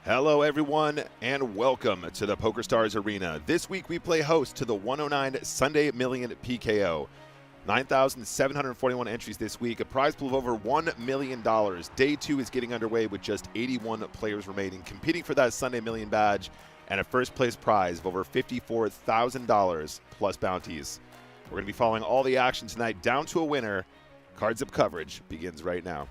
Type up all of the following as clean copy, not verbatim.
Hello everyone and welcome to the PokerStars Arena. This week we play host to the 109 Sunday Million PKO. 9,741 entries this week, a prize pool of over $1 million. Day 2 is getting underway with just 81 players remaining, competing for that Sunday Million badge and a first place prize of over $54,000 plus bounties. We're going to be following all the action tonight down to a winner. Cards Up coverage begins right now.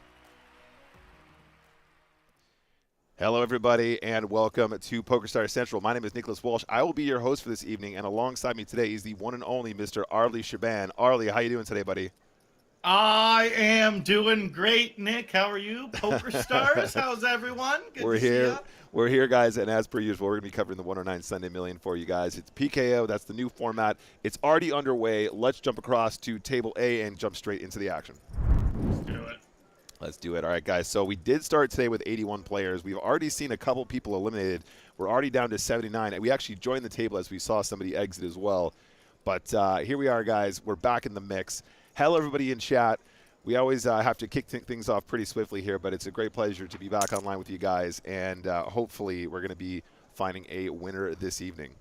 Hello, everybody, and welcome to PokerStars Central. My name is Nicholas Walsh. I will be your host for this evening, and alongside me today is the one and only Mr. Arlie Shaban. Arlie, how you doing today, buddy? I am doing great, Nick. How are you? PokerStars, how's everyone? Good We're to see here. ya. We're here, guys, and as per usual, we're going to be covering the 109 Sunday Million for you guys. It's PKO. That's the new format. It's already underway. Let's jump across to Table A and jump straight into the action. Let's do it. Let's do it. All right, guys. So we did start today with 81 players. We've already seen a couple people eliminated. We're already down to 79. And we actually joined the table as we saw somebody exit as well. But here we are, guys. We're back in the mix. Hello, everybody in chat. We always have to kick things off pretty swiftly here, but it's a great pleasure to be back online with you guys. And hopefully we're going to be finding a winner this evening.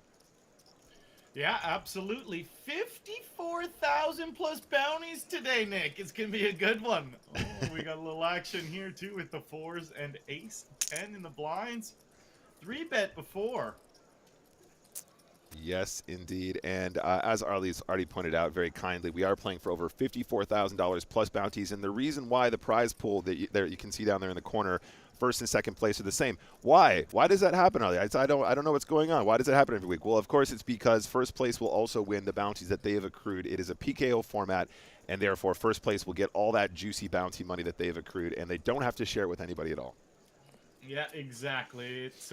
Yeah, absolutely. 54,000 plus bounties today, Nick. It's going to be a good one. Oh, we got a little action here, too, with the 4s and ace 10 in the blinds. 3-bet before. Yes, indeed. And as Arlie's already pointed out very kindly, we are playing for over $54,000 plus bounties. And the reason why the prize pool that you can see down there in the corner, first and second place, are the same. Why? Why does that happen, Arlie? I don't know what's going on. Why does it happen every week? Well, of course, it's because first place will also win the bounties that they have accrued. It is a PKO format, and therefore first place will get all that juicy bounty money that they have accrued, and they don't have to share it with anybody at all. Yeah, exactly. It's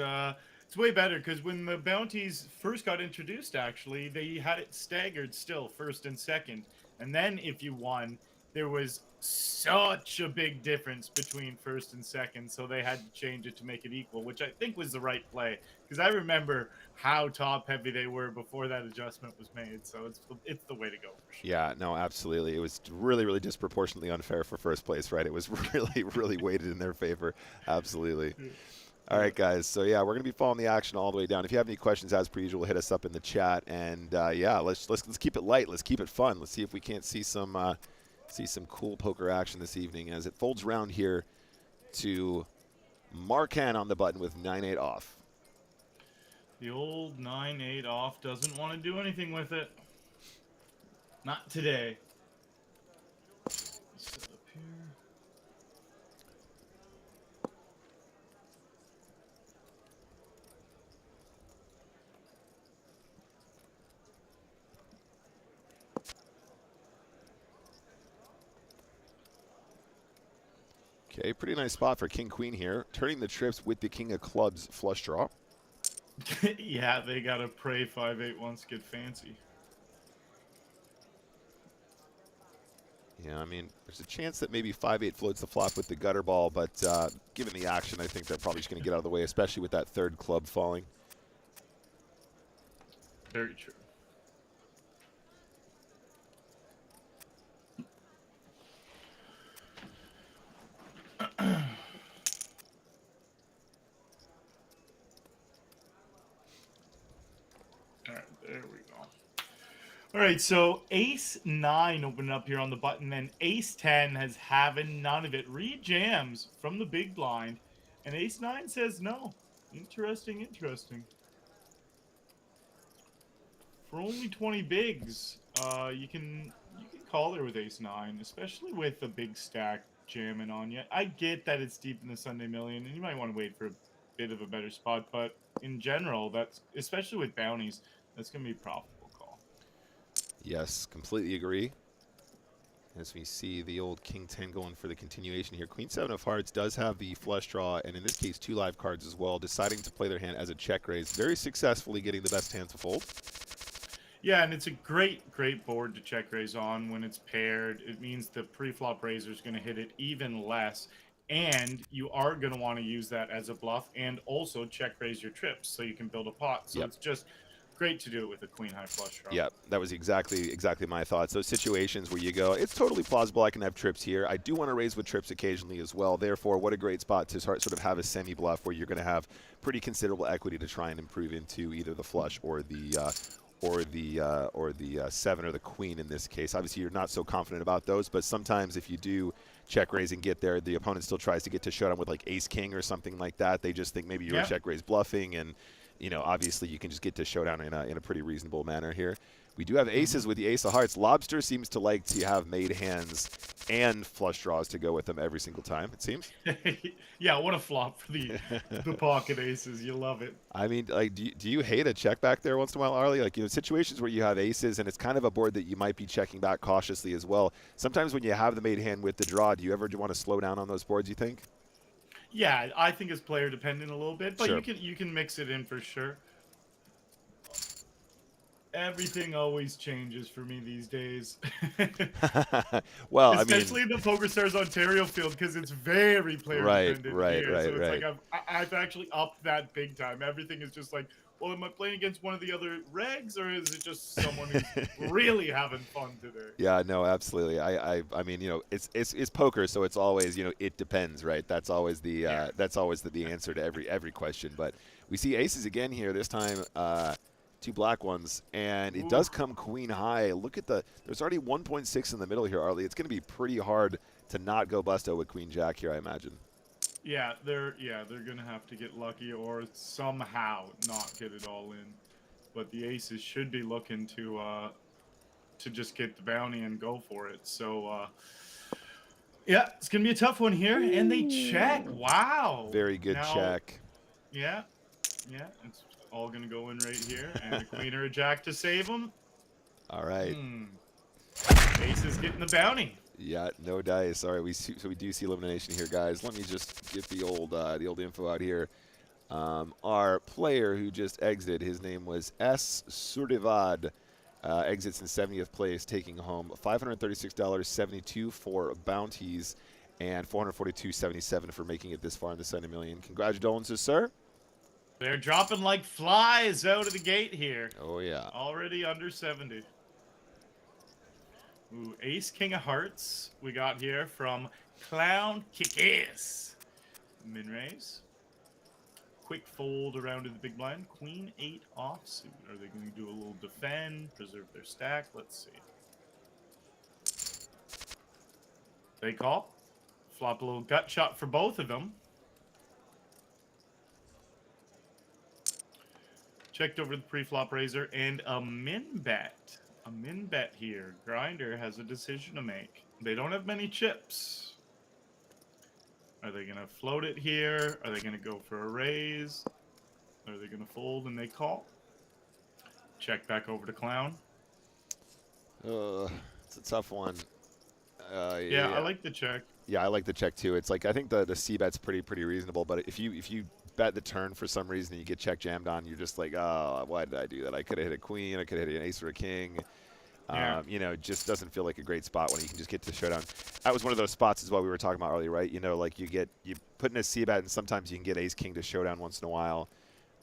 way better because when the bounties first got introduced, actually, they had it staggered still, first and second. And then if you won, there was such a big difference between first and second, so they had to change it to make it equal, which I think was the right play. Because I remember how top-heavy they were before that adjustment was made, so it's the way to go for sure. Yeah, no, absolutely. It was really, really disproportionately unfair for first place, right? It was really, really weighted in their favor. Absolutely. All right, guys. So, yeah, we're going to be following the action all the way down. If you have any questions, as per usual, hit us up in the chat. And, yeah, let's keep it light. Let's keep it fun. Let's see if we can't see some cool poker action this evening as it folds around here to Marcan on the button with 9-8 off. The old 9-8 off doesn't want to do anything with it. Not today. Set up here. Okay, pretty nice spot for King-Queen here. Turning the trips with the King of Clubs flush draw. Yeah, they gotta pray 5-8 wants to get fancy. Yeah, I mean, there's a chance that maybe 5-8 floats the flop with the gutter ball, but given the action, I think they're probably just going to get out of the way, especially with that third club falling. Very true. Alright, there we go. Alright, so ace 9 opened up here on the button, and ace 10 has having none of it. Rejams from the big blind, and ace 9 says no. Interesting, interesting. For only 20 bigs, you can call there with ace 9, especially with a big stack jamming on you. I get that it's deep in the Sunday Million, and you might want to wait for a bit of a better spot, but in general, that's, especially with bounties, that's going to be a profitable call. Yes, completely agree. As we see the old King 10 going for the continuation here. Queen 7 of Hearts does have the flush draw, and in this case, 2 live cards as well, deciding to play their hand as a check raise, very successfully getting the best hand to fold. Yeah, and it's a great board to check raise on when it's paired. It means the pre-flop raiser is going to hit it even less, and you are going to want to use that as a bluff and also check raise your trips so you can build a pot. So It's just great to do it with a queen high flush draw. Yeah, that was exactly my thoughts. Those situations where you go, it's totally plausible I can have trips here. I do want to raise with trips occasionally as well. Therefore, what a great spot to sort of have a semi-bluff where you're going to have pretty considerable equity to try and improve into either the flush or the 7 or the queen in this case. Obviously, you're not so confident about those, but sometimes if you do check raise and get there, the opponent still tries to get to showdown with like ace king or something like that. They just think maybe you're check raise bluffing, and you know, obviously you can just get to showdown in a pretty reasonable manner here. We do have aces with the ace of hearts. Lobster seems to like to have made hands and flush draws to go with them every single time, it seems. Yeah, what a flop for the pocket aces. You love it. I mean, like, do you hate a check back there once in a while, Arlie? Like, you know, situations where you have aces and it's kind of a board that you might be checking back cautiously as well. Sometimes when you have the made hand with the draw, do you ever want to slow down on those boards, you think? Yeah, I think it's player dependent a little bit, but Sure. you can mix it in for sure. Everything always changes for me these days. Well, especially in the PokerStars Ontario field, because it's very player dependent here. So it's like I've actually upped that big time. Everything is just like, well, am I playing against one of the other regs, or is it just someone who's really having fun today? Yeah, no, absolutely. I mean, you know, it's poker, so it's always, you know, it depends, right? That's always the answer to every question. But we see aces again here. This time, 2 black ones, and it does come queen high. Look at there's already 1.6 in the middle here, Arlie. It's going to be pretty hard to not go busto with queen jack here, I imagine. Yeah, they're gonna have to get lucky or somehow not get it all in. But the aces should be looking to just get the bounty and go for it. So yeah, it's gonna be a tough one here. And they check. Wow. Very good check. Yeah, it's all gonna go in right here, and a queen or a jack to save them. All right. Ace is getting the bounty. Yeah, no dice. All right, so we do see elimination here, guys. Let me just get the old info out here. Our player who just exited, his name was S. Surdivad, exits in 70th place, taking home $536.72 for bounties and $442.77 for making it this far in the Sunday Million. Congratulations, sir. They're dropping like flies out of the gate here. Oh, yeah. Already under 70. Ooh, ace, king of hearts we got here from Clown Kick-Ass. Min raise. Quick fold around to the big blind. Queen 8 offsuit. Are they going to do a little defend, preserve their stack? Let's see. They call. Flop a little gut shot for both of them. Checked over the pre-flop raiser and a min bet. A min bet here. Grinder has a decision to make. They don't have many chips. Are they going to float it here? Are they going to go for a raise? Are they going to fold and they call? Check back over to Clown. It's a tough one. Yeah, I like the check. Yeah, I like the check too. It's like I think the C bet's pretty reasonable, but if you bet the turn for some reason and you get check jammed on, you're just like, oh, why did I do that? I could have hit a queen, I could have hit an ace or a king. You know, it just doesn't feel like a great spot when you can just get to showdown. That was one of those spots as well we were talking about earlier, right? You know, like you put in a C bet and sometimes you can get ace king to showdown once in a while,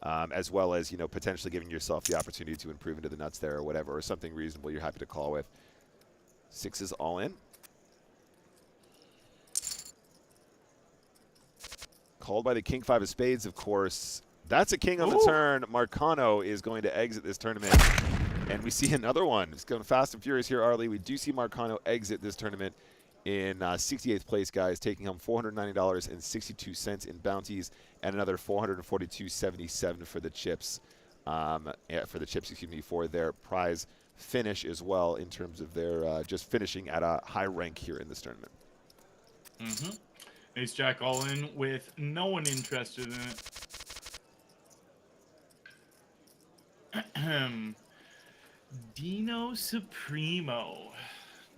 as well as, you know, potentially giving yourself the opportunity to improve into the nuts there or whatever, or something reasonable you're happy to call with. 6 all in. Called by the king 5 of spades, of course. That's a king on the turn. Marcano is going to exit this tournament. And we see another one. It's going fast and furious here, Arlie. We do see Marcano exit this tournament in 68th place, guys, taking home $490.62 in bounties and another $442.77 for the chips. For their prize finish as well in terms of their just finishing at a high rank here in this tournament. Ace Jack all in with no one interested in it. Dino Supremo.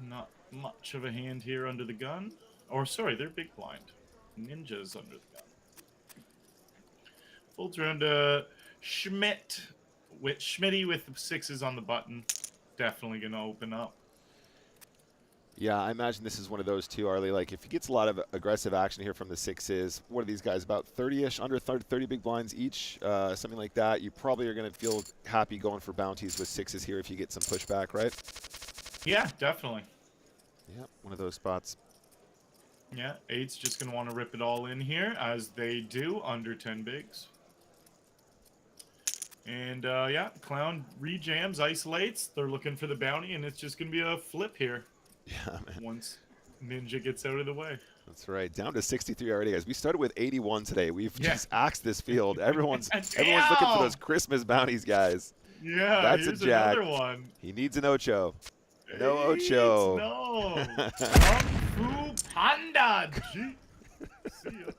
Not much of a hand here under the gun. Or, sorry, they're big blind. Ninjas under the gun. Folds around to Schmitty with 6s on the button. Definitely going to open up. Yeah, I imagine this is one of those too, Arlie. Like, if he gets a lot of aggressive action here from the sixes, what are these guys, about 30-ish, under 30 big blinds each, something like that. You probably are going to feel happy going for bounties with sixes here if you get some pushback, right? Yeah, definitely. Yeah, one of those spots. Yeah, eights just going to want to rip it all in here, as they do under 10 bigs. And, yeah, Clown rejams, isolates. They're looking for the bounty, and it's just going to be a flip here. Yeah, man. Once Ninja gets out of the way. That's right. Down to 63 already, guys. We started with 81 today. We've just axed this field. Everyone's looking for those Christmas bounties, guys. Yeah, that's here's a jack. Another one. He needs an ocho. No ocho. No. Kung Fu Panda. Gee. See ya.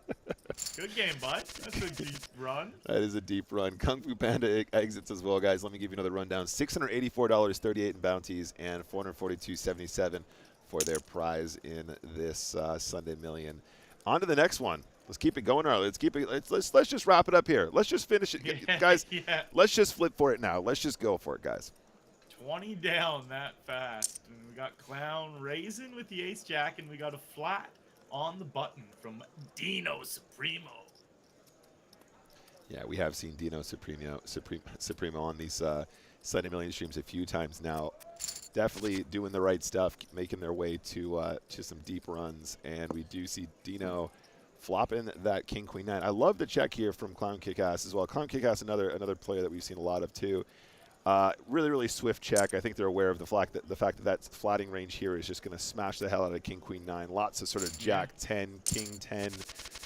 Good game, bud. That's a deep run. That is a deep run. Kung Fu Panda exits as well, guys. Let me give you another rundown. $684.38 in bounties and $442.77 for their prize in this Sunday Million. On to the next one. Let's keep it going, Arlie. Let's keep it. Let's just wrap it up here. Let's just finish it, guys. Yeah. Let's just flip for it now. Let's just go for it, guys. 20 down that fast, and we got Clown raising with the ace jack, and we got a flat on the button from Dino Supremo. Yeah, we have seen Dino Supremo on these Sunday Million streams a few times now. Definitely doing the right stuff, making their way to some deep runs, and we do see Dino flopping that King Queen 9. I love the check here from Clown Kickass as well. Clown Kickass, another player that we've seen a lot of too. Really swift check. I think they're aware of the fact that flatting range here is just going to smash the hell out of King Queen 9. Lots of sort of Jack 10, King 10,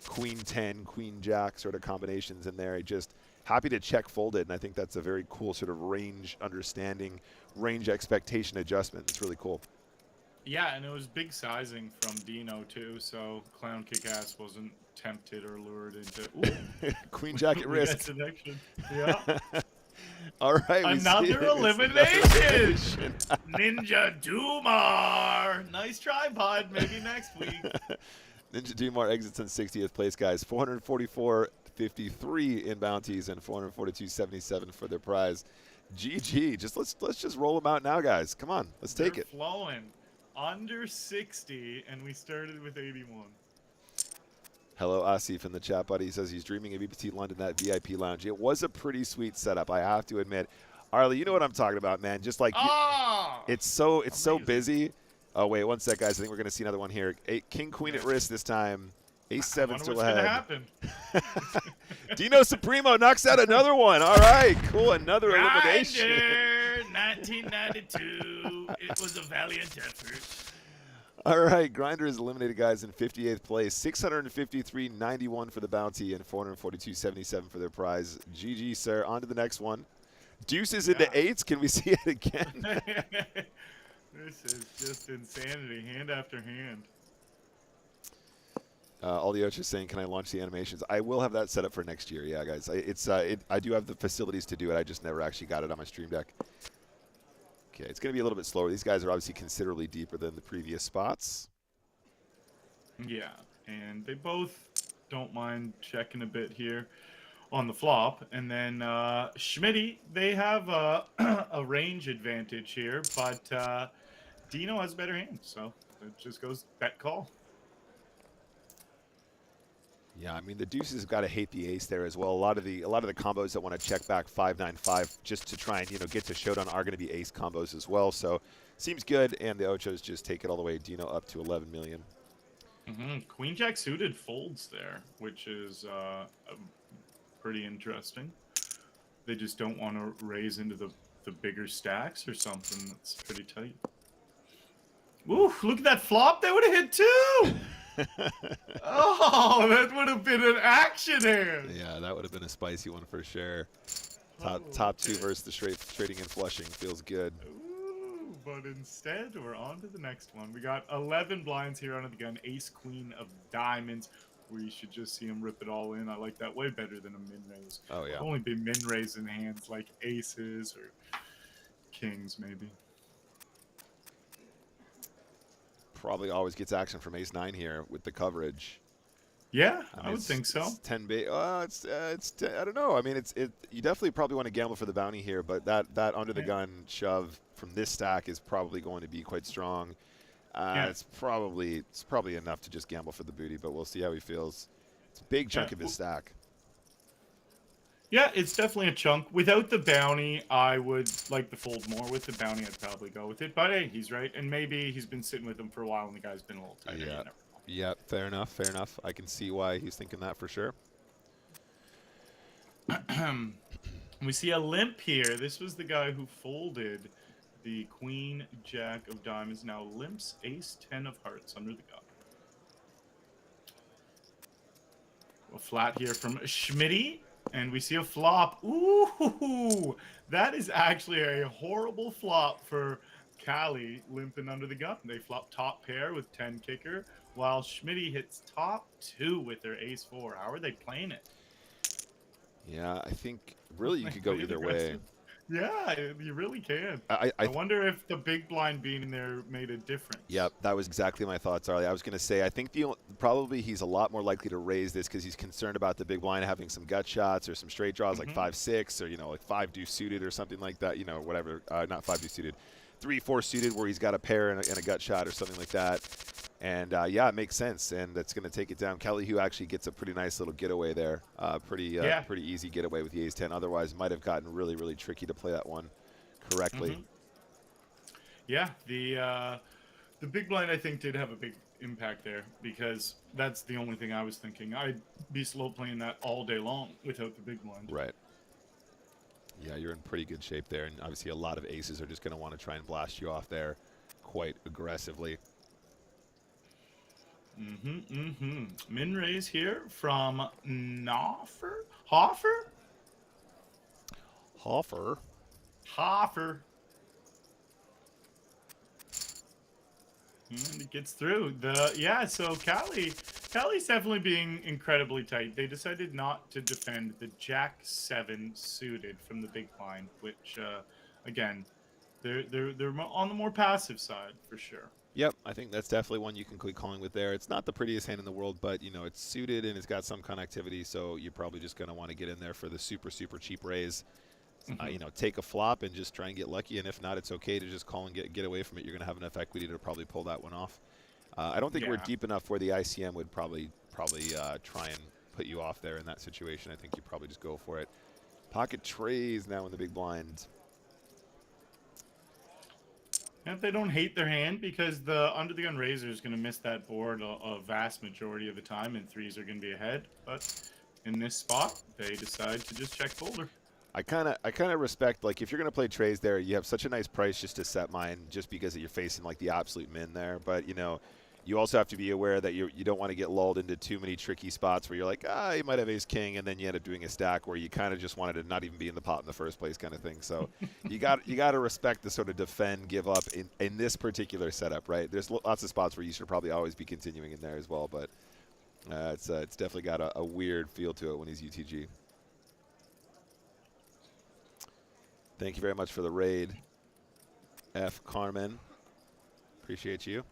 Queen 10, Queen Jack sort of combinations in there. Just happy to check fold it, and I think that's a very cool sort of range understanding, range expectation adjustment. It's really cool. Yeah, and it was big sizing from Dino too, so Clown Kickass wasn't tempted or lured into Queen Jack at risk. Yeah. All right. Another elimination. Ninja Dumar. Nice try, bud. Maybe next week. Ninja Dumar exits in 60th place, guys. 444.53 in bounties and 442.77 for their prize. GG. Let's just roll them out now, guys. Come on, let's take it. Flowing under 60, and we started with 81. Hello, Asif in the chat, buddy. He says he's dreaming of EPT London, that VIP lounge. It was a pretty sweet setup, I have to admit. Arlie, you know what I'm talking about, man. Just like it's so busy. Oh wait, one sec, guys. I think we're gonna see another one here. King Queen at risk this time. Ace 7 still ahead. Happen. Dino Supremo knocks out another one. All right, cool. Another elimination. 1992. It was a valiant effort. All right, Grinder is eliminated, guys, in 58th place. 653.91 for the bounty and 442.77 for their prize. GG, sir. On to the next one. Deuces into eights. Can we see it again? This is just insanity, hand after hand. All the Ocho's saying, can I launch the animations? I will have that set up for next year, yeah, guys. I do have the facilities to do it. I just never actually got it on my stream deck. Okay, it's going to be a little bit slower. These guys are obviously considerably deeper than the previous spots. Yeah, and they both don't mind checking a bit here on the flop. And then Schmitty, they have a range advantage here, but Dino has better hands, so it just goes bet call. Yeah, I mean the deuces have got to hate the ace there as well. A lot of the combos that want to check back 5-9-5 just to try and get to showdown are going to be ace combos as well. So seems good, and the Ochos just take it all the way. Dino up to 11 million. Queen Jack suited folds there, which is pretty interesting. They just don't want to raise into the bigger stacks or something. That's pretty tight. Ooh, look at that flop. They would have hit two. Oh, that would have been an action hand. Yeah, that would have been a spicy one for sure. Top two versus the trading and flushing feels good. Ooh, but instead, we're on to the next one. We got 11 blinds here under the gun. Ace, Queen of Diamonds. We should just see him rip it all in. I like that way better than a min-raise. Oh, yeah. I've only been min-raise in hands like aces or kings, maybe. Probably always gets action from ace 9 here with the coverage. Yeah, I would think so. It's 10 big. I don't know. I mean, you definitely probably want to gamble for the bounty here, but that under the gun shove from this stack is probably going to be quite strong. Yeah. It's probably enough to just gamble for the booty, but we'll see how he feels. It's a big chunk Yeah. of his stack. Yeah, it's definitely a chunk. Without the bounty, I would like to fold more. With the bounty, I'd probably go with it. But hey, he's right. And maybe he's been sitting with him for a while and the guy's been a little tighter. You Yeah. never know. Yeah, fair enough, fair enough. I can see why he's thinking that for sure. We see a limp here. This was the guy who folded the Queen Jack of Diamonds. Now limps Ace 10 of Hearts under the gun. A flat here from Schmitty. And we see a flop. Ooh, that is actually a horrible flop for Cali limping under the gun. They flop top pair with 10 kicker, while Schmitty hits top 2 with their ace 4. How are they playing it? Yeah, I think really you could go Really either aggressive. way. Yeah, you really can. I I wonder if the big blind being in there made a difference. Yep, that was exactly my thoughts, Arlie. I was going to say, I think probably he's a lot more likely to raise this because he's concerned about the big blind having some gut shots or some straight draws like 5-6 or, like 5 deuce suited or something like that, whatever. Not 5 deuce suited. 3-4 suited where he's got a pair and a gut shot or something like that. And, yeah, it makes sense, and that's going to take it down. Kelly, who actually gets a pretty nice little getaway there. Pretty easy getaway with the ace-10. Otherwise, might have gotten really, really tricky to play that one correctly. Yeah, the big blind, I think, did have a big impact there because that's the only thing I was thinking. I'd be slow playing that all day long without the big blind. Right. Yeah, you're in pretty good shape there, and obviously a lot of aces are just going to want to try and blast you off there quite aggressively. Min raise here from Hoffer. And it gets through. So Cali's definitely being incredibly tight. They decided not to defend the Jack 7 suited from the big blind, which again, they're on the more passive side for sure. Yep, I think that's definitely one you can quit calling with there. It's not the prettiest hand in the world, but it's suited and it's got some connectivity, so you're probably just going to want to get in there for the super cheap raise. Take a flop and just try and get lucky, and if not, it's okay to just call and get away from it. You're going to have enough equity to probably pull that one off. I don't think we're deep enough where the ICM would probably try and put you off there in that situation. I think you probably just go for it. Pocket trays now in the big blind. And they don't hate their hand because the under the gun raiser is going to miss that board a vast majority of the time, and threes are going to be ahead. But in this spot, they decide to just check folder. I kind of respect, like, if you're going to play trays there, you have such a nice price just to set mine just because you're facing, like, the absolute min there. But, you also have to be aware that you don't want to get lulled into too many tricky spots where you're like, you might have ace-king, and then you end up doing a stack where you kind of just wanted to not even be in the pot in the first place kind of thing. So you got to respect the sort of defend, give up in this particular setup, right? There's lots of spots where you should probably always be continuing in there as well, but it's definitely got a weird feel to it when he's UTG. Thank you very much for the raid, F. Carmen. Appreciate you.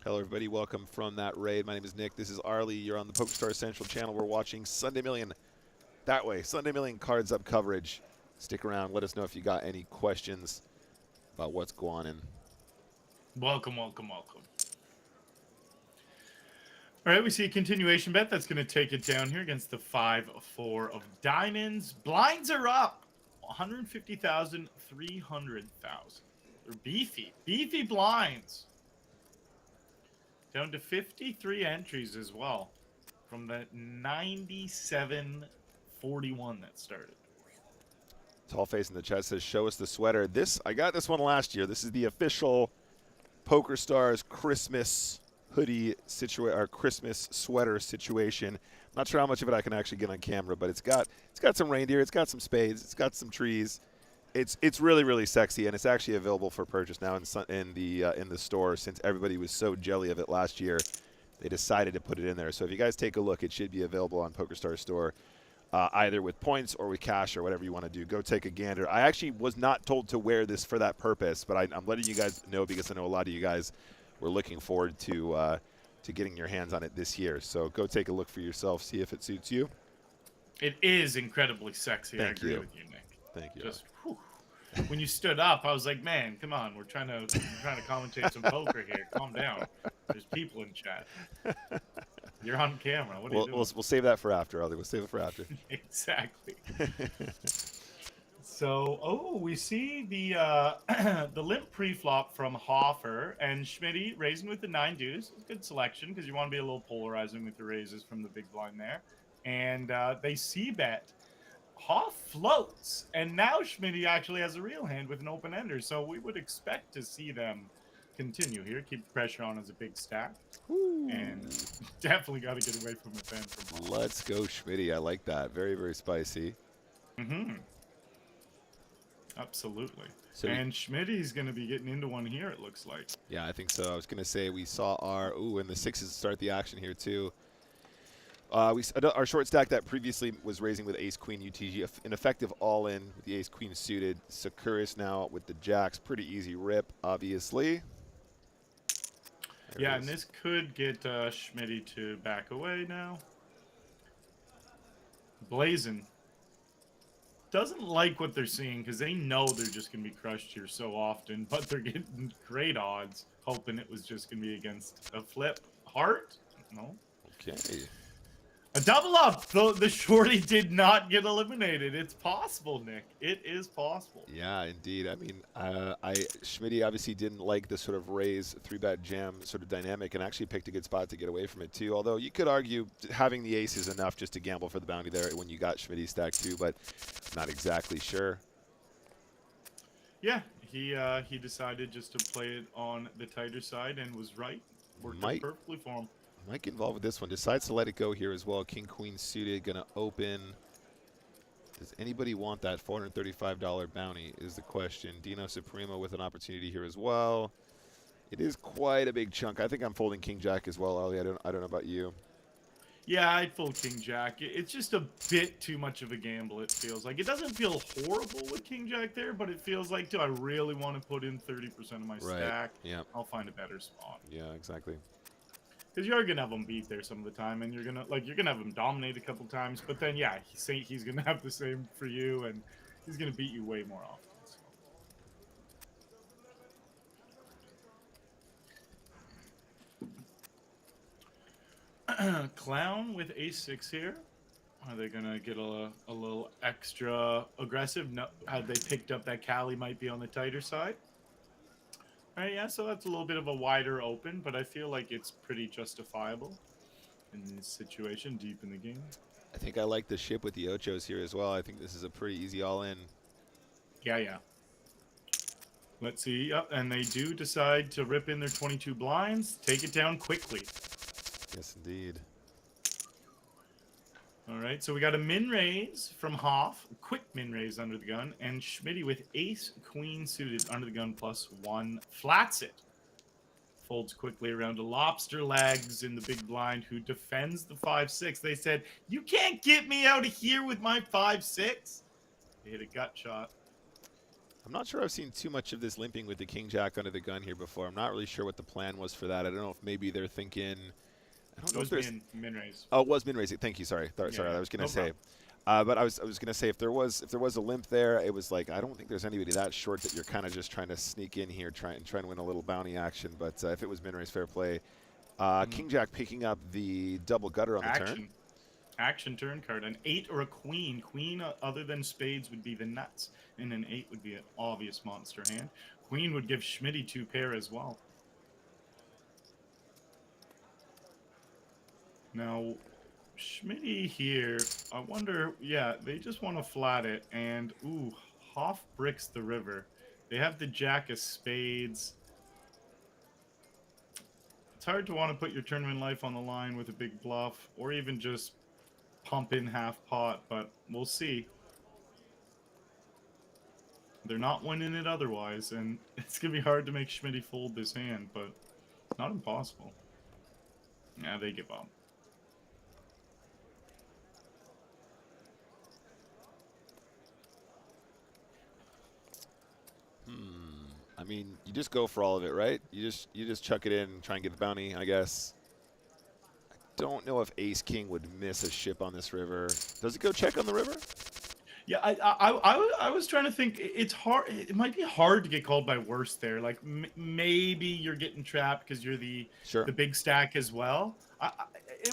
Hello, everybody. Welcome from that raid. My name is Nick. This is Arlie. You're on the PokerStars Central channel. We're watching Sunday Million that way. Sunday Million cards up coverage. Stick around. Let us know if you got any questions about what's going on. Welcome. All right, we see a continuation bet that's going to take it down here against the 5-4 of diamonds. Blinds are up. 150,000, 300,000. They're beefy blinds. Down to 53 entries as well from the 97.41 that started. Tall Face in the chat says, show us the sweater. I got this one last year. This is the official PokerStars Christmas hoodie situation, or Christmas sweater situation. Not sure how much of it I can actually get on camera, but it's got some reindeer, it's got some spades, it's got some trees. It's really, really sexy, and it's actually available for purchase now in the store. Since everybody was so jelly of it last year, they decided to put it in there. So if you guys take a look, it should be available on PokerStars Store, either with points or with cash or whatever you want to do. Go take a gander. I actually was not told to wear this for that purpose, but I'm letting you guys know because I know a lot of you guys were looking forward to getting your hands on it this year. So go take a look for yourself, see if it suits you. It is incredibly sexy. Thank I agree you. with you, Nick. Thank you. Just, whew. when you stood up, I was like, man, come on, we're trying to commentate some poker here. Calm down. There's people in chat. You're on camera. What are you doing? We'll save that for after, Arlie. We'll save it for after. Exactly. So, oh, we see the the limp pre-flop from Hoffer and Schmitty raising with the 9 deuce. Good selection because you want to be a little polarizing with the raises from the big blind there. And they c-bet. Hoff floats, and now Schmitty actually has a real hand with an open ender. So we would expect to see them continue here. Keep the pressure on as a big stack. Ooh. And definitely got to get away from a fan from Hoff. Let's go, Schmitty. I like that. Very, very spicy. Mm-hmm. Absolutely. So and Schmitty's going to be getting into one here, it looks like. Yeah, I think so. I was going to say we saw our, and the 6s start the action here too. Our short stack that previously was raising with ace-queen UTG, an effective all-in with the ace-queen suited. Sakuris now with the jacks. Pretty easy rip, obviously. Yeah, and this could get Schmitty to back away now. Blazin doesn't like what they're seeing because they know they're just going to be crushed here so often, but they're getting great odds, hoping it was just going to be against a flip. Heart? No. Okay. A double up, though the shorty did not get eliminated. It's possible, Nick. It is possible. Yeah, indeed. I mean, Schmitty obviously didn't like the sort of raise 3-bet jam sort of dynamic and actually picked a good spot to get away from it too. Although you could argue having the ace is enough just to gamble for the bounty there when you got Schmitty stacked too, but not exactly sure. Yeah, he decided just to play it on the tighter side and was right. Worked out perfectly for him. Might get involved with this one. Decides to let it go here as well. King, queen suited. Going to open. Does anybody want that $435 bounty is the question. Dino Supremo with an opportunity here as well. It is quite a big chunk. I think I'm folding king jack as well, Arlie. I don't know about you. Yeah, I'd fold king jack. It's just a bit too much of a gamble, it feels like. It doesn't feel horrible with king jack there, but it feels like, do I really want to put in 30% of my stack? Yeah. I'll find a better spot. Yeah, exactly. Because you are gonna have him beat there some of the time, and you're gonna have him dominate a couple times. But then, yeah, he's gonna have the same for you, and he's gonna beat you way more often. So. Clown with ace-6 here. Are they gonna get a little extra aggressive? No, had they picked up that Cali might be on the tighter side. All right, yeah, so that's a little bit of a wider open, but I feel like it's pretty justifiable in this situation deep in the game. I think I like the ship with the ochos here as well. I think this is a pretty easy all-in. Yeah. Let's see. Yep, and they do decide to rip in their 22 blinds, take it down quickly. Yes, indeed. All right, so we got a min raise from Hoff, a quick min raise under the gun, and Schmitty with ace queen suited under the gun +1 flats it. Folds quickly around to lobster legs in the big blind, who defends the 5-6. They said, "You can't get me out of here with my 5-6." They hit a gut shot. I'm not sure I've seen too much of this limping with the king jack under the gun here before. I'm not really sure what the plan was for that. I don't know if maybe they're thinking. I don't know if there's min raise. Oh, it was min raise. Thank you. Sorry. Sorry. I was gonna say. But I was gonna say if there was a limp there, it was like I don't think there's anybody that short that you're kind of just trying to sneak in here, try and win a little bounty action. But if it was min raise, fair play. King jack picking up the double gutter on the turn. Action turn card. An 8 or a queen. Queen other than spades would be the nuts, and an 8 would be an obvious monster hand. Queen would give Schmitty 2 pair as well. Now, Schmitty here, I wonder, yeah, they just want to flat it, and, ooh, Hoff bricks the river. They have the jack of spades. It's hard to want to put your tournament life on the line with a big bluff, or even just pump in half pot, but we'll see. They're not winning it otherwise, and it's going to be hard to make Schmitty fold this hand, but not impossible. Yeah, they give up. I mean, you just go for all of it, right? You just chuck it in and try and get the bounty, I guess. I don't know if ace king would miss a ship on this river. Does it go check on the river? Yeah, I was trying to think. It's hard. It might be hard to get called by worse there. Like maybe you're getting trapped because you're Sure. the big stack as well.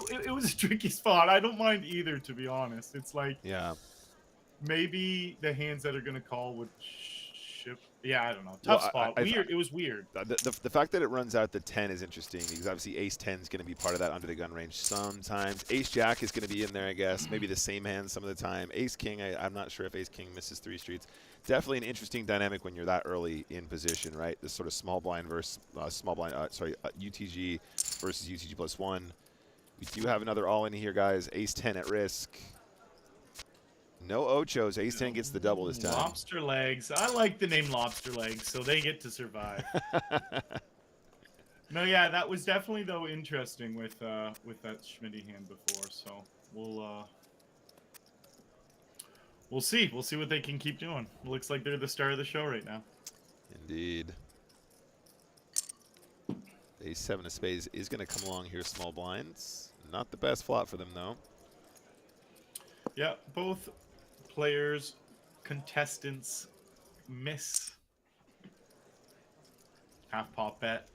It was a tricky spot. I don't mind either, to be honest. It's like Yeah. maybe the hands that are gonna call would ship. Yeah, I don't know. Well, Tough spot. Weird. It was weird. the fact that it runs out the 10 is interesting because obviously ace 10 is going to be part of that under the gun range sometimes. Ace jack is going to be in there, I guess. Maybe the same hand some of the time. Ace king, I'm not sure if ace king misses 3 streets. Definitely an interesting dynamic when you're that early in position, right? This sort of small blind versus UTG versus UTG +1. We do have another all in here, guys. Ace 10 at risk. No ochos. Ace 10 gets the double this time. Lobster legs. I like the name lobster legs, so they get to survive. No, yeah, that was definitely though interesting with that Schmitty hand before. So we'll see. We'll see what they can keep doing. Looks like they're the star of the show right now. Indeed. Ace 7 of spades is going to come along here, small blinds. Not the best flop for them, though. Yeah, both players, contestants miss. Half pop bet.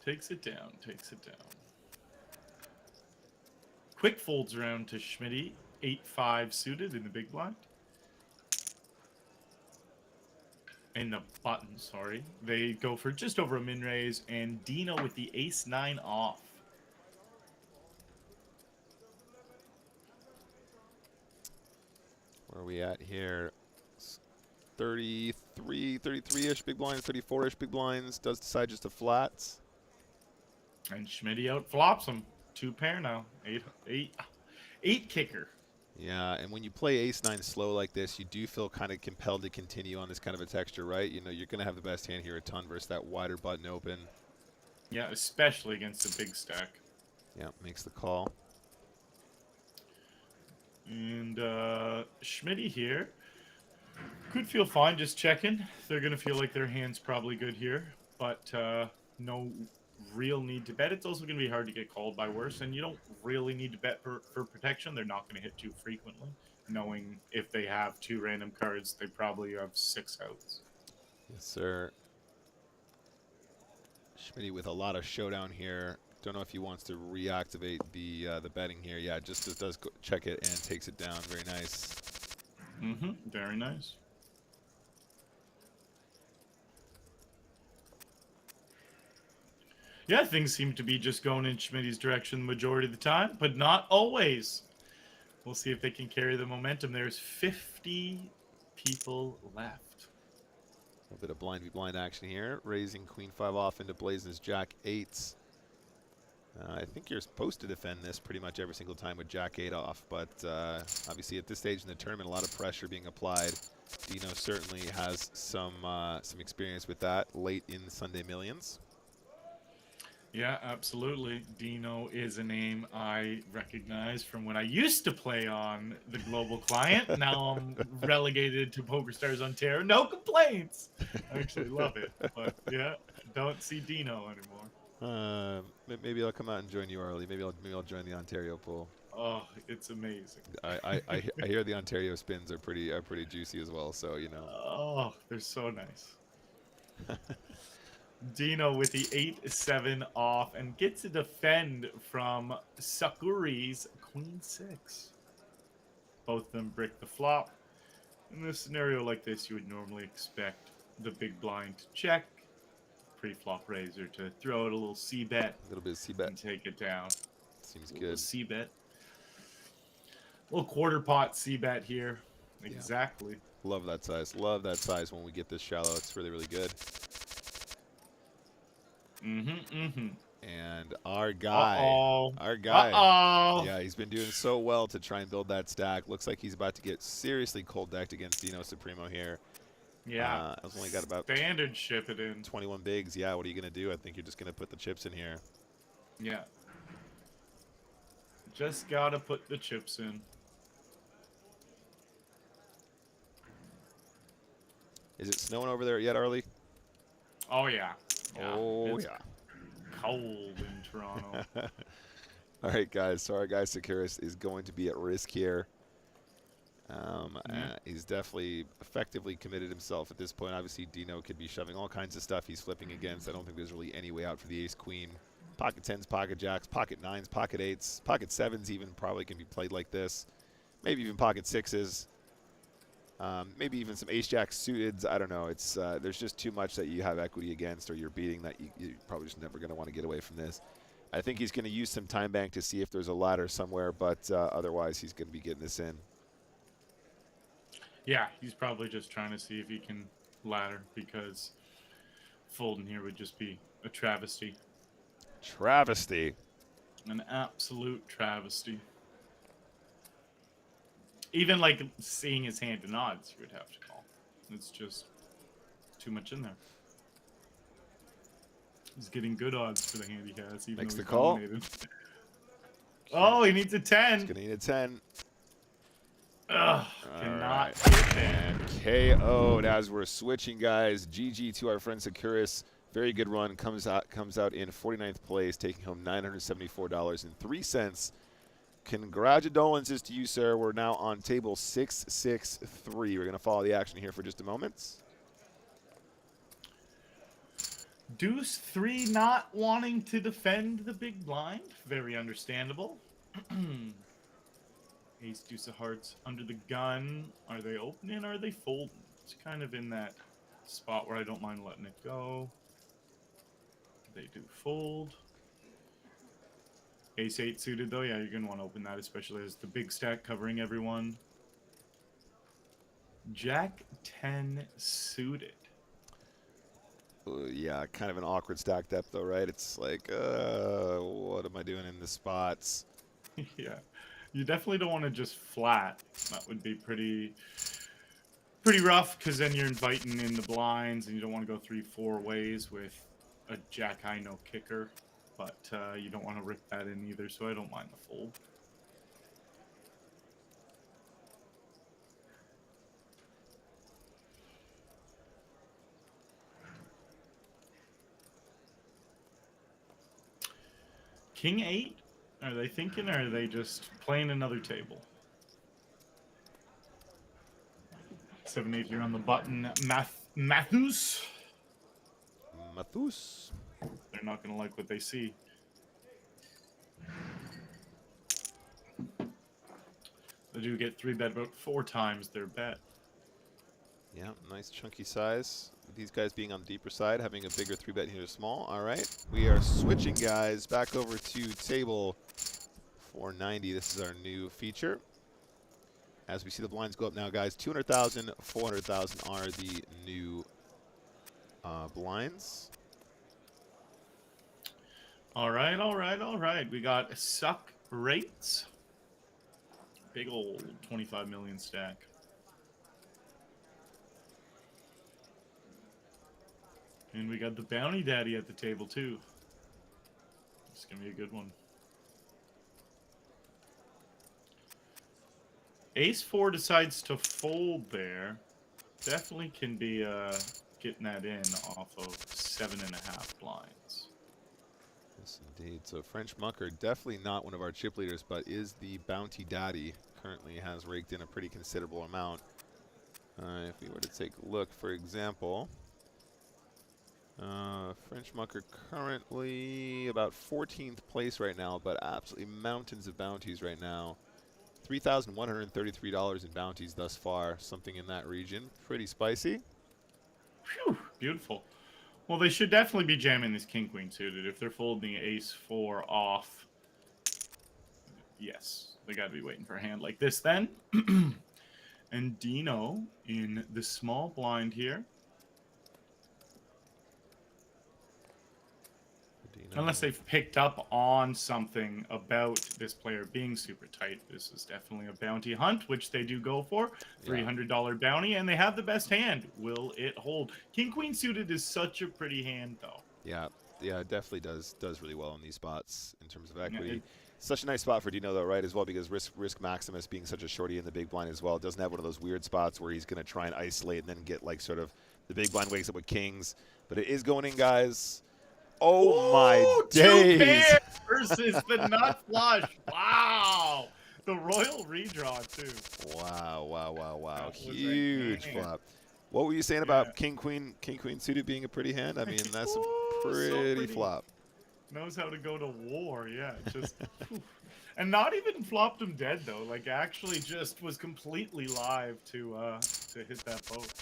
Takes it down, takes it down. Quick folds around to Schmitty, 8-5 suited in the big blind. In the button, sorry. They go for just over a min raise, and Dino with the ace-9 off. Where are we at here? 33-ish big blinds, 34-ish big blinds. Does decide just to flats. And Schmitty out flops him. 2 pair now. 8 kicker. Yeah, and when you play ace-9 slow like this, you do feel kind of compelled to continue on this kind of a texture, right? You know, you're going to have the best hand here a ton versus that wider button open. Yeah, especially against a big stack. Yeah, makes the call. And Schmitty here could feel fine just checking. They're going to feel like their hand's probably good here, but no real need to bet. It's also going to be hard to get called by worse, and you don't really need to bet for protection. They're not going to hit too frequently, knowing if they have 2 random cards, they probably have 6 outs. Yes, sir. Schmitty with a lot of showdown here. Don't know if he wants to reactivate the betting here. Yeah, just does check it and takes it down. Very nice. Mm-hmm. Very nice. Yeah, things seem to be just going in Schmitty's direction the majority of the time, but not always. We'll see if they can carry the momentum. There's 50 people left. A little bit of blind v blind action here. Raising queen 5 off into blazes jack 8s. I think you're supposed to defend this pretty much every single time with jack 8 off, but obviously at this stage in the tournament, a lot of pressure being applied. Dino certainly has some experience with that late in Sunday Millions. Yeah, absolutely. Dino is a name I recognize from when I used to play on the global client. Now I'm relegated to PokerStars Ontario. No complaints. I actually love it. But yeah, don't see Dino anymore. Maybe I'll come out and join you, Arlie. Maybe I'll join the Ontario pool. Oh, it's amazing. I hear the Ontario spins are pretty juicy as well. So you know. Oh, they're so nice. Dino with the 8-7 off and gets a defend from Sakuri's queen 6. Both of them brick the flop. In a scenario like this, you would normally expect the big blind to check, pre-flop raiser to throw out a little c-bet. A little bit of c-bet. And take it down. Seems good. C-bet. Little quarter pot c-bet here. Exactly. Yeah. Love that size. Love that size when we get this shallow. It's really, really good. And our guy, yeah, he's been doing so well to try and build that stack. Looks like he's about to get seriously cold decked against Dino Supremo here. Yeah, I've only got about standard ship it in 21 bigs. Yeah, what are you gonna do? I think you're just gonna put the chips in here. Yeah, just gotta put the chips in. Is it snowing over there yet, Arlie? Oh yeah. Oh, it's yeah. cold in Toronto. All right, guys. So our guy Securis is going to be at risk here. He's definitely effectively committed himself at this point. Obviously, Dino could be shoving all kinds of stuff he's flipping against. I don't think there's really any way out for the ace-queen. Pocket 10s, pocket jacks, pocket 9s, pocket 8s, pocket 7s even probably can be played like this. Maybe even pocket 6s. Maybe even some ace-jack suited. I don't know. It's there's just too much that you have equity against or you're beating that you're probably just never going to want to get away from this. I think he's going to use some time bank to see if there's a ladder somewhere, but otherwise he's going to be getting this in. Yeah, he's probably just trying to see if he can ladder, because folding here would just be a travesty. Travesty. An absolute travesty. Even like seeing his hand in odds, you would have to call. It's just too much in there. He's getting good odds for the hand he has. Even Makes though the call. dominated. Oh, he needs a 10. He's going to need a 10. Ugh, cannot hit and KO'd as we're switching, guys. GG to our friend Securis. Very good run. Comes out in 49th place, taking home $974.03. Congratulations to you, sir. We're now on table 663. We're going to follow the action here for just a moment. Deuce 3 not wanting to defend the big blind. Very understandable. Ace, deuce of hearts under the gun. Are they opening or are they folding? It's kind of in that spot where I don't mind letting it go. They do fold. Ace 8 suited though. Yeah, you're going to want to open that, especially as the big stack covering everyone. Jack 10 suited. Yeah, kind of an awkward stack depth though, right? It's like, what am I doing in the spots? Yeah. You definitely don't want to just flat. That would be pretty rough, because then you're inviting in the blinds, and you don't want to go 3-4 ways with a jack high no kicker. But you don't want to rip that in either, so I don't mind the fold. King 8? Are they thinking, or are they just playing another table? 7-8 here on the button. Mathus. Mathus. They're not going to like what they see. They do get 3-bet about 4 times their bet. Yeah, nice chunky size. These guys being on the deeper side, having a bigger 3-bet here small. All right, we are switching, guys, back over to table 490. This is our new feature. As we see the blinds go up now, guys, 200,000, 400,000 are the new blinds. All right, all right, all right. We got suck rates. Big old 25 million stack. And we got the bounty daddy at the table too. It's gonna be a good one. Ace 4 decides to fold there. Definitely can be getting that in off of 7.5 blinds. Yes, indeed. So French Mucker, definitely not one of our chip leaders, but is the bounty daddy. Currently has raked in a pretty considerable amount. If we were to take a look, for example, French Mucker currently about 14th place right now, but absolutely mountains of bounties right now. $3,133 in bounties thus far, something in that region. Pretty spicy. Phew, beautiful. Well, they should definitely be jamming this king-queen suited. If they're folding ace 4 off, yes, they got to be waiting for a hand like this then. And Dino in the small blind here. Unless they've picked up on something about this player being super tight. This is definitely a bounty hunt, which they do go for. $300 bounty, and they have the best hand. Will it hold? King-queen suited is such a pretty hand, though. Yeah, it definitely does really well in these spots in terms of equity. Such a nice spot for Dino, though, right, as well, because Risk Maximus being such a shorty in the big blind as well, doesn't have one of those weird spots where he's going to try and isolate and then get, like, sort of the big blind wakes up with kings. But it is going in, guys. Oh my Ooh, days. 2 pairs versus the nut flush. Wow. The royal redraw, too. Wow, wow, wow, wow. That was a Huge game. flop. What were you saying Yeah. about king queen suited being a pretty hand? I mean, that's a Ooh, so pretty pretty. flop. Knows how to go to war. Yeah, just and not even flopped him dead though. Like actually just was completely live to hit that boat.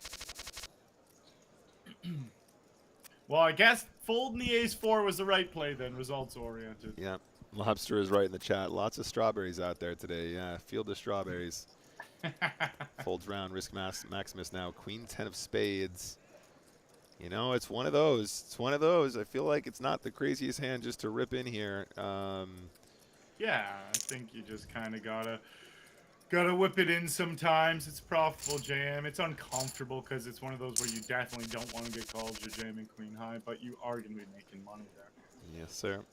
Well, I guess folding the ace-4 was the right play then, results oriented. Yeah. Lobster is right in the chat. Lots of strawberries out there today. Yeah, field of strawberries. Folds round, risk maximus now. Queen 10 of spades. You know, it's one of those. It's one of those. I feel like it's not the craziest hand just to rip in here. Yeah, I think you just kind of gotta whip it in sometimes. It's profitable jam. It's uncomfortable because it's one of those where you definitely don't want to get called you're jamming queen high, but you are gonna be making money there. Yes, sir.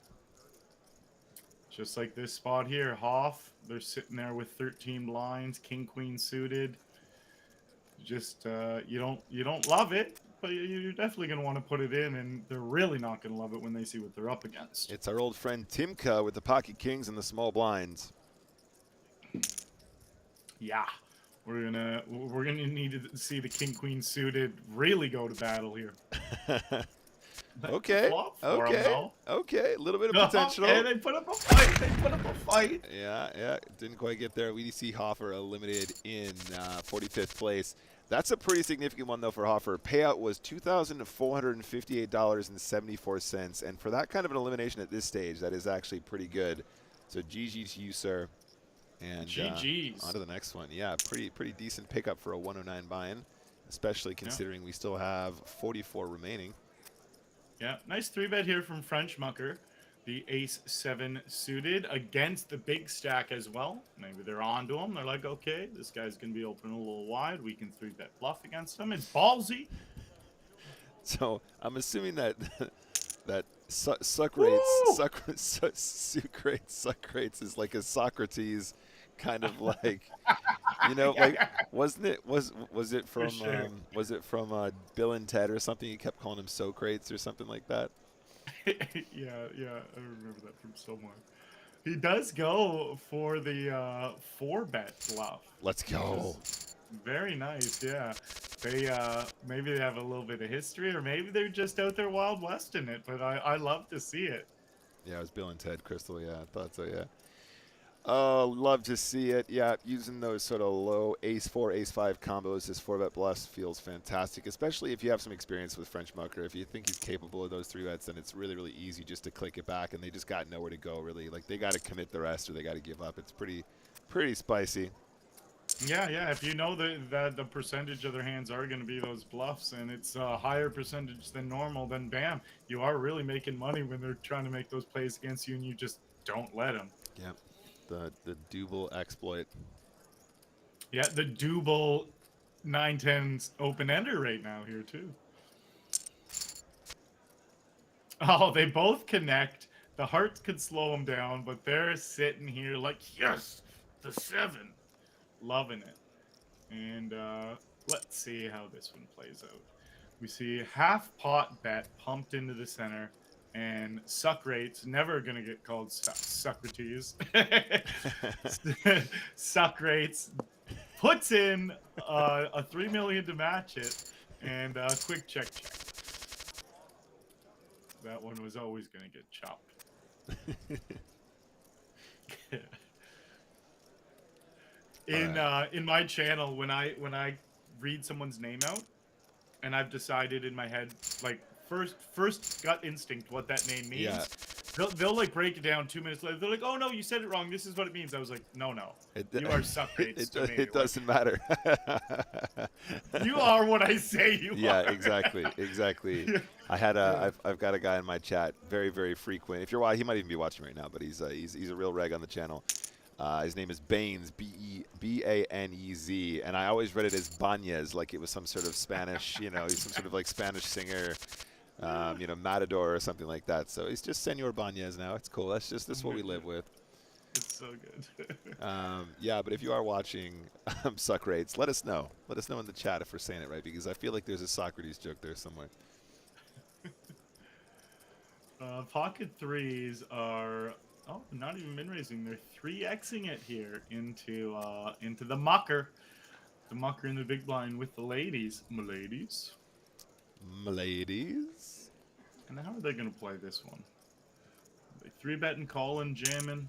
Just like this spot here, Hoff. They're sitting there with 13 blinds, king queen suited. Just you don't love it, but you're definitely gonna want to put it in, and they're really not gonna love it when they see what they're up against. It's our old friend Timka with the pocket kings and the small blinds. Yeah, we're gonna need to see the king queen suited really go to battle here. Okay. Okay. Okay. A little bit of potential. And they put up a fight. They put up a fight. Yeah, yeah. Didn't quite get there. We see Hoffer eliminated in 45th place. That's a pretty significant one, though, for Hoffer. Payout was $2,458.74. And for that kind of an elimination at this stage, that is actually pretty good. So GG to you, sir. And GG's. on to the next one. Yeah, pretty decent pickup for a 109 buy-in, especially considering we still have 44 remaining. Yeah, nice 3-bet here from French Mucker. The ace-7 suited against the big stack as well. Maybe they're on to him. They're like, okay, this guy's going to be open a little wide. We can 3-bet bluff against him. It's ballsy. So I'm assuming that that suck rates is like a Socrates kind of like, you know, like was it from sure. Bill and Ted or something? You kept calling him Socrates or something like that. yeah, I remember that from somewhere. He does go for the 4-bet bluff. Let's go. Very nice, yeah. They maybe they have a little bit of history, or maybe they're just out there Wild West in it. But I love to see it. Yeah, it was Bill and Ted Crystal. Yeah, I thought so. Yeah. Oh, love to see it. Yeah, using those sort of low ace-4, ace-5 combos, this 4-bet bluff feels fantastic, especially if you have some experience with French Mucker. If you think he's capable of those 3-bets, then it's really, really easy just to click it back, and they just got nowhere to go, really. Like, they got to commit the rest or they got to give up. It's pretty spicy. Yeah. If you know that the percentage of their hands are going to be those bluffs, and it's a higher percentage than normal, then bam, you are really making money when they're trying to make those plays against you, and you just don't let them. Yeah. The double exploit. Yeah, the double 9-10 open-ender right now here, too. Oh, they both connect. The hearts could slow them down, but they're sitting here like, yes, the 7. Loving it. And let's see how this one plays out. We see half pot bet pumped into the center. And suck rates, never going to get called Socrates. Suck rates puts in a 3 million to match it, and quick check. That one was always going to get chopped. In my channel, when I read someone's name out, and I've decided in my head, like, first gut instinct what that name means. Yeah. They'll like break it down 2 minutes later. They're like, oh no, you said it wrong. This is what it means. I was like, no. You are Socrates to me. It doesn't matter. You are what I say you are. Yeah, exactly. I had I've got a guy in my chat, very, very frequent. If you're watching, he might even be watching right now, but he's a real reg on the channel. His name is Baines, B-A-N-E-Z, and I always read it as Banez, like it was some sort of Spanish, you know, he's some sort of like Spanish singer, you know, Matador or something like that. So he's just Senor Banez now. It's cool. This is what we live with. It's so good. Yeah, but if you are watching Suck Rates, let us know. Let us know in the chat if we're saying it right, because I feel like there's a Socrates joke there somewhere. Pocket threes are not even min raising. They're 3xing it here into the mucker. The mucker in the big blind with the ladies. M'ladies. M'ladies. And how are they gonna play this one? Are they 3-betting, calling, jamming?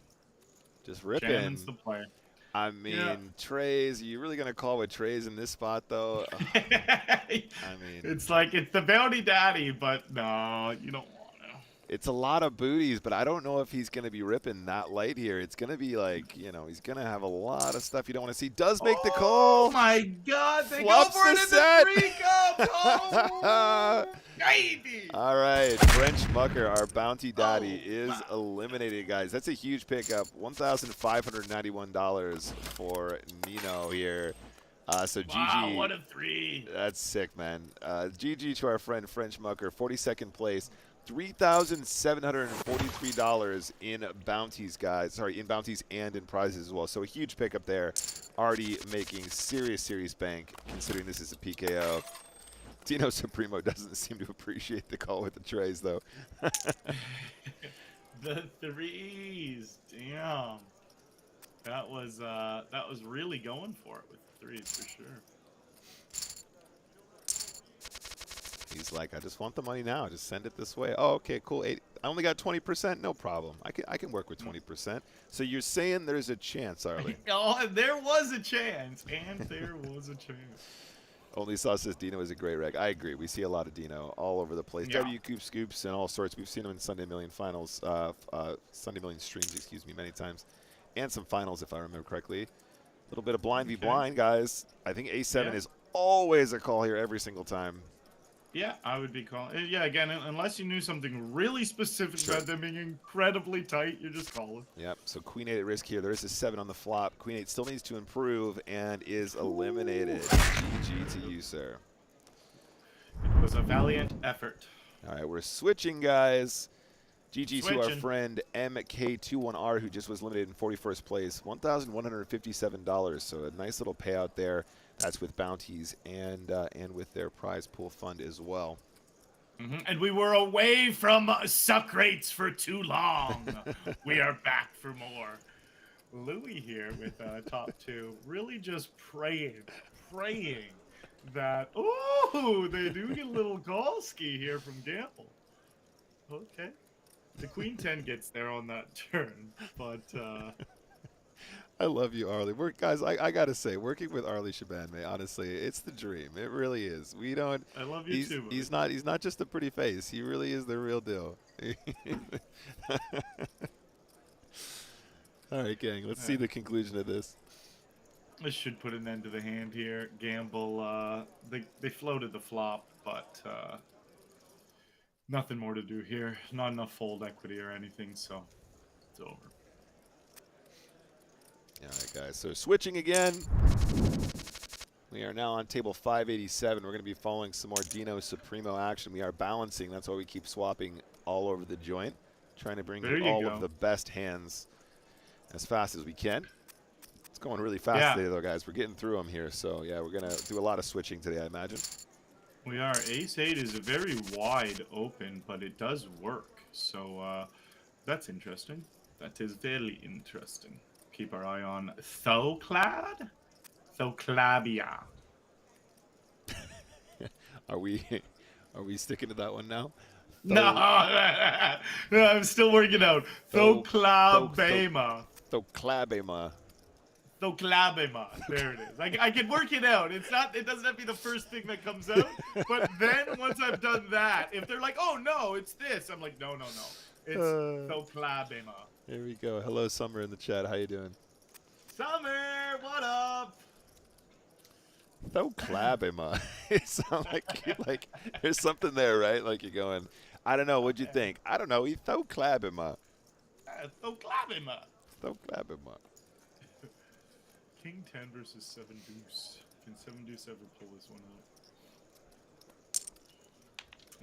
Just ripping. Jamming's the play. I mean, Yeah. trays. Are you really gonna call with trays in this spot, though? I mean, it's like it's the bounty daddy, but no, you don't want to. it's a lot of booties, but I don't know if he's gonna be ripping that light here. It's gonna be like, he's gonna have a lot of stuff you don't want to see. Does make the call. Oh my God! They Flops go for it the in set. the 3 cups. Oh, baby! All right, French Mucker, our bounty daddy, is eliminated, guys. That's a huge pickup. $1,591 for Nino here. So GG. Wow, what a 3! That's sick, man. GG to our friend French Mucker, 42nd place. $3,743 in bounties, guys. Sorry, in bounties and in prizes as well. So a huge pickup there. Already making serious bank, considering this is a PKO. Dino Supremo doesn't seem to appreciate the call with the trays, though. The 3s, damn. That was really going for it with the 3s for sure. He's like, I just want the money now. Just send it this way. Oh, okay, cool. I only got 20%. No problem. I can work with 20%. So you're saying there's a chance, Arlie? Oh, there was a chance, and there was a chance. Only Sauce says Dino is a great reg. I agree. We see a lot of Dino all over the place. Yeah. W Coop Scoops and all sorts. We've seen him in Sunday Million finals, Sunday Million streams, excuse me, many times, and some finals if I remember correctly. A little bit of blind v blind, guys. I think A7 is always a call here every single time. Yeah, I would be calling. Yeah, again, unless you knew something really specific about them being incredibly tight, you're just calling. Yep, so Queen 8 at risk here. There is a 7 on the flop. Queen 8 still needs to improve and is eliminated. GG to you, sir. It was a valiant effort. All right, we're switching, guys. GG to our friend MK21R, who just was eliminated in 41st place. $1,157, so a nice little payout there. That's with bounties and with their prize pool fund as well. And we were away from suck rates for too long. We are back for more. Louis here with top 2, really just praying that, they do get a little call ski here from Gamble. Okay. The Queen 10 gets there on that turn, but... I love you, Arlie. Guys, I gotta say, working with Arlie Shaban, man, honestly, it's the dream. It really is. We don't. I love you too. He's not just a pretty face. He really is the real deal. All right, gang. Let's see the conclusion of this. This should put an end to the hand here. Gamble. They floated the flop, but nothing more to do here. Not enough fold equity or anything, so it's over. All right, guys, so switching again. We are now on table 587. We're going to be following some more Dino Supremo action. We are balancing. That's why we keep swapping all over the joint, trying to bring in all of the best hands as fast as we can. It's going really fast today, though, guys. We're getting through them here. So, yeah, we're going to do a lot of switching today, I imagine. We are. Ace-8 is a very wide open, but it does work. So that's interesting. That is very interesting. Keep our eye on Thoclad? Thoclabia. Are we sticking to that one now? No, I'm still working out. Thoclabema. Thoclabema. Thoclabema. There it is. I can work it out. It doesn't have to be the first thing that comes out. But then once I've done that, if they're like, oh no, it's this, I'm like, no. It's Thoclabema. Here we go. Hello, Summer in the chat. How you doing? Summer, what up? Thoclabema. It sounds like there's something there, right? Like you're going, I don't know. What'd you think? I don't know. He Thoclabema. Thoclabema. Thoclabema. King 10 versus 7 deuce. Can 7 deuce ever pull this one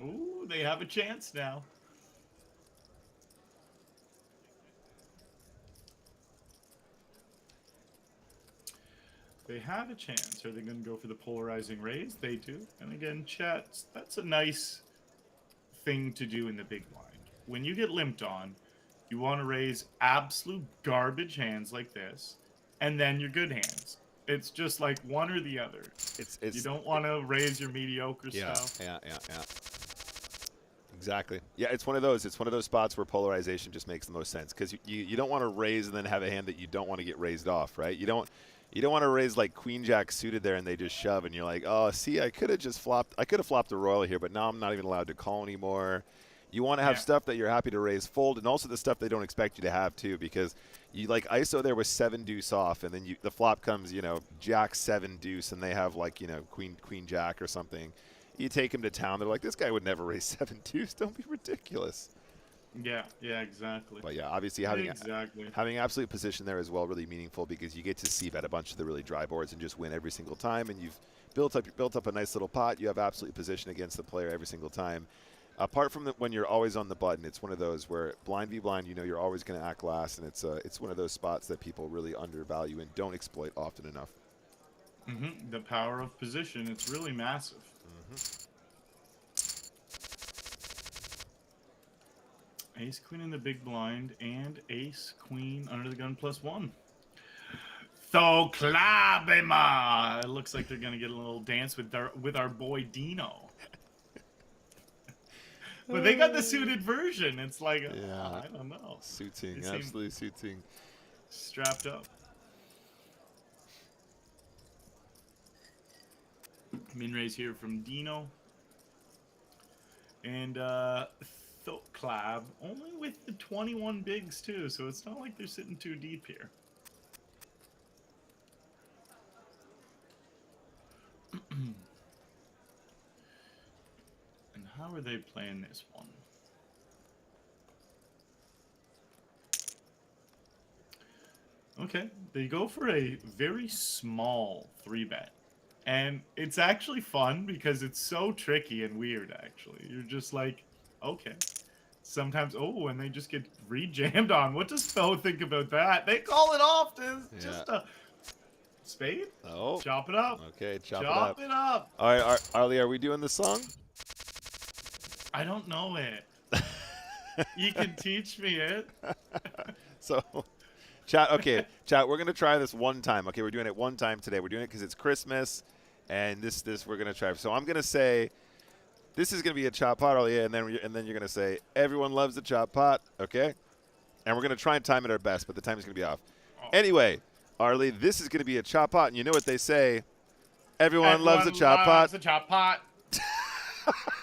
out? Ooh, they have a chance now. They have a chance. Are they going to go for the polarizing raise? They do. And again, chat, that's a nice thing to do in the big blind. when you get limped on, you want to raise absolute garbage hands like this, and then your good hands. It's just like one or the other. You don't want to raise your mediocre stuff. Yeah. Exactly. Yeah, it's one of those. It's one of those spots where polarization just makes the most sense because you don't want to raise and then have a hand that you don't want to get raised off, right? You don't want to raise like Queen Jack suited there and they just shove and you're like, oh, see, I could have just flopped. I could have flopped a royal here, but now I'm not even allowed to call anymore. You want to have stuff that you're happy to raise fold, and also the stuff they don't expect you to have too, because you like ISO there was 7 deuce off, and then the flop comes, Jack 7 deuce, and they have like Queen Jack or something. You take them to town, they're like, this guy would never raise 7 deuce. Don't be ridiculous. Yeah, exactly. But yeah, obviously having absolute position there as well really meaningful because you get to see bet a bunch of the really dry boards and just win every single time, and you've built up a nice little pot. You have absolute position against the player every single time. Apart from when you're always on the button, it's one of those where blind v blind, you're always going to act last, and it's one of those spots that people really undervalue and don't exploit often enough. The power of position, it's really massive. Ace queen in the big blind and ace queen under the gun +1. So Klabema. It looks like they're gonna get a little dance with our boy Dino. But they got the suited version. It's like, I don't know. Suiting, absolutely suiting. Strapped up. Min raise here from Dino. And Clab only with the 21 bigs too, so it's not like they're sitting too deep here. And how are they playing this one? Okay, they go for a very small 3-bet. And it's actually fun because it's so tricky and weird, actually. You're just like, okay. Sometimes, and they just get re-jammed on. What does Fo think about that? They call it off. It's just a spade. Oh. Chop it up. Okay, chop it up. All right, Arlie, are we doing the song? I don't know it. You can teach me it. So, chat, we're going to try this one time. Okay, we're doing it one time today. We're doing it because it's Christmas, and this we're going to try. So I'm going to say, this is going to be a chop pot, Arlie, and then you're going to say, everyone loves the chop pot, okay? And we're going to try and time it our best, but the time is going to be off. Anyway, Arlie, this is going to be a chop pot, and you know what they say. Everyone loves a chop pot. The chop pot.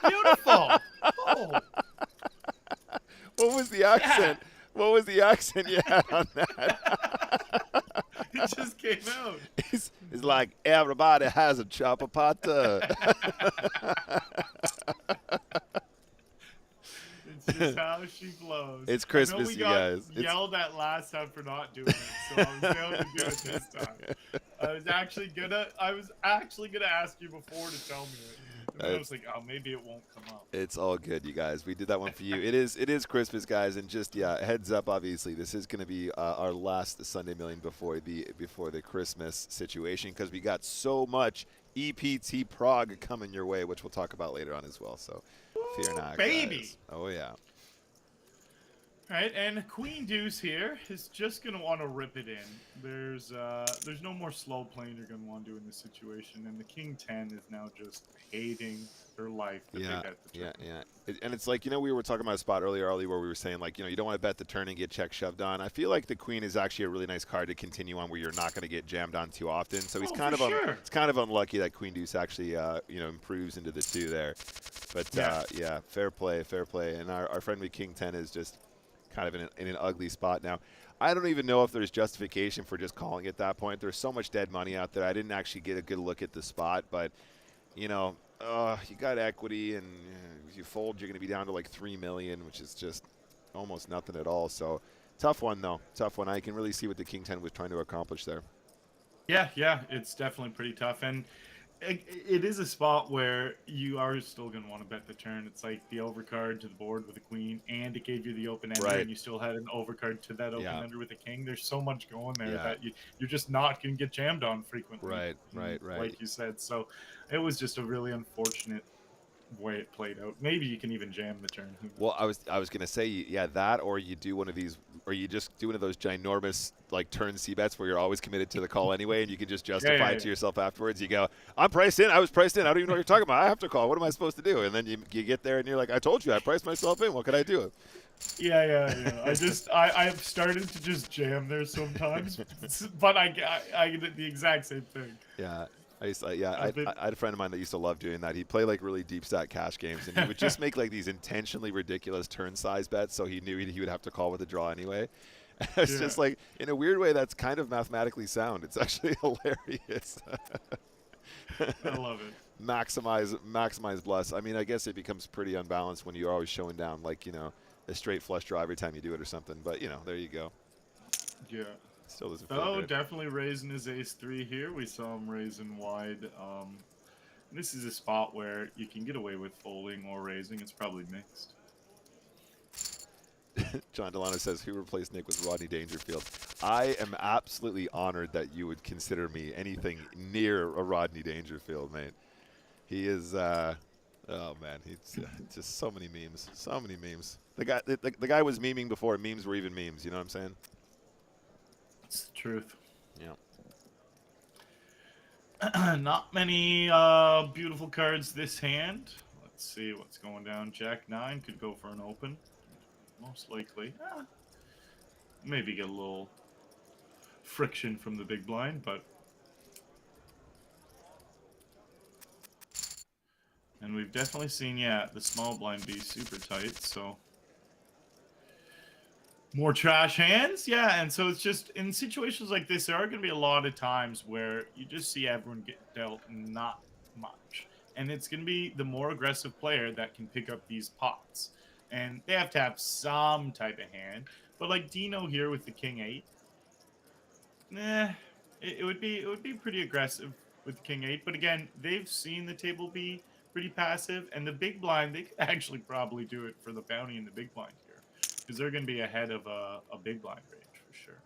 Beautiful. Oh. What was the accent? What was the accent you had on that? It just came out. It's like everybody has a chopper pot. It's just how she flows. It's Christmas, you guys. We got yelled at last time for not doing it, so I was able to do it this time. I was actually gonna ask you before to tell me it. And I was like, oh, maybe it won't come up. It's all good, you guys. We did that one for you. It is Christmas, guys, and just heads up. Obviously, this is going to be our last Sunday Million before the Christmas situation because we got so much EPT Prague coming your way, which we'll talk about later on as well. So fear not, baby. Guys. Oh yeah. All right, and Queen Deuce here is just gonna want to rip it in. There's no more slow playing you're gonna want to do in this situation, and the King 10 is now just hating her life. Yeah. And it's like, we were talking about a spot earlier, Arlie, where we were saying like, you don't want to bet the turn and get check shoved on. I feel like the Queen is actually a really nice card to continue on where you're not going to get jammed on too often. So it's kind of unlucky that Queen Deuce actually improves into the 2 there. But fair play. And our friend with King 10 is just kind of in an ugly spot now. I don't even know if there's justification for just calling at that point. There's so much dead money out there. I didn't actually get a good look at the spot, but you got equity, and if you fold, you're going to be down to like 3 million, which is just almost nothing at all. So tough one, though. Tough one. I can really see what the King 10 was trying to accomplish there. Yeah, it's definitely pretty tough, and it is a spot where you are still going to want to bet the turn. It's like the overcard to the board with a queen, and it gave you the open ender, and you still had an overcard to that open ender with a king. There's so much going there that you're just not going to get jammed on frequently. Right. Like you said. So it was just a really unfortunate way it played out. Maybe you can even jam the turn. Well, I was gonna say, yeah, that, or you do one of these, or you just do one of those ginormous like turn C bets where you're always committed to the call anyway, and you can just justify it to yourself afterwards. You go, I'm priced in. I was priced in. I don't even know what you're talking about. I have to call. What am I supposed to do? And then you get there and you're like, I told you, I priced myself in. What could I do? Yeah. I've started to just jam there sometimes, but I get the exact same thing. Yeah. I had a friend of mine that used to love doing that. He'd play like really deep stack cash games, and he would just make like these intentionally ridiculous turn size bets, so he knew he would have to call with a draw anyway. It's just like, in a weird way, that's kind of mathematically sound. It's actually hilarious. I love it. Maximize bless. I mean, I guess it becomes pretty unbalanced when you're always showing down like, a straight flush draw every time you do it or something. But, there you go. Yeah. Still doesn't feel good. Definitely raising his ace-3 here. We saw him raising wide. This is a spot where you can get away with folding or raising. It's probably mixed. John Delano says, who replaced Nick with Rodney Dangerfield? I am absolutely honored that you would consider me anything near a Rodney Dangerfield, mate. He is, oh man, he's just so many memes. So many memes. The guy was memeing before memes were even memes, you know what I'm saying? It's the truth. Yeah. Not many beautiful cards this hand. Let's see what's going down. Jack 9 could go for an open. Most likely. Maybe get a little friction from the big blind, but... And we've definitely seen, the small blind be super tight, so... More trash hands, and so it's just, in situations like this, there are going to be a lot of times where you just see everyone get dealt not much. And it's going to be the more aggressive player that can pick up these pots. And they have to have some type of hand. But like Dino here with the King 8, it would be pretty aggressive with the King 8. But again, they've seen the table be pretty passive. And the big blind, they could actually probably do it for the bounty in the big blind here. Because they're going to be ahead of a big blind range for sure.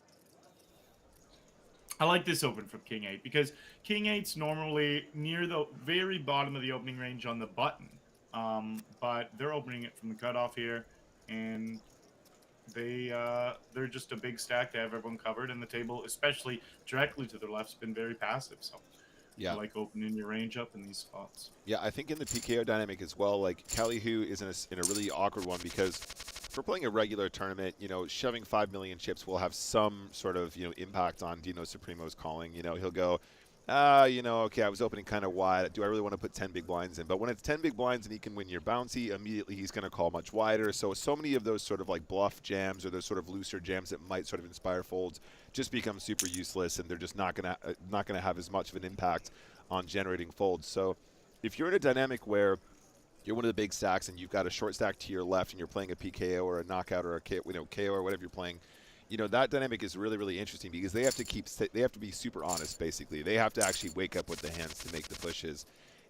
I like this open from King 8 because King 8's normally near the very bottom of the opening range on the button. But they're opening it from the cutoff here, and they're just a big stack to have everyone covered, and the table, especially directly to their left, has been very passive. So I like opening your range up in these spots. Yeah, I think in the PKO dynamic as well, like Callie is in a really awkward one because if we're playing a regular tournament, shoving 5 million chips will have some sort of, impact on Dino Supremo's calling. He'll go, okay, I was opening kind of wide. Do I really want to put 10 big blinds in? But when it's 10 big blinds and he can win your bouncy, immediately he's going to call much wider. So many of those sort of like bluff jams or those sort of looser jams that might sort of inspire folds just become super useless, and they're just not gonna have as much of an impact on generating folds. So if you're in a dynamic where you're one of the big stacks and you've got a short stack to your left and you're playing a PKO or a knockout or a KO or whatever you're playing, that dynamic is really, really interesting because they have to be super honest, basically. They have to actually wake up with the hands to make the pushes.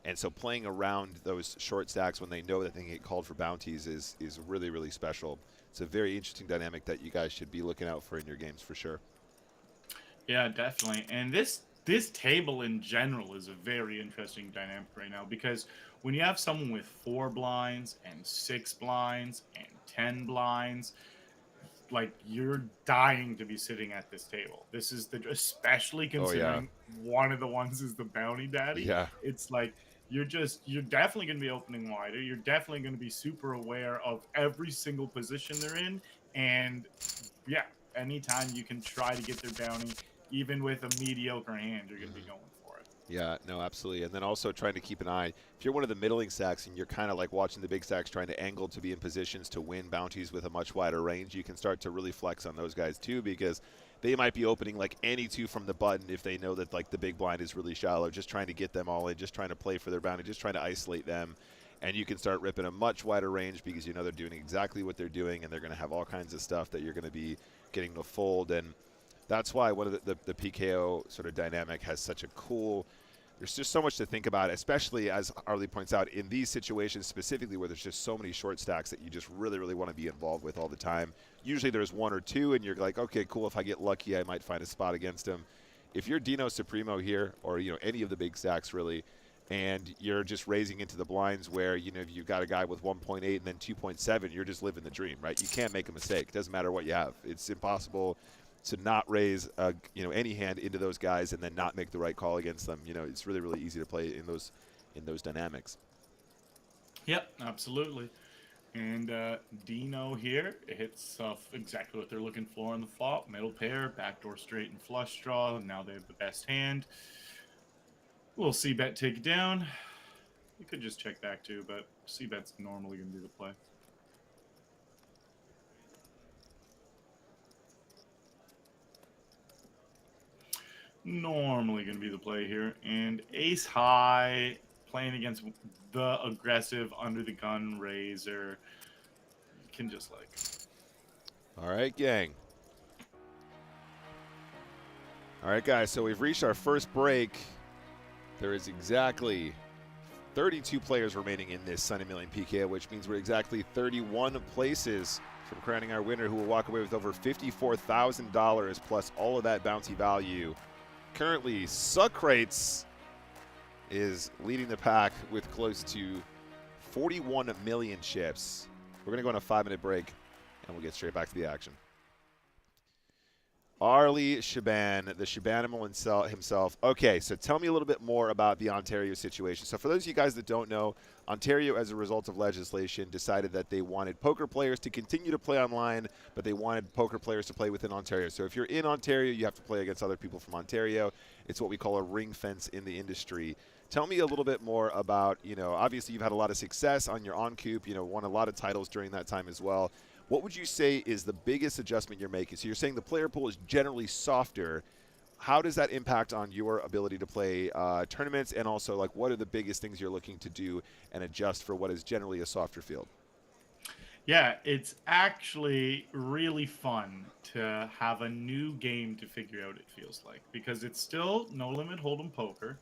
And so playing around those short stacks when they know that they can get called for bounties is really, really special. It's a very interesting dynamic that you guys should be looking out for in your games for sure. Yeah, definitely. And this table in general is a very interesting dynamic right now because when you have someone with 4 blinds and 6 blinds and 10 blinds, like, you're dying to be sitting at this table. This is especially considering one of the ones is the bounty daddy. Yeah. It's like you're definitely going to be opening wider. You're definitely going to be super aware of every single position they're in. And anytime you can try to get their bounty, even with a mediocre hand, you're going to be going for it. Yeah, no, absolutely. And then also trying to keep an eye. If you're one of the middling stacks and you're kind of like watching the big stacks trying to angle to be in positions to win bounties with a much wider range, you can start to really flex on those guys too, because they might be opening like any 2 from the button if they know that like the big blind is really shallow, just trying to get them all in, just trying to play for their bounty, just trying to isolate them. And you can start ripping a much wider range because they're doing exactly what they're doing, and they're going to have all kinds of stuff that you're going to be getting to fold. And that's why one of the PKO sort of dynamic has such a cool, there's just so much to think about, especially as Arlie points out, in these situations specifically where there's just so many short stacks that you just really, really want to be involved with all the time. Usually there's 1 or 2 and you're like, okay, cool, if I get lucky, I might find a spot against him. If you're Dino Supremo here, or any of the big stacks really, and you're just raising into the blinds where, you know, if you've got a guy with 1.8 and then 2.7, you're just living the dream, right? You can't make a mistake. It doesn't matter what you have. It's impossible to not raise, you know, any hand into those guys and then not make the right call against them. You know, it's really, really easy to play in those dynamics. Yep, absolutely. And Dino here hits exactly what they're looking for on the flop. Middle pair, backdoor straight and flush draw. Now they have the best hand. We'll see bet take it down. You could just check back too, but C bet's normally going to be the play. Normally going to be the play here. And ace high, playing against the aggressive under the gun raiser. You can just like. All right, gang. All right, guys, so we've reached our first break. There is exactly 32 players remaining in this Sunday Million PKO, which means we're exactly 31 places from crowning our winner, who will walk away with over $54,000 plus all of that bounty value. Currently, Sucrates is leading the pack with close to 41 million chips. We're going to go on a 5-minute break, and we'll get straight back to the action. Arlie Shaban, the Shabanimal himself. Okay, so tell me a little bit more about the Ontario situation. So for those of you guys that don't know, Ontario, as a result of legislation, decided that they wanted poker players to continue to play online, but they wanted poker players to play within Ontario. So if you're in Ontario, you have to play against other people from Ontario. It's what we call a ring fence in the industry. Tell me a little bit more about, you know, obviously you've had a lot of success on your on-coop, you know, won a lot of titles during that time as well. What would you say is the biggest adjustment you're making? So you're saying the player pool is generally softer. How does that impact on your ability to play tournaments? And also, like, what are the biggest things you're looking to do and adjust for what is generally a softer field? Yeah, it's actually really fun to have a new game to figure out, it feels like, because it's still no limit hold'em poker,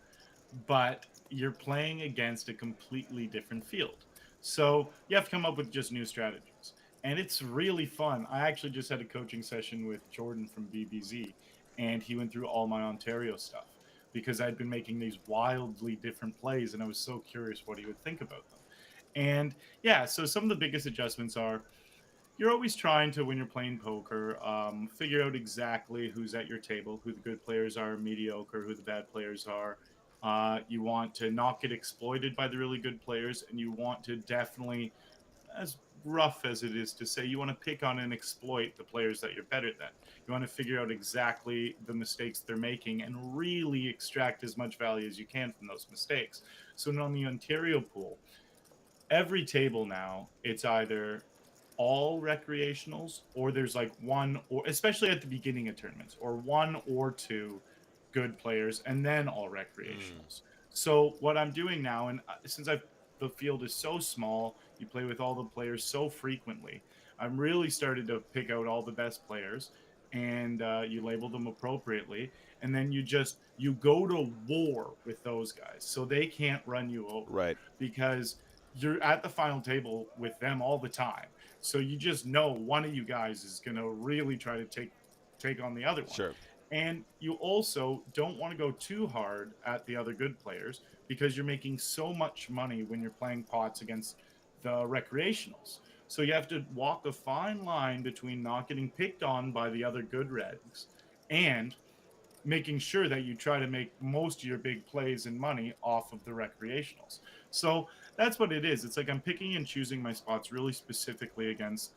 but you're playing against a completely different field. So you have to come up with just new strategies. And it's really fun. I actually just had a coaching session with Jordan from BBZ, and he went through all my Ontario stuff because I'd been making these wildly different plays, and I was so curious what he would think about them. And yeah, so some of the biggest adjustments are you're always trying to, when you're playing poker, figure out exactly who's at your table, who the good players are, mediocre, who the bad players are. You want to not get exploited by the really good players, and you want to definitely, as rough as it is to say, you want to pick on and exploit the players that you're better than. You want to figure out exactly the mistakes they're making and really extract as much value as you can from those mistakes. So on the Ontario pool, every table now, it's either all recreationals or there's like one, or especially at the beginning of tournaments, or one or two good players and then all recreationals. So what I'm doing now, and since the field is so small, you play with all the players so frequently, I'm really started to pick out all the best players, and you label them appropriately, and then you go to war with those guys so they can't run you over, Right. because you're at the final table with them all the time. So you just know one of you guys is going to really try to take on the other one. Sure. And you also don't want to go too hard at the other good players because you're making so much money when you're playing pots against the recreationals. So you have to walk a fine line between not getting picked on by the other good regs and making sure that you try to make most of your big plays and money off of the recreationals. So that's what it is. It's like I'm picking and choosing my spots really specifically against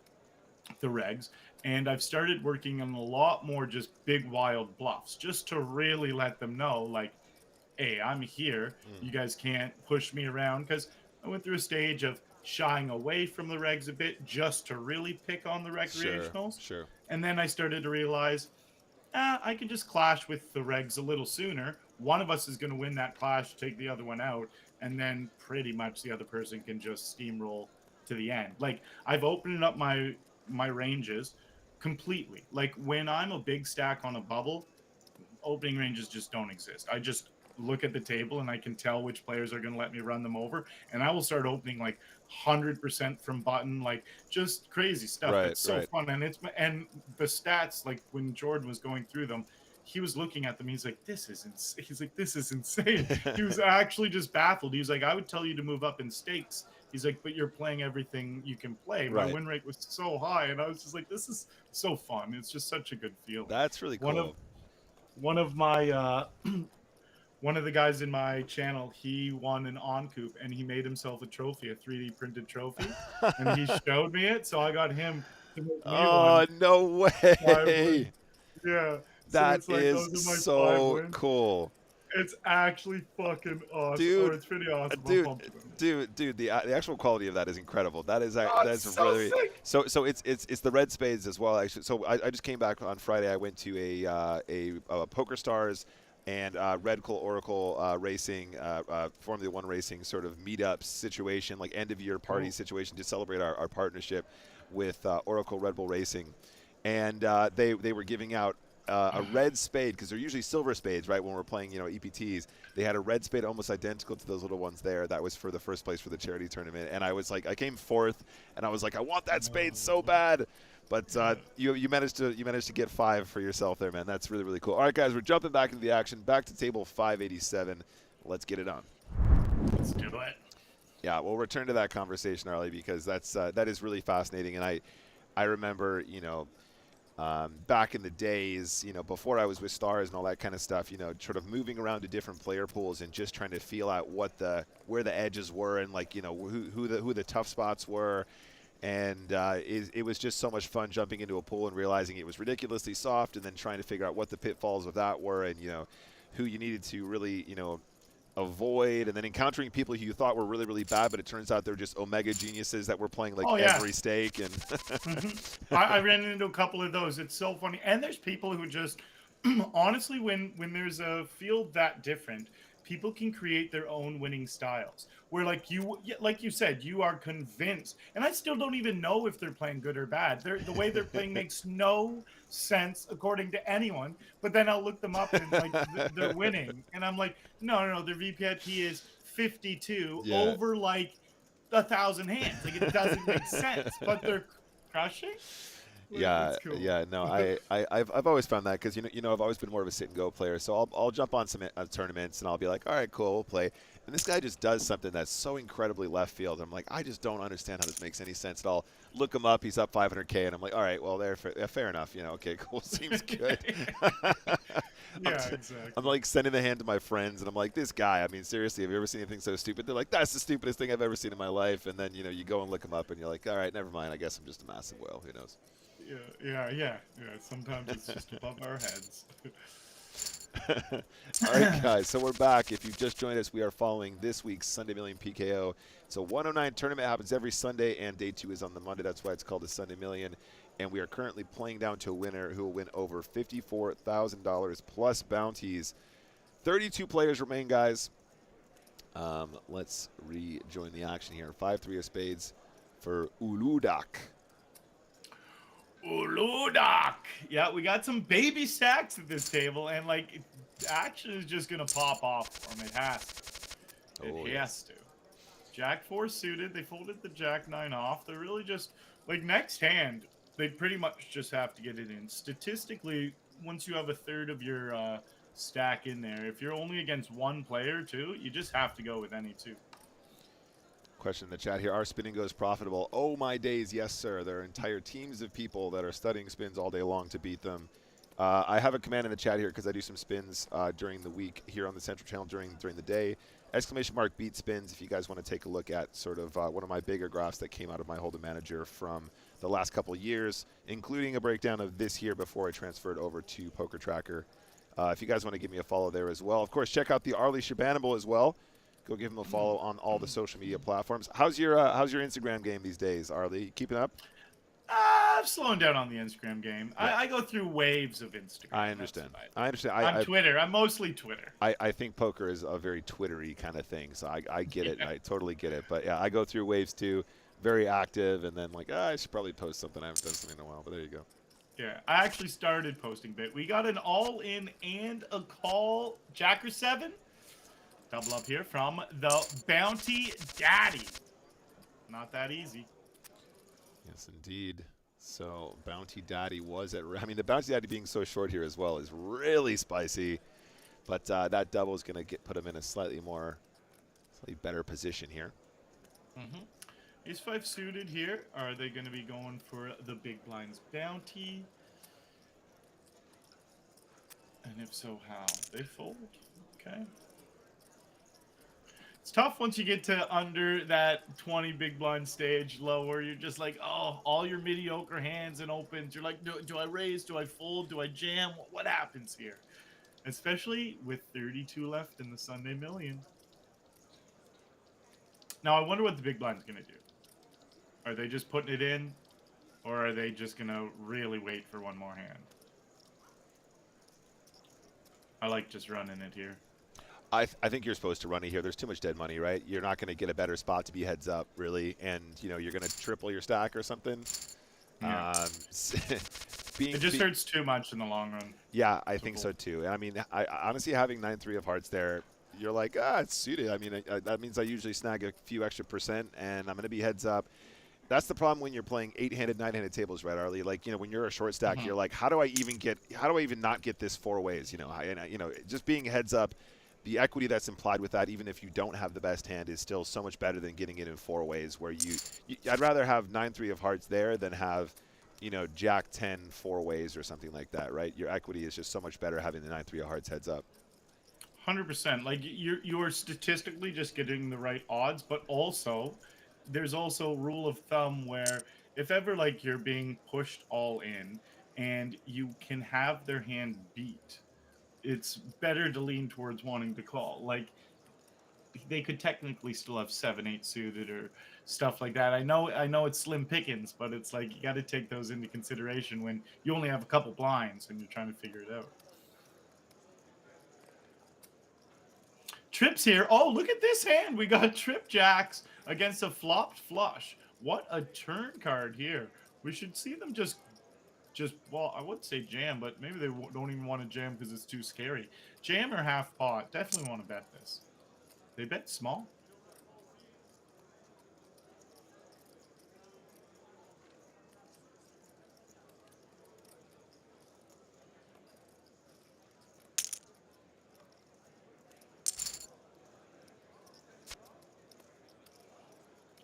the regs, and I've started working on a lot more just big wild bluffs just to really let them know, like, hey, I'm here, you guys can't push me around, because I went through a stage of shying away from the regs a bit just to really pick on the recreationals. Sure. And then I started to realize, I can just clash with the regs a little sooner. One of us is going to win that clash, take the other one out, and then pretty much the other person can just steamroll to the end. Like, I've opened up my ranges completely. Like, when I'm a big stack on a bubble, opening ranges just don't exist. I just look at the table and I can tell which players are going to let me run them over, and I will start opening like 100% from button, like just crazy stuff. Right, It's so right. fun, and the stats, like when Jordan was going through them, he was looking at them. He's like, this is insane. He's like, this is insane. He was actually just baffled. He was like, I would tell you to move up in stakes. He's like, but you're playing everything you can play. My Right. win rate was so high, and I was just like, this is so fun. It's just such a good feeling. That's really cool. One of my one of the guys in my channel, he won an on-coup, and he made himself a trophy, a 3D printed trophy, and he showed me it. So I got him to make me Oh, one. no way. Yeah. That so it's like, is those are my 5 so wins. cool. It's actually fucking awesome. Dude, it's pretty awesome. Dude, the actual quality of that is incredible. That is that's so really sick. So it's the red spades as well. Actually, so I just came back on Friday. I went to a PokerStars and Red Bull Oracle racing, Formula One racing sort of meetup situation, like end of year party situation to celebrate our partnership with Oracle Red Bull Racing, and they were giving out a red spade, because they're usually silver spades, right? When we're playing, EPTs, they had a red spade almost identical to those little ones there. That was for the first place for the charity tournament, and I was like, I came fourth, and I was like, I want that spade so bad. But you managed to get 5 for yourself there, man. That's really, really cool. All right, guys, we're jumping back into the action. Back to table 587. Let's get it on. Let's do it. Yeah, we'll return to that conversation, Arlie, because that is really fascinating, and I remember, back in the days, before I was with Stars and all that kind of stuff, sort of moving around to different player pools and just trying to feel out where the edges were, and who the tough spots were, and it was just so much fun jumping into a pool and realizing it was ridiculously soft, and then trying to figure out what the pitfalls of that were, and who you needed to really avoid, and then encountering people who you thought were really, really bad, but it turns out they're just omega geniuses that were playing every stake. And I ran into a couple of those. It's so funny. And there's people who just honestly, when there's a field that different, people can create their own winning styles, where like you said, you are convinced, and I still don't even know if they're playing good or bad. The way they're playing makes no sense according to anyone, but then I'll look them up and like they're winning, and I'm like, no, their VPT is 52 over like 1,000 hands. Like, it doesn't make sense, but they're crushing. Cool. I've always found that, because I've always been more of a sit and go player, so I'll jump on some tournaments and I'll be like, all right, cool, we'll play, and this guy just does something that's so incredibly left field. I'm like, I just don't understand how this makes any sense at all. Look him up, he's up 500K, and I'm like, all right, well, fair enough, okay, cool, seems good. Exactly. I'm like sending the hand to my friends, and I'm like, this guy, I mean, seriously, have you ever seen anything so stupid? They're like, that's the stupidest thing I've ever seen in my life, and then you go and look him up, and you're like, all right, never mind, I guess I'm just a massive whale, who knows. Yeah. Sometimes it's just above our heads. All right, guys, so we're back. If you've just joined us, we are following this week's Sunday Million PKO. It's a 109 tournament, happens every Sunday, and day 2 is on the Monday. That's why it's called the Sunday Million. And we are currently playing down to a winner who will win over $54,000 plus bounties. 32 players remain, guys. Let's rejoin the action here. 5-3 of spades for Uludak. Uludak. Yeah, we got some baby stacks at this table, and like, action is just gonna pop off for him. It has to. It has to. Jack 4 suited. They folded the Jack 9 off. They're really just like, next hand, they pretty much just have to get it in. Statistically, once you have a third of your stack in there, if you're only against one player too, you just have to go with any two. Question in the chat here. Are spinning goes profitable? Oh, my days, yes, sir. There are entire teams of people that are studying spins all day long to beat them. I have a command in the chat here because I do some spins during the week here on the Central Channel during the day. ! beat spins if you guys want to take a look at sort of one of my bigger graphs that came out of my Hold'em Manager from the last couple of years, including a breakdown of this year before I transferred over to Poker Tracker. If you guys want to give me a follow there as well. Of course, check out the Arlie Shabanable as well. Go give him a follow on all the social media platforms. How's your Instagram game these days, Arlie? Keeping up? I'm slowing down on the Instagram game. Yeah. I go through waves of Instagram. I understand. I'm Twitter. I'm mostly Twitter. I think poker is a very Twittery kind of thing, so I get it. I totally get it. But yeah, I go through waves too. Very active, and then like, I should probably post something. I haven't done something in a while, but there you go. Yeah, I actually started posting bit. We got an all-in and a call Jacker 7. Double up here from the Bounty Daddy. Not that easy. Yes, indeed. So Bounty Daddy was at. I mean, the Bounty Daddy being so short here as well is really spicy. But that double is going to put him in a slightly better position here. Mm-hmm. Ace 5 suited here. Are they going to be going for the big blinds bounty? And if so, how? They fold. Okay. It's tough once you get to under that 20 big blind stage lower. You're just like, oh, all your mediocre hands and opens. You're like, do I raise? Do I fold? Do I jam? What happens here? Especially with 32 left in the Sunday Million. Now, I wonder what the big blind's going to do. Are they just putting it in? Or are they just going to really wait for one more hand? I like just running it here. I think you're supposed to run it here. There's too much dead money, right? You're not going to get a better spot to be heads up, really. And, you know, you're going to triple your stack or something. Yeah. It just hurts too much in the long run. Yeah, I think so, too. I mean, honestly, having 9-3 of hearts there, you're like, it's suited. I mean, that means I usually snag a few extra percent, and I'm going to be heads up. That's the problem when you're playing 8-handed, 9-handed tables, right, Arlie? Like, you know, when you're a short stack, you're like, how do I even not get this 4 ways? You know, just being heads up, the equity that's implied with that, even if you don't have the best hand, is still so much better than getting it in 4 ways. Where I'd rather have 9-3 of hearts there than have, you know, Jack 10 4 ways or something like that, right? Your equity is just so much better having the 9-3 of hearts heads up. 100%. Like you're statistically just getting the right odds, but also there's also rule of thumb where if ever like you're being pushed all in and you can have their hand beat, it's better to lean towards wanting to call. Like they could technically still have 7-8 suited or stuff like that. I know it's slim pickings, but it's like you got to take those into consideration when you only have a couple blinds and you're trying to figure it out. Trips here. Oh, look at this hand. We got trip jacks against a flopped flush. What a turn card here. We should see them just well, I would say jam, but maybe they don't even want to jam because it's too scary. Jam or half pot. Definitely want to bet this. They bet small.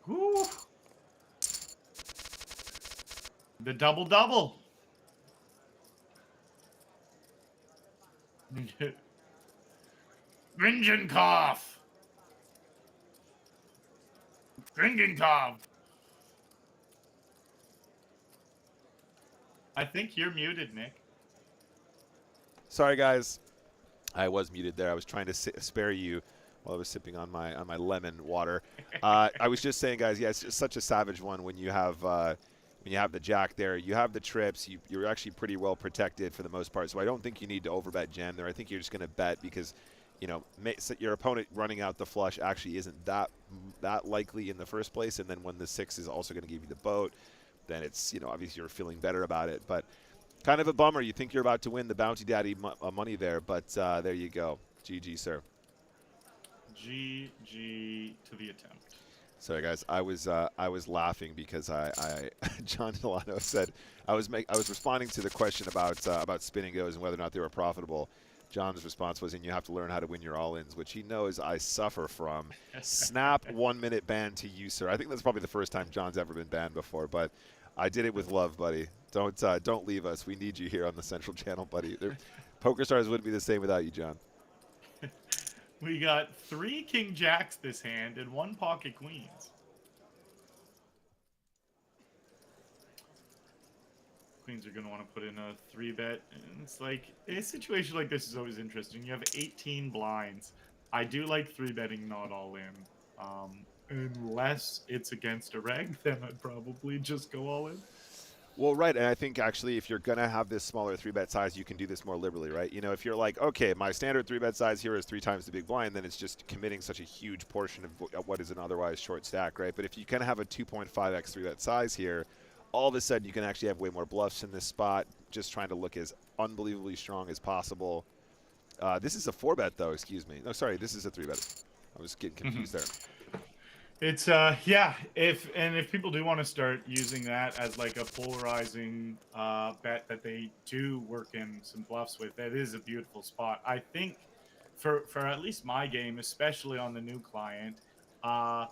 Woo! The double-double. Ringenkopf. Ringenkopf. I think you're muted, Nick. Sorry, guys. I was muted there. I was trying to spare you while I was sipping on my lemon water. I was just saying, guys, yeah, it's just such a savage one when you have the jack there. You have the trips. You're actually pretty well protected for the most part. So I don't think you need to overbet jam there. I think you're just going to bet because, you know, your opponent running out the flush actually isn't that likely in the first place. And then when the 6 is also going to give you the boat, then it's, you know, obviously you're feeling better about it. But kind of a bummer. You think you're about to win the Bounty Daddy money there, but there you go. GG, sir. GG to the attempt. Sorry, guys. I was laughing because John Delano said I was responding to the question about spinning goes and whether or not they were profitable. John's response was, and you have to learn how to win your all-ins, which he knows I suffer from. Snap 1-minute ban to you, sir. I think that's probably the first time John's ever been banned before, but I did it with love, buddy. Don't leave us. We need you here on the Central Channel, buddy. PokerStars wouldn't be the same without you, John. We got 3 king jacks this hand and 1 pocket queens. Queens are going to want to put in a 3-bet. And it's like, a situation like this is always interesting. You have 18 blinds. I do like 3-betting not all in. Unless it's against a reg, then I'd probably just go all in. Well, right, and I think actually if you're going to have this smaller 3-bet size, you can do this more liberally, right? You know, if you're like, okay, my standard 3-bet size here is 3 times the big blind, then it's just committing such a huge portion of what is an otherwise short stack, right? But if you kind of have a 2.5x 3-bet size here, all of a sudden you can actually have way more bluffs in this spot, just trying to look as unbelievably strong as possible. This is a 4-bet, though, excuse me. No, sorry, this is a 3-bet. I was getting confused there. It's yeah, if people do want to start using that as like a polarizing bet that they do work in some bluffs with, that is a beautiful spot. I think for at least my game, especially on the new client, a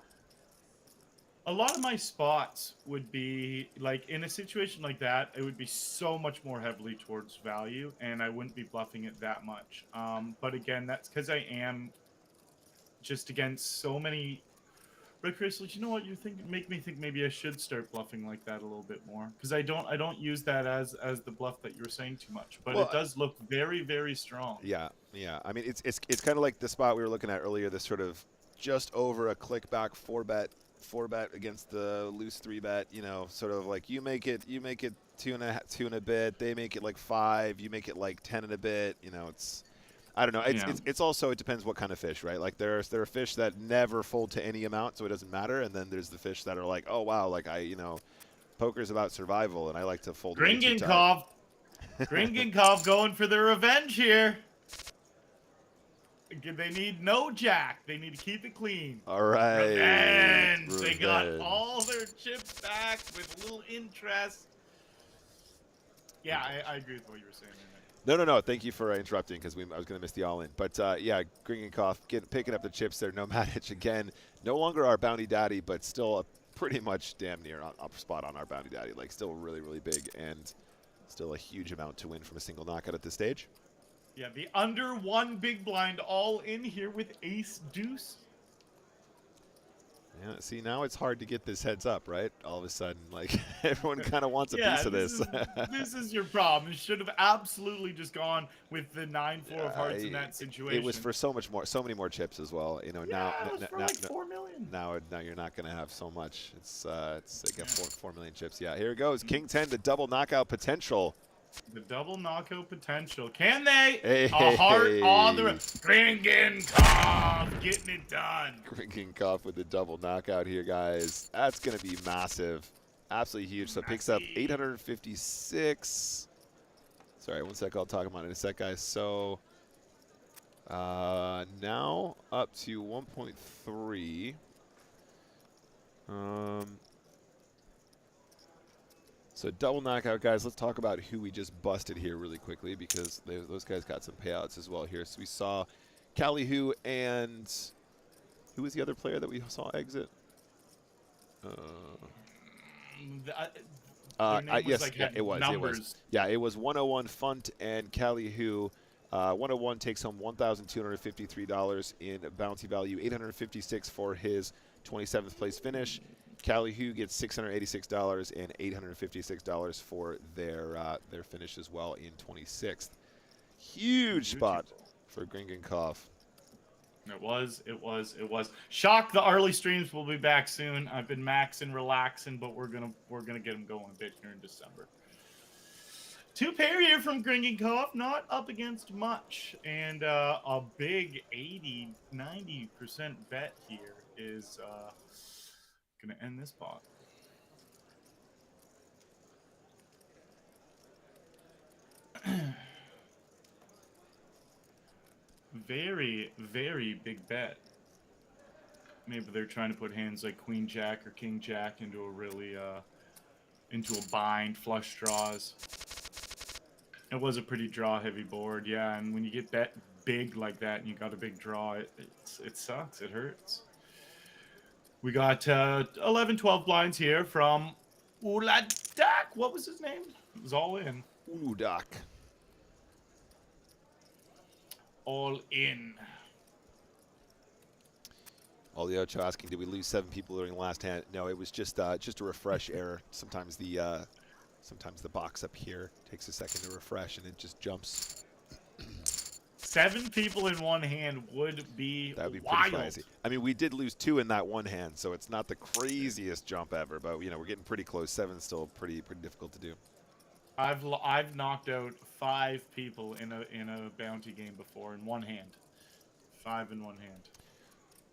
lot of my spots would be like in a situation like that, it would be so much more heavily towards value, and I wouldn't be bluffing it that much. But again, that's because I am just against so many. But Chris, you know what? You think make me think maybe I should start bluffing like that a little bit more, because I don't use that as the bluff that you were saying too much, but Well, it does look very, very strong. yeah, yeah. I mean, it's kind of like the spot we were looking at earlier. This sort of just over a click back four bet against the loose three bet. You know, sort of like you make it two and a bit. They make it like 5. You make it like 10 and a bit. You know, it's. I don't know. It's also, it depends what kind of fish, right? Like there are fish that never fold to any amount, so it doesn't matter. And then there's the fish that are like, oh wow, like poker's about survival, and I like to fold way too tight. Gringenkov going for the revenge here. They need no jack. They need to keep it clean. All right. Revenge. They got all their chips back with a little interest. Yeah, I agree with what you were saying there. No. Thank you for interrupting, because I was going to miss the all-in. But, yeah, Gringenkov picking up the chips there. No Matic again. No longer our bounty daddy, but still pretty much damn near up spot on our bounty daddy. Like, still really, really big, and still a huge amount to win from a single knockout at this stage. Yeah, the under 1 big blind all in here with ace deuce. Yeah, see, now it's hard to get this heads up, right? All of a sudden, like, everyone kind of wants a piece of this. This is your problem. You should have absolutely just gone with the 9-4 of hearts in that situation. It was for so many more chips as well. You know, yeah, it was for like 4 million. Now you're not going to have so much. It's like 4 million chips. Yeah, here it goes. King 10, the double knockout potential. The double knockout potential. Can they? Hey, a heart on the Gringenkov getting it done. Gringenkov with the double knockout here, guys. That's going to be massive. Absolutely huge. So picks up 856. Sorry, one sec. I'll talk about it in a sec, guys. So now up to 1.3. So double knockout, guys. Let's talk about who we just busted here really quickly, because those guys got some payouts as well here. So we saw Callie and who was the other player that we saw exit? It was. Yeah, it was 101 Funt and Callie 101 takes home $1,253 in bounty value, 856 for his 27th place finish. Callie gets $686 and $856 for their finish as well in 26th. Huge spot for Gringenkov. It was. Shock, the Arlie streams will be back soon. I've been maxing, relaxing, but we're gonna get them going a bit here in December. 2 pair here from Gringenkov, not up against much, and a big 80-90% bet here is gonna end this pot. Very, very big bet. Maybe they're trying to put hands like Queen Jack or King Jack into a really into a bind, flush draws. It was a pretty draw heavy board, yeah, and when you get bet big like that and you got a big draw, it sucks, it hurts. We got 11, 12 blinds here from Uladak. What was his name? It was all in. Uladak. All in. Olio asking, did we lose 7 people during the last hand? No, it was just a refresh error. Sometimes the box up here takes a second to refresh and it just jumps. 7 people in one hand would be pretty wild. crazy. I mean, we did lose 2 in that one hand, so it's not the craziest jump ever, but you know, we're getting pretty close. 7's still pretty difficult to do. I've knocked out 5 people in a bounty game before in one hand. 5 in one hand.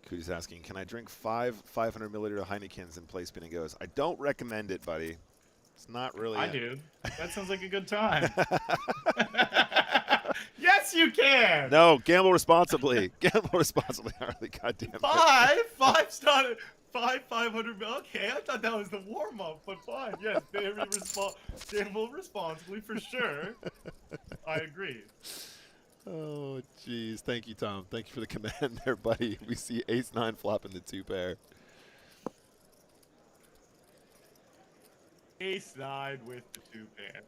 Cody's asking, can I drink 5 500 milliliter Heinekens and play spin and goes? I don't recommend it, buddy. It's not really. I do. That sounds like a good time. Yes, you can. No, gamble responsibly. Gamble responsibly, Arlie. Goddamn. 5's not. 500. Okay, I thought that was the warm up, but fine. Yes, very gamble responsibly for sure. I agree. Oh, jeez. Thank you, Tom. Thank you for the command there, buddy. We see ace-9 flopping the 2-pair. Ace-9 with the 2-pair.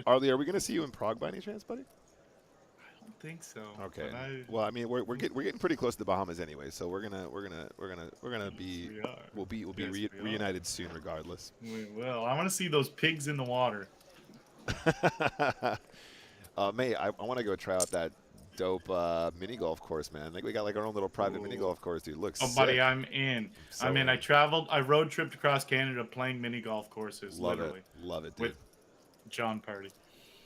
Arlie, are we going to see you in Prague by any chance, buddy? I don't think so. Okay. Well, I mean, we're getting pretty close to the Bahamas anyway, so we'll be reunited soon, regardless. We will. I want to see those pigs in the water. May, I want to go try out that dope mini golf course, man. Like we got like our own little private mini golf course, dude. Looks sick. Buddy, I'm in. I'm in. I road tripped across Canada playing mini golf courses. Love literally. Love it, dude. With John Party.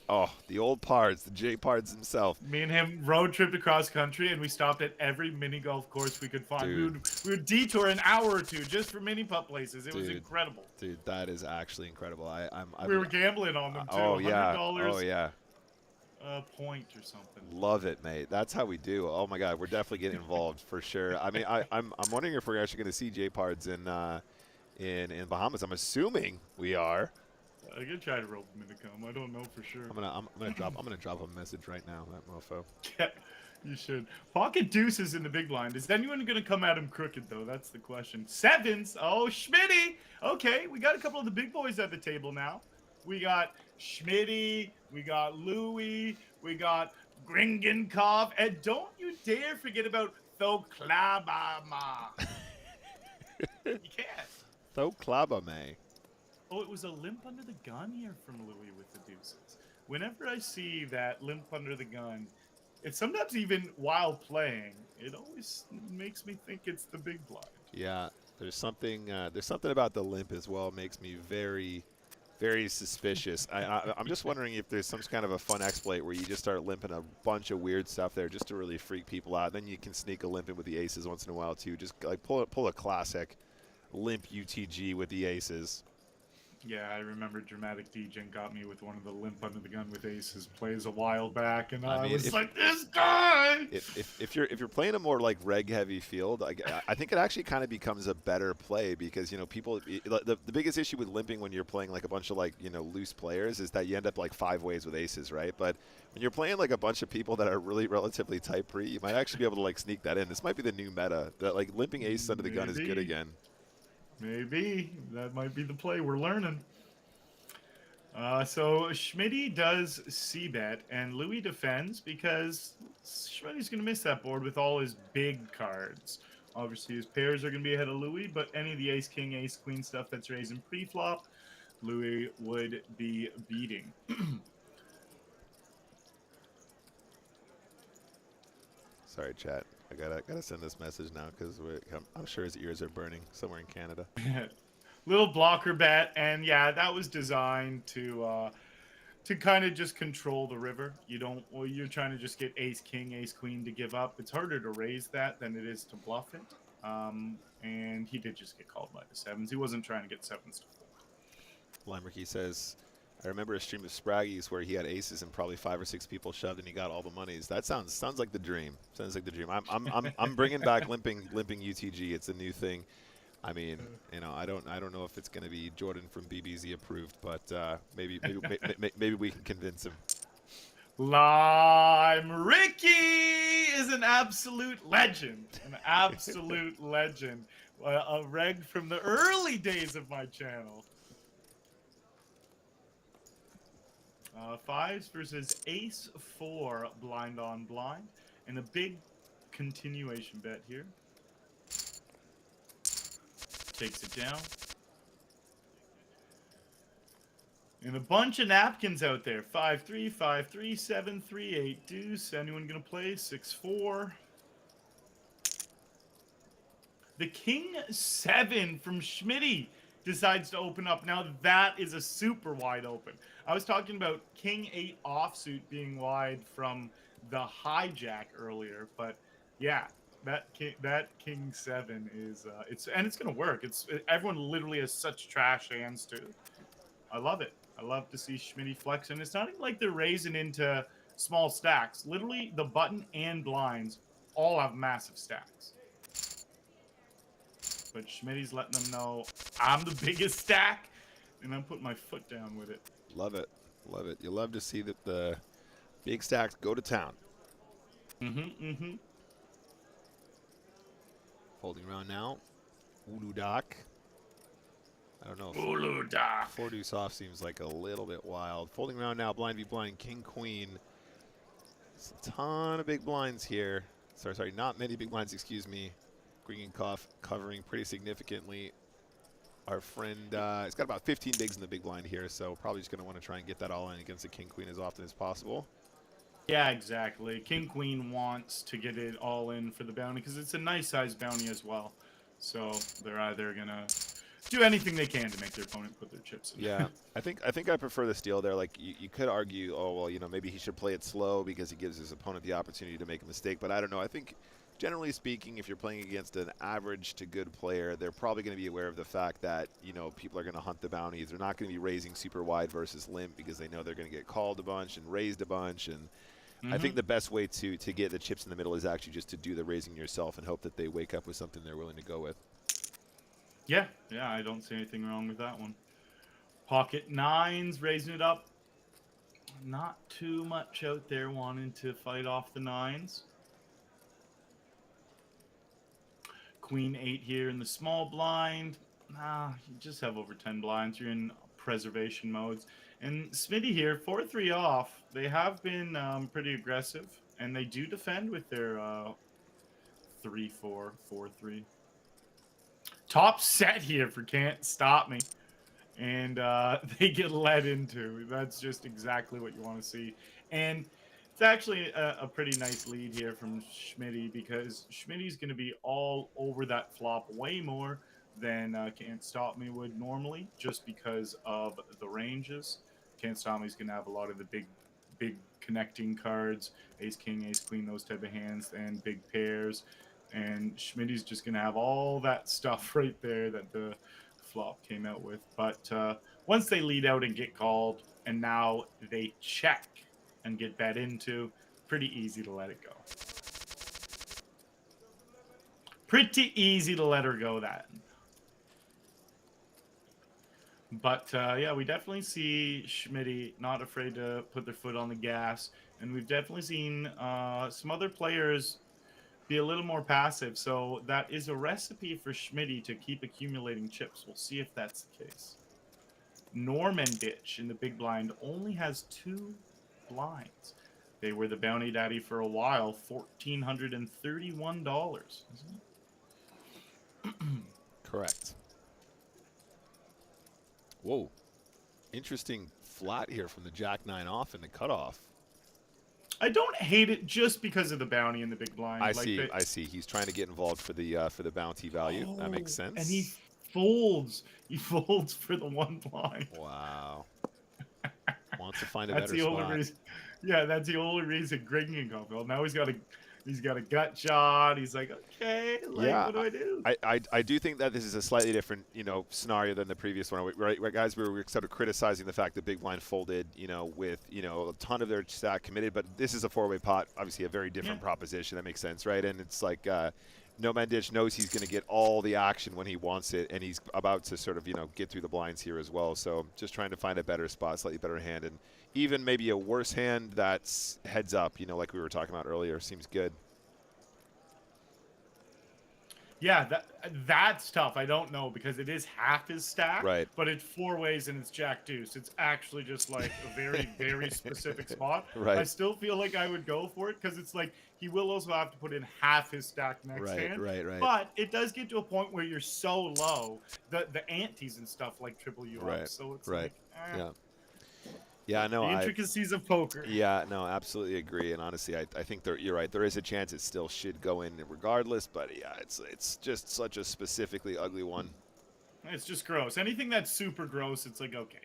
Oh, the old Pards, the J Pards himself. Me and him road tripped across country, and we stopped at every mini golf course we could find. We would detour an hour or two just for mini putt places. It was incredible. Dude, that is actually incredible. We were gambling on them too. Oh yeah. $100 Oh yeah. A point or something. Love it, mate. That's how we do. Oh my God, we're definitely getting involved for sure. I mean, I'm wondering if we're actually going to see J Pards in Bahamas. I'm assuming we are. I could try to rope him into come. I don't know for sure. I'm gonna drop a message right now. That mofo. Yeah, you should. Pocket deuces in the big blind. Is anyone gonna come at him crooked though? That's the question. Sevens. Oh, Schmitty. Okay, we got a couple of the big boys at the table now. We got Schmitty. We got Louie. We got Gringenkov. And don't you dare forget about Thoklabama. You can't. Thoklabame. Oh, it was a limp under the gun here from Louis with the deuces. Whenever I see that limp under the gun, it's sometimes even while playing, it always makes me think it's the big blind. Yeah, there's something about the limp as well. Makes me very, very suspicious. I'm just wondering if there's some kind of a fun exploit where you just start limping a bunch of weird stuff there just to really freak people out. Then you can sneak a limp in with the aces once in a while too. Just like pull a classic limp UTG with the aces. Yeah, I remember Dramatic DJ got me with one of the limp under the gun with aces plays a while back, and I was like, this guy! If you're playing a more like reg heavy field, I think it actually kind of becomes a better play because, you know, people, the biggest issue with limping when you're playing like a bunch of like, you know, loose players is that you end up like 5 ways with aces, right? But when you're playing like a bunch of people that are really relatively tight pre, you might actually be able to like sneak that in. This might be the new meta, that like limping aces under the gun is good again. Maybe. That might be the play. We're learning. So Schmitty does c-bet, and Louis defends because Schmitty's going to miss that board with all his big cards. Obviously, his pairs are going to be ahead of Louis, but any of the ace-king, ace-queen stuff that's raising pre-flop, Louis would be beating. Sorry, chat. I gotta send this message now because I'm sure his ears are burning somewhere in Canada. Little blocker bet, and yeah, that was designed to kind of just control the river. You're trying to just get ace king, ace queen to give up. It's harder to raise that than it is to bluff it. And he did just get called by the sevens. He wasn't trying to get sevens to fold. Limerkey says, I remember a stream of Spraggy's where he had aces and probably 5 or 6 people shoved and he got all the monies. That sounds like the dream. Sounds like the dream. I'm bringing back limping UTG. It's a new thing. I mean, you know, I don't know if it's going to be Jordan from BBZ approved, but maybe we can convince him. Lime Ricky is an absolute legend. An absolute legend. A reg from the early days of my channel. Fives versus ace 4 blind on blind, and a big continuation bet here. Takes it down. And a bunch of napkins out there. 5-3, 5-3, 7-3, 8 deuce. Anyone gonna play? 6-4. The king 7 from Schmitty decides to open up. Now that is a super wide open. I was talking about king 8 offsuit being wide from the hijack earlier, but yeah, that king 7 is it's gonna work. Everyone literally has such trash hands too. I love it. I love to see Schmitty flex, and it's not even like they're raising into small stacks. Literally, the button and blinds all have massive stacks. But Schmitty's letting them know I'm the biggest stack, and I'm putting my foot down with it. Love it. Love it. You love to see that the big stacks go to town. Folding around now. Ulu Doc. I don't know. Ulu Doc. 4 deuce off seems like a little bit wild. Folding around now, blind v blind, king queen. It's a ton of big blinds here. Sorry, not many big blinds, excuse me. Gringenkoff covering pretty significantly. Our friend, he's got about 15 bigs in the big blind here, so probably just going to want to try and get that all in against the king queen as often as possible. Yeah, exactly. King Queen wants to get it all in for the bounty because it's a nice size bounty as well. So they're either gonna do anything they can to make their opponent put their chips in. Yeah, I think I prefer the steal there. Like you could argue, oh well, you know, maybe he should play it slow because he gives his opponent the opportunity to make a mistake. But I don't know. I think generally speaking, if you're playing against an average to good player, they're probably going to be aware of the fact that, you know, people are going to hunt the bounties. They're not going to be raising super wide versus limp because they know they're going to get called a bunch and raised a bunch. And I think the best way to get the chips in the middle is actually just to do the raising yourself and hope that they wake up with something they're willing to go with. Yeah, I don't see anything wrong with that one. Pocket nines, raising it up. Not too much out there wanting to fight off the nines. Queen 8 here in the small blind. You just have over 10 blinds. You're in preservation modes. And Smitty here, 4-3 off. They have been pretty aggressive, and they do defend with their 3-4, 4-3. Top set here for Can't Stop Me. And they get led into. That's just exactly what you want to see. And it's actually a pretty nice lead here from Schmitty because Schmitty's going to be all over that flop way more than Can't Stop Me would normally, just because of the ranges. Can't Stop Me's going to have a lot of the big connecting cards, ace king, ace queen, those type of hands, and big pairs. And Schmitty's just going to have all that stuff right there that the flop came out with. But once they lead out and get called, and now they check and get bet into, pretty easy to let it go. Pretty easy to let her go that. But yeah, we definitely see Schmitty not afraid to put their foot on the gas. And we've definitely seen some other players be a little more passive. So that is a recipe for Schmitty to keep accumulating chips. We'll see if that's the case. Norman Ditch in the big blind only has 2 blinds. They were the bounty daddy for a while, $1,431. Correct. Whoa. Interesting flat here from the Jack-9 off in the cutoff. I don't hate it just because of the bounty in the big blind. I see. He's trying to get involved for the bounty value. That makes sense. And he folds. He folds for the 1 blind. Wow. Wants to find a better spot. Only reason. Yeah, that's the only reason Gringenkoff. Well, now he's got a gut shot. He's like, okay, what do I do? I do think that this is a slightly different, scenario than the previous one. Right, guys, we were sort of criticizing the fact that big blind folded, with, a ton of their stack committed, but this is a 4-way pot, obviously a very different proposition. That makes sense, right? And it's like No Man Ditch knows he's going to get all the action when he wants it, and he's about to sort of, get through the blinds here as well. So just trying to find a better spot, slightly better hand, and even maybe a worse hand that's heads up, like we were talking about earlier, seems good. Yeah, that's tough. I don't know because it is half his stack, right? But it's 4 ways and it's Jack Deuce. It's actually just like a very, very specific spot. Right. I still feel like I would go for it because it's like he will also have to put in half his stack next hand. Right. But it does get to a point where you're so low, the antes and stuff like triple you up. So it's like, Yeah, no, the intricacies of poker. Yeah, no, absolutely agree. And honestly, I think you're right. There is a chance it still should go in regardless. But yeah, it's just such a specifically ugly one. It's just gross. Anything that's super gross, it's like, okay,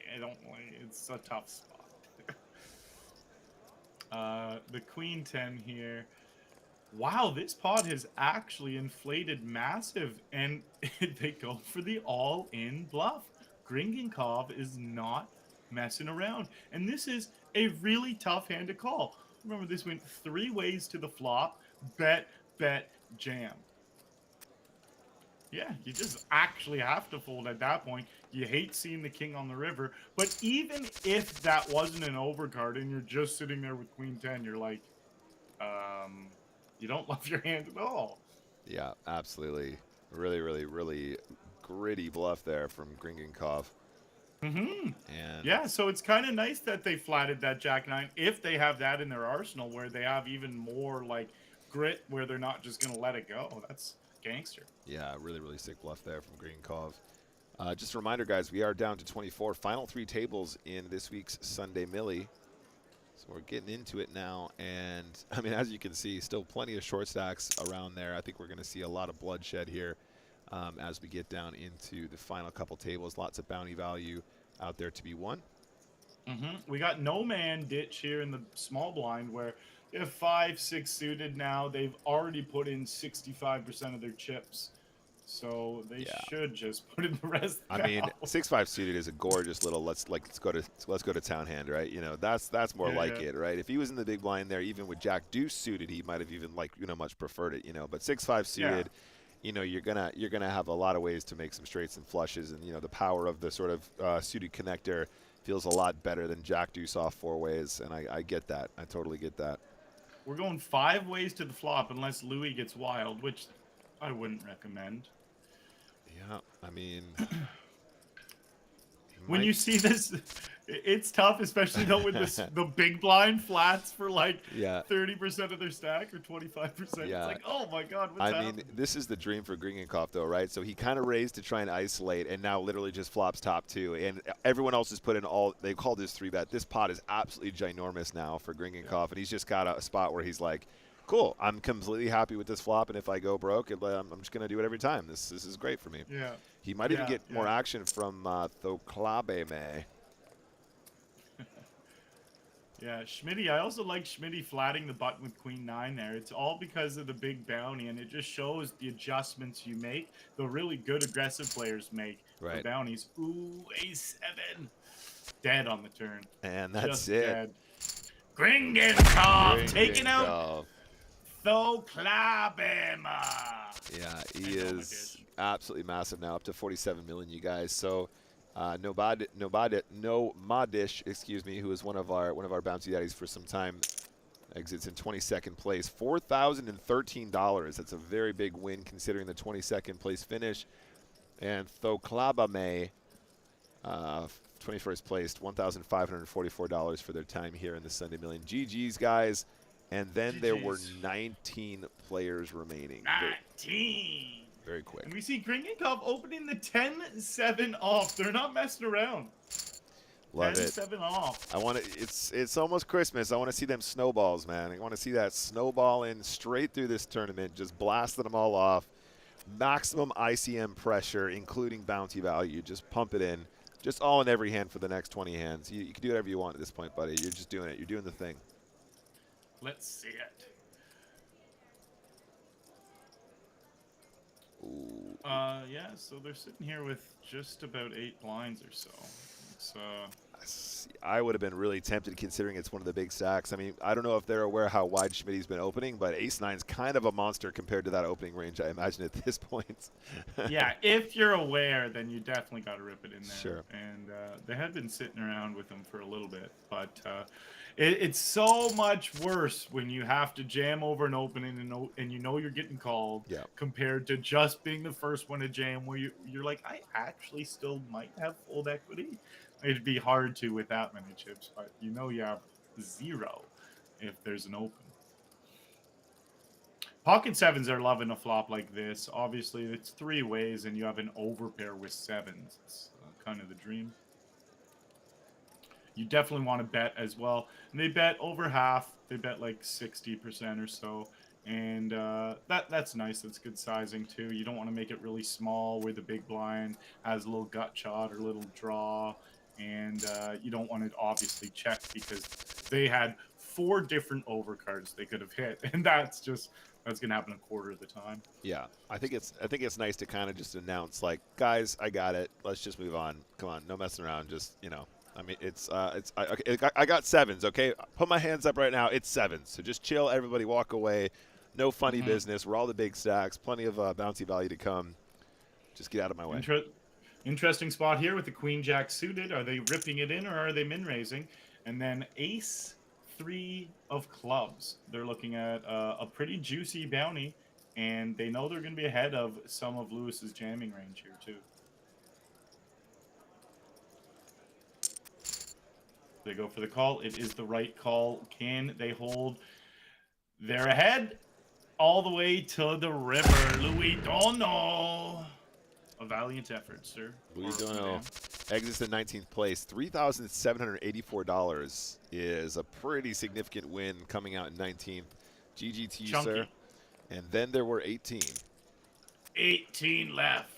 it's a tough spot. The Queen 10 here. Wow, this pot has actually inflated massive, and they go for the all-in bluff. Gringenkoff is not messing around, and this is a really tough hand to call. Remember, this went 3 ways to the flop. Bet, jam. Yeah, you just actually have to fold at that point. You hate seeing the king on the river, but even if that wasn't an overcard and you're just sitting there with queen 10, you're like, um, you don't love your hand at all. Yeah, absolutely. Really, really, really gritty bluff there from Gringenkov. Mm-hmm. And Yeah, so it's kind of nice that they flatted that Jack 9 if they have that in their arsenal where they have even more like grit where they're not just going to let it go. That's gangster. yeah, really, really sick bluff there from Gringenkov. Just a reminder, guys, we are down to 24. Final 3 tables in this week's Sunday Millie. So we're getting into it now. And, I mean, as you can see, still plenty of short stacks around there. I think we're going to see a lot of bloodshed here as we get down into the final couple tables. Lots of bounty value out there to be won. We got no man ditch here in the small blind where they have 5-6 suited now. They've already put in 65% of their chips. So they should just put in the rest. I mean, 6-5 suited is a gorgeous little let's go to town hand, right? You know, that's more like it, right? If he was in the big blind there, even with Jack Deuce suited, he might have even much preferred it, you know. But 6-5 suited, you know, you're gonna have a lot of ways to make some straights and flushes, and you know the power of the sort of suited connector feels a lot better than Jack Deuce off 4 ways, and I get that. I totally get that. We're going 5 ways to the flop unless Louis gets wild, which I wouldn't recommend. Yeah, I mean, when you see this, it's tough, especially though with the big blind flats for like 30% of their stack or 25%. Yeah. It's like, oh my God, what's happening? I mean, this is the dream for Gringenkov, though, right? So he kind of raised to try and isolate, and now literally just flops top 2. And everyone else has put in they called this 3-bet. This pot is absolutely ginormous now for Gringenkov, and he's just got a spot where he's like, cool, I'm completely happy with this flop, and if I go broke, I'm just going to do it every time. This is great for me. Yeah. He might even get more action from Thoklabeme. Yeah, Schmitty. I also like Schmitty flatting the button with queen 9 there. It's all because of the big bounty, and it just shows the adjustments you make. The really good aggressive players make for bounties. Ooh, a7. Dead on the turn. And that's just it. Dead. Gringenkov taking out Thoklabeme. Yeah, he is absolutely massive now, up to 47 million, you guys. So no Madish, excuse me, who is one of our bouncy daddies for some time, exits in 22nd place, $4,013. That's a very big win considering the 22nd place finish. And Thoklabeme, 21st placed, $1,544 for their time here in the Sunday Million. GG's, guys. And then there were 19 players remaining. 19. Very quick. And we see Gringenkov opening the 10-7 off. They're not messing around. Love 10-7 off. I want to. It's almost Christmas. I want to see them snowballs, man. I want to see that snowball in straight through this tournament, just blasting them all off. Maximum ICM pressure, including bounty value. Just pump it in. Just all in every hand for the next 20 hands. You can do whatever you want at this point, buddy. You're just doing it. You're doing the thing. Let's see it. Ooh. Yeah, so they're sitting here with just about 8 blinds or so. It's, I would have been really tempted considering it's one of the big stacks. I mean, I don't know if they're aware how wide Schmitty's been opening, but ace-9's kind of a monster compared to that opening range, I imagine, at this point. yeah, if you're aware, then you definitely got to rip it in there. Sure. And they had been sitting around with them for a little bit, but it's so much worse when you have to jam over an opening and you know you're getting called compared to just being the first one to jam where you're like, I actually still might have fold equity. It'd be hard to with that many chips, but you know you have 0 if there's an open. Pocket 7s are loving a flop like this. Obviously, it's 3 ways, and you have an overpair with 7s. It's kind of the dream. You definitely want to bet as well. And they bet over half. They bet like 60% or so. And that's nice. That's good sizing, too. You don't want to make it really small where the big blind has a little gut shot or a little draw. And you don't want to obviously check because they had 4 different overcards they could have hit. And that's going to happen a quarter of the time. Yeah, I think it's nice to kind of just announce, like, guys, I got it. Let's just move on. Come on, no messing around. Just, you know. I mean, okay, I got 7s, okay? Put my hands up right now. It's 7s. So just chill. Everybody walk away. No funny business. We're all the big stacks. Plenty of bouncy value to come. Just get out of my way. Interesting spot here with the queen jack suited. Are they ripping it in or are they min raising? And then ace 3 of clubs. They're looking at a pretty juicy bounty, and they know they're going to be ahead of some of Lewis's jamming range here too. They go for the call. It is the right call. Can they hold? They're ahead all the way to the river. Louis Dono. A valiant effort, sir. Louis Dono exits in 19th place. $3,784 is a pretty significant win coming out in 19th. GG to you, Chunky. sir. And then there were 18. 18 left.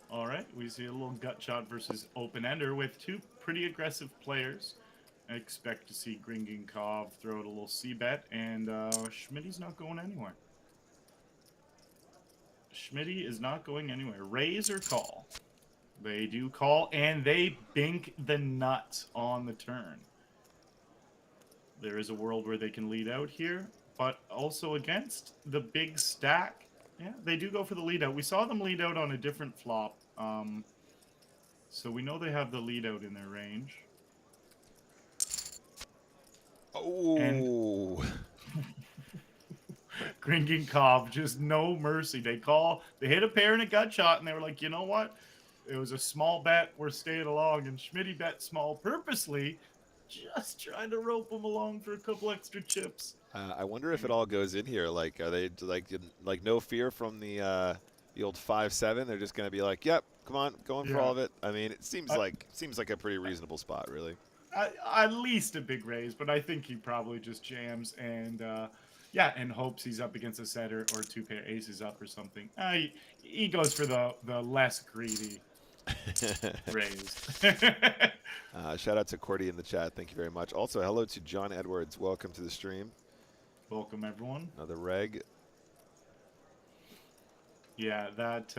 All right, we see a little gut shot versus open-ender with two pretty aggressive players. I expect to see Gringinkov throw it a little C-bet, and Schmitty's not going anywhere. Schmitty is not going anywhere. Raise or call? They do call, and they bink the nuts on the turn. There is a world where they can lead out here, but also against the big stack. Yeah, they do go for the lead out. We saw them lead out on a different flop. So we know they have the lead out in their range. Oh. Gringinkov, just no mercy. They call, they hit a pair and a gut shot, and they were like, you know what? It was a small bet. We're staying along. And Schmitty bet small purposely, just trying to rope them along for a couple extra chips. I wonder if it all goes in here. Like, are they like no fear from the old 5-7? They're just gonna be like, yep, come on, going for all of it. I mean, it seems like a pretty reasonable spot, really. At least a big raise, but I think he probably just jams and and hopes he's up against a setter or two pair aces up or something. He goes for the less greedy raise. Shout out to Cordy in the chat. Thank you very much. Also, hello to John Edwards. Welcome to the stream. Welcome, everyone. Another reg. Yeah, that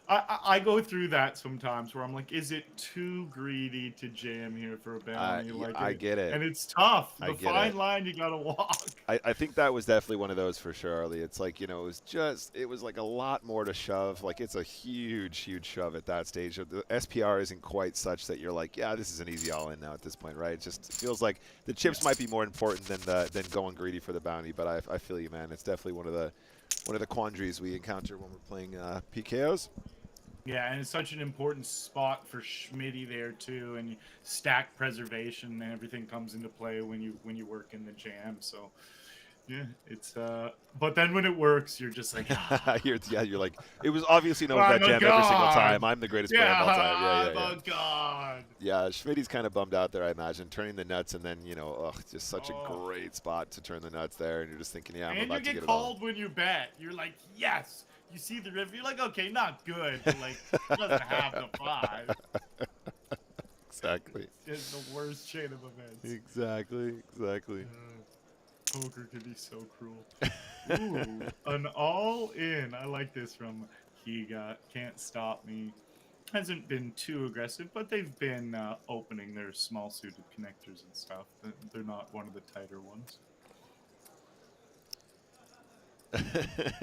I go through that sometimes where I'm like, is it too greedy to jam here for a bounty? I get it. And it's tough. The fine line you gotta walk. I think that was definitely one of those for sure, Arlie. It's like, you know, it was like a lot more to shove. Like, it's a huge shove at that stage. The SPR isn't quite such that you're like, yeah, this is an easy all-in now at this point, right? It just feels like the chips might be more important than going greedy for the bounty. But I feel you, man. It's definitely one of the quandaries we encounter when we're playing PKOs. Yeah, and it's such an important spot for Schmitty there too, and stack preservation and everything comes into play when you work in the jam. So yeah, it's but then when it works, you're just like you're like, it was obviously no bet jam every single time. I'm the greatest player of all time. Yeah. I'm a god. Yeah, Schmitty's kind of bummed out there, I imagine, turning the nuts, and then, you know, just such a great spot to turn the nuts there, and you're just thinking, yeah, I'm about to get it all. And you get called when you bet. You're like, yes. You see the river, you're like, okay, not good, but like, it doesn't have the 5. Exactly. It's the worst chain of events. Exactly. Poker can be so cruel. Ooh, an all-in. I like this from Higa. Can't stop me. Hasn't been too aggressive, but they've been opening their small-suited connectors and stuff. They're not one of the tighter ones.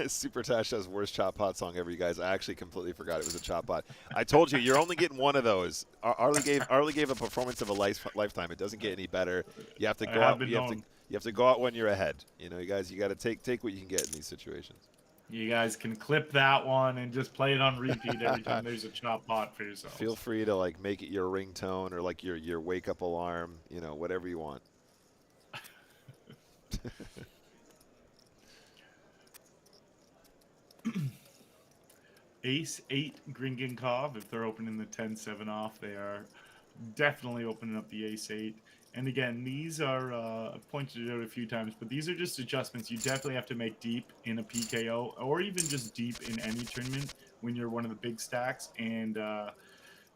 Super Tash has worst chop pot song ever, you guys. I actually completely forgot it was a chop pot. I told you, you're only getting one of those. Arlie gave a performance of a lifetime. It doesn't get any better. You have to go out. You have to go out when you're ahead. You know, you guys. You got to take what you can get in these situations. You guys can clip that one and just play it on repeat every time there's a chop pot for yourself. Feel free to like make it your ringtone or like your wake up alarm. You know, whatever you want. Ace 8 Gringinkov, if they're opening the 10-7 off, they are definitely opening up the Ace 8. And again, these are, I've pointed it out a few times, but these are just adjustments you definitely have to make deep in a PKO, or even just deep in any tournament when you're one of the big stacks. And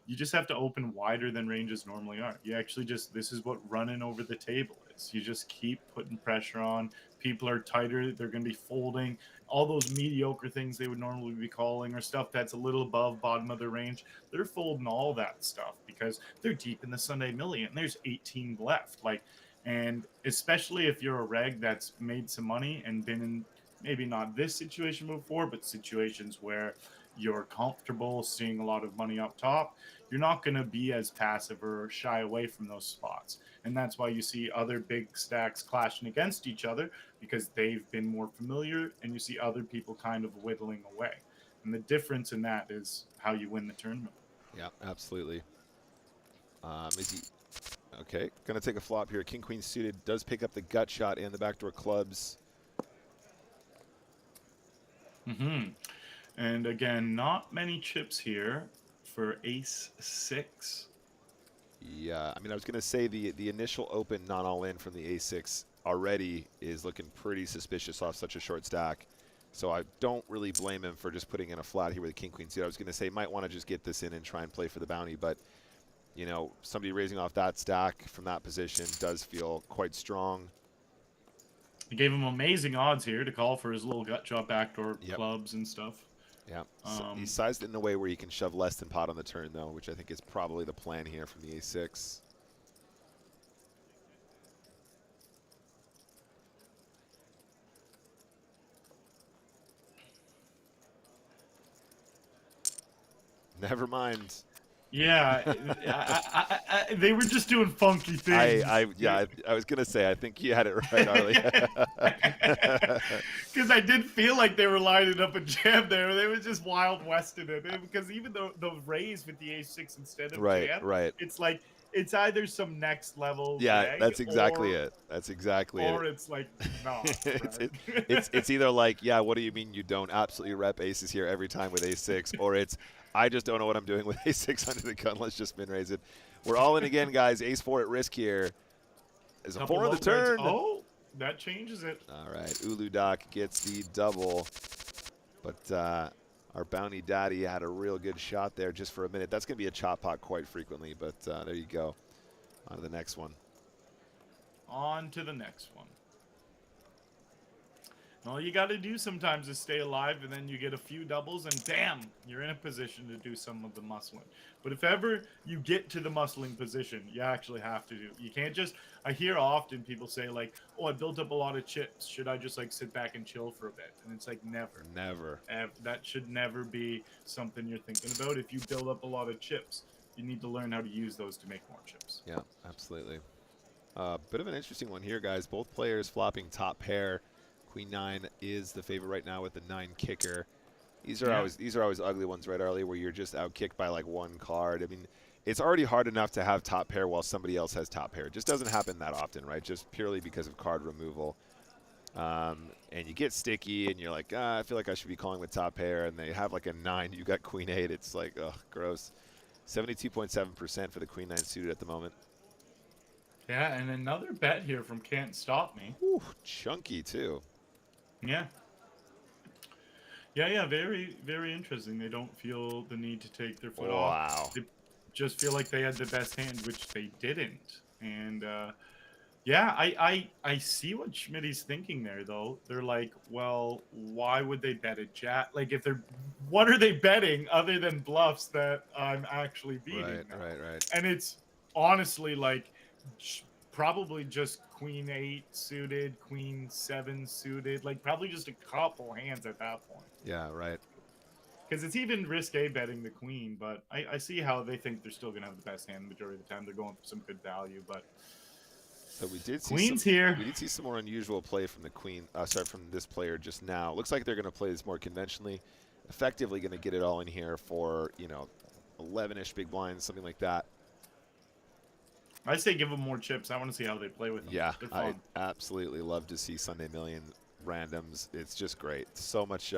you just have to open wider than ranges normally are. You actually this is what running over the table is. You just keep putting pressure on. People are tighter. They're going to be folding. All those mediocre things they would normally be calling or stuff that's a little above bottom of their range, they're folding all that stuff because they're deep in the Sunday million. There's 18 left. Like, And especially if you're a reg that's made some money and been in maybe not this situation before, but situations where you're comfortable seeing a lot of money up top, you're not going to be as passive or shy away from those spots. And that's why you see other big stacks clashing against each other, because they've been more familiar, and you see other people kind of whittling away. And the difference in that is how you win the tournament. Yeah, absolutely. Is he okay? Gonna take a flop here. King Queen suited does pick up the gut shot and the backdoor clubs. And again, not many chips here for ace 6. Yeah, I mean, I was gonna say the initial open not all in from the a6 already is looking pretty suspicious off such a short stack. So I don't really blame him for just putting in a flat here with a king queen suit. I was gonna say might want to just get this in and try and play for the bounty, but you know, somebody raising off that stack from that position does feel quite strong. He gave him amazing odds here to call for his little gut shot backdoor clubs and stuff. Yeah, so he sized it in a way where he can shove less than pot on the turn, though, which I think is probably the plan here from the a6. Never mind. Yeah, they were just doing funky things. I was gonna say I think you had it right, Arlie. Because I did feel like they were lining up a jam there. They were just wild westing it. Because even though the raise with the a6 instead of jam, it's like it's either some next level. Yeah, that's exactly it. That's exactly it. Or it's like no. It's either like, yeah, what do you mean you don't absolutely rep aces here every time with a6, or it's I just don't know what I'm doing with a6 under the gun. Let's just min raise it. We're all in again, guys. Ace 4 at risk here. There's a 4 on the turn. Oh, that changes it. All right, Ulu Doc gets the double, but our bounty daddy had a real good shot there just for a minute. That's going to be a chop pot quite frequently, but there you go. On to the next one. On to the next one. All you got to do sometimes is stay alive, and then you get a few doubles, and damn, you're in a position to do some of the muscling. But if ever you get to the muscling position, you actually have to do. You can't just. I hear often people say like, "Oh, I built up a lot of chips. Should I just like sit back and chill for a bit?" And it's like never, never. That should never be something you're thinking about. If you build up a lot of chips, you need to learn how to use those to make more chips. Yeah, absolutely. Bit of an interesting one here, guys. Both players flopping top pair. Queen 9 is the favorite right now with the 9 kicker. These are always ugly ones, right, Arlie, where you're just outkicked by like one card. I mean, it's already hard enough to have top pair while somebody else has top pair. It just doesn't happen that often, right? Just purely because of card removal. And you get sticky, and you're like, I feel like I should be calling with top pair, and they have like a 9. You got Queen 8. It's like, ugh, gross. 72.7% for the Queen 9 suited at the moment. Yeah, and another bet here from Can't Stop Me. Ooh, chunky too. Yeah. Yeah, very, very interesting. They don't feel the need to take their foot off. They just feel like they had the best hand, which they didn't. And yeah, I see what Schmitty's thinking there, though. They're like, well, why would they bet a jack? Like, if they're, what are they betting other than bluffs that I'm actually beating? Right. And it's honestly like probably just Queen 8 suited, Queen 7 suited, like probably just a couple hands at that point. Yeah, right. Because it's even risque betting the Queen, but I see how they think they're still going to have the best hand the majority of the time. They're going for some good value, but so we did see Queen's here. We did see some more unusual play from the Queen. From this player just now. Looks like they're going to play this more conventionally. Effectively going to get it all in here for 11-ish big blinds, something like that. I say give them more chips. I want to see how they play with them. Yeah, I absolutely love to see Sunday Million randoms. It's just great. So much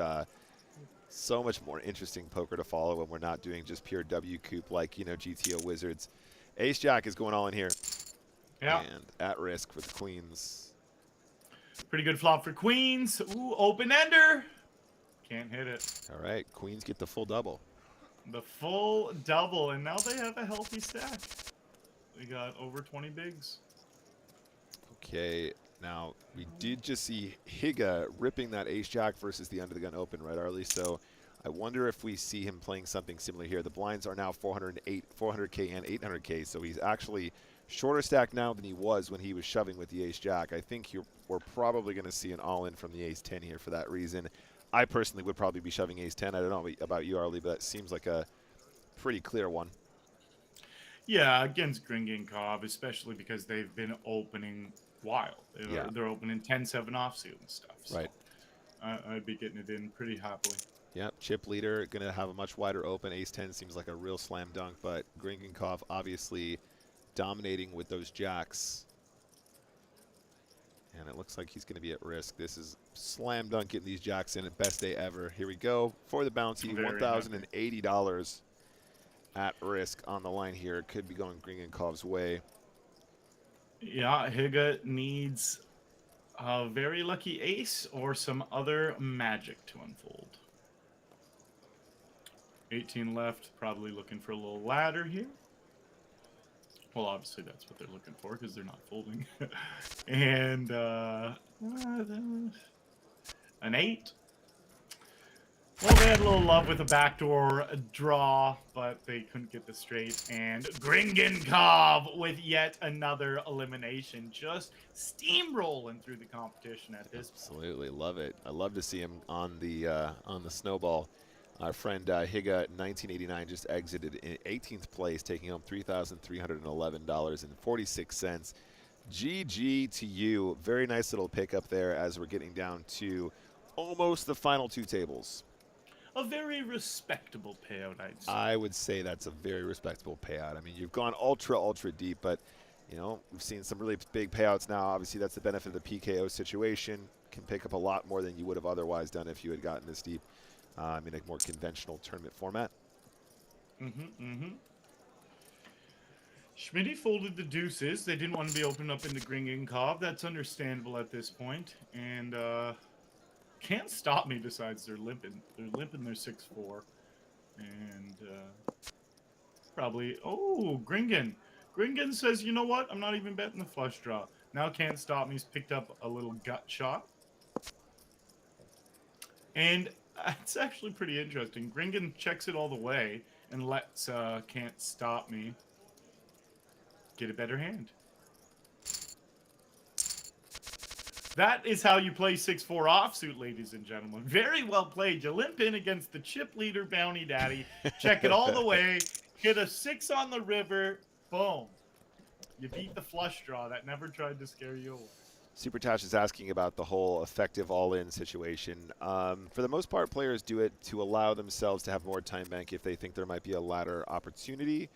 more interesting poker to follow when we're not doing just pure W coop like GTO Wizards. Ace Jack is going all in here. Yeah. And at risk with Queens. Pretty good flop for Queens. Ooh, open ender. Can't hit it. All right, Queens get the full double. The full double, and now they have a healthy stack. They got over 20 bigs. Okay, now we did just see Higa ripping that ace jack versus the under the gun open, right, Arlie? So I wonder if we see him playing something similar here. The blinds are now 400K and 800K, so he's actually shorter stack now than he was when he was shoving with the ace-jack. I think we're probably going to see an all-in from the ace-10 here for that reason. I personally would probably be shoving ace-10. I don't know about you, Arlie, but that seems like a pretty clear one. Yeah, against Gringinkov, especially because they've been opening wild. They're opening 10-7 offsuit and stuff. So right. I'd be getting it in pretty happily. Yep, chip leader going to have a much wider open. Ace-10 seems like a real slam dunk, but Gringinkov obviously dominating with those jacks. And it looks like he's going to be at risk. This is slam dunk getting these jacks in at best day ever. Here we go for the bounty, $1,080 at risk on the line here. Could be going Gringinkov's way. Yeah, Higa needs a very lucky ace or some other magic to unfold. 18 left, probably looking for a little ladder here. Well, obviously that's what they're looking for because they're not folding. And an 8. Well, they had a little love with a backdoor draw, but they couldn't get the straight. And Gringinkov with yet another elimination, just steamrolling through the competition at this point. Absolutely love it. I love to see him on the snowball. Our friend Higa, 1989, just exited in 18th place, taking home $3,311.46. GG to you. Very nice little pickup there as we're getting down to almost the final 2 tables. A very respectable payout, I'd say. I would say that's a very respectable payout. I mean, you've gone ultra deep, but, you know, we've seen some really big payouts now. Obviously, that's the benefit of the PKO situation. Can pick up a lot more than you would have otherwise done if you had gotten this deep. In a more conventional tournament format. Schmitty folded the deuces. They didn't want to be opened up into Gringinkov. That's understandable at this point. And can't stop me besides they're limping. They're limping their 6-4. And probably... Oh, Gringin. Gringin says, you know what? I'm not even betting the flush draw. Now can't stop me's picked up a little gut shot. And... it's actually pretty interesting. Gringin checks it all the way and lets Can't Stop Me get a better hand. That is how you play 6-4 offsuit, ladies and gentlemen. Very well played. You limp in against the chip leader bounty daddy, check it all the way, hit a 6 on the river, boom. You beat the flush draw that never tried to scare you away. Super Tash is asking about the whole effective all-in situation. For the most part, players do it to allow themselves to have more time bank if they think there might be a ladder opportunity.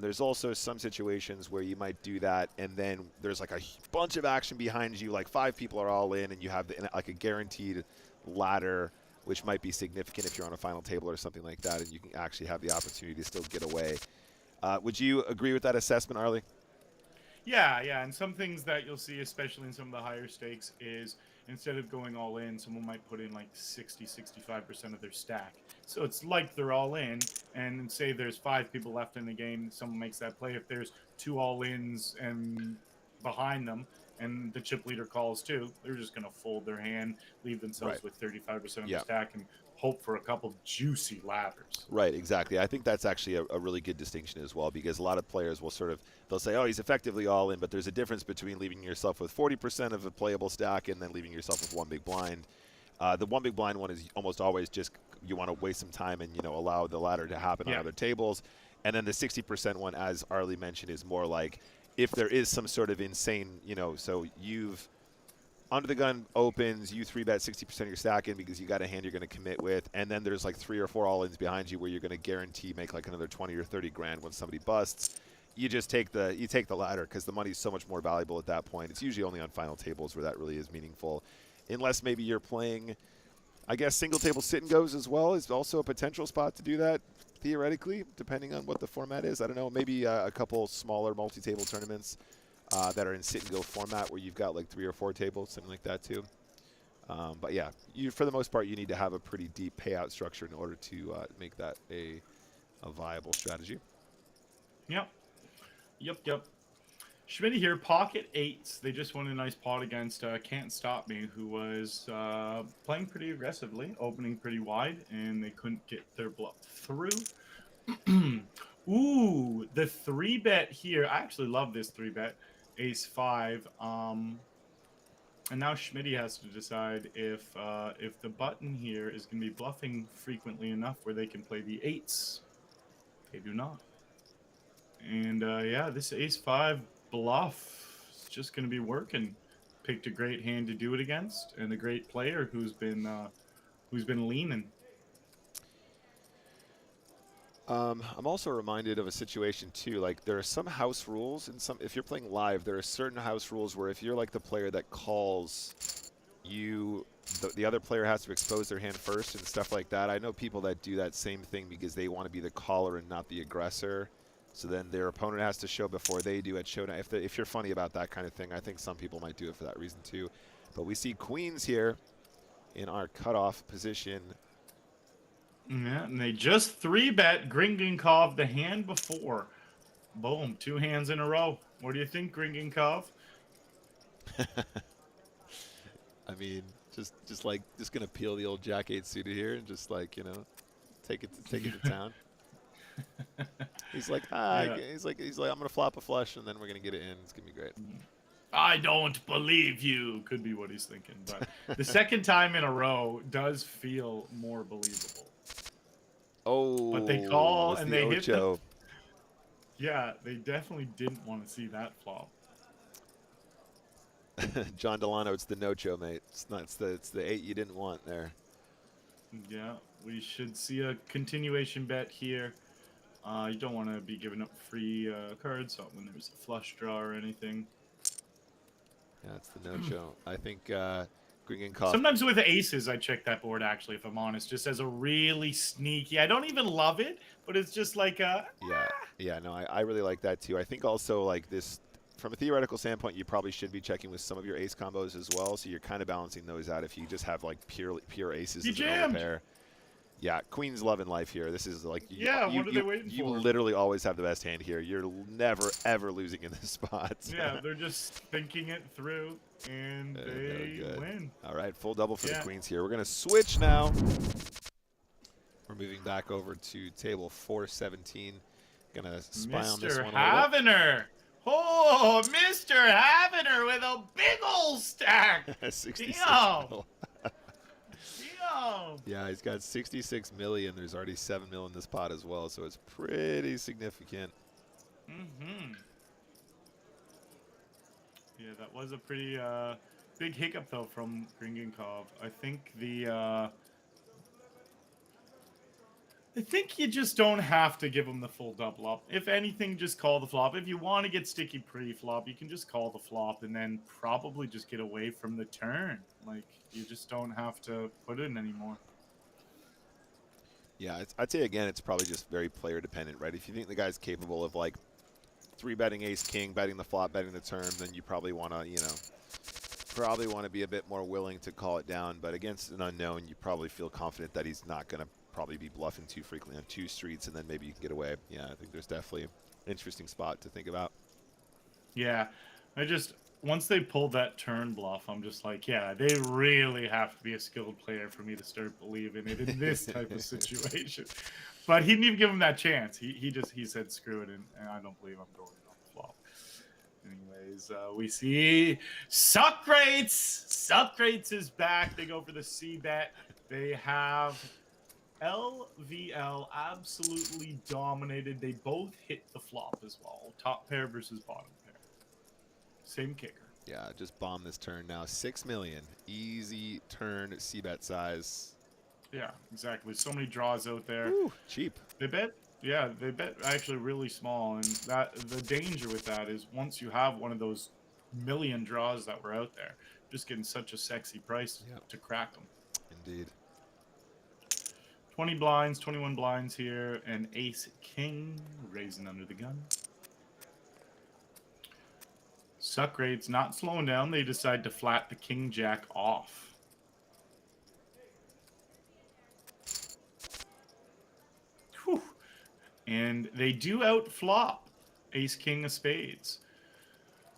There's also some situations where you might do that, and then there's like a bunch of action behind you, like 5 people are all in, and you have like a guaranteed ladder, which might be significant if you're on a final table or something like that, and you can actually have the opportunity to still get away. Would you agree with that assessment, Arlie? Yeah, and some things that you'll see, especially in some of the higher stakes, is instead of going all in, someone might put in like 60-65% of their stack. So it's like they're all in, and say there's 5 people left in the game, someone makes that play. If there's 2 all-ins and behind them, and the chip leader calls too, they're just going to fold their hand, leave themselves with 35% of the stack, and hope for a couple juicy ladders. Right, exactly. I think that's actually a really good distinction as well, because a lot of players will they'll say, oh, he's effectively all in, but there's a difference between leaving yourself with 40% of a playable stack and then leaving yourself with 1 big blind. The 1 big blind one is almost always just you want to waste some time and, you know, allow the ladder to happen on other tables. And then the 60% one, as Arlie mentioned, is more like if there is some sort of insane, you know, so you've under the gun opens, you 3-bet 60% of your stack in because you got a hand you're going to commit with, and then there's like 3 or 4 all-ins behind you where you're going to guarantee make like another 20 or 30 grand when somebody busts. You just take the ladder because the money's so much more valuable at that point. It's usually only on final tables where that really is meaningful, unless maybe you're playing. I guess single table sit and goes as well is also a potential spot to do that theoretically, depending on what the format is. I don't know, maybe a couple smaller multi-table tournaments that are in sit-and-go format where you've got like 3 or 4 tables, something like that too. But yeah, for the most part, you need to have a pretty deep payout structure in order to make that a viable strategy. Yep. Schmitty here, pocket 8s. They just won a nice pot against Can't Stop Me, who was playing pretty aggressively, opening pretty wide, and they couldn't get their bluff through. Ooh, the 3-bet here. I actually love this 3-bet. Ace 5. And now Schmitty has to decide if the button here is going to be bluffing frequently enough where they can play the 8s. They do not. And yeah, this Ace 5 bluff is just going to be working. Picked a great hand to do it against, and a great player who's been leaning. I'm also reminded of a situation too. Like there are some house rules, and some if you're playing live, there are certain house rules where if you're like the player that calls, the other player has to expose their hand first and stuff like that. I know people that do that same thing because they want to be the caller and not the aggressor. So then their opponent has to show before they do at showdown. If you're funny about that kind of thing, I think some people might do it for that reason too. But we see queens here in our cutoff position. Yeah, and they just 3-bet Gringinkov the hand before. Boom, 2 hands in a row. What do you think, Gringinkov? I mean, just gonna peel the old Jack-8 suited here and just like, you know, take it to town. He's like, Yeah. he's like, I'm gonna flop a flush and then we're gonna get it in. It's gonna be great. I don't believe you, could be what he's thinking. But the second time in a row does feel more believable. Oh, But they call and the they hit the, Ocho. yeah, they definitely didn't want to see that flop. John Delano, it's the no-cho, mate. It's the 8 you didn't want there. Yeah, we should see a continuation bet here. You don't want to be giving up free cards when there's a flush draw or anything. Yeah, it's the no-cho. I think Gringinkov. Sometimes with aces, I check that board, actually, if I'm honest, just as a really sneaky. I don't even love it, but it's just like a... Yeah, no, I really like that too. I think also like this, from a theoretical standpoint, you probably should be checking with some of your ace combos as well, so you're kind of balancing those out if you just have like pure aces as an overpair. Yeah, queen's love in life here. This is like, yeah, what are they waiting for? You literally always have the best hand here. You're never, ever losing in this spot. Yeah, they're just thinking it through, and they win. All right, full double for the queens here. We're going to switch now. We're moving back over to table 417. Going to spy on this one Mr. Havener. Oh, Mr. Havener with a big old stack. 66 Damn. Yeah, he's got 66 million. There's already 7 mil in this pot as well, so it's pretty significant. Mm-hmm. Yeah, that was a pretty big hiccup though from Gringinkov. I think I think you just don't have to give him the full double up. If anything, just call the flop. If you want to get sticky pre-flop, you can just call the flop and then probably just get away from the turn. Like, you just don't have to put it in anymore. Yeah, I'd say, again, it's probably just very player dependent, right? If you think the guy's capable of, like, 3-betting ace-king, betting the flop, betting the turn, then you probably want to, you know, be a bit more willing to call it down. But against an unknown, you probably feel confident that he's not going to probably be bluffing too frequently on 2 streets, and then maybe you can get away. Yeah, I think there's definitely an interesting spot to think about. Yeah, once they pull that turn bluff, I'm just like, yeah, they really have to be a skilled player for me to start believing it in this type of situation. But he didn't even give him that chance. He said screw it, and I don't believe I'm going on the flop. Anyways, we see Socrates. Socrates is back. They go for the C bet. They have LVL absolutely dominated. They both hit the flop as well. Top pair versus bottom pair. Same kicker. Yeah, just bomb this turn now. 6 million. Easy turn C-bet size. Yeah, exactly. So many draws out there. Ooh, cheap. They bet actually really small, and that the danger with that is once you have one of those million draws that were out there, just getting such a sexy price to crack them. Indeed. 20 blinds, 21 blinds here, and ace king raising under the gun. Socrates not slowing down. They decide to flat the king jack off. Whew. And they do out flop ace king of spades.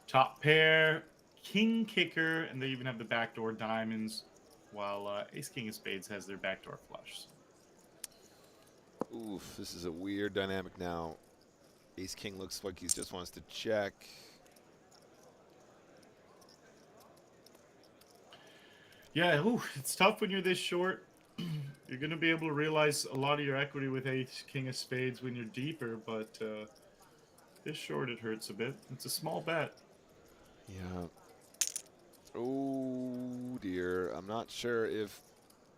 Top pair, king kicker, and they even have the backdoor diamonds, while ace king of spades has their backdoor flush. Oof, this is a weird dynamic now. Ace King looks like he just wants to check. Yeah, ooh, it's tough when you're this short. You're going to be able to realize a lot of your equity with Ace King of Spades when you're deeper, but this short it hurts a bit. It's a small bet. Yeah. Oh dear. I'm not sure if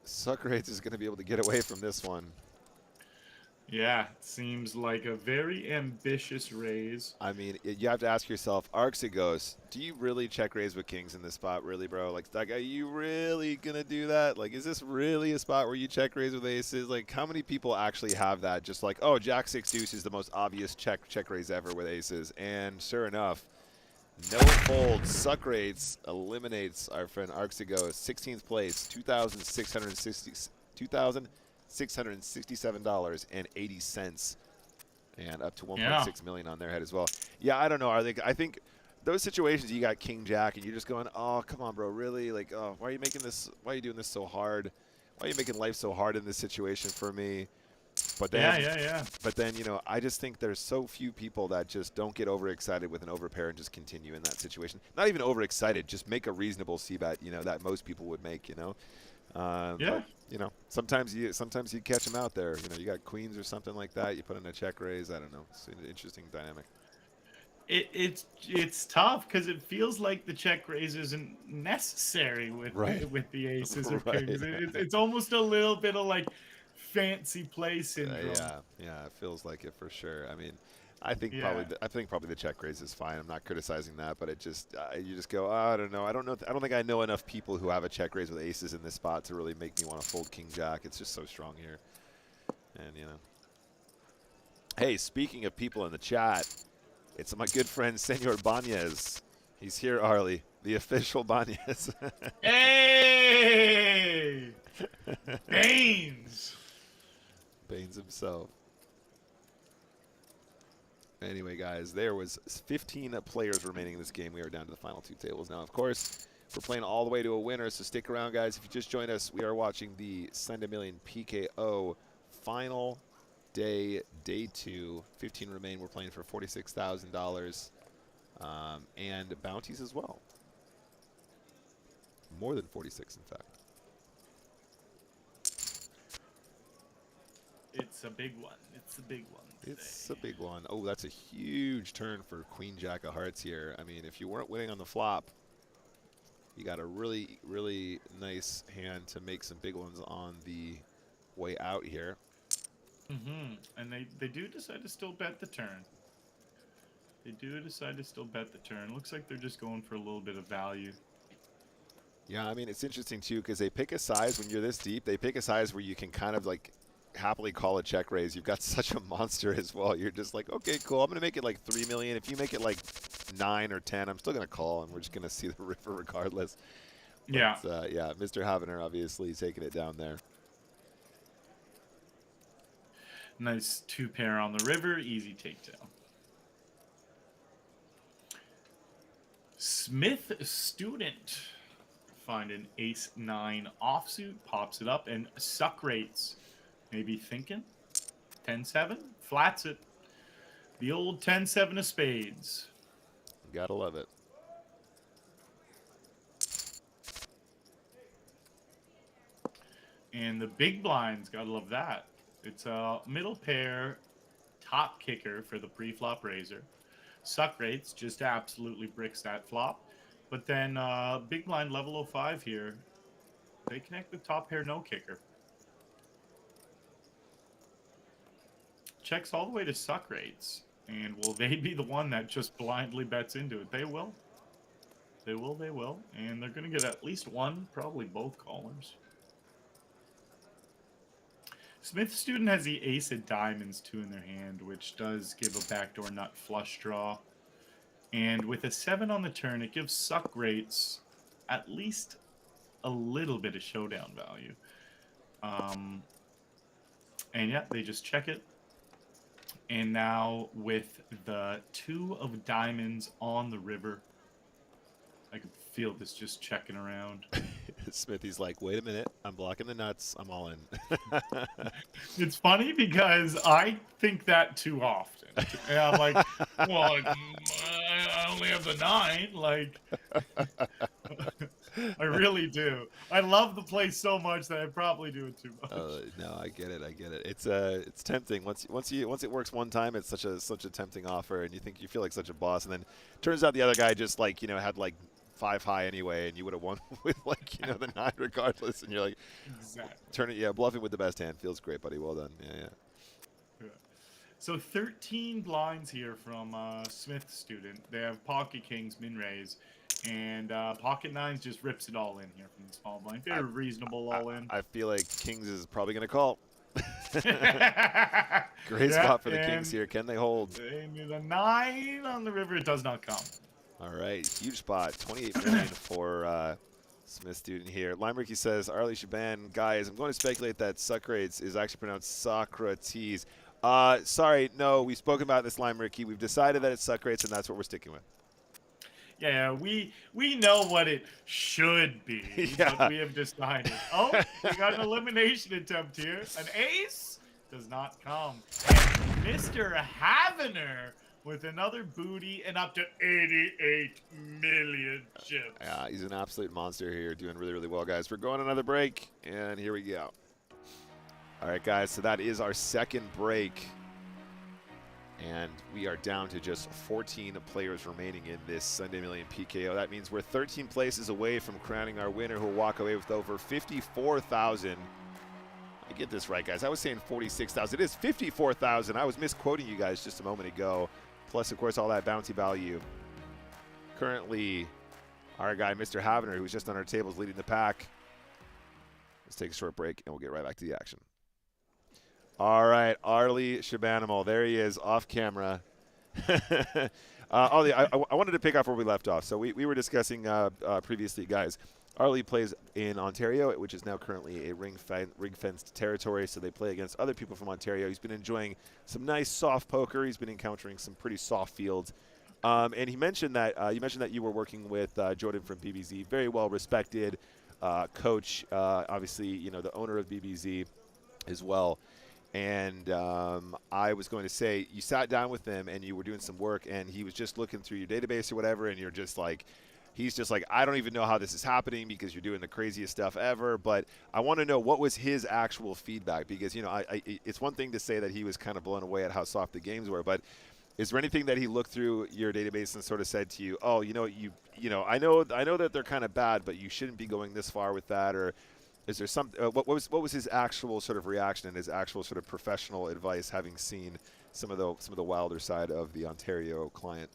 Suckrates is going to be able to get away from this one. Yeah, it seems like a very ambitious raise. I mean, you have to ask yourself, Arxigos, do you really check raise with kings in this spot, really, bro? Like, are you really going to do that? Like, is this really a spot where you check raise with aces? Like, how many people actually have that? Just like, oh, Jack 6 deuce is the most obvious check raise ever with aces. And sure enough, no fold. Suckrates eliminates our friend Arxigos. 16th place, $2,667.80. And up to 1.6 million on their head as well. Yeah, I don't know. I think those situations you got King Jack and you're just going, oh, come on, bro, really? Like, oh, why are you making this? Why are you doing this so hard? Why are you making life so hard in this situation for me? But then, But then, you know, I just think there's so few people that just don't get overexcited with an overpair and just continue in that situation. Not even overexcited, just make a reasonable c-bet, you know, that most people would make, you know. But, you know, sometimes you catch them out there. You know, you got queens or something like that. You put in a check raise. I don't know. It's an interesting dynamic. It's tough because it feels like the check raise isn't necessary with the aces or kings. It's almost a little bit of like fancy play syndrome. Yeah, it feels like it for sure. I mean, I think probably the check raise is fine. I'm not criticizing that, but it just you just go, oh, I don't know. I don't think I know enough people who have a check raise with aces in this spot to really make me want to fold King Jack. It's just so strong here, and you know. Hey, speaking of people in the chat, it's my good friend Senor Banez. He's here, Arlie, the official Banez. Hey, Baines. Baines himself. Anyway, guys, there was 15 players remaining in this game. We are down to the final two tables now. Of course, we're playing all the way to a winner, so stick around, guys. If you just joined us, we are watching the Sunday Million PKO final day, day 2. 15 remain. We're playing for $46,000 and bounties as well. More than 46, in fact. It's a big one. It's a big one today. It's a big one. Oh, that's a huge turn for Queen Jack of Hearts here. I mean, if you weren't winning on the flop, you got a really, really nice hand to make some big ones on the way out here. And they do decide to still bet the turn. Looks like they're just going for a little bit of value. Yeah, I mean, it's interesting, too, because they pick a size when you're this deep. They pick a size where you can kind of, like, happily call a check raise. You've got such a monster as well. You're just like, okay, cool. I'm going to make it like 3 million. If you make it like 9 or 10, I'm still going to call, and we're just going to see the river regardless. But, yeah, Mr. Havener obviously taking it down there. Nice 2-pair on the river. Easy takedown. Smith Student find an ace-9 offsuit, pops it up, and Suckrates. Maybe thinking 10-7, flats it. The old 10-7 of spades. Gotta love it. And the big blinds, gotta love that. It's a middle pair top kicker for the pre-flop raiser. Suckrates just absolutely bricks that flop. But then big blind level 05 here. They connect with top pair no kicker. Checks all the way to Suckrates. And will they be the one that just blindly bets into it? They will. They will. And they're going to get at least one, probably both callers. Smith Student has the ace of diamonds, 2 in their hand, which does give a backdoor nut flush draw. And with a 7 on the turn, it gives Suckrates at least a little bit of showdown value. And yeah, they just check it. And now with the 2 of diamonds on the river, I can feel this just checking around. Smithy's like, wait a minute, I'm blocking the nuts. I'm all in. It's funny because I think that too often. And I'm like, well, like, I only have the 9. Like, I really do. I love the play so much that I probably do it too much. No, I get it. I get it. It's tempting. Once it works one time, it's such a tempting offer, and you feel like such a boss, and then turns out the other guy just like had like 5 high anyway, and you would have won with like the 9 regardless, and you're like, exactly. Bluffing with the best hand feels great, buddy. Well done. Yeah. So 13 blinds here from Smith student. They have pocket kings, min raise, and pocket nines just rips it all in here from the small blind. Very reasonable all in. I feel like kings is probably going to call. Great spot for the kings here. Can they hold? The 9 on the river. It does not come. All right, huge spot. 28 million for Smith student here. Limericky says, Arlie Shaban, guys, I'm going to speculate that Socrates is actually pronounced Socrates. Sorry, no, we've spoken about this, Limericky. We've decided that it's Socrates, and that's what we're sticking with. Yeah, we know what it should be, but we have decided. Oh, we got an elimination attempt here. An ace does not come. And Mr. Havener with another booty and up to 88 million chips. Yeah, he's an absolute monster here, doing really, really well, guys. We're going another break, and here we go. All right, guys, so that is our second break. And we are down to just 14 players remaining in this Sunday Million PKO. That means we're 13 places away from crowning our winner, who will walk away with over 54,000. I get this right, guys. I was saying 46,000. It is 54,000. I was misquoting you guys just a moment ago. Plus, of course, all that bounty value. Currently, our guy, Mr. Havener, who's just on our tables leading the pack. Let's take a short break, and we'll get right back to the action. All right, Arlie Shabanimal. There he is, off camera. Arlie, I wanted to pick up where we left off. So we were discussing previously, guys. Arlie plays in Ontario, which is now currently a ring-fenced territory, so they play against other people from Ontario. He's been enjoying some nice soft poker. He's been encountering some pretty soft fields. And he mentioned that you were working with Jordan from BBZ, very well respected coach, obviously, the owner of BBZ as well. And I was going to say, you sat down with him and you were doing some work, and he was just looking through your database or whatever, and you're just like, he's just like, I don't even know how this is happening because you're doing the craziest stuff ever. But I want to know, what was his actual feedback? Because, it's one thing to say that he was kind of blown away at how soft the games were, but is there anything that he looked through your database and sort of said to you, oh, I know that they're kind of bad, but you shouldn't be going this far with that? Or is there some what was his actual sort of reaction and his actual sort of professional advice, having seen some of the wilder side of the Ontario client?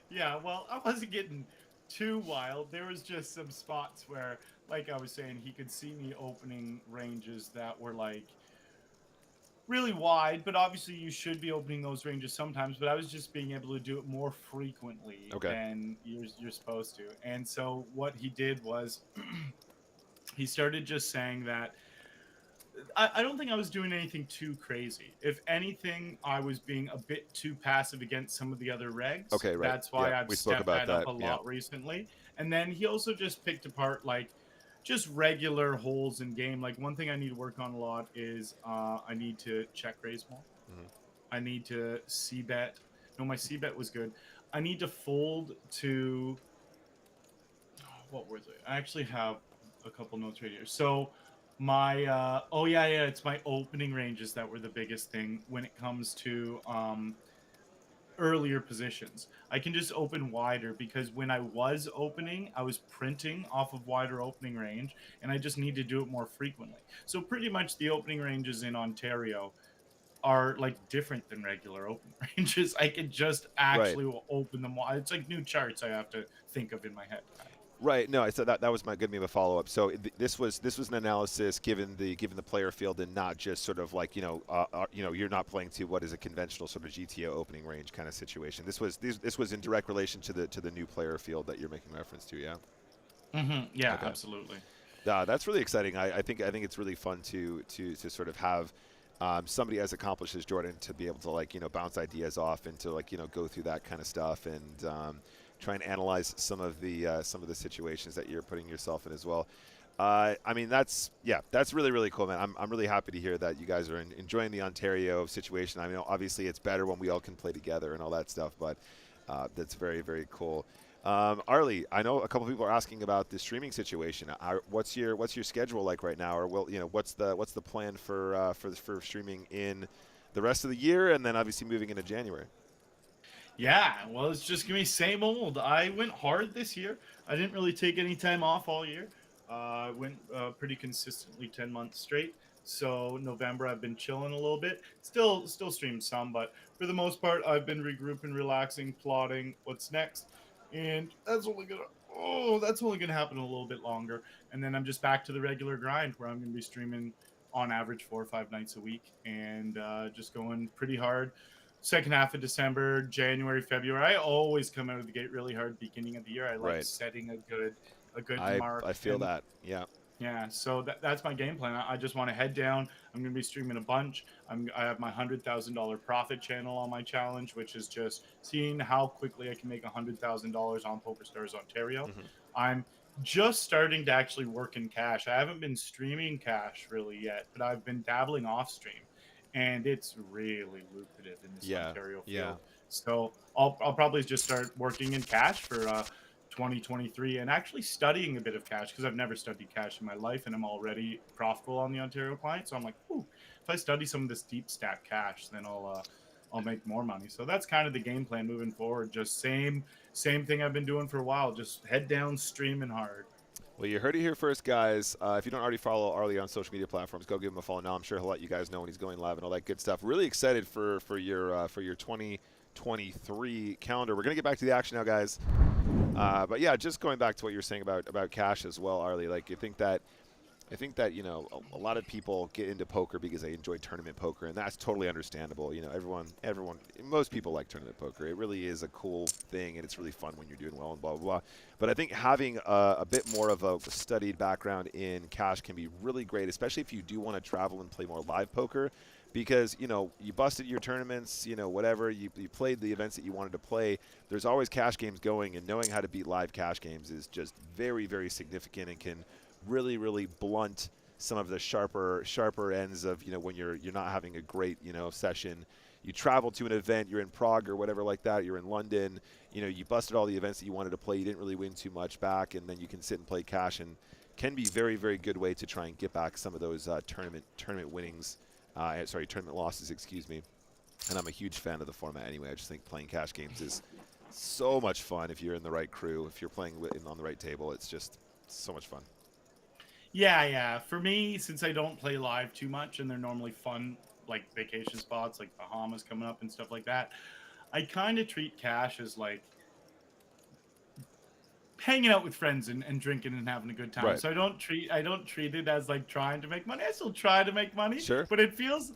Yeah, well, I wasn't getting too wild. There was just some spots where, like I was saying, he could see me opening ranges that were like really wide, but obviously you should be opening those ranges sometimes, but I was just being able to do it more frequently than you're supposed to. And so what he did was he started just saying that I don't think I was doing anything too crazy. If anything, I was being a bit too passive against some of the other regs. Okay, right. That's why I've stepped that up a lot recently. And then he also just picked apart like just regular holes in game. Like, one thing I need to work on a lot is I need to check raise more. I need to c-bet. No, my c-bet was good. I need to fold to what was it? I actually have a couple notes right here. So my it's my opening ranges that were the biggest thing when it comes to earlier positions. I can just open wider because when I was opening, I was printing off of wider opening range, and I just need to do it more frequently. So pretty much the opening ranges in Ontario are like different than regular open ranges. I can just actually open them. It's like new charts I have to think of in my head. Right. No, I said that was my good meme of follow-up. So this was an analysis given the player field, and not just sort of like you're not playing to what is a conventional sort of GTO opening range kind of situation. This was in direct relation to the new player field that you're making reference to. Yeah. Yeah. Okay. Absolutely. That's really exciting. I think it's really fun to sort of have somebody as accomplished as Jordan to be able to bounce ideas off and to go through that kind of stuff. And try and analyze some of the situations that you're putting yourself in as well. I mean, that's really cool, man. I'm really happy to hear that you guys are enjoying the Ontario situation. I mean, obviously it's better when we all can play together and all that stuff, but that's very cool. Arlie, I know a couple people are asking about the streaming situation. What's your schedule like right now, or what's the plan for streaming in the rest of the year, and then obviously moving into January? Yeah, well, it's just gonna be same old. I went hard this year. I didn't really take any time off all year. I went pretty consistently 10 months straight. So November I've been chilling a little bit. Still streamed some, but for the most part I've been regrouping, relaxing, plotting what's next, and that's only gonna happen a little bit longer. And then I'm just back to the regular grind where I'm gonna be streaming on average 4 or 5 nights a week, and just going pretty hard second half of December, January, February. I always come out of the gate really hard beginning of the year. I like Right. setting a good mark. I feel And that. Yeah. yeah, so that's my game plan. I just want to head down. I'm going to be streaming a bunch. I have my $100,000 profit channel on my challenge, which is just seeing how quickly I can make $100,000 on PokerStars Ontario. Mm-hmm. I'm just starting to actually work in cash. I haven't been streaming cash really yet, but I've been dabbling off stream, and it's really lucrative in this Ontario field. Yeah. So I'll probably just start working in cash for 2023, and actually studying a bit of cash, because I've never studied cash in my life, and I'm already profitable on the Ontario client. So I'm like, ooh, if I study some of this deep stack cash, then I'll make more money. So that's kind of the game plan moving forward. Just same thing I've been doing for a while. Just head down, streaming hard. Well, you heard it here first, guys. If you don't already follow Arlie on social media platforms, go give him a follow now. I'm sure he'll let you guys know when he's going live and all that good stuff. Really excited for your 2023 calendar. We're gonna get back to the action now, guys. But yeah, just going back to what you were saying about cash as well, Arlie. Like, I think that a lot of people get into poker because they enjoy tournament poker, and that's totally understandable. Most people like tournament poker. It really is a cool thing, and it's really fun when you're doing well and blah blah blah. But I think having a bit more of a studied background in cash can be really great, especially if you do want to travel and play more live poker, because you busted your tournaments, whatever, you played the events that you wanted to play. There's always cash games going, and knowing how to beat live cash games is just very significant, and can really blunt some of the sharper ends of when you're not having a great session. You travel to an event, you're in Prague or whatever like that, you're in London, you busted all the events that you wanted to play, you didn't really win too much back, and then you can sit and play cash, and can be very good way to try and get back some of those tournament winnings, tournament losses, excuse me. And I'm a huge fan of the format anyway. I just think playing cash games is so much fun if you're in the right crew, if you're playing on the right table. It's just so much fun. Yeah. For me, since I don't play live too much, and they're normally fun, like vacation spots, like Bahamas coming up and stuff like that, I kind of treat cash as like hanging out with friends and drinking and having a good time. Right. So I don't treat it as like trying to make money. I still try to make money, sure, but feels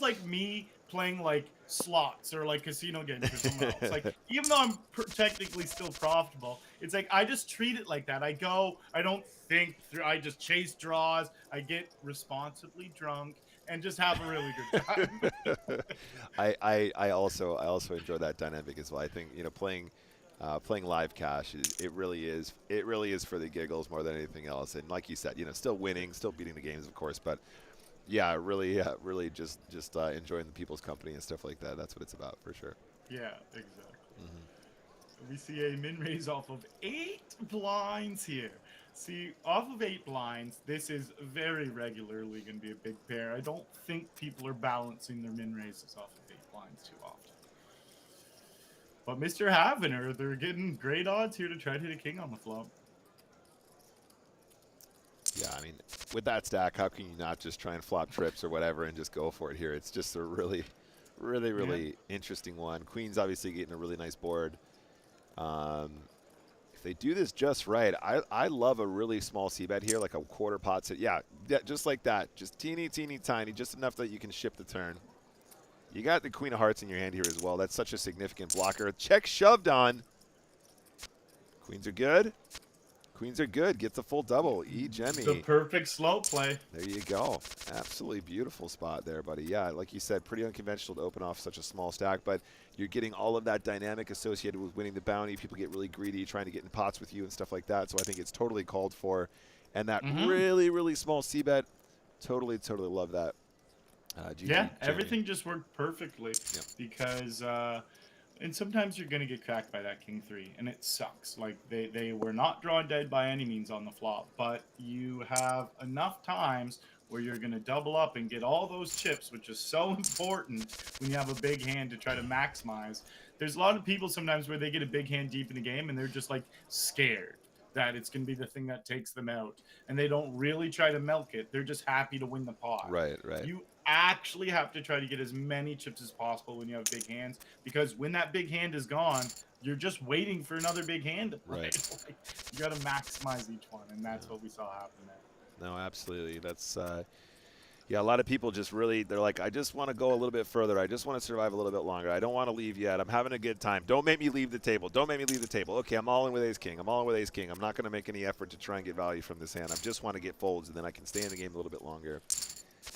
like me playing like slots or like casino games for someone else. Like, even though I'm technically still profitable, it's like I just treat it like that. I don't think through. I just chase draws. I get responsibly drunk and just have a really good time. I also enjoy that dynamic as well. I think playing live cash it really is for the giggles more than anything else. And like you said, still winning, still beating the games, of course, but yeah, really just enjoying the people's company and stuff like that. That's what it's about, for sure. Yeah, exactly. Mm-hmm. We see a min raise off of 8 blinds here. See, off of 8 blinds, this is very regularly going to be a big pair. I don't think people are balancing their min raises off of 8 blinds too often. But Mr. Havener, they're getting great odds here to try to hit a king on the flop. Yeah, I mean, with that stack, how can you not just try and flop trips or whatever and just go for it here? It's just a really interesting one. Queen's obviously getting a really nice board. If they do this just right, I love a really small c-bet here, like a quarter pot. Yeah, just like that. Just teeny tiny, just enough that you can ship the turn. You got the Queen of Hearts in your hand here as well. That's such a significant blocker. Check shoved on. Queens are good. Queens are good. Gets a full double. Jemmy. The perfect slow play. There you go. Absolutely beautiful spot there, buddy. Yeah, like you said, pretty unconventional to open off such a small stack, but you're getting all of that dynamic associated with winning the bounty. People get really greedy, trying to get in pots with you and stuff like that. So I think it's totally called for. And that really, really small c-bet, totally love that. Yeah, everything just worked perfectly because and sometimes you're going to get cracked by that king 3, and it sucks. Like, they were not drawn dead by any means on the flop, but you have enough times where you're going to double up and get all those chips, which is so important when you have a big hand to try to maximize. There's a lot of people sometimes where they get a big hand deep in the game, and they're just, like, scared that it's going to be the thing that takes them out, and they don't really try to milk it. They're just happy to win the pot. Right. You actually have to try to get as many chips as possible when you have big hands, because when that big hand is gone, you're just waiting for another big hand to play. Right. Like, you got to maximize each one, and that's what we saw happen there. No, absolutely. That's yeah, a lot of people just really, they're like, I just want to go a little bit further. I just want to survive a little bit longer. I don't want to leave yet. I'm having a good time. Don't make me leave the table. Don't make me leave the table. Okay, I'm all in with ace-king. I'm all in with ace-king. I'm not going to make any effort to try and get value from this hand. I just want to get folds, and then I can stay in the game a little bit longer.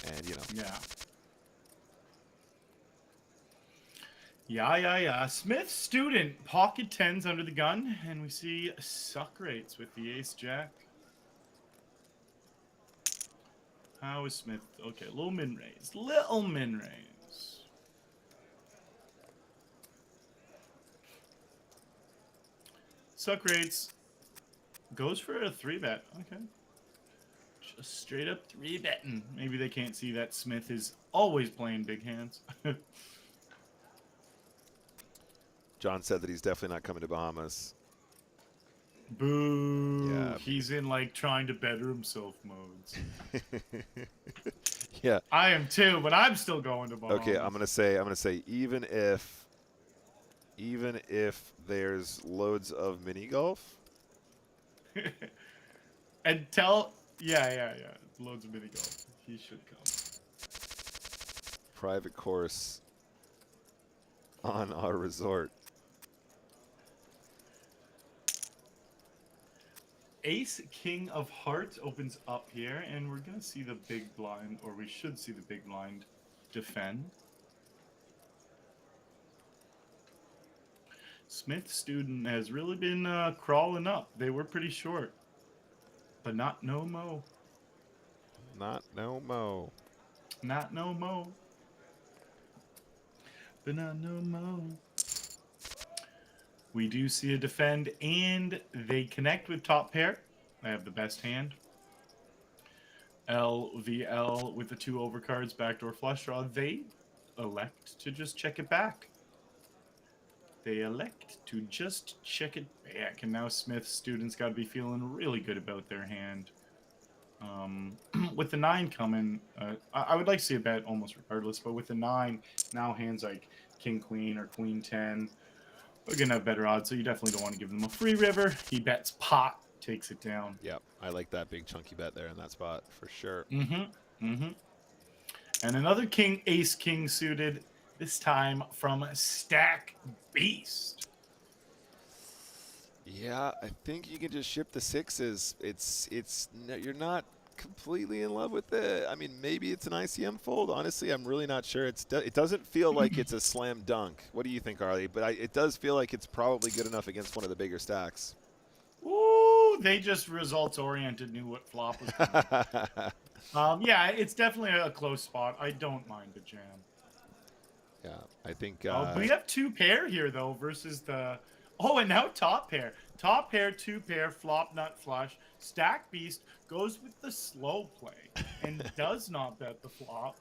And, you know. Yeah. Smith student, pocket tens under the gun, and we see suck rates with the ace-jack. How is Smith? Okay, little min-raise. Suck rates goes for a 3-bet. Okay. Just straight up 3-betting. Maybe they can't see that Smith is always playing big hands. John said that he's definitely not coming to Bahamas. Boo. Yeah. He's in, like, trying to better himself modes. Yeah. I am too, but I'm still going to Bahamas. Okay, I'm gonna say even if there's loads of mini golf. And yeah. Loads of mini golf. He should come. Private course on our resort. Ace King of Hearts opens up here, and we're going to see the big blind, or we should see the big blind defend. Smith student has really been crawling up. They were pretty short, but not no mo. Not no mo. Not no mo. But not no mo. We do see a defend, and they connect with top pair. They have the best hand. LVL with the 2 overcards, backdoor flush draw. They elect to just check it back. They elect to just check it back. And now Smith students got to be feeling really good about their hand. With the 9 coming, I would like to see a bet almost regardless, but with the 9, now hands like King Queen or Queen 10, we're going to have better odds, so you definitely don't want to give them a free river. He bets pot, takes it down. Yep, I like that big chunky bet there in that spot for sure. And another king, ace king suited, this time from Stack Beast. Yeah, I think you can just ship the 6s. You're not completely in love with it. I mean, maybe it's an ICM fold. Honestly, I'm really not sure. It doesn't feel like it's a slam dunk. What do you think, Arlie? But it does feel like it's probably good enough against one of the bigger stacks. Ooh, they just results oriented, knew what flop was coming. Yeah, it's definitely a close spot. I don't mind the jam. Yeah, I think we have 2 pair here though versus the and now top pair. Top pair, 2 pair, flop nut flush. Stack Beast goes with the slow play and does not bet the flop.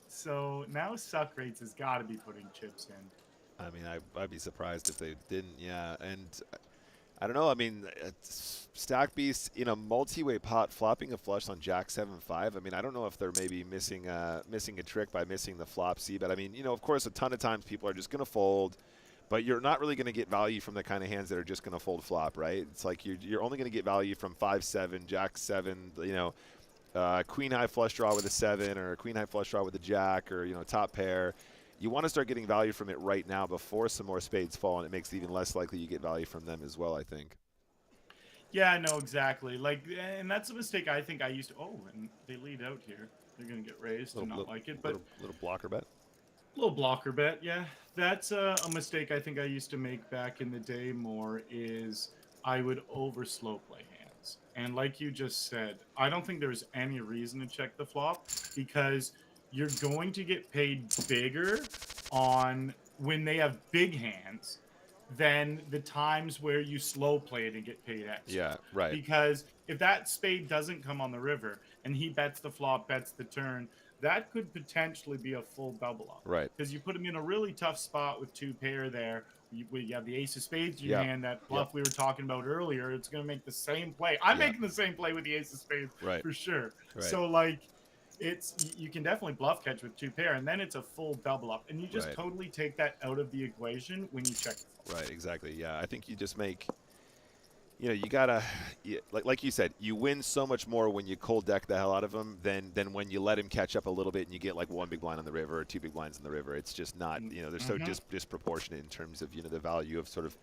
So now Suck Rates has got to be putting chips in. I mean, I'd be surprised if they didn't. Yeah, and I don't know. I mean, Stack Beast in a multi-way pot flopping a flush on Jack 7-5. I mean, I don't know if they're maybe missing a trick by missing the flop C. But I mean, you know, of course, a ton of times people are just going to fold. But you're not really going to get value from the kind of hands that are just going to fold flop, right? It's like you're only going to get value from 5-7, Jack 7, you know, Queen high flush draw with a 7, or Queen high flush draw with a Jack, or, you know, top pair. You want to start getting value from it right now before some more spades fall, and it makes it even less likely you get value from them as well, I think. Yeah, no, exactly. Like, and that's a mistake I think I used to. Oh, and they lead out here. They're gonna get raised and not like it, but Little blocker bet. little blocker bet. Yeah, that's a mistake I think I used to make back in the day. More is I would over slow play hands, and like you just said, I don't think there's any reason to check the flop because you're going to get paid bigger on when they have big hands than the times where you slow play it and get paid extra. Yeah, right. Because if that spade doesn't come on the river and he bets the flop, bets the turn, that could potentially be a full double up. Right. Because you put him in a really tough spot with two pair there. You have the ace of spades in your Yep. hand, that bluff we were talking about earlier. It's going to make the same play. I'm making the same play with the ace of spades for sure. Right. So, like, you can definitely bluff catch with two pair, and then it's a full double up, and you just totally take that out of the equation when you check. Right, exactly. Yeah, I think you just make, you gotta, like you said, you win so much more when you cold deck the hell out of him than when you let him catch up a little bit and you get like one big blind on the river or two big blinds on the river. It's just not, they're so disproportionate in terms of the value of sort of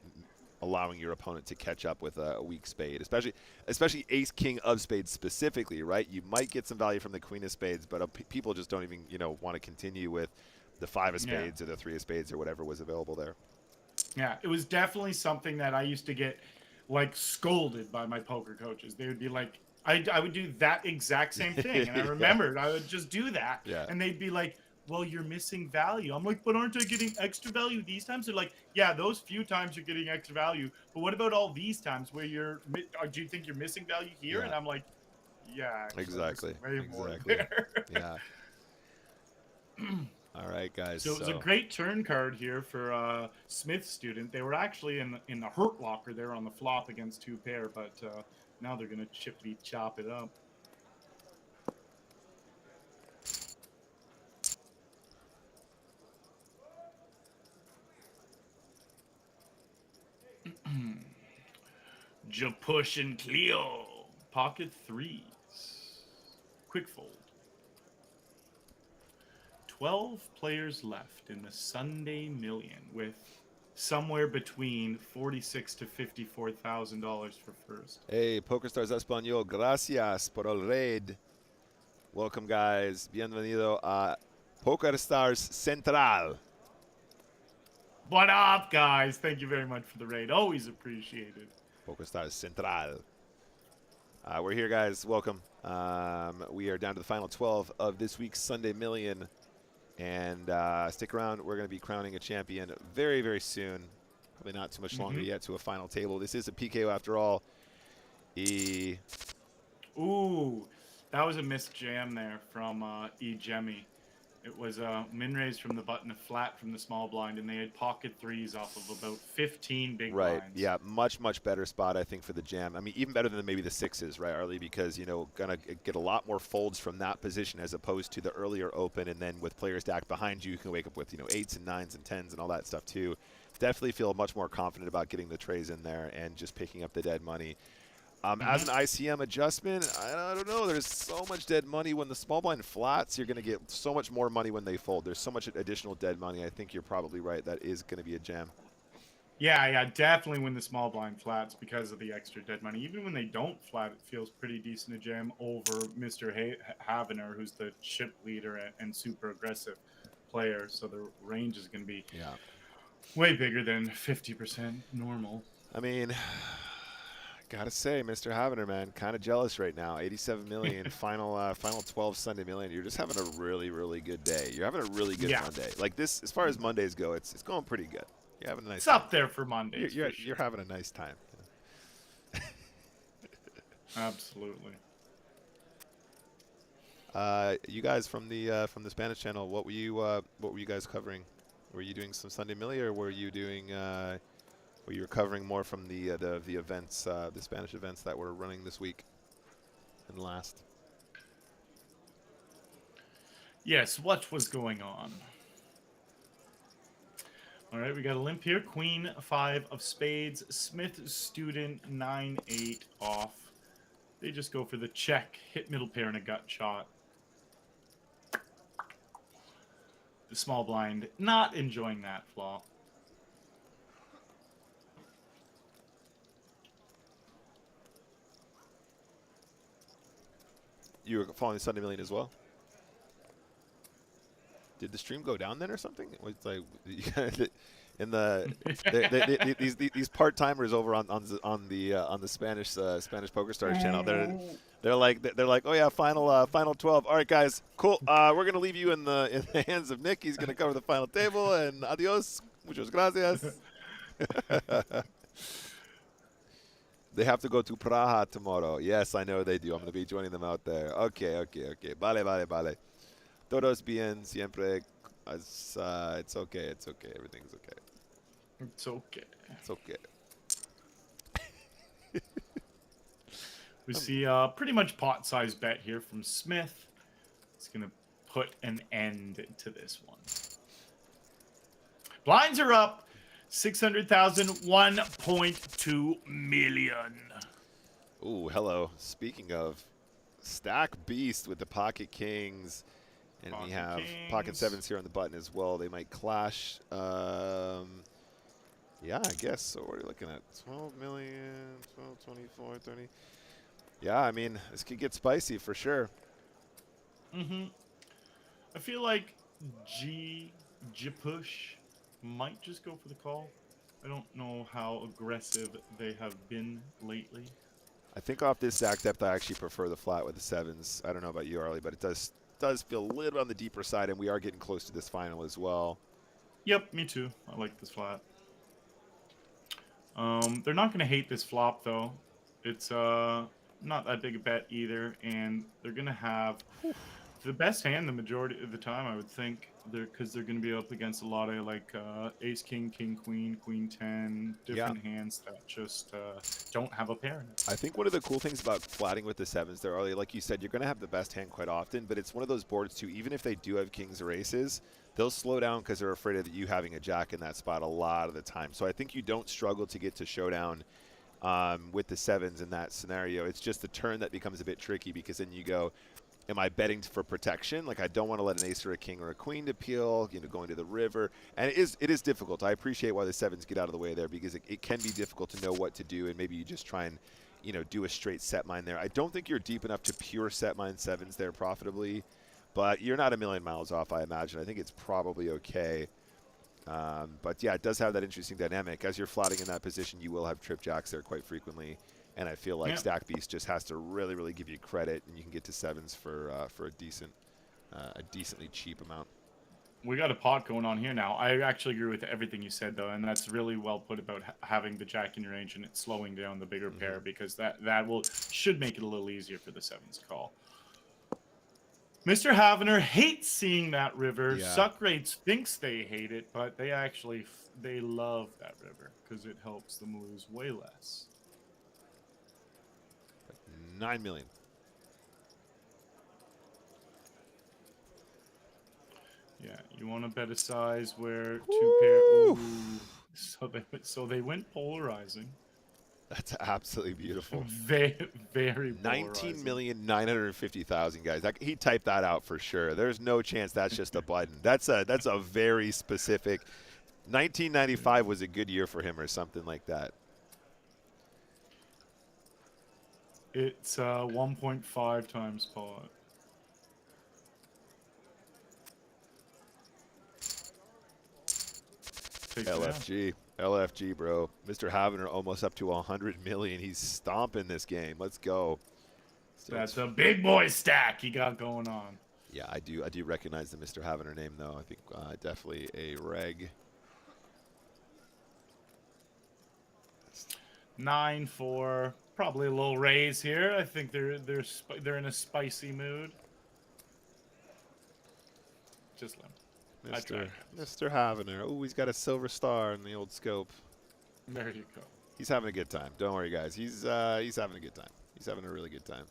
allowing your opponent to catch up with a weak spade, especially ace king of spades specifically, right? You might get some value from the queen of spades, but people just don't even want to continue with the five of spades or the three of spades or whatever was available there. Yeah, it was definitely something that I used to get like scolded by my poker coaches. They would be like, I would do that exact same thing, and I remembered I would just do that, and they'd be like, well, you're missing value. I'm like, but aren't I getting extra value these times? They're like, yeah, those few times you're getting extra value, but what about all these times where do you think you're missing value here? And I'm like, yeah, actually, exactly. More there. Yeah. All right, guys. So it was a great turn card here for Smith's student. They were actually in the hurt locker there on the flop against two pair, but now they're going to chop it up. Japush and Cleo. Pocket threes. Quick fold. 12 players left in the Sunday Million with somewhere between $46,000 to $54,000 for first. Hey, PokerStars Español, gracias por el raid. Welcome, guys. Bienvenido a PokerStars Central. What up, guys? Thank you very much for the raid. Always appreciated. PokerStars Central. We're here, guys. Welcome. We are down to the final 12 of this week's Sunday Million. And stick around. We're going to be crowning a champion very, very soon. Probably not too much longer yet to a final table. This is a PKO after all. Ooh, that was a missed jam there from Jemmy. It was min raise from the button, a flat from the small blind, and they had pocket threes off of about 15 big blinds. Right, yeah, much better spot, I think, for the jam. I mean, even better than maybe the sixes, right, Arlie? Because, gonna get a lot more folds from that position as opposed to the earlier open, and then with players stacked behind you, you can wake up with, eights and nines and tens and all that stuff, too. Definitely feel much more confident about getting the trays in there and just picking up the dead money. As an ICM adjustment, I don't know. There's so much dead money when the small blind flats. You're going to get so much more money when they fold. There's so much additional dead money. I think you're probably right. That is going to be a jam. Yeah, definitely when the small blind flats because of the extra dead money. Even when they don't flat, it feels pretty decent to jam over Mr. Havener, who's the chip leader and super aggressive player. So the range is going to be way bigger than 50% normal. I mean, gotta say, Mr. Havener, man, kind of jealous right now. 87 million, final 12 Sunday Million. You're just having a really, really good day. You're having a really good Monday. Like this, as far as Mondays go, it's going pretty good. You're having a nice. It's up there for Mondays. You're having a nice time. Absolutely. You guys from the Spanish channel, what were you guys covering? Were you doing some Sunday Millie, or were you doing? Were you covering more from the events, the Spanish events that were running this week and last? Yes. What was going on? All right, we got a limp here. Queen 5 of spades. Smith student 9-8 off. They just go for the check. Hit middle pair and a gut shot. The small blind not enjoying that flop. You were following Sunday Million as well? Did the stream go down then or something? It was like in these part timers over on the Spanish PokerStars channel. They're like, oh yeah, final 12. All right, guys, cool. We're gonna leave you in the hands of Nick. He's gonna cover the final table, and adios, muchas gracias. They have to go to Praha tomorrow. Yes, I know they do. I'm gonna be joining them out there. Okay. Vale. Todos bien, siempre. It's okay. Everything's okay. It's okay. It's okay. We see pretty much pot size bet here from Smith. It's going to put an end to this one. Blinds are up. 600,000, 1.2 million. Ooh, hello. Speaking of, stack beast with the pocket kings. And we have pocket sevens here on the button as well. They might clash. Yeah, I guess. So what are you looking at? 12 million, 12, 24, 30. Yeah, I mean, this could get spicy for sure. I feel like Push might just go for the call. I don't know how aggressive they have been lately. I think off this stack depth, I actually prefer the flat with the sevens. I don't know about you, Arlie, but it does feel a little on the deeper side, and we are getting close to this final as well. Yep, me too. I like this flat. They're not going to hate this flop, though. It's not that big a bet either, and they're going to have the best hand the majority of the time, I would think, because they're going to be up against a lot of like ace king, king queen, queen 10, different hands that just don't have a pair in it. I think one of the cool things about flatting with the sevens there, Arlie, like you said, you're going to have the best hand quite often, but it's one of those boards too, even if they do have kings or aces, they'll slow down because they're afraid of you having a jack in that spot a lot of the time. So I think you don't struggle to get to showdown with the sevens in that scenario. It's just the turn that becomes a bit tricky, because then you go, am I betting for protection? Like, I don't want to let an ace or a king or a queen to peel, going to the river. And it is difficult. I appreciate why the sevens get out of the way there, because it can be difficult to know what to do, and maybe you just try and, do a straight set mine there. I don't think you're deep enough to pure set mine sevens there profitably, but you're not a million miles off, I imagine. I think it's probably okay. But yeah, it does have that interesting dynamic. As you're flatting in that position, you will have trip jacks there quite frequently. And I feel like Stack Beast just has to really, really give you credit, and you can get to sevens for a decently cheap amount. We got a pot going on here now. I actually agree with everything you said, though, and that's really well put about having the jack in your range and it slowing down the bigger pair, because that should make it a little easier for the sevens call. Mr. Havener hates seeing that river. Yeah. Suck Rates thinks they hate it, but they love that river because it helps them lose way less. 9 million. Yeah, you want to bet a size where two pair. Ooh. So they went polarizing. That's absolutely beautiful. Very polarizing. 19,950,000 guys. He typed that out for sure. There's no chance that's just a button. That's a very specific. 1995 was a good year for him, or something like that. It's 1.5 times pot. LFG, bro. Mr. Havener almost up to 100 million. He's stomping this game. Let's go. That's a big boy stack he got going on. Yeah, I do recognize the Mr. Havener name, though. I think definitely a reg. 9-4, probably a little raise here. I think they're in a spicy mood. Just limp. Mr. Havener. Oh, he's got a silver star in the old scope. There you go. He's having a good time. Don't worry, guys. He's having a good time. He's having a really good time.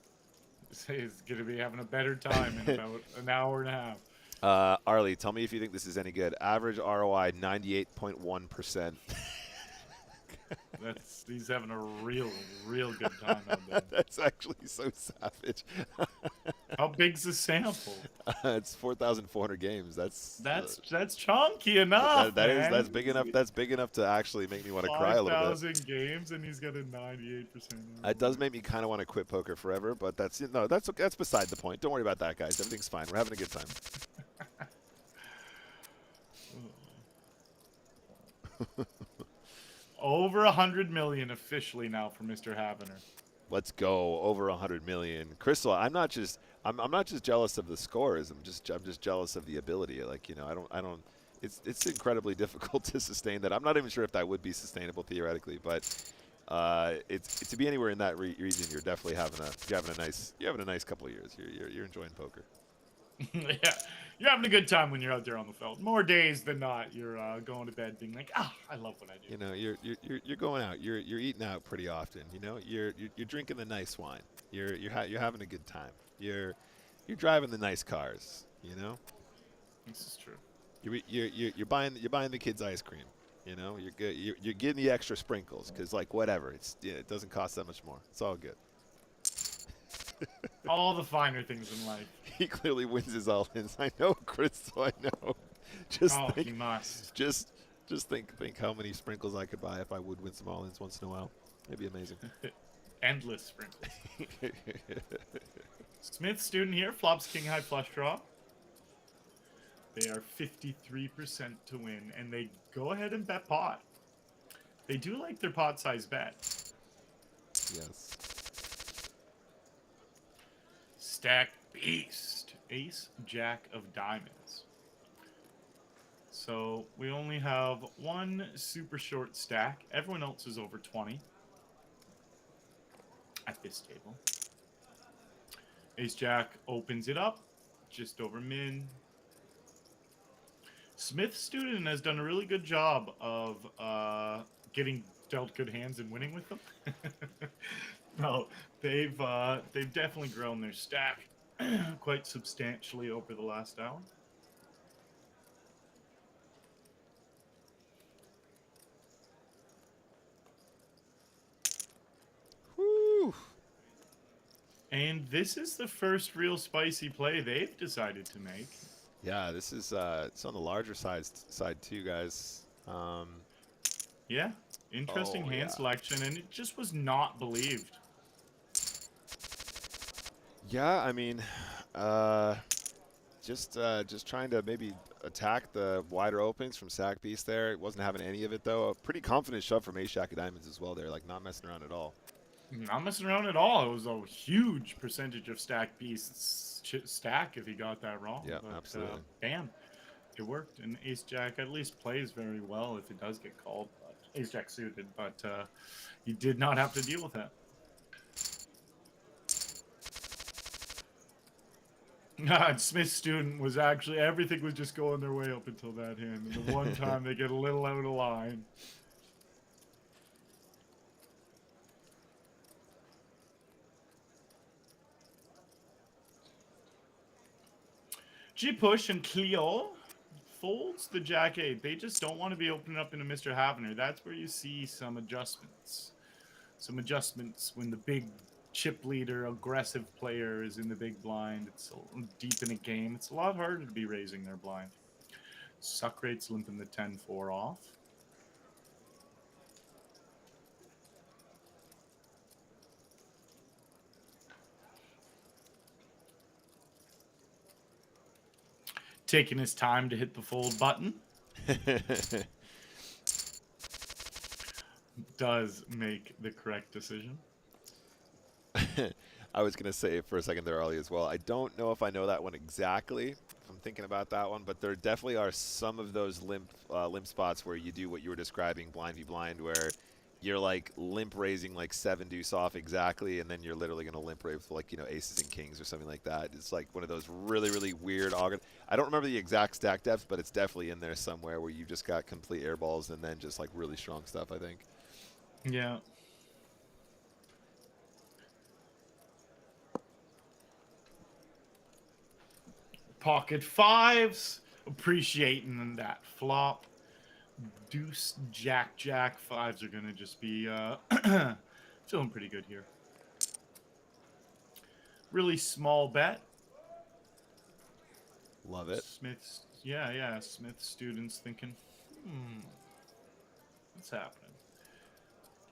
He's going to be having a better time in about an hour and a half. Arlie, tell me if you think this is any good. Average ROI 98.1%. He's having a real good time out there. That's actually so savage. How big's the sample? It's 4,400 games. That's chunky enough, man. That's big enough. That's big enough to actually make me want to cry a little bit. 5,000 games, and he's got a 98%. It does make me kind of want to quit poker forever, but that's beside the point. Don't worry about that, guys. Everything's fine. We're having a good time. Over 100 million officially now for Mr. Havener. Let's go, over 100 million. Crystal, I'm not just jealous of the scores. I'm just jealous of the ability. Like, you know, I don't. It's incredibly difficult to sustain that. I'm not even sure if that would be sustainable theoretically, but it's to be anywhere in that region. You're definitely having a nice couple of years. You're enjoying poker. Yeah, you're having a good time when you're out there on the field. More days than not, you're going to bed being like, I love what I do. You know, you're going out. You're eating out pretty often. You know, you're drinking the nice wine. You're having a good time. You're driving the nice cars. You know, This is true. You're buying the kids ice cream. You know, you're getting the extra sprinkles because, like, whatever, it doesn't cost that much more. It's all good. All the finer things in life. He clearly wins his all-ins. I know, Crystal. I know. Just think, he must. Just think how many sprinkles I could buy if I would win some all-ins once in a while. It'd be amazing. Endless sprinkles. Smith student here. Flops king high flush draw. They are 53% to win, and they go ahead and bet pot. They do like their pot size bet. Yes. Stack beast. Ace, jack of diamonds. So we only have one super short stack. Everyone else is over 20 at this table. Ace jack opens it up just over min. Smith student has done a really good job of getting dealt good hands and winning with them. No, they've definitely grown their stack quite substantially over the last hour. Woo! And this is the first real spicy play they've decided to make. Yeah, this is it's on the larger side too, guys. Yeah, interesting hand selection, and it just was not believed. Yeah, I mean, just trying to maybe attack the wider openings from Sack Beast there. It wasn't having any of it, though. A pretty confident shove from Ace Jack of Diamonds as well there, like not messing around at all. Not messing around at all. It was a huge percentage of Stack Beast's stack if he got that wrong. Yeah, but, absolutely. Bam. It worked, and Ace Jack at least plays very well if it does get called. But Ace Jack suited, but you did not have to deal with that. Smith student was actually, everything was just going their way up until that hand. And the one time they get a little out of line. G-Push and Cleo folds the Jack 8. They just don't want to be opening up into Mr. Havener. That's where you see some adjustments. Some adjustments when the big chip leader, aggressive player is in the big blind. It's deep in a game. It's a lot harder to be raising their blind. Suck rate's limping the 10-4 off. Taking his time to hit the fold button. Does make the correct decision. I was going to say for a second there, Arlie, as well. I don't know if I know that one exactly, if I'm thinking about that one, but there definitely are some of those limp spots where you do what you were describing, blind v blind, where you're like limp raising like 7 deuce off exactly, and then you're literally going to limp raise with, like, you know, aces and kings or something like that. It's like one of those really, really weird. I don't remember the exact stack depth, but it's definitely in there somewhere where you've just got complete air balls and then just like really strong stuff, I think. Yeah. Pocket fives, appreciating that flop. Deuce, jack, jack. Fives are going to just be feeling pretty good here. Really small bet. Love it. Smith's, yeah, Smith students thinking, what's happening?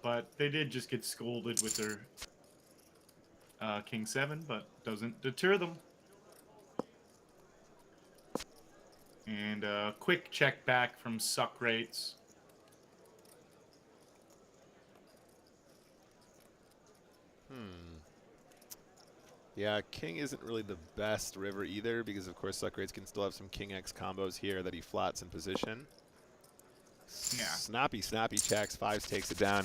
But they did just get scolded with their King 7, but doesn't deter them. And quick check back from suck rates. Yeah, king isn't really the best river either because, of course, suck rates can still have some king X combos here that he flats in position. Yeah. Snappy checks. 5s takes it down.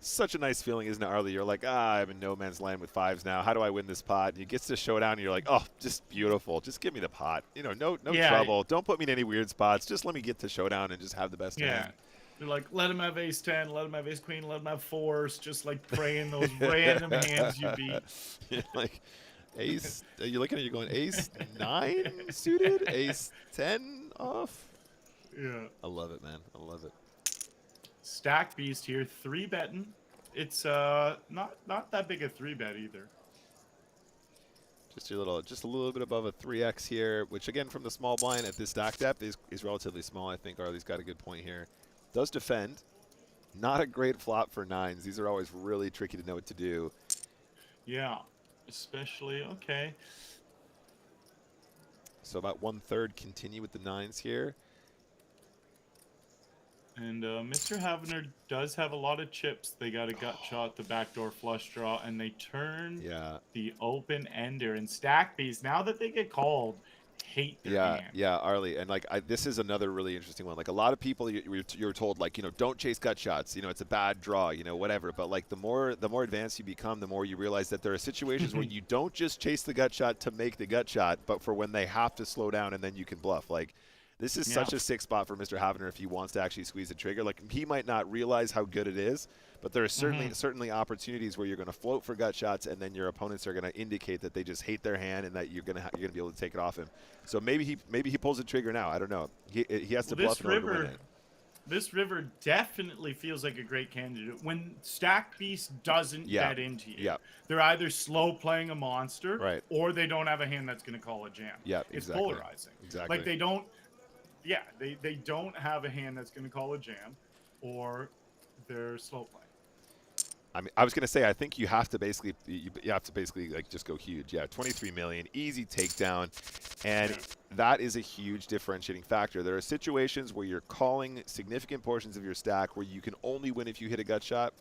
Such a nice feeling, isn't it, Arlie? You're like, I'm in no man's land with 5s now. How do I win this pot? And you get to showdown, and you're like, oh, just beautiful. Just give me the pot. You know, no trouble. Don't put me in any weird spots. Just let me get to showdown and just have the best hand. They're like, let him have ace 10, let him have ace queen, let him have 4s, just like praying those random hands you beat. You're like, ace, you're looking at you going, ace 9 suited, ace 10 off. Yeah. I love it, man. I love it. Stack beast here, 3-betting. It's not that big a 3-bet either. Just a little bit above a 3x here, which again from the small blind at this stack depth is relatively small. I think Arlie's got a good point here. Does defend. Not a great flop for 9s. These are always really tricky to know what to do. Yeah, especially okay. So about 1/3 continue with the 9s here. And Mr. Havener does have a lot of chips. They got a gut shot, the backdoor flush draw, and they turn the open ender and stack beast. Now that they get called, hate their hand. Yeah, Arlie, and like this is another really interesting one. Like a lot of people, you're told like don't chase gut shots. It's a bad draw. Whatever. But like the more advanced you become, the more you realize that there are situations where you don't just chase the gut shot to make the gut shot, but for when they have to slow down and then you can bluff. Like this is such a sick spot for Mr. Havener if he wants to actually squeeze the trigger. Like he might not realize how good it is, but there are certainly opportunities where you're going to float for gut shots, and then your opponents are going to indicate that they just hate their hand and that you're going to be able to take it off him. So maybe he pulls the trigger now. I don't know. He has to bluff in order to win it. This river definitely feels like a great candidate when Stack Beast doesn't bet into you. Yeah. They're either slow playing a monster, right, or they don't have a hand that's going to call a jam. Yeah, it's polarizing. Exactly. Like they don't. Yeah, they don't have a hand that's going to call a jam, or they're slow playing. I mean, I was going to say, I think you have to basically like just go huge. Yeah, 23 million, easy takedown, and that is a huge differentiating factor. There are situations where you're calling significant portions of your stack where you can only win if you hit a gut shot,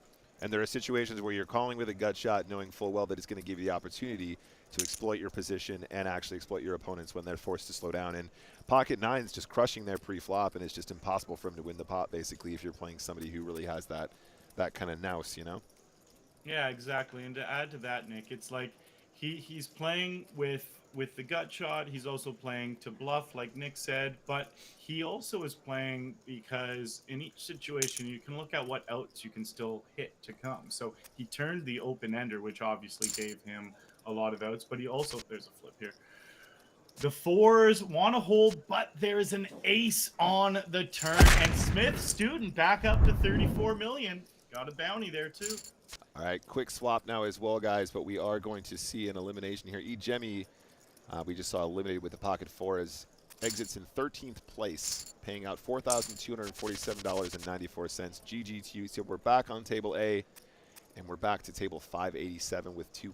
and there are situations where you're calling with a gut shot knowing full well that it's going to give you the opportunity to exploit your position and actually exploit your opponents when they're forced to slow down. And pocket 9's just crushing their pre-flop, and it's just impossible for him to win the pot, basically, if you're playing somebody who really has that kind of nous, Yeah, exactly. And to add to that, Nick, it's like he's playing with the gut shot. He's also playing to bluff, like Nick said, but he also is playing because in each situation you can look at what outs you can still hit to come. So he turned the open ender, which obviously gave him a lot of outs, but he also, there's a flip here. The 4s want to hold, but there's an ace on the turn, and Smith student back up to 34 million. Got a bounty there too. All right, quick swap now as well, guys, but we are going to see an elimination here. Ejemi, we just saw eliminated with the pocket 4 as exits in 13th place, paying out $4,247.94. GG to you. So we're back on table A, and we're back to table 587 with two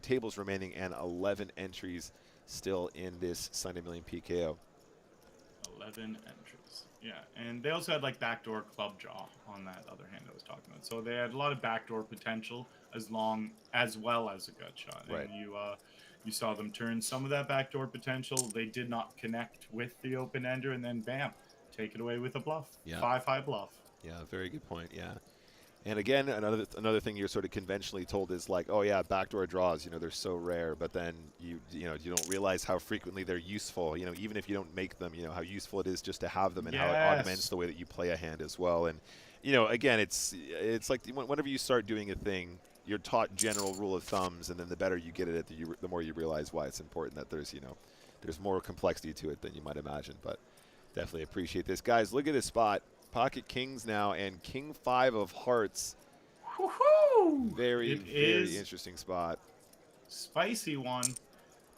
tables remaining and 11 entries still in this Sunday Million PKO. 11 entries. Yeah, and they also had like backdoor club draw on that other hand I was talking about. So they had a lot of backdoor potential as well as a gut shot. Right. And you saw them turn some of that backdoor potential. They did not connect with the open ender, and then bam, take it away with a bluff. Yeah. 5-5 bluff. Yeah, very good point. Yeah. And again, another thing you're sort of conventionally told is like, oh yeah, backdoor draws, they're so rare, but then you don't realize how frequently they're useful, even if you don't make them, how useful it is just to have them and how it augments the way that you play a hand as well. And again, it's like whenever you start doing a thing, you're taught general rule of thumbs, and then the better you get at it, the more you realize why it's important that there's more complexity to it than you might imagine. But definitely appreciate this, guys. Look at this spot. Pocket kings now, and king 5 of hearts. Woohoo! Very interesting spot. Spicy one.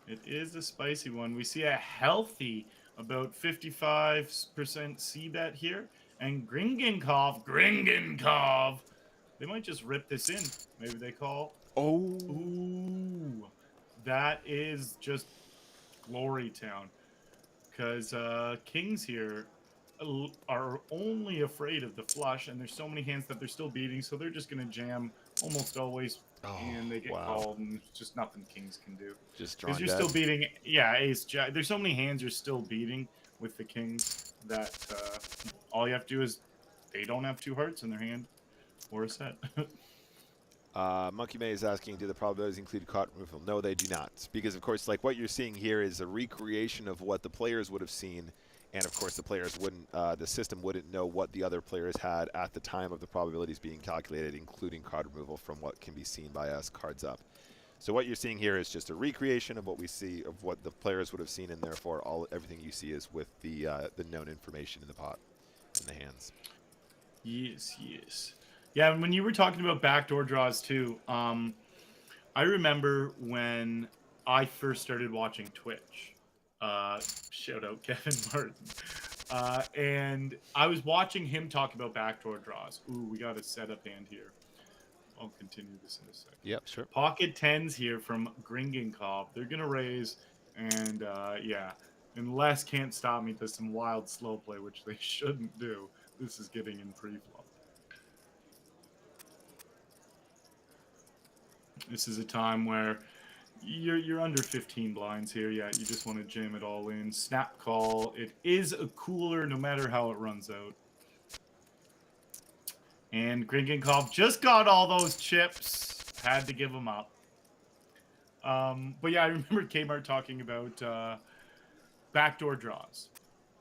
It is a spicy one. We see a healthy about 55% C-bet here. And Gringenkov, they might just rip this in. Maybe they call. Oh. Ooh, that is just glory town. Because kings here are only afraid of the flush, and there's so many hands that they're still beating, so they're just going to jam almost always, and they get called, and there's just nothing kings can do. Just because drawn you're still beating, ace jack. There's so many hands you're still beating with the kings that all you have to do is they don't have 2 hearts in their hand or a set. Monkey May is asking, do the probabilities include card removal? No, they do not. Because, of course, like what you're seeing here is a recreation of what the players would have seen. And, of course, the players wouldn't, the system wouldn't know what the other players had at the time of the probabilities being calculated, including card removal from what can be seen by us cards up. So what you're seeing here is just a recreation of what we see, of what the players would have seen, and therefore everything you see is with the known information in the pot, in the hands. Yes, yes. Yeah, and when you were talking about backdoor draws too, I remember when I first started watching Twitch. Shout out Kevin Martin. And I was watching him talk about backdoor draws. Ooh, we got a setup hand here. I'll continue this in a second. Yep, sure. Pocket 10s here from Gringenkov. They're going to raise, and yeah, unless Can't Stop Me does some wild slow play, which they shouldn't do. This is getting in pre-flop. This is a time where you're under 15 blinds here. Yeah, you just want to jam it all in. Snap call. It is a cooler no matter how it runs out. And Gringenkov just got all those chips. Had to give them up. But yeah, I remember Kmart talking about backdoor draws.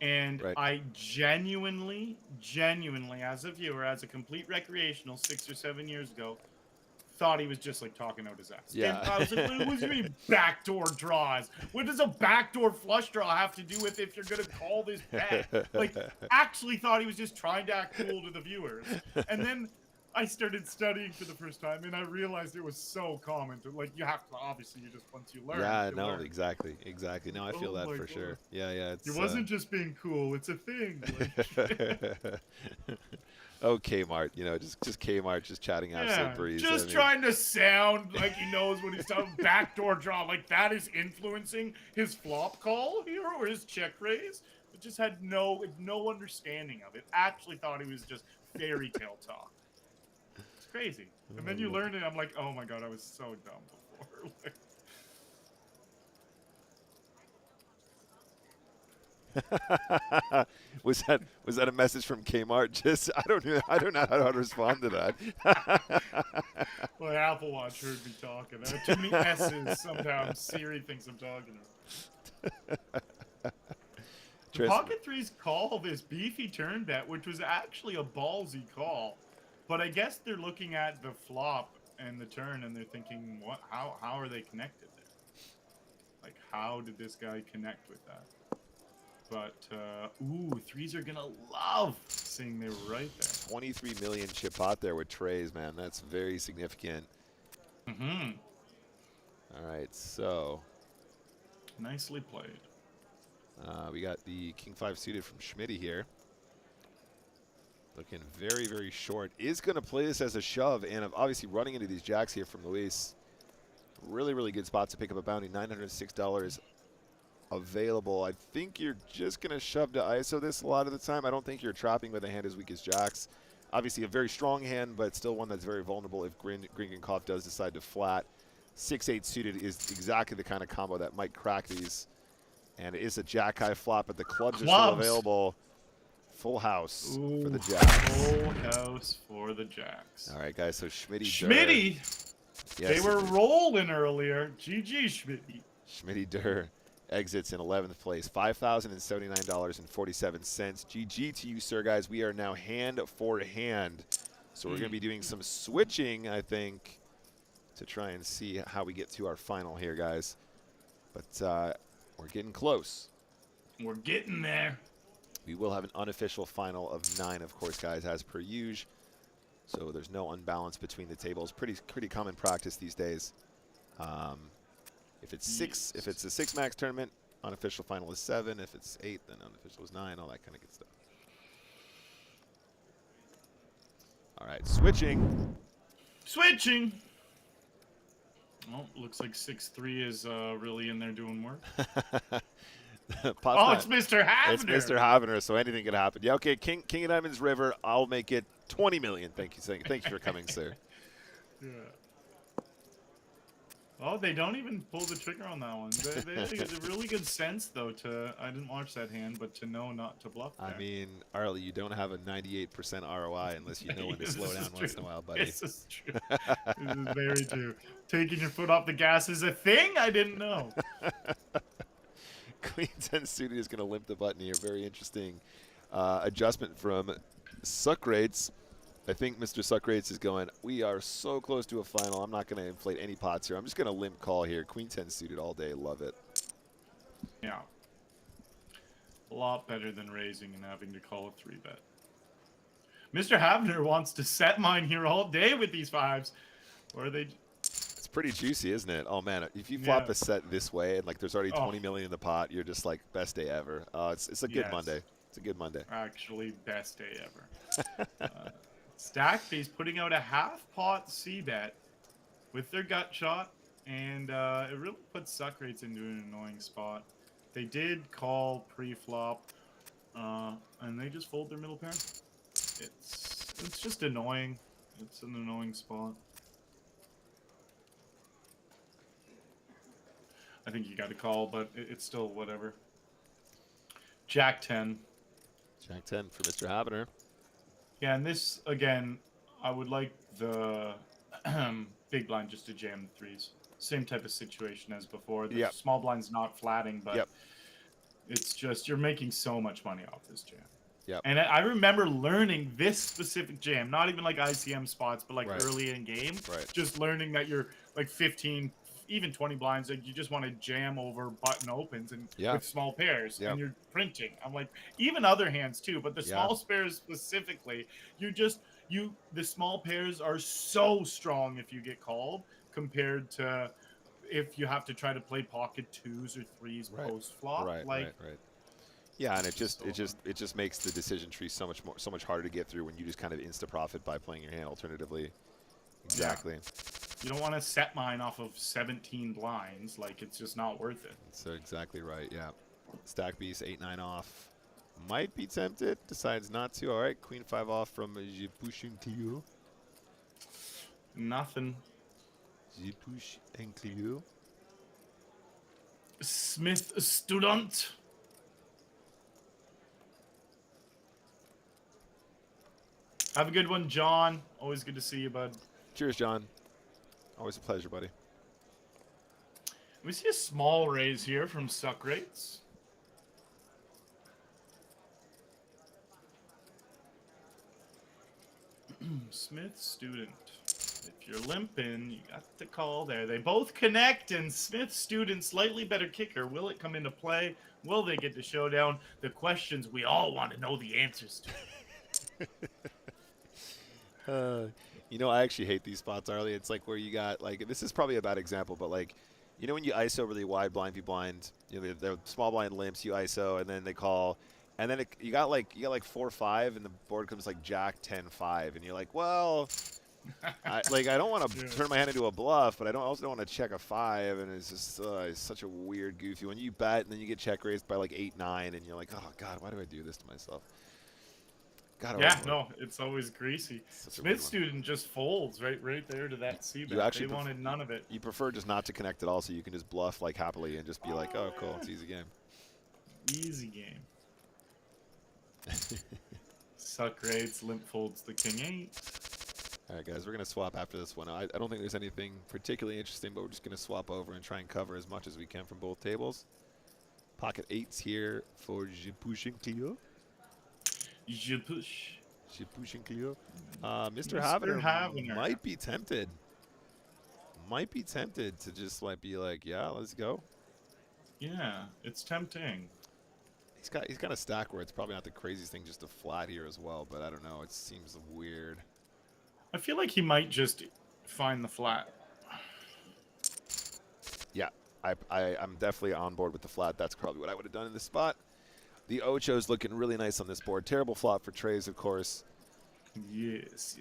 And right. I genuinely, as a viewer, as a complete recreational 6 or 7 years ago, thought he was just like talking out his ass. Yeah. And I was like, what do you mean backdoor draws? What does a backdoor flush draw have to do with if you're going to call this bet? Like, actually thought he was just trying to act cool to the viewers. And then I started studying for the first time, and I realized it was so common. Like, you have to, obviously, you just, once you learn. Yeah, no, learn. Exactly. No, I feel that for sure. Yeah. It's, it wasn't just being cool. It's a thing. Like, oh, Kmart, just Kmart, just chatting absolute breeze. Just trying to sound like he knows what he's talking. Backdoor draw, like that is influencing his flop call here or his check raise. But just had no understanding of it. Actually thought he was just fairy tale talk. It's crazy. And then you learn it. I'm like, oh my god, I was so dumb before. Like, was that a message from Kmart? Just I don't know how to respond to that. Well, Apple Watch heard me talking. Too many S's sometimes. Siri thinks I'm talking to her. The Pocket Threes call this beefy turn bet, which was actually a ballsy call, but I guess they're looking at the flop and the turn, and they're thinking, what? How are they connected there? Like, how did this guy connect with that? But, ooh, threes are going to love seeing they were right there. 23 million chip pot there with trays, man. That's very significant. Mm-hmm. All right, so. Nicely played. We got the King 5 suited from Schmitty here. Looking very, very short. Is going to play this as a shove, and obviously running into these jacks here from Luis. Really, really good spot to pick up a bounty. $906 available. I think you're just going to shove to ISO this a lot of the time. I don't think you're trapping with a hand as weak as jacks. Obviously a very strong hand, but still one that's very vulnerable if Gringenkov does decide to flat. 6-8 suited is exactly the kind of combo that might crack these. And it is a jack high flop, but the clubs are still available. Full house for the jacks. Full house for the jacks. All right, guys, so Schmitty. Yes, they were rolling earlier. GG, Schmitty. Schmitty Durr exits in 11th place, $5,079.47. GG to you, sir, guys. We are now hand for hand. So we're going to be doing some switching, I think, to try and see how we get to our final here, guys. But we're getting close. We're getting there. We will have an unofficial final of 9, of course, guys, as per usual. So there's no unbalance between the tables. Pretty common practice these days. If it's 6, if it's a 6 max tournament, unofficial final is 7. If it's 8, then unofficial is 9. All that kind of good stuff. All right, switching. Switching. Well, looks like 6-3 is really in there doing work. Oh, it's Mr. Havner. It's Mr. Havner, so anything could happen. Yeah, okay, King of Diamonds River, I'll make it 20 million. Thank you for coming, sir. Yeah. Oh, they don't even pull the trigger on that one. They had a really good sense, though, I didn't watch that hand, but to know not to bluff there. I mean, Arlie, you don't have a 98% ROI unless you know when to slow down once in a while, buddy. This is true. This is very true. Taking your foot off the gas is a thing? I didn't know. Queen 10 suited is going to limp the button here. Very interesting adjustment from Suck Rates. I think Mr. Suck Rates is going, we are so close to a final. I'm not going to inflate any pots here. I'm just going to limp call here. Queen 10 suited all day. Love it. Yeah. A lot better than raising and having to call a 3-bet. Mr. Havner wants to set mine here all day with these 5s. Or they... It's pretty juicy, isn't it? Oh, man. If you flop a set this way and, like, there's already 20 million in the pot, you're just, like, best day ever. It's a good Monday. It's a good Monday. Actually, best day ever. Stackbase putting out a half-pot C-bet with their gut shot, and it really puts Suck Rates into an annoying spot. They did call pre-flop, and they just fold their middle pair. It's just annoying. It's an annoying spot. I think you got to call, but it's still whatever. Jack 10. Jack 10 for Mr. Havner. Yeah, and this, again, I would like the big blind just to jam the 3s. Same type of situation as before. The small blind's not flatting, but it's just you're making so much money off this jam. Yep. And I remember learning this specific jam, not even like ICM spots, but like early in game. Right. Just learning that you're like 15, even 20 blinds, like you just want to jam over button opens and with small pairs, and you're printing. I'm like, even other hands too, but the small pairs specifically, the small pairs are so strong if you get called compared to if you have to try to play pocket 2s or 3s post flop. Right. Yeah, and it just makes the decision tree so much harder to get through when you just kind of insta profit by playing your hand alternatively. Exactly. Yeah. You don't want to set mine off of 17 blinds. Like, it's just not worth it. That's exactly right, yeah. Stack Beast 8-9 off. Might be tempted. Decides not to. All right, Queen 5 off from Je Push un Clio. Nothing. Je Push un Clio. Smith student. Have a good one, John. Always good to see you, bud. Cheers, John. Always a pleasure, buddy. We see a small raise here from Suck Rates. Smith student. If you're limping, you got the call there. They both connect, and Smith student, slightly better kicker. Will it come into play? Will they get the showdown? The questions we all want to know the answers to. You know, I actually hate these spots, Arlie. It's like where you got, like, this is probably a bad example, but, like, you know when you ISO really wide blind v blind, you know, they're small blind limps, you ISO, and then they call, and then you got like 4-5, and the board comes like Jack 10-5, and you're like, well, I don't want to turn my hand into a bluff, but I also don't want to check a 5, and it's just it's such a weird, goofy. When you bet, and then you get check raised by like 8-9, and you're like, oh, God, why do I do this to myself? God, no, it's always greasy. Smith student just folds right there to that C-bet. They wanted none of it. You prefer just not to connect at all, so you can just bluff like happily and just be like, oh, cool, it's easy game. Easy game. Suck Rates, limp folds the King 8. All right, guys, we're going to swap after this one. I don't think there's anything particularly interesting, but we're just going to swap over and try and cover as much as we can from both tables. Pocket 8s here for Je Push un Clio. Je Push. Je Push un Clio. Mr. Havner might be tempted. Might be tempted to just like be like, yeah, let's go. Yeah, it's tempting. He's got a stack where it's probably not the craziest thing just to flat here as well, but I don't know. It seems weird. I feel like he might just find the flat. Yeah, I'm definitely on board with the flat. That's probably what I would have done in this spot. The Ocho's looking really nice on this board. Terrible flop for Trays, of course. Yes.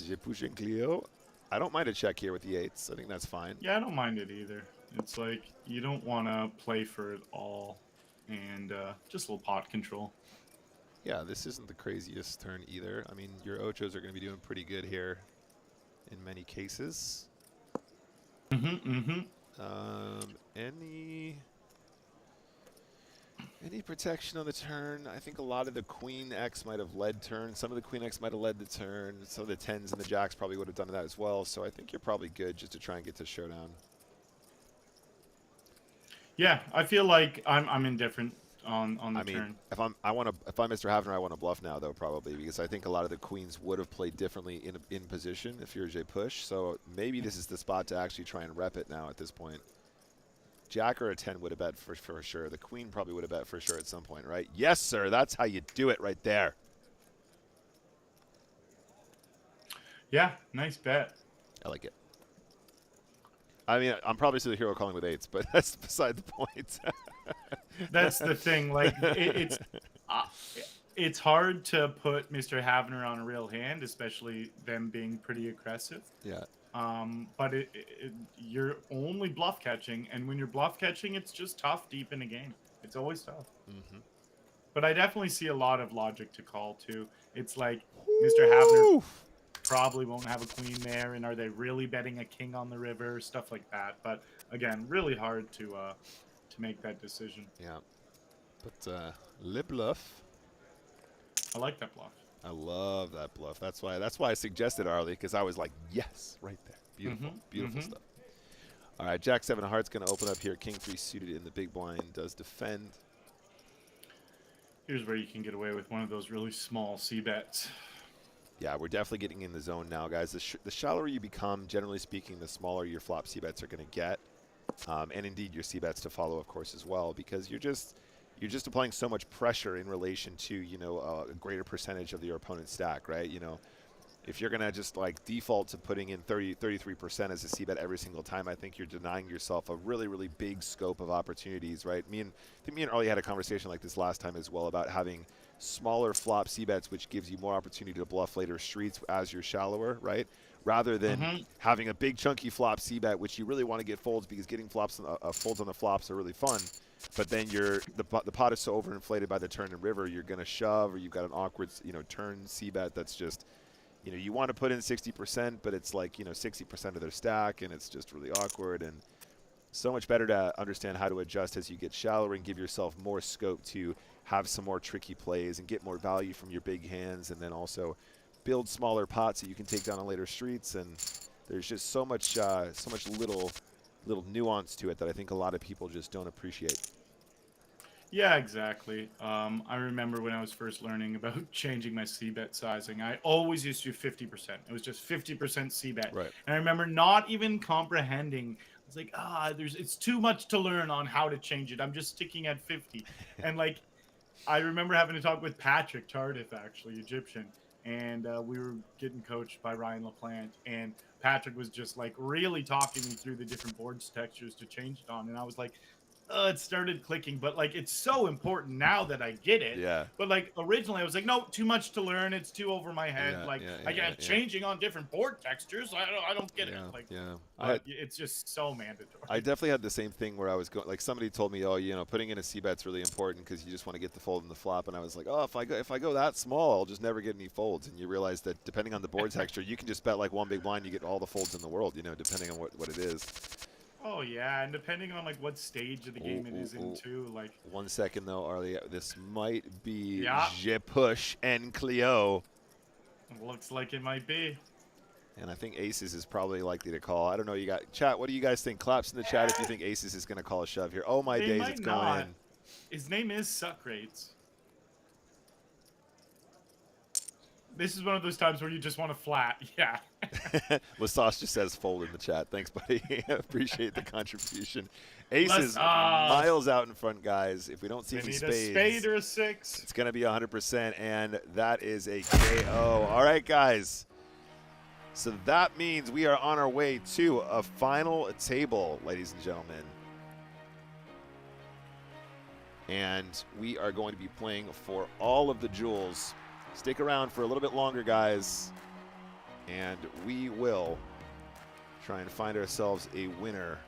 Je push en Clio. I don't mind a check here with the 8s. I think that's fine. Yeah, I don't mind it either. It's like you don't want to play for it all, and just a little pot control. Yeah, this isn't the craziest turn either. I mean, your Ochos are going to be doing pretty good here in many cases. Any protection on the turn? I think a lot of the Queen X might have led turn. Some of the Queen X might have led the turn. Some of the 10s and the Jacks probably would have done that as well. So I think you're probably good just to try and get to showdown. Yeah, I feel like I'm indifferent on the turn. If I'm Mr. Havner, I want to bluff now though, probably, because I think a lot of the queens would have played differently in position if you're J push. So maybe this is the spot to actually try and rep it now at this point. Jack or a 10 would have bet for sure. The queen probably would have bet for sure at some point, right? Yes, sir. That's how you do it right there. Yeah, nice bet. I like it. I mean, I'm probably still the hero calling with 8s, but that's beside the point. That's the thing. Like, it's hard to put Mr. Havner on a real hand, especially them being pretty aggressive. Yeah. But you're only bluff catching, and when you're bluff catching, it's just tough deep in a game. It's always tough. But I definitely see a lot of logic to call too. It's like Mr. Havner probably won't have a queen there, and are they really betting a king on the river? Stuff like that. But again, really hard to make that decision. Yeah. But le bluff. I like that bluff. I love that bluff. That's why I suggested Arlie, because I was like, yes, right there. Beautiful, beautiful stuff. All right, Jack 7 of hearts going to open up here. King 3 suited in the big blind, does defend. Here's where you can get away with one of those really small C bets. Yeah, we're definitely getting in the zone now, guys. The shallower you become, generally speaking, the smaller your flop C bets are going to get, and indeed your C bets to follow, of course, as well, because you're just applying so much pressure in relation to, you know, a greater percentage of your opponent's stack, right? You know, if you're going to just like default to putting in 33% as a C bet every single time, I think you're denying yourself a really, really big scope of opportunities, right? I think me and Arlie had a conversation like this last time as well about having smaller flop C bets, which gives you more opportunity to bluff later streets as you're shallower, right? Rather than having a big chunky flop C bet, which you really want to get folds, because getting folds on the flops are really fun. But then the pot is so overinflated by the turn and river, you're going to shove, or you've got an awkward, you know, turn C bet that's just, you know, you want to put in 60%, but it's like, you know, 60% of their stack, and it's just really awkward. And so much better to understand how to adjust as you get shallower and give yourself more scope to have some more tricky plays and get more value from your big hands, and then also build smaller pots that you can take down on later streets. And there's just so much little nuance to it that I think a lot of people just don't appreciate. Yeah, exactly. I remember when I was first learning about changing my C-bet sizing, I always used to do 50%. It was just 50% C-bet. Right. And I remember not even comprehending. I was like, it's too much to learn on how to change it. I'm just sticking at 50. And like, I remember having to talk with Patrick Tardif, actually, Egyptian. And we were getting coached by Ryan LaPlante. And Patrick was just like really talking me through the different boards textures to change it on. And I was like, it started clicking, but like it's so important now that I get it. Yeah. But like originally I was like, no, too much to learn. It's too over my head. Changing on different board textures. I don't get it. Like, it's just so mandatory. I definitely had the same thing where I was going, like somebody told me, oh, you know, putting in a C bet's really important because you just want to get the fold in the flop. And I was like, oh, if I go that small, I'll just never get any folds. And you realize that depending on the board texture, you can just bet like one big blind, you get all the folds in the world, you know, depending on what it is. Oh yeah, and depending on like what stage of the game it is in too, like. 1 second though, Arlie. This might be Je push and Clio. Looks like it might be. And I think Aces is probably likely to call. I don't know. You got chat. What do you guys think? Claps in the chat if you think Aces is going to call a shove here. Oh my days, it's going in. His name is Suckrates. This is one of those times where you just want to flat. Yeah. Lasas just says fold in the chat. Thanks, buddy. Appreciate the contribution. Aces miles out in front, guys. If we don't see any spades, a spade or a 6. It's going to be 100%, and that is a KO. All right, guys. So that means we are on our way to a final table, ladies and gentlemen. and we are going to be playing for all of the jewels. Stick around for a little bit longer, guys, and we will try and find ourselves a winner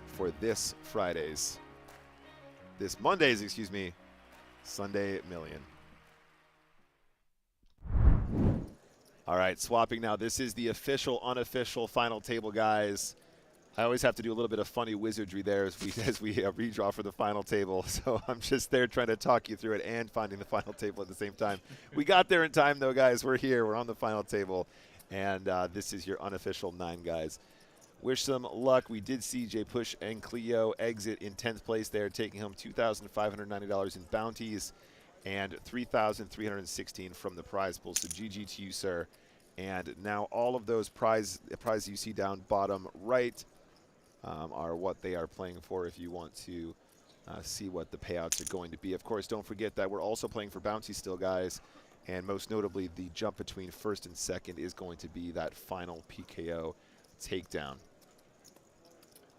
for this Monday's, excuse me, Sunday Million. All right, swapping now. This is the official, unofficial final table, guys. I always have to do a little bit of funny wizardry there as we redraw for the final table. So I'm just there trying to talk you through it and finding the final table at the same time. We got there in time, though, guys. We're here. We're on the final table. And this is your unofficial 9, guys. Wish some luck. We did see Jay Push and Cleo exit in 10th place there, taking home $2,590 in bounties and $3,316 from the prize pool. So GG to you, sir. And now all of those prizes you see down bottom right are what they are playing for if you want to see what the payouts are going to be. Of course, don't forget that we're also playing for bounty still, guys. And most notably, the jump between first and second is going to be that final PKO takedown.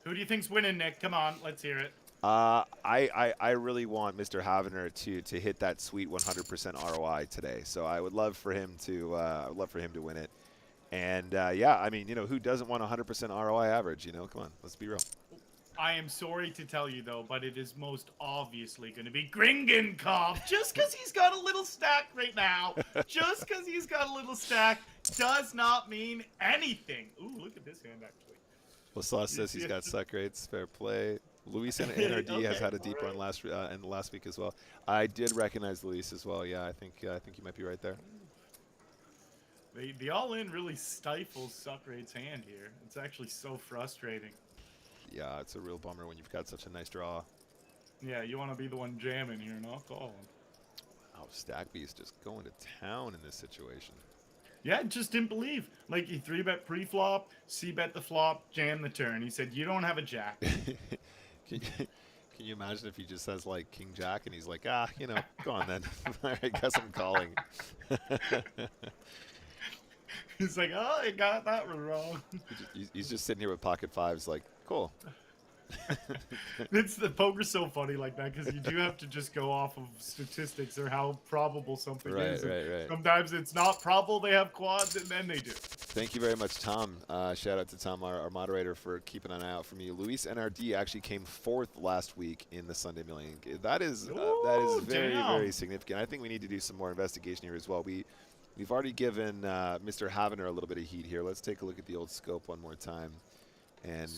Who do you think's winning, Nick? Come on, let's hear it. I really want Mr. Havener to hit that sweet 100% ROI today. So I would love for him to win it. And yeah, I mean, you know, who doesn't want 100% ROI average? You know, come on, let's be real. I am sorry to tell you though, but it is most obviously going to be Gringenkopf. Just because he's got a little stack right now, just because he's got a little stack, does not mean anything. Ooh, look at this hand actually. Laslas says he's got suck rates. Fair play. Luis and NRD Okay, has had a deep run last week as well. I did recognize Luis as well. Yeah, I think you might be right there. The all-in really stifles Suck Rate's hand here. It's actually so frustrating. Yeah, it's a real bummer when you've got such a nice draw. Yeah, you want to be the one jamming here, not calling. Wow, Stack Beast just going to town in this situation. Yeah, just didn't believe. Like, he 3-bet pre-flop, C-bet the flop, jam the turn. He said, you don't have a jack. Can you imagine if he just says, like, King Jack, and he's like, you know, go on then. I guess I'm calling. He's like, oh, I got that one wrong. He's just sitting here with pocket fives like, cool. The poker's so funny like that because you do have to just go off of statistics or how probable something is. Right. Sometimes it's not probable they have quads, and then they do. Thank you very much, Tom. Shout out to Tom, our moderator, for keeping an eye out for me. Luis NRD actually came 4th last week in the Sunday Million. That is very, very significant. I think we need to do some more investigation here as well. We've already given Mr. Havener a little bit of heat here. Let's take a look at the old scope one more time, and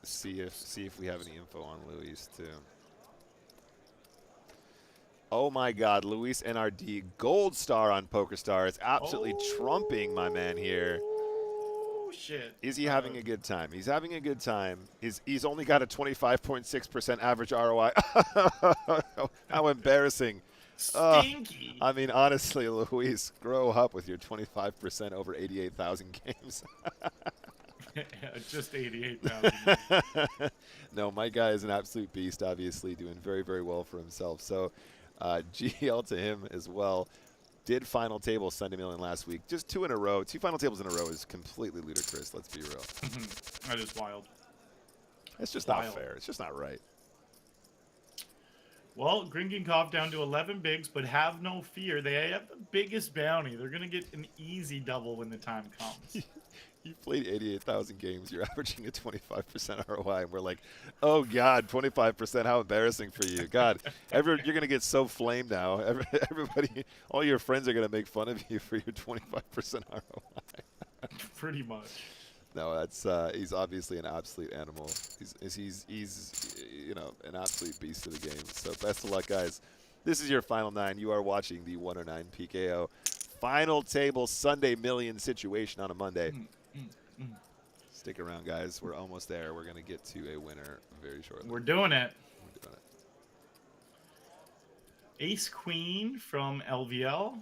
see if we have any info on Luis too. Oh my God, Luis NRD, gold star on PokerStars, absolutely trumping my man here. Oh shit! Is he having a good time? He's having a good time. He's only got a 25.6% average ROI. How embarrassing! Stinky. I mean, honestly, Luis, grow up with your 25% over 88,000 games. Just 88,000. No, my guy is an absolute beast, obviously, doing very, very well for himself. So GL to him as well. Did final table Sunday Million last week. Just 2 in a row. 2 final tables in a row is completely ludicrous, let's be real. That is wild. It's just not fair. It's just not right. Well, Gringenkopf down to 11 bigs, but have no fear. They have the biggest bounty. They're going to get an easy double when the time comes. You've played 88,000 games. You're averaging a 25% ROI, and we're like, oh, God, 25%. How embarrassing for you. God, you're going to get so flamed now. Everybody, all your friends are going to make fun of you for your 25% ROI. Pretty much. No, that's he's obviously an absolute animal. He's you know, an absolute beast of the game. So best of luck, guys. This is your final 9. You are watching the 109 PKO final table Sunday Million situation on a Monday. Stick around, guys. We're almost there. We're gonna get to a winner very shortly. We're doing it. Ace Queen from LVL.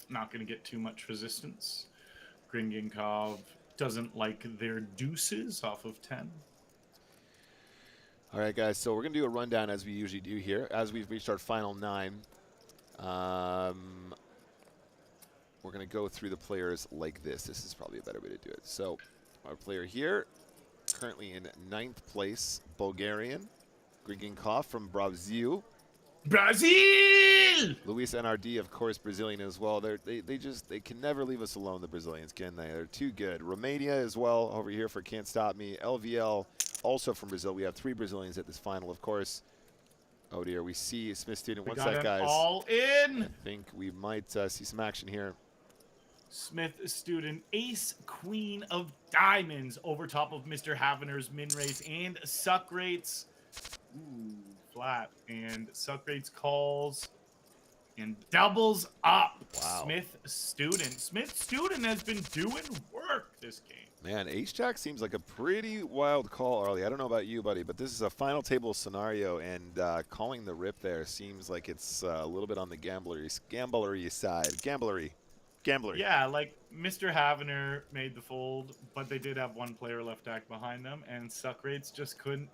Not gonna get too much resistance. Gringenkopf doesn't like their deuces off of 10. All right, guys, so we're going to do a rundown as we usually do here. As we've reached our final 9, we're going to go through the players like this. This is probably a better way to do it. So our player here currently in 9th place, Bulgarian. Griginkov from Brazil. Brazil! Luis NRD, of course, Brazilian as well. They can never leave us alone, the Brazilians, can they? They're too good. Romania as well over here for Can't Stop Me. LVL, also from Brazil. We have 3 Brazilians at this final, of course. Oh dear, we see Smith Student. One sec, guys. All in. I think we might see some action here. Smith Student, ace queen of diamonds over top of Mr. Havener's min race and suck rates. Ooh, flat. And suck rates calls and doubles up. Wow. Smith Student has been doing work this game. Man, ace-jack seems like a pretty wild call, Arlie. I don't know about you, buddy, but this is a final table scenario, and calling the rip there seems like it's a little bit on the gamblery side. Gamblery. Yeah, like Mr. Havener made the fold, but they did have one player left back behind them, and suck rates just couldn't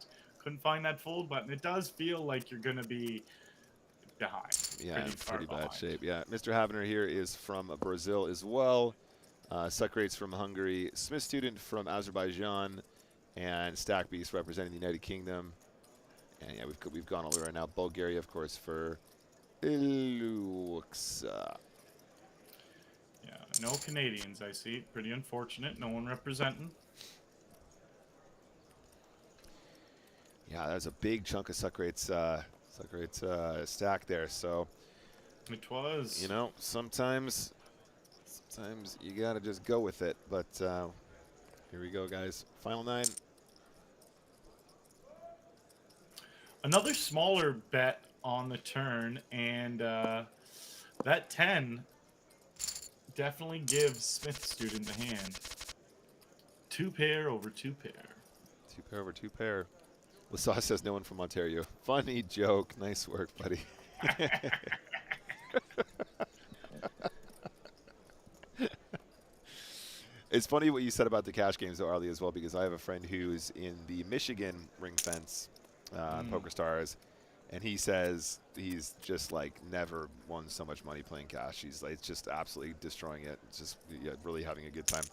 find that fold button. It does feel like you're gonna be behind. Yeah, pretty bad shape. Yeah, Mr. Havener here is from Brazil as well. Suck rates from Hungary. Smith Student from Azerbaijan, and Stack Beast representing the United Kingdom. And yeah, we've gone all the way right now. Bulgaria, of course, for Iluxa. Yeah, no Canadians, I see. Pretty unfortunate. No one representing. Yeah, there's a big chunk of suck rates stack there. So It was. you know, sometimes you gotta just go with it. But here we go, guys. Final 9. Another smaller bet on the turn, and that 10 definitely gives Smith Student the hand. 2 pair over 2 pair. 2 pair over 2 pair. Lasau says no one from Ontario. Funny joke. Nice work, buddy. It's funny what you said about the cash games, though, Arlie, as well, because I have a friend who's in the Michigan ring fence PokerStars, and he says he's just like never won so much money playing cash. He's like just absolutely destroying it. It's just really having a good time.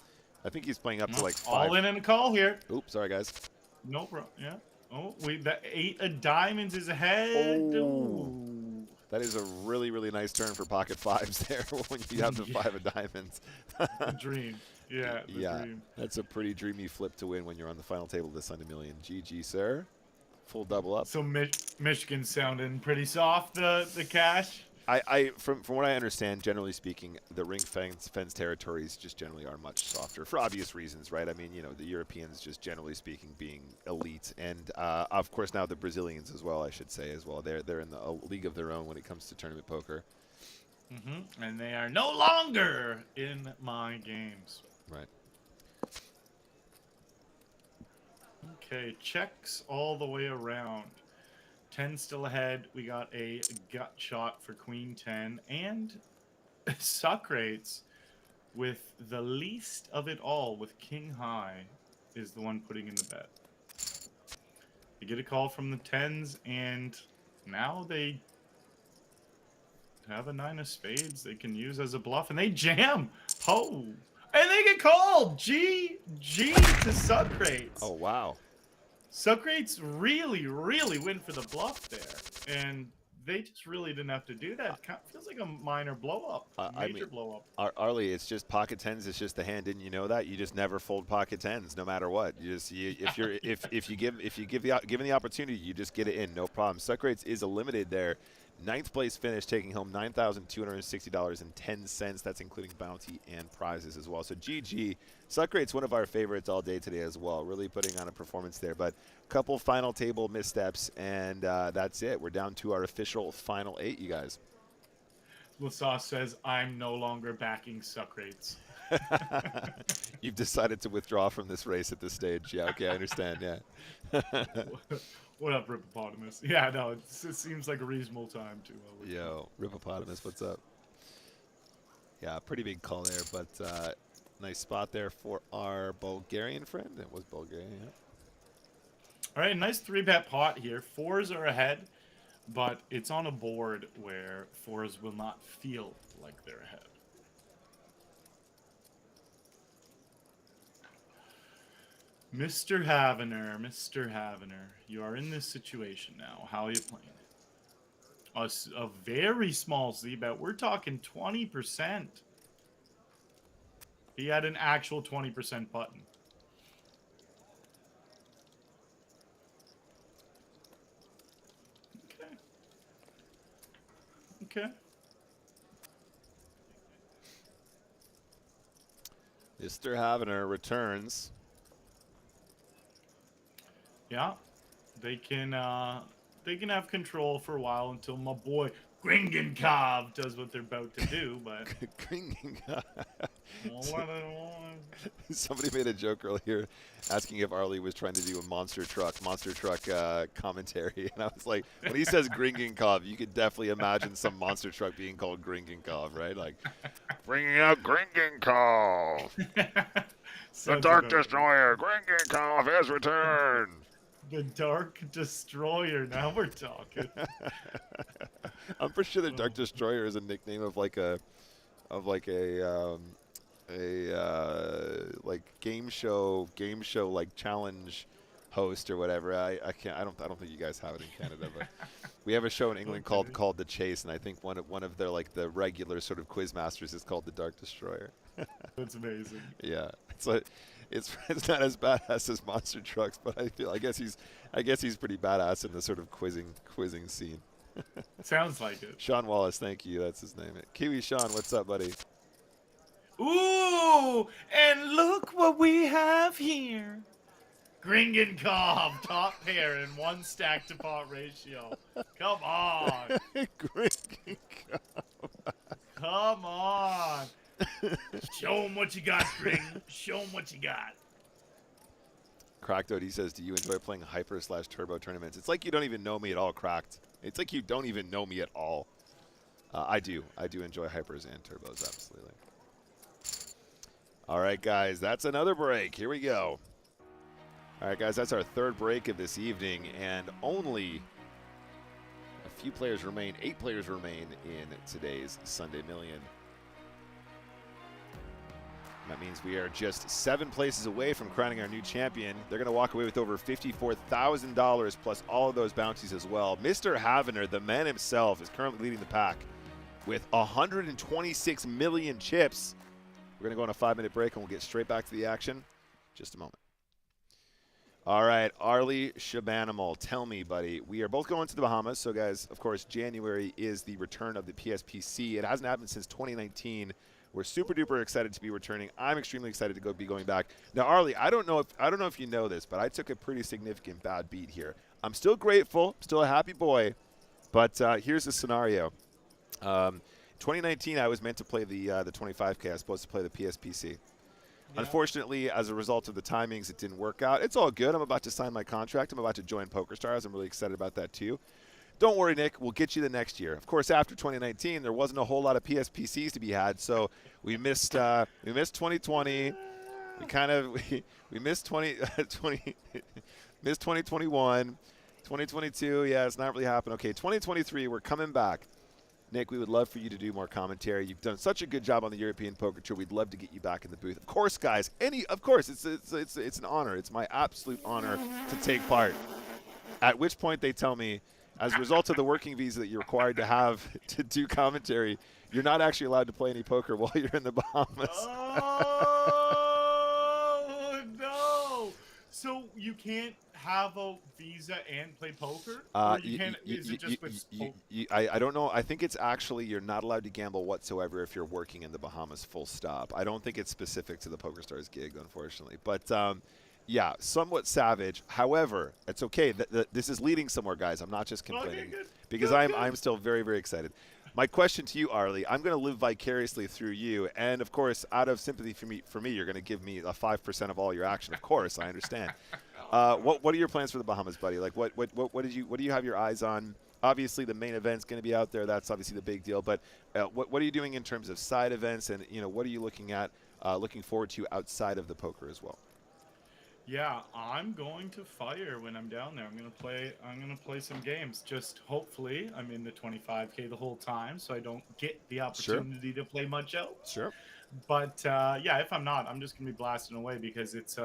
I think he's playing up to like 5. All in and a call here. Oops, sorry guys. No problem. Yeah. Oh, that 8 of diamonds is ahead. Oh. That is a really nice turn for pocket 5s there when you have the 5 of diamonds. Dream. Yeah. Dream. That's a pretty dreamy flip to win when you're on the final table of the Sunday Million. GG, sir. Full double up. So Michigan sounding pretty soft, the cash. From what I understand, generally speaking, the ring fence territories just generally are much softer for obvious reasons, right? I mean, you know, the Europeans just generally speaking being elite, and of course now the Brazilians as well, I should say as well. They're in a league of their own when it comes to tournament poker. And they are no longer in my games. Right. Okay, checks all the way around. 10 still ahead. We got a gut shot for Queen 10 and suck rates with the least of it all with King High is the one putting in the bet. They get a call from the 10s and now they have a 9 of spades they can use as a bluff and they jam. Oh, and they get called. G to suck rates. Oh, wow. Suck rates really went for the bluff there, and they just really didn't have to do that. It feels like a minor blow up, major blow up. Arlie, it's just pocket 10s. It's just the hand. Didn't you know that? You just never fold pocket 10s, no matter what. If you give given the opportunity, you just get it in, no problem. Suck rates is a limited there. 9th place finish, taking home $9,260.10. That's including bounty and prizes as well. So GG. Suck rate's one of our favorites all day today as well. Really putting on a performance there. But a couple final table missteps, and that's it. We're down to our official final 8, you guys. Lasau says, I'm no longer backing suck rates. You've decided to withdraw from this race at this stage. Yeah, okay, I understand, yeah. What up, Rippopotamus? Yeah, no, it seems like a reasonable time to. Yo, Rippopotamus, what's up? Yeah, pretty big call there, but nice spot there for our Bulgarian friend. It was Bulgarian, yeah. All right, nice 3-bet pot here. 4s are ahead, but it's on a board where 4s will not feel like they're ahead. Mr. Mr. Havener, you are in this situation now. How are you playing it? A very small Z-bet. We're talking 20%. He had an actual 20% button. Okay. Mr. Havener returns. Yeah, they can have control for a while until my boy Gringenkov does what they're about to do. But somebody made a joke earlier asking if Arlie was trying to do a monster truck commentary, and I was like, when he says Gringenkov, you could definitely imagine some monster truck being called Gringenkov, right? Like, bringing out Gringenkov, the Dark Destroyer. Gringenkov has returned. The Dark Destroyer. Now we're talking. I'm pretty sure the Dark Destroyer is a nickname of like a game show like challenge host or whatever. I don't think you guys have it in Canada, but we have a show in England called The Chase, and I think one of their like the regular sort of quiz masters is called the Dark Destroyer. That's amazing. Yeah, it's not as badass as monster trucks, but I guess he's pretty badass in the sort of quizzing scene. Sounds like it. Sean Wallace, thank you. That's his name. Kiwi Sean, what's up, buddy? Ooh, and look what we have here. Gringenkov, top pair in one stack to pot ratio. Come on. Gringenkov. Come on. Show him what you got, Gring. Show him what you got. Cracked Out, he says, do you enjoy playing hyper/turbo tournaments? It's like you don't even know me at all, Cracked. It's like you don't even know me at all. I do enjoy hypers and turbos, absolutely. All right, guys, that's another break. Here we go. All right, guys, that's our third break of this evening, and only a few players remain. 8 players remain in today's Sunday Million. That means we are just 7 places away from crowning our new champion. They're going to walk away with over $54,000 plus all of those bounties as well. Mr. Havener, the man himself, is currently leading the pack with 126 million chips. We're going to go on a 5-minute break, and we'll get straight back to the action in just a moment. All right, Arlie Shabanimal, tell me, buddy. We are both going to the Bahamas. So, guys, of course, January is the return of the PSPC. It hasn't happened since 2019. We're super duper excited to be returning. I'm extremely excited to be going back. Now, Arlie, I don't know if you know this, but I took a pretty significant bad beat here. I'm still grateful, still a happy boy, but here's the scenario. 2019, I was meant to play the 25K. I was supposed to play the PSPC. Yeah. Unfortunately, as a result of the timings, it didn't work out. It's all good. I'm about to sign my contract. I'm about to join PokerStars. I'm really excited about that too. Don't worry, Nick. We'll get you the next year. Of course, after 2019, there wasn't a whole lot of PSPCs to be had, so we missed 2020. We missed 2021, 2022. Yeah, it's not really happening. Okay, 2023, we're coming back. Nick, we would love for you to do more commentary. You've done such a good job on the European Poker Tour. We'd love to get you back in the booth. Of course, guys. Of course, it's an honor. It's my absolute honor to take part. At which point they tell me, as a result of the working visa that you're required to have to do commentary, you're not actually allowed to play any poker while you're in the Bahamas. Oh, no. So you can't have a visa and play poker? Or you can't, is it just with I don't know. I think it's actually you're not allowed to gamble whatsoever if you're working in the Bahamas, full stop. I don't think it's specific to the PokerStars gig, unfortunately. But yeah, somewhat savage. However, it's okay. This is leading somewhere, guys. I'm not just complaining. Okay, because I'm still very, very excited. My question to you, Arlie, I'm going to live vicariously through you. And, of course, out of sympathy for me, you're going to give me a 5% of all your action. Of course, I understand. What are your plans for the Bahamas, buddy? Like, what do you have your eyes on? Obviously, the main event's going to be out there. That's obviously the big deal. But what are you doing in terms of side events? And, what are you looking forward to outside of the poker as well? Yeah, I'm going to fire when I'm down there. I'm gonna play some games. Just hopefully I'm in the 25K the whole time, so I don't get the opportunity to play much else. Sure. But yeah, if I'm not, I'm just gonna be blasting away because it's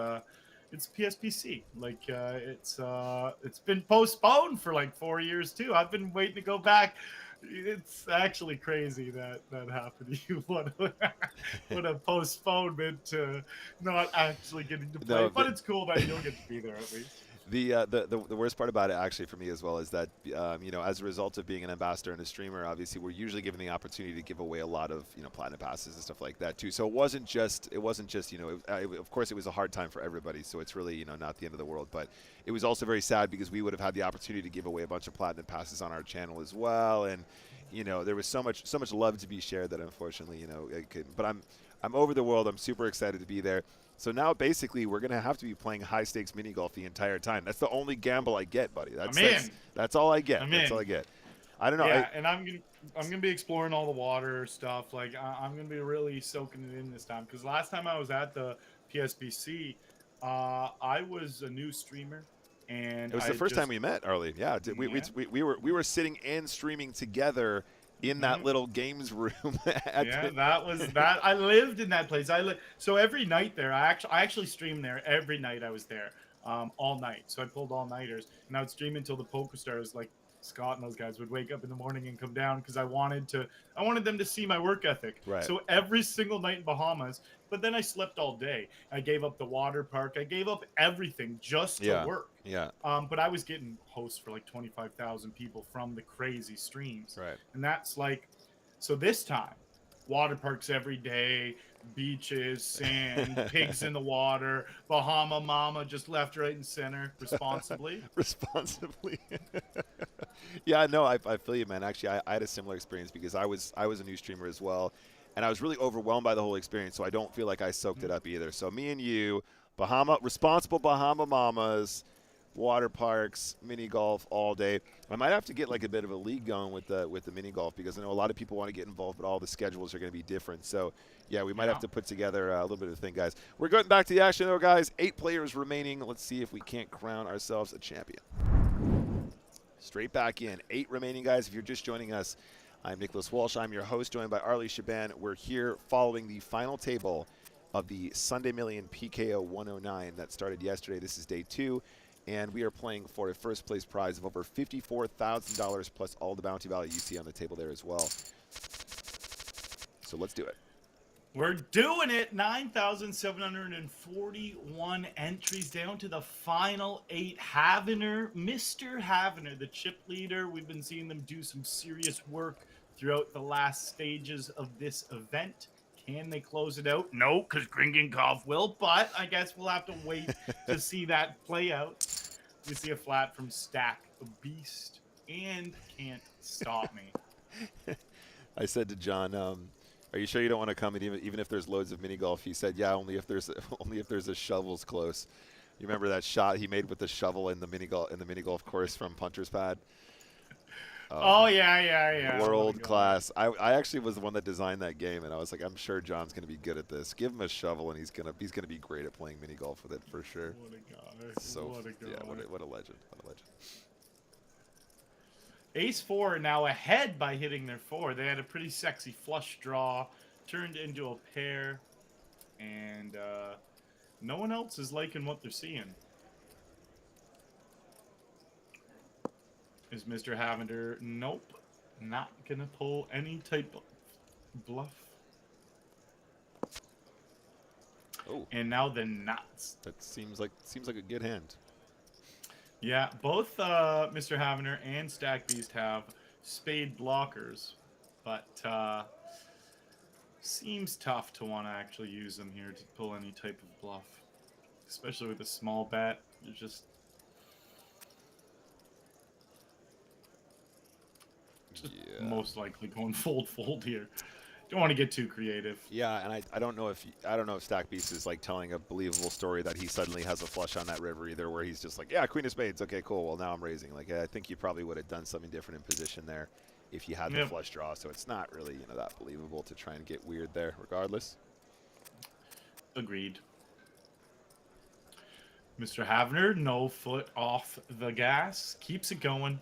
It's PSPC. Like it's been postponed for like 4 years too. I've been waiting to go back. It's actually crazy that that happened to you. What a postponement to not actually getting to play. No, But it's cool that you'll get to be there at least. the worst part about it actually for me as well is that as a result of being an ambassador and a streamer, obviously we're usually given the opportunity to give away a lot of platinum passes and stuff like that too. So it wasn't just of course it was a hard time for everybody. So it's really not the end of the world, but it was also very sad because we would have had the opportunity to give away a bunch of platinum passes on our channel as well, and there was so much love to be shared that unfortunately it couldn't. But I'm over the world. I'm super excited to be there. So now basically we're going to have to be playing high stakes mini golf the entire time. That's the only gamble I get, buddy. That's all I get. That's all I get. I don't know. Yeah, and I'm gonna be exploring all the water stuff. Like I'm gonna be really soaking it in this time because last time I was at the PSBC, I was a new streamer, and it was the first time we met, Arlie. Yeah, we were sitting and streaming together in that little games room. That was that. I lived in that place. So every night there. I actually streamed there every night. I was there, all night. So I pulled all nighters, and I would stream until the PokerStars, like Scott and those guys, would wake up in the morning and come down because I wanted them to see my work ethic. Right. So every single night in Bahamas. But then I slept all day. I gave up the water park. I gave up everything just to work. Yeah. But I was getting hosts for like 25,000 people from the crazy streams. Right. And that's like, so this time, water parks every day, beaches, sand, pigs in the water, Bahama Mama just left, right, and center, responsibly. Responsibly. Yeah, no, I feel you, man. Actually, I had a similar experience because I was a new streamer as well, and I was really overwhelmed by the whole experience, so I don't feel like I soaked it up either. So me and you, responsible Bahama Mamas, water parks, mini golf all day. I might have to get like a bit of a league going with the mini golf because I know a lot of people want to get involved, but all the schedules are going to be different. So yeah, we might have to put together a little bit of a thing, guys. We're going back to the action though, guys. 8 players remaining. Let's see if we can't crown ourselves a champion. Straight back in. 8 remaining, guys. If you're just joining us, I'm Nicholas Walsh. I'm your host, joined by Arlie Shaban. We're here following the final table of the Sunday Million PKO 109 that started yesterday. This is day 2. And we are playing for a first place prize of over $54,000 plus all the bounty value you see on the table there as well. So let's do it. We're doing it. 9,741 entries down to the final 8. Mr. Havener, the chip leader. We've been seeing them do some serious work throughout the last stages of this event. Can they close it out? No, because Gringenkopf will, but I guess we'll have to wait to see that play out. We see a flat from Stack Beast and Can't Stop Me. I said to John, are you sure you don't want to come in even if there's loads of mini golf? He said, yeah, only if there's a shovels close. You remember that shot he made with the shovel in the mini golf course from Punter's Pad? Oh yeah. World class. I actually was the one that designed that game, and I was like, I'm sure John's going to be good at this. Give him a shovel, and he's gonna be great at playing mini golf with it for sure. What a guy! So what a guy! Yeah, what a legend! What a legend! Ace-4 now ahead by hitting their 4. They had a pretty sexy flush draw, turned into a pair, and no one else is liking what they're seeing. Is Mr. Havender? Nope, not gonna pull any type of bluff. Oh, and now the nuts. That seems like a good hand. Yeah, both Mr. Havener and Stack Beast have spade blockers, but seems tough to want to actually use them here to pull any type of bluff, especially with a small bet. You're just most likely going fold here. Don't want to get too creative. Yeah, and I don't know if Stack Beast is like telling a believable story that he suddenly has a flush on that river either, where he's just like, yeah, Queen of Spades, okay, cool. Well, now I'm raising. Like, I think you probably would have done something different in position there if you had the flush draw. So it's not really that believable to try and get weird there, regardless. Agreed. Mr. Havener, no foot off the gas, keeps it going,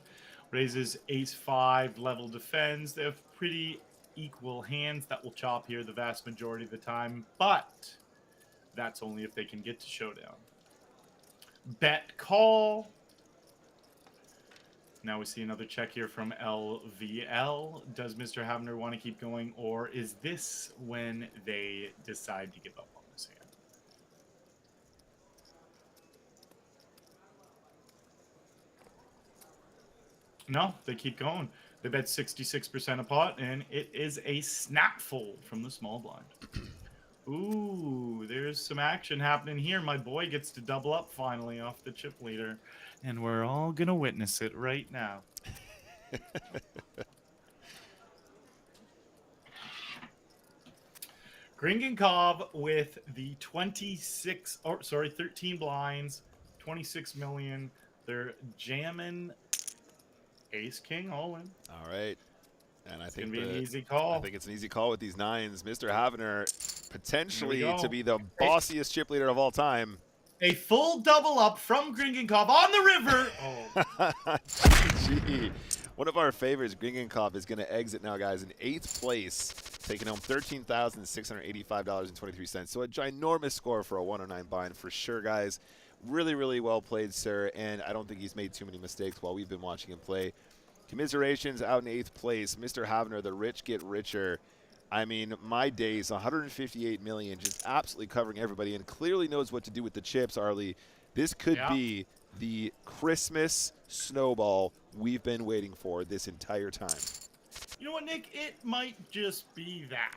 raises Ace-5, level defends. They have pretty equal hands that will chop here the vast majority of the time, but that's only if they can get to showdown. Bet call. Now we see another check here from LVL. Does Mr. Havner want to keep going, or is this when they decide to give up on this hand? No, they keep going. They bet 66% a pot, and it is a snap fold from the small blind. Ooh, there's some action happening here. My boy gets to double up finally off the chip leader, and we're all going to witness it right now. Gringenkov with the 13 blinds, 26 million. They're jamming ace king all in. All right. And I think it's gonna be an easy call. I think it's an easy call with these nines. Mr. Havner potentially to be the bossiest chip leader of all time. A full double up from Gringenkov on the river. Oh. Gee. One of our favorites, Gringenkov, is going to exit now, guys, in 8th place, taking home $13,685.23. So a ginormous score for a 109 bind for sure, guys. Really, really well played, sir, and I don't think he's made too many mistakes while we've been watching him play. Commiserations out in 8th place. Mr. Havner, the rich get richer. I mean, my days, 158 million, just absolutely covering everybody, and clearly knows what to do with the chips, Arlie. This could be the Christmas snowball we've been waiting for this entire time. You know what, Nick? It might just be that.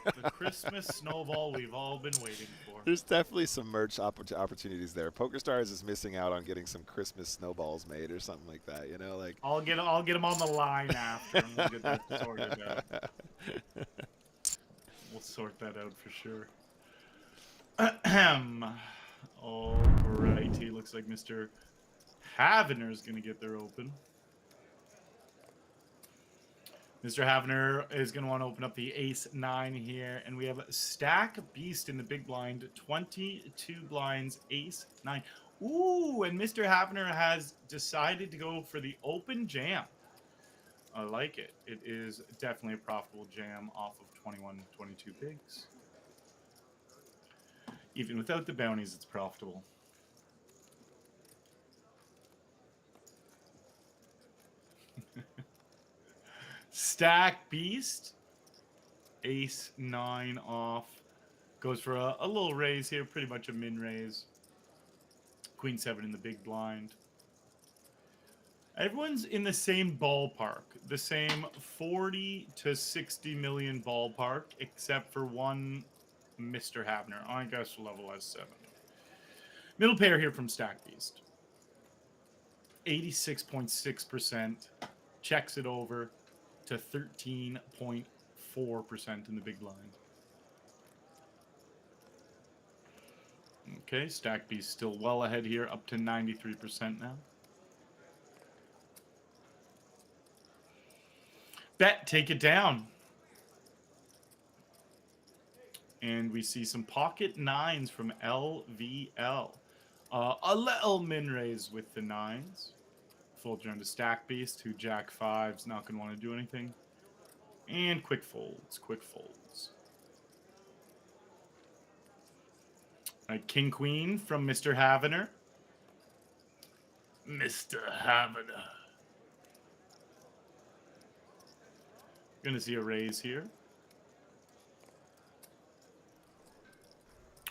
The Christmas snowball we've all been waiting for. There's definitely some merch opportunities there. PokerStars is missing out on getting some Christmas snowballs made or something like that, you know? Like I'll get them on the line after and we'll get that sorted out. We'll sort that out for sure. Alrighty, looks like Mr. Havner is going to get their open. Mr. Havner is going to want to open up the ace-9 here, and we have a stack beast in the big blind, 22 blinds, ace-9. Ooh, and Mr. Havner has decided to go for the open jam. I like it. It is definitely a profitable jam off of 21, 22 bigs. Even without the bounties, it's profitable. Stack beast, ace-9 off, goes for a little raise here, pretty much a min raise. Queen-7 in the big blind. Everyone's in the same ballpark, the same 40 to 60 million ballpark, except for one Mr. Havner, I guess level S7. Middle pair here from Stack Beast. 86.6%, checks it over to 13.4% in the big blind. Okay, Stack Beast still well ahead here, up to 93% now. Bet, take it down. And we see some pocket 9s from LVL. A little min raise with the 9s. Folds around to Stack Beast, who Jack 5's not going to want to do anything. And quick folds, quick folds. All right, King Queen from Mr. Havner. Mr. Havner. Going to see a raise here.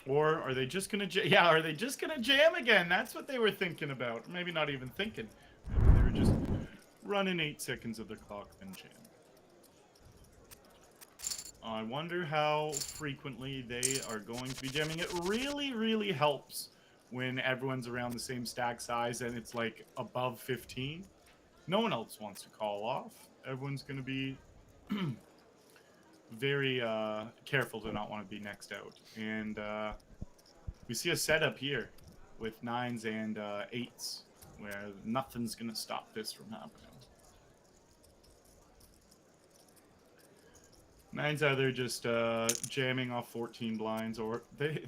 Or are they just going to are they just going to jam again? That's what they were thinking about. Maybe not even thinking. Maybe they were just running 8 seconds of the clock, then jam. I wonder how frequently they are going to be jamming. It really, really helps when everyone's around the same stack size and it's like above 15. No one else wants to call off. Everyone's going to be very careful to not want to be next out. And we see a setup here with 9s and 8s where nothing's going to stop this from happening. 9's either just jamming off 14 blinds or they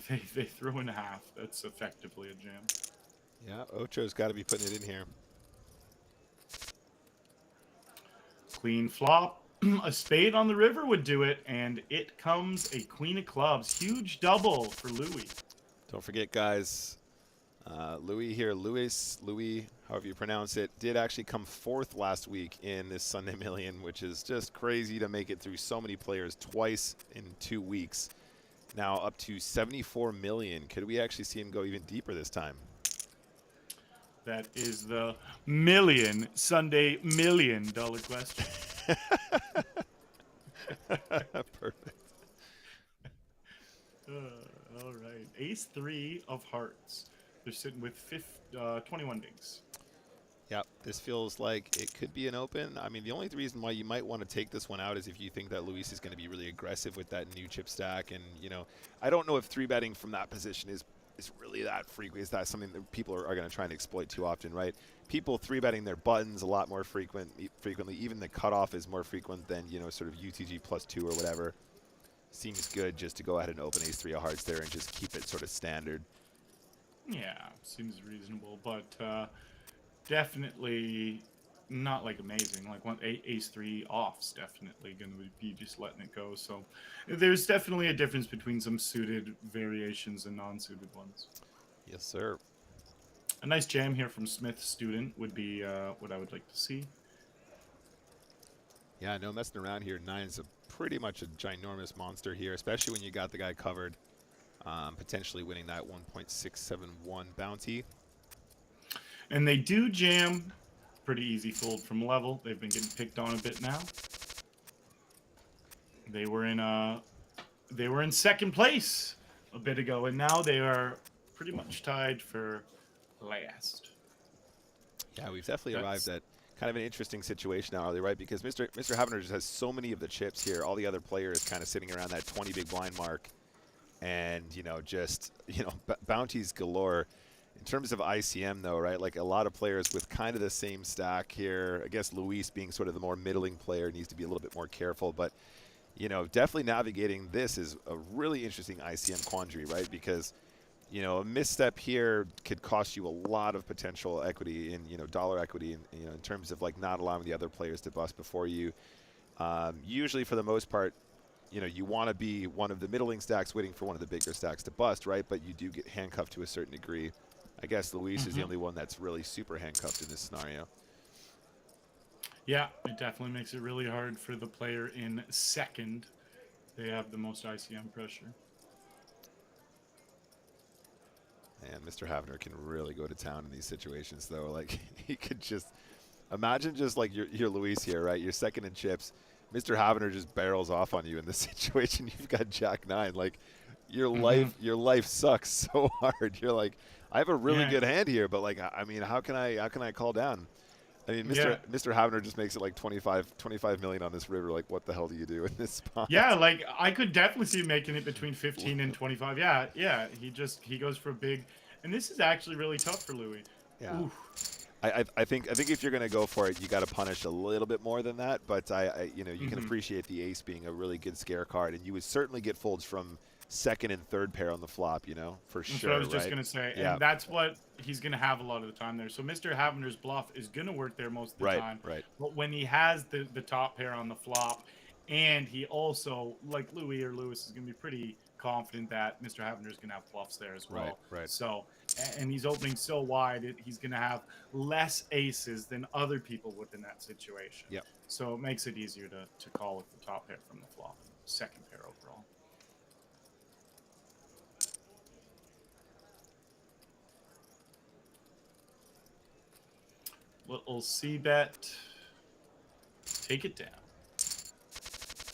throw in half. That's effectively a jam. Yeah, Ocho's got to be putting it in here. Clean flop. A spade on the river would do it, and it comes a queen of clubs. Huge double for Louis. Don't forget, guys, Louis, however you pronounce it, did actually come fourth last week in this Sunday Million, which is just crazy to make it through so many players twice in 2 weeks. Now up to 74 million. Could we actually see him go even deeper this time? That is the Sunday $1 million question. Perfect. All right. Ace 3 of hearts. They're sitting with 21 bigs. Yep, this feels like it could be an open. I mean, the only reason why you might want to take this one out is if you think that Luis is going to be really aggressive with that new chip stack. And, you know, I don't know if 3-betting from that position is really that frequent. Is that something that people are going to try and exploit too often, right? People 3-betting their buttons a lot more frequently. Even the cutoff is more frequent than, you know, sort of UTG +2 or whatever. Seems good just to go ahead and open ace 3 of hearts there and just keep it sort of standard. Yeah, seems reasonable, but definitely not like amazing. Like ace 3 off's definitely going to be just letting it go. So there's definitely a difference between some suited variations and non-suited ones. Yes, sir. A nice jam here from Smith Student would be what I would like to see. Yeah, no messing around here. 9's pretty much a ginormous monster here, especially when you got the guy covered, potentially winning that 1.671 bounty. And they do jam. Pretty easy fold from level. They've been getting picked on a bit now. They were in second place a bit ago, and now they are pretty much tied for last. Yeah, we've definitely arrived at kind of an interesting situation now, Arlie, right? Because Mr. Havner just has so many of the chips here. All the other players kind of sitting around that 20 big blind mark, and bounties galore. In terms of ICM, though, right? Like a lot of players with kind of the same stack here. I guess Luis, being sort of the more middling player, needs to be a little bit more careful. But, you know, definitely navigating this is a really interesting ICM quandary, right? Because, you know, a misstep here could cost you a lot of potential equity in, you know, dollar equity in terms of like not allowing the other players to bust before you. Usually, for the most part, you know, you want to be one of the middling stacks waiting for one of the bigger stacks to bust, right? But you do get handcuffed to a certain degree. I guess Luis is the only one that's really super handcuffed in this scenario. Yeah, it definitely makes it really hard for the player in second. They have the most ICM pressure. And Mr. Havner can really go to town in these situations, though. Like, he could just imagine just like your Luis here, right? You're second in chips. Mr. Havner just barrels off on you in this situation. You've got Jack 9. Like, your life sucks so hard. You're like, I have a really good hand here, but like, I mean, how can I call down? I mean, Mr. Havner just makes it like 25 million on this river. Like, what the hell do you do in this spot? Yeah, like I could definitely see him making it between 15 and 25. Yeah. He goes for a big, and this is actually really tough for Louis. Yeah. I think if you're gonna go for it, you got to punish a little bit more than that. But you can appreciate the ace being a really good scare card, and you would certainly get folds from second and third pair on the flop, you know, for sure. That's what I was just going to say. And that's what he's going to have a lot of the time there. So Mr. Havner's bluff is going to work there most of the time. Right. But when he has the top pair on the flop, and he also, like Louis or Lewis, is going to be pretty confident that Mr. Havner is going to have bluffs there as well. Right. So, and he's opening so wide, he's going to have less aces than other people would in that situation. Yep. So it makes it easier to call with the top pair from the flop, second pair overall. Little C bet. Take it down.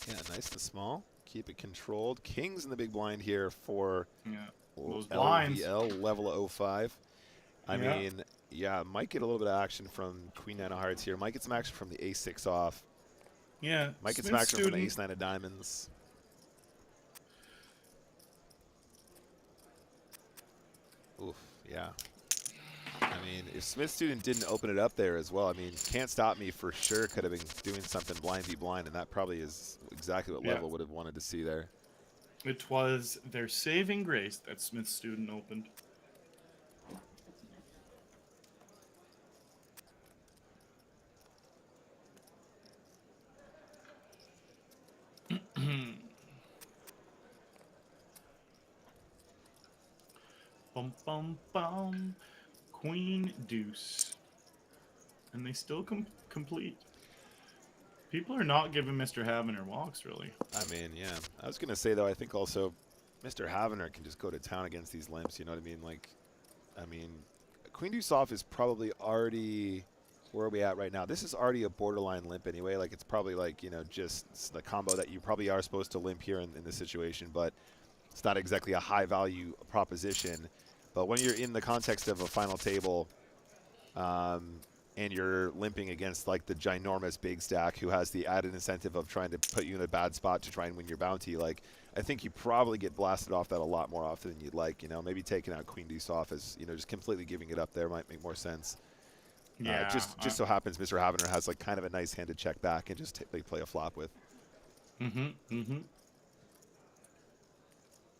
Yeah, nice and small. Keep it controlled. Kings in the big blind here for those blinds. LVL level of 05. I mean, might get a little bit of action from Queen 9 of hearts here. Might get some action from the ace 6 off. Yeah. Might get some action from the ace 9 of diamonds. Oof, yeah. I mean, if Smith Student didn't open it up there as well, I mean, Can't Stop Me for sure could have been doing something blind v blind, and that probably is exactly what Level would have wanted to see there. It was their saving grace that Smith Student opened. Bum, bum, bum. Queen, deuce. And they still complete. People are not giving Mr. Havener walks, really. I mean, yeah. I was going to say, though, I think also Mr. Havener can just go to town against these limps. You know what I mean? Like, I mean, Queen Deuce off is probably already, where are we at right now? This is already a borderline limp anyway. Like, it's probably like, just the combo that you probably are supposed to limp here in this situation, but it's not exactly a high value proposition. But when you're in the context of a final table, and you're limping against like the ginormous big stack who has the added incentive of trying to put you in a bad spot to try and win your bounty, like I think you probably get blasted off that a lot more often than you'd like. Maybe taking out Queen Deuce off as just completely giving it up there might make more sense. Yeah. Just so happens Mr. Havener has like kind of a nice hand to check back and just play a flop with.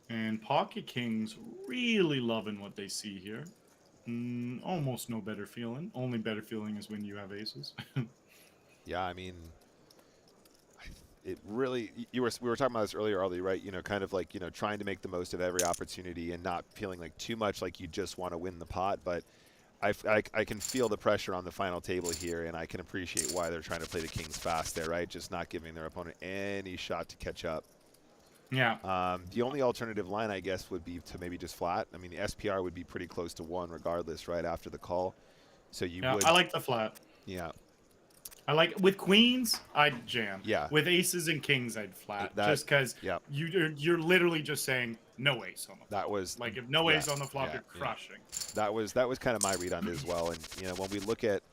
And Pocket Kings really loving what they see here. Almost no better feeling. Only better feeling is when you have aces. Yeah, I mean, it really. We were talking about this earlier, Arlie, right? Kind of like trying to make the most of every opportunity and not feeling like too much like you just want to win the pot, but. I can feel the pressure on the final table here, and I can appreciate why they're trying to play the kings fast there, right? Just not giving their opponent any shot to catch up. Yeah. The only alternative line, I guess, would be to maybe just flat. I mean, the SPR would be pretty close to 1 regardless, right, after the call. So you would... I like the flat. Yeah. I like with queens, I'd jam. Yeah. With aces and kings, I'd flat. Just because you're literally just saying no ace on the flop. That was like if no ace on the flop, you're crushing. That was kind of my read on it as well. And when we look at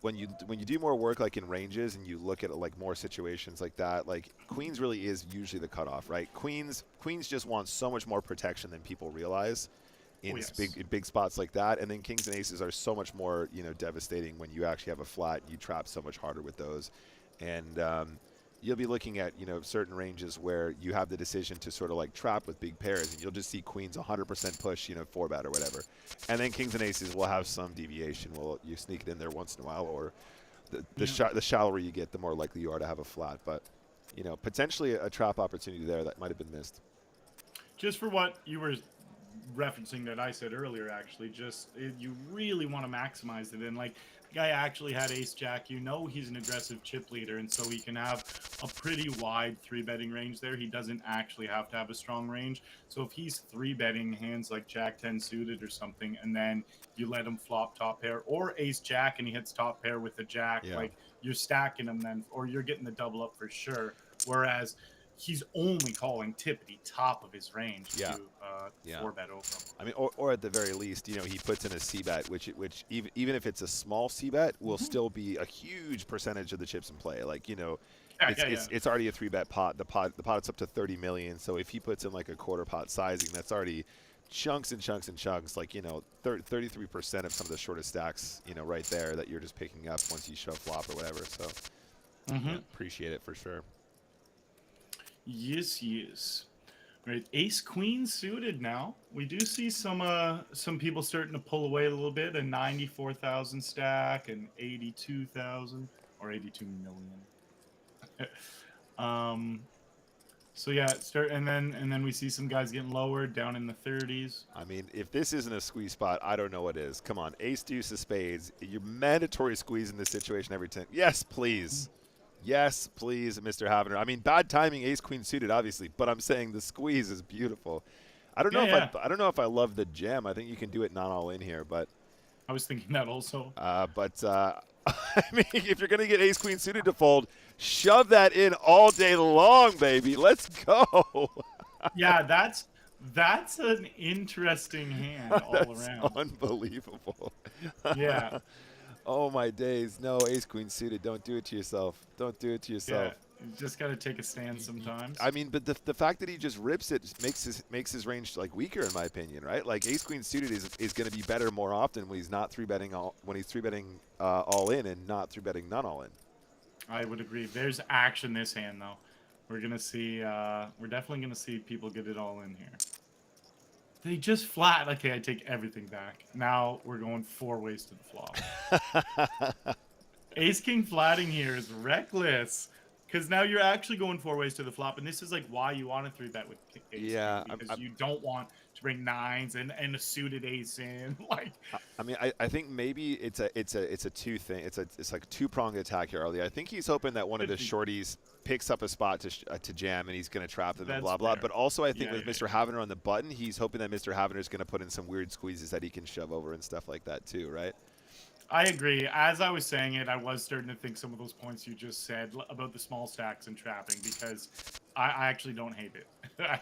when you do more work like in ranges and you look at like more situations like that, like queens really is usually the cutoff, right? Queens just want so much more protection than people realize. In big spots like that, and then kings and aces are so much more devastating when you actually have a flat. You trap so much harder with those, and you'll be looking at certain ranges where you have the decision to sort of like trap with big pairs, and you'll just see queens 100% push 4-bet or whatever, and then kings and aces will have some deviation. Well, you sneak it in there once in a while, or the shallower you get, the more likely you are to have a flat. But potentially a trap opportunity there that might have been missed. Just for what you were referencing that I said earlier, actually, you really want to maximize it. And like the guy actually had ace jack, he's an aggressive chip leader, and so he can have a pretty wide 3-betting range there. He doesn't actually have to have a strong range. So if he's 3-betting hands like jack 10 suited or something, and then you let him flop top pair or ace jack and he hits top pair with a jack, like you're stacking him then, or you're getting the double up for sure. Whereas he's only calling tippity top of his range to 4-bet over him. I mean, or at the very least, he puts in a c-bet, which even if it's a small c-bet, will still be a huge percentage of the chips in play. Like, it's already a 3-bet pot. The pot's up to 30 million. So if he puts in like a quarter pot sizing, that's already chunks and chunks and chunks. Like 33% of some of the shortest stacks, right there that you're just picking up once you shove flop or whatever. So appreciate it for sure. Yes. Right, ace queen suited now. We do see some people starting to pull away a little bit. A 94,000 stack, and 82,000 or 82 million. So yeah, and then we see some guys getting lower down in the 30s. I mean, if this isn't a squeeze spot, I don't know what is. Come on, ace deuce of spades. You're mandatory squeeze in this situation every time. Yes, please. Yes, please, Mr. Havener. I mean, bad timing, ace queen suited, obviously, but I'm saying the squeeze is beautiful. I don't know I don't know if I love the jam. I think you can do it not all in here, but I was thinking that also. I mean, if you're gonna get ace queen suited to fold, shove that in all day long, baby. Let's go. Yeah, that's an interesting hand all around. Unbelievable. Yeah. Oh, my days. No, ace-queen suited. Don't do it to yourself. Don't do it to yourself. Yeah, you just got to take a stand sometimes. I mean, but the fact that he just rips it makes his range, like, weaker, in my opinion, right? Like, ace-queen suited is going to be better more often when he's not 3-betting all in and not 3-betting none all in. I would agree. There's action this hand, though. We're going to see, we're definitely going to see people get it all in here. They just flat. Okay, I take everything back. Now we're going 4 ways to the flop. Ace king flatting here is reckless. Because now you're actually going 4 ways to the flop, and this is like why you want to 3-bet with ace Yeah, king, because you don't want to bring nines and a suited ace in. Like, I mean, I think maybe it's a two thing. It's like two-pronged attack here, Arlie. I think he's hoping that one of the shorties picks up a spot to jam, and he's going to trap them and blah blah. fair. But also, I think Yeah, with Mr. Havener on the button, he's hoping that Mr. Havener is going to put in some weird squeezes that he can shove over and stuff like that too, right? I agree. As I was saying it, I was starting to think some of those points you just said about the small stacks and trapping, because I actually don't hate it.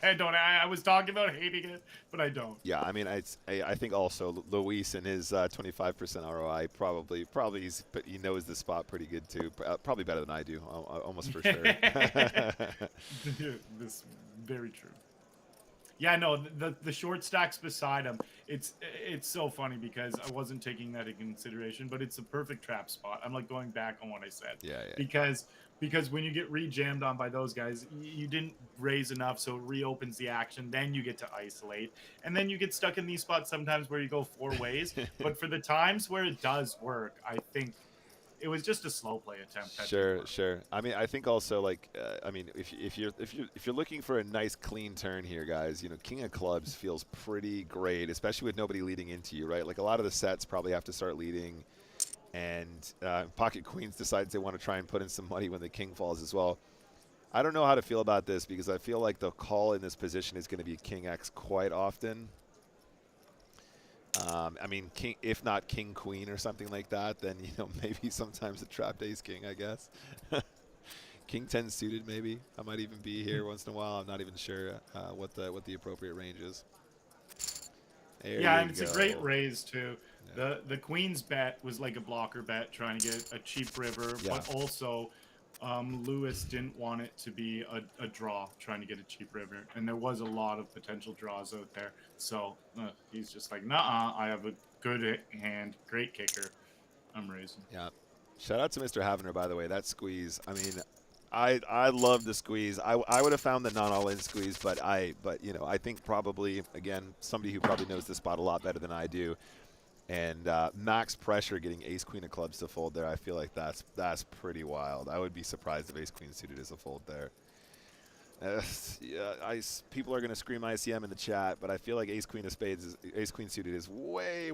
I don't. I was talking about hating it, but I don't. Yeah, I mean, I think also Luis and his 25% ROI probably but he knows the spot pretty good too. Probably better than I do, almost for sure. This very true. Yeah, no, the short stacks beside him, it's so funny because I wasn't taking that into consideration, but it's a perfect trap spot. I'm like going back on what I said. Yeah. Because when you get re-jammed on by those guys, you didn't raise enough, so it reopens the action. Then you get to isolate, and then you get stuck in these spots sometimes where you go 4 ways. But for the times where it does work, I think it was just a slow play attempt. Sure. I mean, I think also like, I mean, if you're looking for a nice clean turn here, guys, you know, King of Clubs feels pretty great, especially with nobody leading into you, right? Like a lot of the sets probably have to start leading, and Pocket Queens decides they want to try and put in some money when the king falls as well. I don't know how to feel about this because I feel like the call in this position is going to be King X quite often. I mean, king, if not king queen or something like that, then you know maybe sometimes a trapped ace king, I guess. King 10 suited, maybe. I might even be here once in a while. I'm not even sure what the appropriate range is. Yeah, and it's a great raise too. Yeah. The queen's bet was like a blocker bet, trying to get a cheap river, but also Lewis didn't want it to be a draw, trying to get a cheap river, and there was a lot of potential draws out there. So he's just like, nah, I have a good hand, great kicker, I'm raising. Yeah, shout out to Mr. Havener, by the way. That squeeze, I mean, I love the squeeze. I would have found the non-all-in squeeze, but you know, I think probably again somebody who probably knows the spot a lot better than I do. And max pressure getting ace queen of clubs to fold there. I feel like that's pretty wild. I would be surprised if ace queen suited is a fold there. Yeah, people are gonna scream ICM in the chat, but I feel like ace queen of spades, ace queen suited is way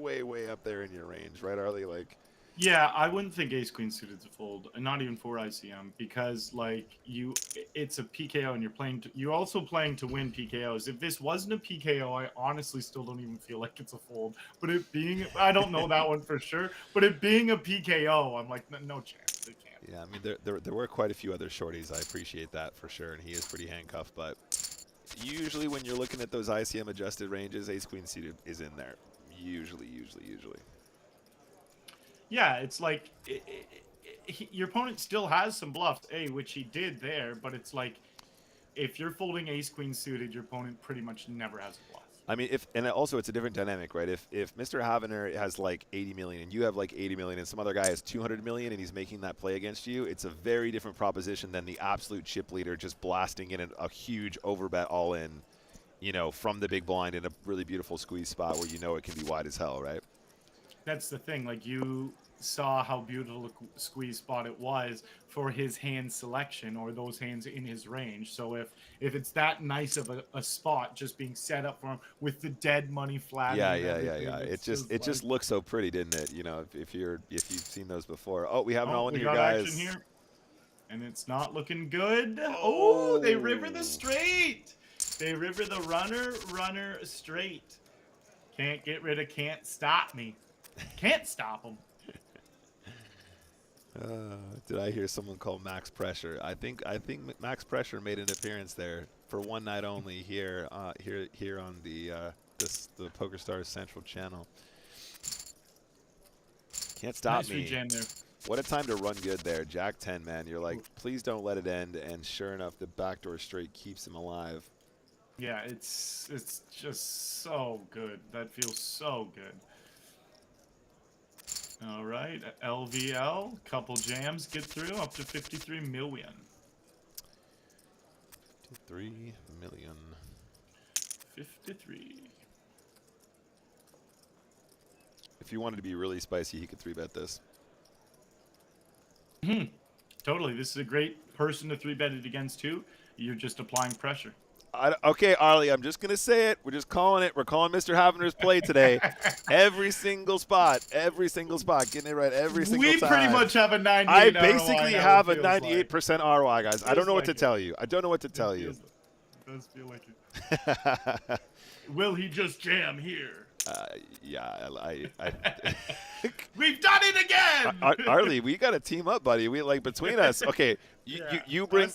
up there in your range, right, Arlie? Like. Yeah, I wouldn't think ace queen suited to fold, and not even for ICM, because like it's a PKO and you're also playing to win PKOs. If this wasn't a PKO, I honestly still don't even feel like it's a fold. But it being, I don't know that one for sure, but it being a PKO, I'm like, no chance, they can't. Yeah, I mean there were quite a few other shorties. I appreciate that for sure, and he is pretty handcuffed. But usually when you're looking at those ICM adjusted ranges, ace queen suited is in there. Usually. Yeah, it's like your opponent still has some bluffs, which he did there, but it's like if you're folding ace queen suited, your opponent pretty much never has a bluff. I mean, and also it's a different dynamic, right? If Mr. Havener has like 80 million and you have like 80 million and some other guy has 200 million and he's making that play against you, it's a very different proposition than the absolute chip leader just blasting in a huge overbet all in, you know, from the big blind in a really beautiful squeeze spot where you know it can be wide as hell, right? That's the thing. Like, you saw how beautiful a squeeze spot it was for his hand selection or those hands in his range. So if it's that nice of a spot just being set up for him with the dead money flat. Yeah. It just looks so pretty, didn't it? You know, if you've seen those before. Oh, we have an all in here, guys. Action here. And it's not looking good. Oh, they river the straight. They river the runner straight. Can't get rid of, can't stop me. Can't stop them. Did I hear someone call Max Pressure? I think Max Pressure made an appearance there for one night only here on the PokerStars Central channel. Can't stop me. What a time to run good there. Jack 10, man. You're like, please don't let it end. And sure enough, the backdoor straight keeps him alive. Yeah, it's just so good. That feels so good. All right, LVL, couple jams get through, up to 53 million. 53 million. 53. If you wanted to be really spicy, he could 3-bet this. Totally. This is a great person to 3-bet it against too. You're just applying pressure. Okay, Arlie, I'm just going to say it. We're just calling it. We're calling Mr. Havener's play today. Every single spot. Getting it right every single time. We pretty much have a 98 I ROI. basically have a 98% ROI, guys. I don't know what to like tell you. I don't know what to tell you. It does feel like it. Will he just jam here? Yeah, We've done it again. Arlie, we got to team up, buddy. We like between us. Okay, you bring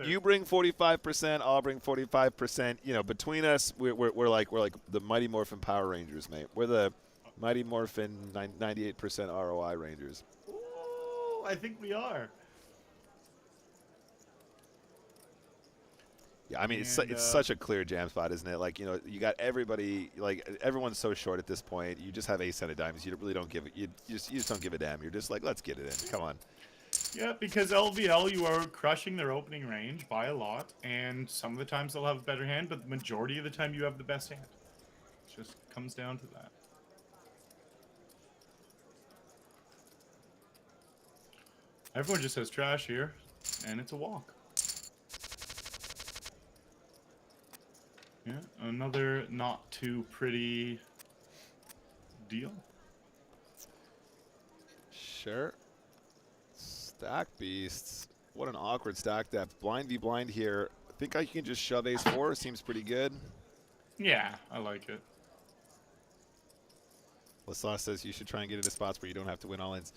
you bring 45%. I'll bring 45%. You know, between us, we're like the Mighty Morphin Power Rangers, mate. We're the Mighty Morphin 98% ROI Rangers. Ooh, I think we are. Yeah, I mean, it's such a clear jam spot, isn't it? Like, you know, you got everybody, like, everyone's so short at this point. You just have ace-set of diamonds. You really don't give it. You just don't give a damn. You're just like, let's get it in. Come on. Yeah, because LVL, you are crushing their opening range by a lot, and some of the times they'll have a better hand, but the majority of the time you have the best hand. It just comes down to that. Everyone just has trash here, and it's a walk. Yeah, another not too pretty deal. Sure. Stack beasts. What an awkward stack depth. Blind v blind here. I think I can just shove ace-4. Seems pretty good. Yeah, I like it. Laslas says you should try and get into spots where you don't have to win all-ins.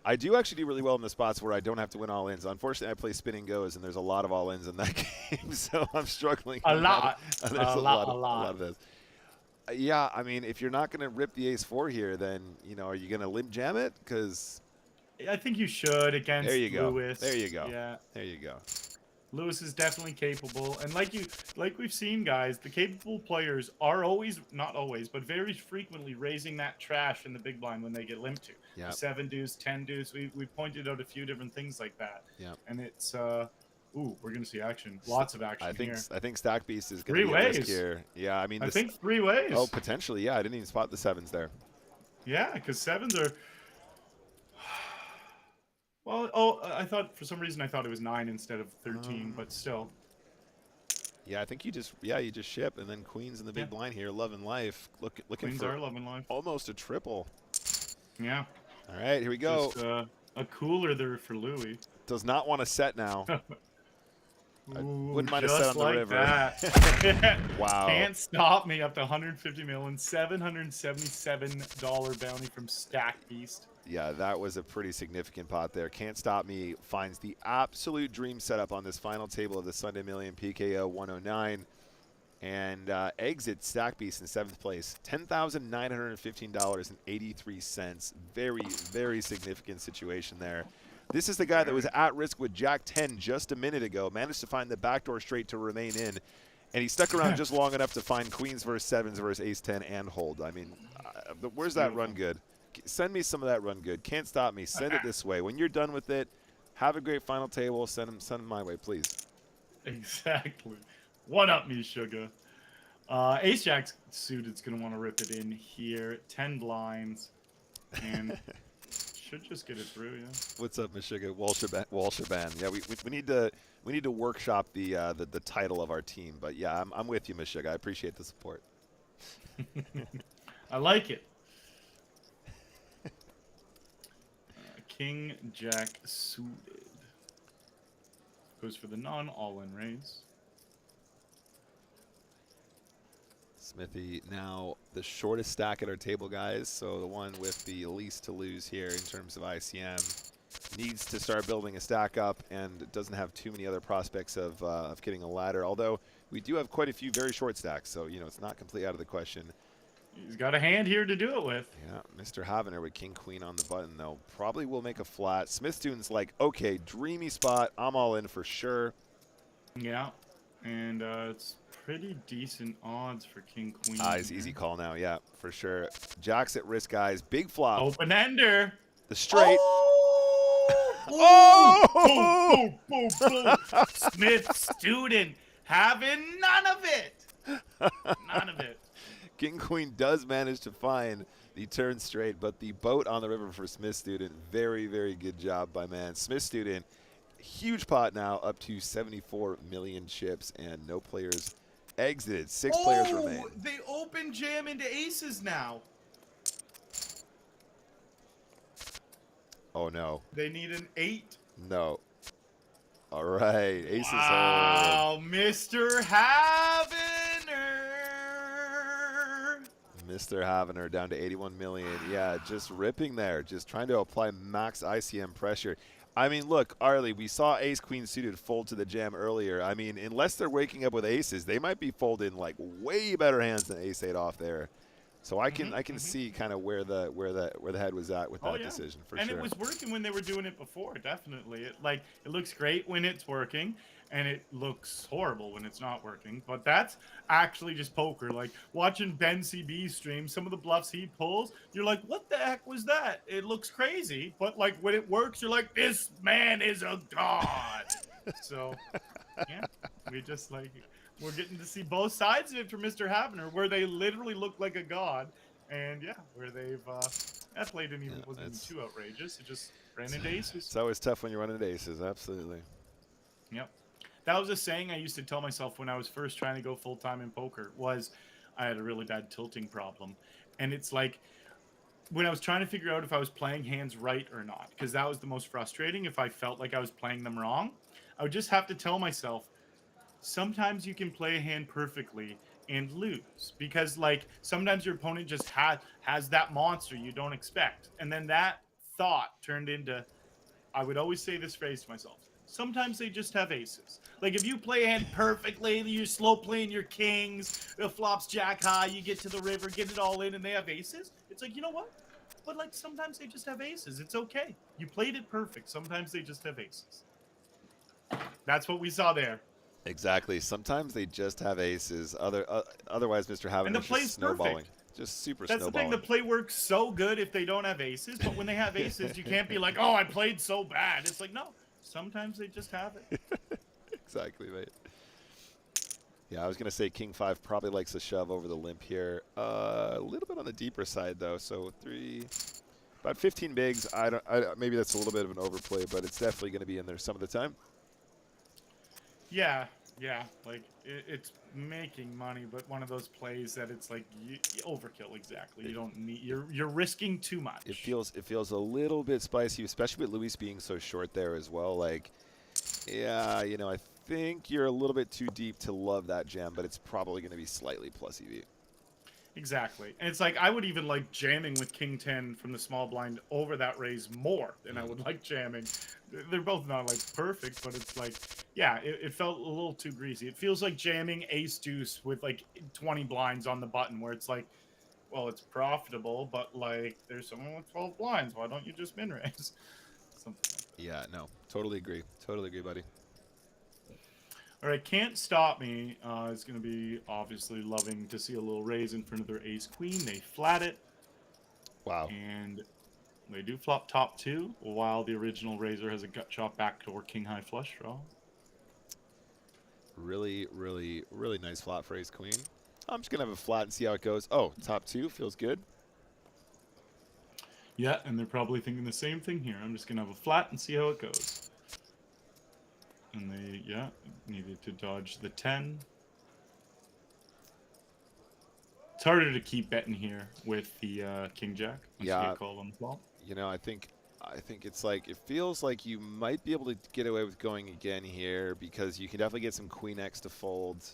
I do actually do really well in the spots where I don't have to win all-ins. Unfortunately, I play spinning goes, and there's a lot of all-ins in that game, so I'm struggling. A lot. There's a lot of this. Yeah, I mean, if you're not going to rip the ace-4 here, then, you know, are you going to limp jam it? Because I think you should against Lewis. There you go. Yeah. There you go. Lewis is definitely capable, and like we've seen, guys, the capable players are always, not always, but very frequently raising that trash in the big blind when they get limped to. Yeah. 7 deuce, 10 deuce. We pointed out a few different things like that. Yeah. And it's ooh, we're gonna see action. Lots of action here. I think Stack Beast is going to be a risk here. Yeah, I mean, I think 3 ways. Oh, potentially. Yeah, I didn't even spot the 7s there. Yeah, because 7s are. Well, oh, I thought for some reason I thought it was 9 instead of 13, but still. Yeah, I think you just ship, and then queens in the big blind here, love and life. Looking queens for are love and life. Almost a triple. Yeah. All right, here we go. Just, a cooler there for Louis. Does not want to set now. I wouldn't mind a set on the like river. That. Wow. Can't stop me up to 150 million, $777 bounty from Stack Beast. Yeah, that was a pretty significant pot there. Can't Stop Me finds the absolute dream setup on this final table of the Sunday Million PKO 109 and exits Stack Beast in 7th place, $10,915.83. Very, very significant situation there. This is the guy that was at risk with Jack 10 just a minute ago, managed to find the backdoor straight to remain in, and he stuck around just long enough to find queens versus 7s versus ace 10 and hold. I mean, where's that run good? Send me some of that run good. Can't Stop Me. Send it this way. When you're done with it, have a great final table. Send them my way, please. Exactly. One up me, sugar. Ace Jack's suited's going to want to rip it in here. 10 blinds. And should just get it through, yeah. What's up, Miss Sugar? Walshaban. Yeah, we need to workshop the title of our team. But yeah, I'm with you, Miss Sugar. I appreciate the support. I like it. King Jack suited. Goes for the non-all-in raise. Smithy now the shortest stack at our table, guys. So the one with the least to lose here in terms of ICM needs to start building a stack up and doesn't have too many other prospects of getting a ladder. Although we do have quite a few very short stacks, so you know it's not completely out of the question. He's got a hand here to do it with. Yeah, Mr. Havener with King Queen on the button, though. Probably will make a flat. Smith student's like, okay, dreamy spot. I'm all in for sure. Yeah, and it's pretty decent odds for King Queen. It's easy call now, yeah, for sure. Jack's at risk, guys. Big flop. Open ender. The straight. Oh! Boom, boom, boom, boom. Smith student having none of it. None of it. King Queen does manage to find the turn straight, but the boat on the river for Smith student, very, very good job by man. Smith student huge pot now, up to 74 million chips, and no players exited. 6 players remain. They open jam into aces now. Oh no. They need an 8. No. All right, aces hold. Wow, Mr. Havener. Mr. Havener down to 81 million. Yeah, just ripping there, just trying to apply max ICM pressure. I mean, look, Arlie, we saw ace-queen suited fold to the jam earlier. I mean, unless they're waking up with aces, they might be folding like way better hands than ace-8 off there. So I can see kind of where the head was at with that decision for sure. And it was working when they were doing it before, definitely. It looks great when it's working, and it looks horrible when it's not working. But that's actually just poker. Like watching Ben CB stream, some of the bluffs he pulls, you're like, what the heck was that? It looks crazy, but like when it works, you're like, this man is a god. So yeah, we just like. We're getting to see both sides of it for Mr. Havener, where they literally look like a god, and yeah, where they've that play wasn't even too outrageous. It just ran into aces. It's always tough when you run into aces, absolutely. Yep, that was a saying I used to tell myself when I was first trying to go full time in poker. Was I had a really bad tilting problem, and it's like when I was trying to figure out if I was playing hands right or not, because that was the most frustrating. If I felt like I was playing them wrong, I would just have to tell myself. Sometimes you can play a hand perfectly and lose because like sometimes your opponent just has that monster you don't expect, and then that thought turned into I would always say this phrase to myself, sometimes they just have aces. Like if you play a hand perfectly, you're slow playing your kings, the flops jack high, you get to the river, get it all in, and they have aces, it's like, you know what, but like sometimes they just have aces. It's okay, you played it perfect. Sometimes they just have aces. That's what we saw there. Exactly. Sometimes they just have aces. Otherwise, Mr. Havener is just snowballing. Perfect. Just super That's snowballing. The thing. The play works so good if they don't have aces, but when they have aces, you can't be like, oh, I played so bad. It's like, no. Sometimes they just have it. Exactly, mate. Yeah, I was going to say King 5 probably likes to shove over the limp here. A little bit on the deeper side, though. So about 15 bigs. Maybe that's a little bit of an overplay, but it's definitely going to be in there some of the time. Yeah, like it's making money, but one of those plays that it's like you overkill. Exactly, you don't need. You're risking too much. It feels a little bit spicy, especially with Luis being so short there as well. Like, yeah, you know, I think you're a little bit too deep to love that jam, but it's probably going to be slightly plus EV. Exactly, and it's like I would even like jamming with King 10 from the small blind over that raise more than I would like jamming. They're both not like perfect, but it's like, yeah, it felt a little too greasy. It feels like jamming ace deuce with like 20 blinds on the button, where it's like, well, it's profitable, but like there's someone with 12 blinds. Why don't you just min raise? Something like that. Yeah, no, totally agree. Totally agree, buddy. All right, Can't Stop Me is going to be obviously loving to see a little raise in front of their ace-queen. They flat it. Wow. And they do flop top 2, while the original raiser has a gut shot backdoor king-high flush draw. Really, really, really nice flat for ace-queen. I'm just going to have a flat and see how it goes. Oh, top 2 feels good. Yeah, and they're probably thinking the same thing here. I'm just going to have a flat and see how it goes. And they, yeah, needed to dodge the 10. It's harder to keep betting here with the King Jack. Yeah. Call on the flop. You know, I think it's like, it feels like you might be able to get away with going again here because you can definitely get some Queen X to fold.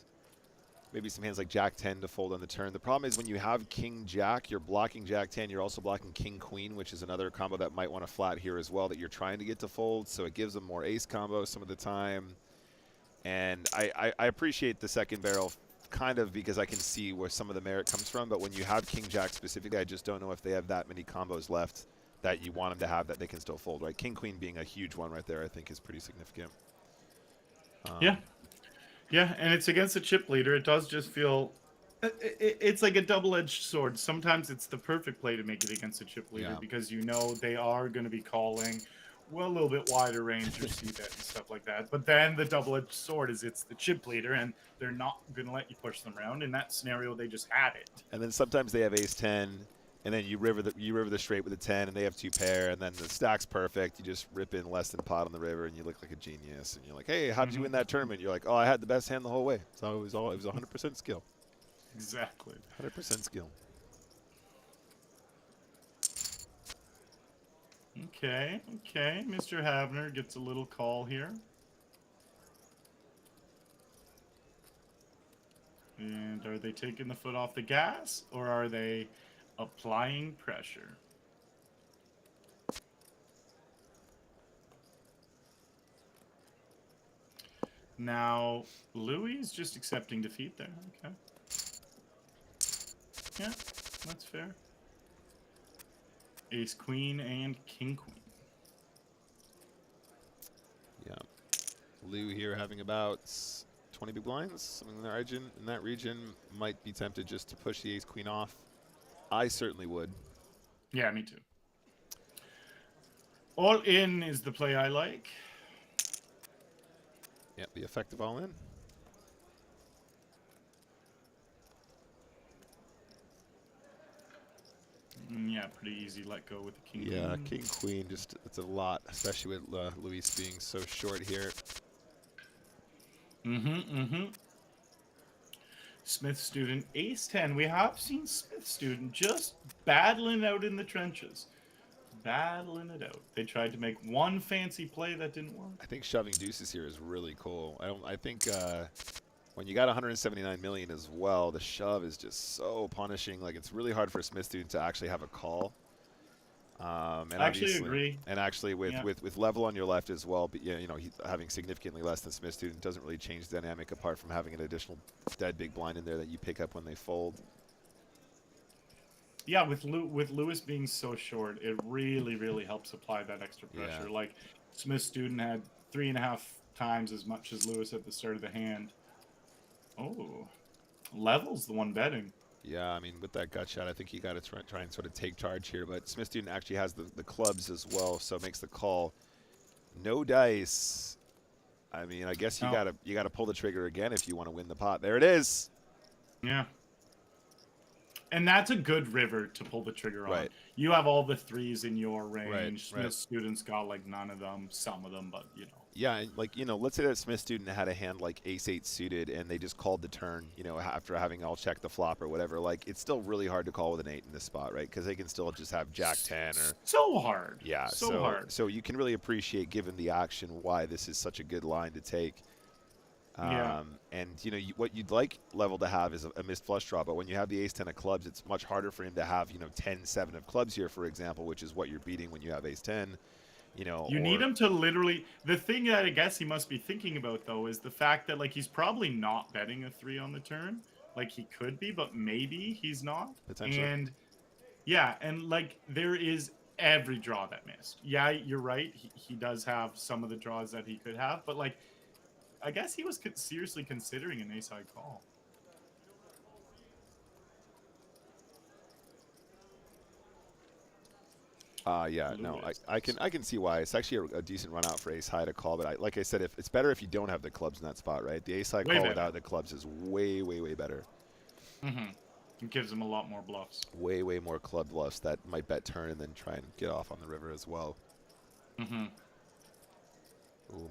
Maybe some hands like Jack 10 to fold on the turn. The problem is when you have King Jack, you're blocking Jack 10. You're also blocking King Queen, which is another combo that might want to flat here as well that you're trying to get to fold. So it gives them more ace combos some of the time. And I appreciate the second barrel kind of because I can see where some of the merit comes from. But when you have King Jack specifically, I just don't know if they have that many combos left that you want them to have that they can still fold, right? King Queen being a huge one right there, I think is pretty significant. Yeah. Yeah, and it's against a chip leader. It does just feel... It's like a double-edged sword. Sometimes it's the perfect play to make it against a chip leader because you know they are going to be calling well a little bit wider range or c-bet and stuff like that. But then the double-edged sword is it's the chip leader, and they're not going to let you push them around. In that scenario, they just had it. And then sometimes they have ace 10, and then you river the straight with a 10, and they have 2 pair, and then the stack's perfect. You just rip in less than pot on the river, and you look like a genius. And you're like, hey, how did you win that tournament? You're like, oh, I had the best hand the whole way. So it was 100% skill. Exactly. 100% skill. Okay, okay. Mr. Havner gets a little call here. And are they taking the foot off the gas, or are they applying pressure? Now, Louis is just accepting defeat there. Okay. Yeah, that's fair. Ace Queen and King Queen. Yeah. Lou here having about 20 big blinds. Something in that region might be tempted just to push the Ace Queen off. I certainly would. Yeah, me too. All in is the play I like. Yeah, the effective all in. Yeah, pretty easy let go with the King Yeah, Queen. King Queen, just it's a lot, especially with Luis being so short here. Smith student, ace 10. We have seen Smith student just battling out in the trenches. Battling it out. They tried to make one fancy play that didn't work. I think shoving deuces here is really cool. I think when you got 179 million as well, the shove is just so punishing. Like, it's really hard for a Smith student to actually have a call. And I actually agree. And actually, with level on your left as well, but you know, having significantly less than Smith student doesn't really change the dynamic apart from having an additional dead big blind in there that you pick up when they fold. Yeah, with Lewis being so short, it really helps apply that extra pressure. Yeah. Like, Smith student had 3.5 times as much as Lewis at the start of the hand. Oh, level's the one betting. Yeah, I mean, with that gut shot, I think you got to try and sort of take charge here. But Smith student actually has the clubs as well, so it makes the call. No dice. I mean, I guess you gotta pull the trigger again if you want to win the pot. There it is. Yeah. And that's a good river to pull the trigger on. Right. You have all the threes in your range. Right, Smith right. students got like none of them, some of them, but you know. Yeah, and like, you know, let's say that Smith student had a hand like ace-8 suited and they just called the turn, you know, after having all check the flop or whatever. Like, it's still really hard to call with an 8 in this spot, right? Because they can still just have jack 10 or... So hard. Yeah, so hard. So you can really appreciate, given the action, why this is such a good line to take. Yeah. And, you know, what you'd like level to have is a missed flush draw, but when you have the ace-10 of clubs, it's much harder for him to have, you know, 10-7 of clubs here, for example, which is what you're beating when you have ace-10. You know, you need him to literally... The thing that I guess he must be thinking about, though, is the fact that, like, he's probably not betting a 3 on the turn. Like, he could be, but maybe he's not. Potentially. And, yeah, and, like, there is every draw that missed. Yeah, you're right. He does have some of the draws that he could have, but, like, I guess he was seriously considering an ace-high call. Yeah, no, I can see why. It's actually a decent run out for ace high to call, but like I said, it's better if you don't have the clubs in that spot, right? The ace high call without the clubs is way better. It gives him a lot more bluffs. Way more club bluffs that might bet turn and then try and get off on the river as well. Oh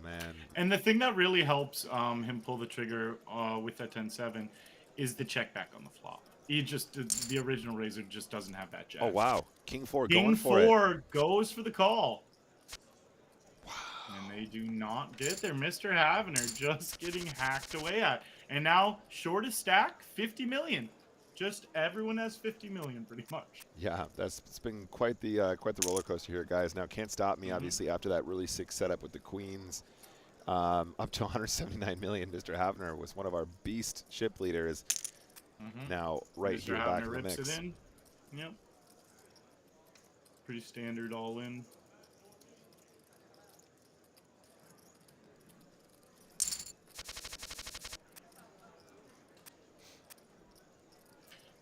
man. And the thing that really helps him pull the trigger with that 10-7 is the check back on the flop. He just, the original Razor just doesn't have that jack. Oh, wow. King 4 King going for it. King 4 goes for the call. Wow. And they do not get there. Mr. Havner just getting hacked away at. And now, shortest stack, 50 million. Just everyone has 50 million, pretty much. Yeah, it's been quite the roller coaster here, guys. Now, can't stop me, obviously, after that really sick setup with the queens. Up to 179 million. Mr. Havner was one of our beast chip leaders. Now, right Mr. here, Havner back in the rips mix. it in. Yep. Pretty standard all in.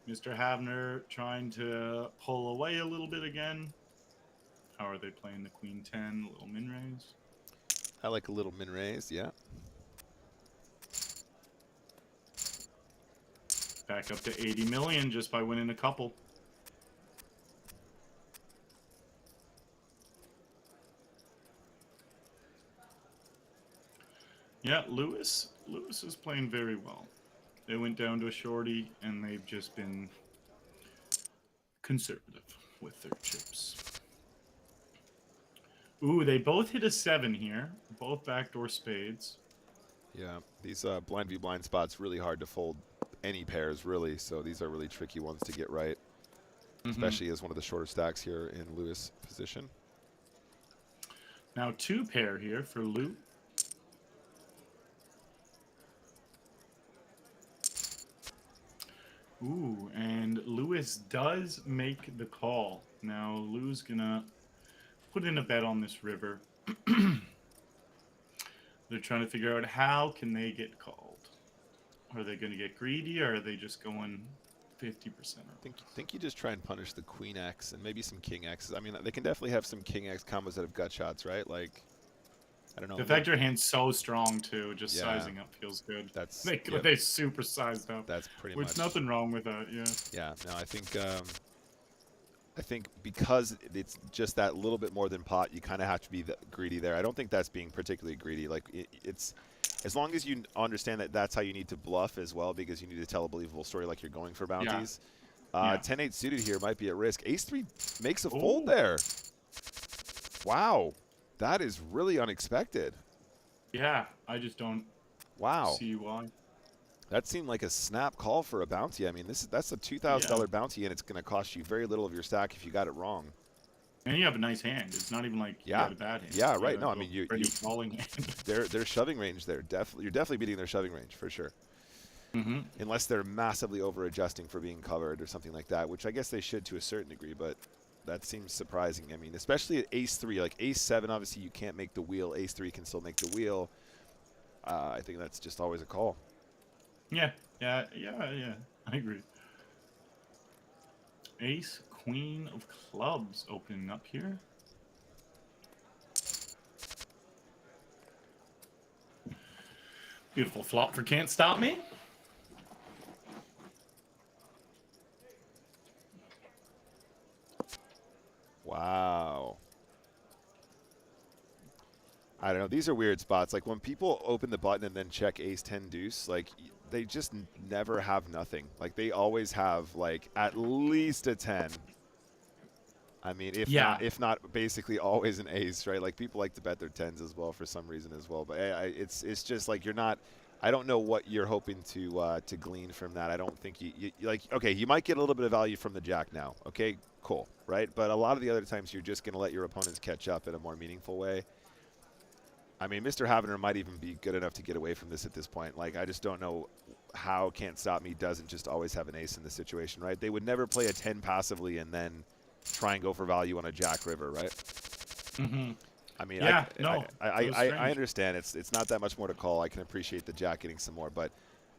Mr. Havner trying to pull away a little bit again. How are they playing the queen 10? A little min raise. I like a little min raise, yeah. Back up to 80 million just by winning a couple. Yeah, Lewis is playing very well. They went down to a shorty, and they've just been conservative with their chips. Ooh, they both hit a 7 here. Both backdoor spades. Yeah, these blind v blind spots really hard to fold any pairs really. So these are really tricky ones to get right, especially as one of the shorter stacks here in Lewis' position. Now 2 pair here for Lou. Ooh, and Lewis does make the call. Now Lou's gonna put in a bet on this river. They're trying to figure out how can they get called. Are they going to get greedy, or are they just going 50%? Think you just try and punish the Queen X and maybe some King X's. I mean, they can definitely have some King X combos that have gut shots, right? Like, I don't know. The fact your hand's so strong too, just sizing up feels good. That's they super sized up. That's pretty much. much. Nothing wrong with that. Yeah. Yeah. No, I think because it's just that little bit more than pot, you kind of have to be greedy there. I don't think that's being particularly greedy. Like it's as long as you understand that that's how you need to bluff as well, because you need to tell a believable story like you're going for bounties. 10-8 suited here might be at risk. Ace-3 makes a fold there. Wow, that is really unexpected. Yeah, I just don't see why. That seemed like a snap call for a bounty. I mean, that's a $2,000 bounty, and it's going to cost you very little of your stack if you got it wrong. And you have a nice hand. It's not even like you got a bad hand. Yeah, right. No, I mean you falling hand. Their shoving range there. You're definitely beating their shoving range for sure. Unless they're massively over adjusting for being covered or something like that, which I guess they should to a certain degree, but that seems surprising. I mean, especially at Ace-3, like Ace-7, obviously you can't make the wheel. Ace-3 can still make the wheel. I think that's just always a call. Yeah. I agree. Ace, Queen of Clubs opening up here. Beautiful flop for Can't Stop Me. Wow. I don't know. These are weird spots. Like when people open the button and then check Ace-10 deuce, like they just never have nothing. Like they always have like at least a 10. I mean, if not basically always an ace, right? Like people like to bet their 10s as well for some reason as well. But it's just like you're not. I don't know what you're hoping to glean from that. I don't think you like. Okay, you might get a little bit of value from the jack now. Okay, cool, right? But a lot of the other times you're just going to let your opponents catch up in a more meaningful way. I mean, Mr. Havener might even be good enough to get away from this at this point. Like, I just don't know how Can't Stop Me doesn't just always have an ace in this situation, right? They would never play a 10 passively and then try and go for value on a jack river, right? I mean, I understand it's not that much more to call. I can appreciate the jack getting some more, but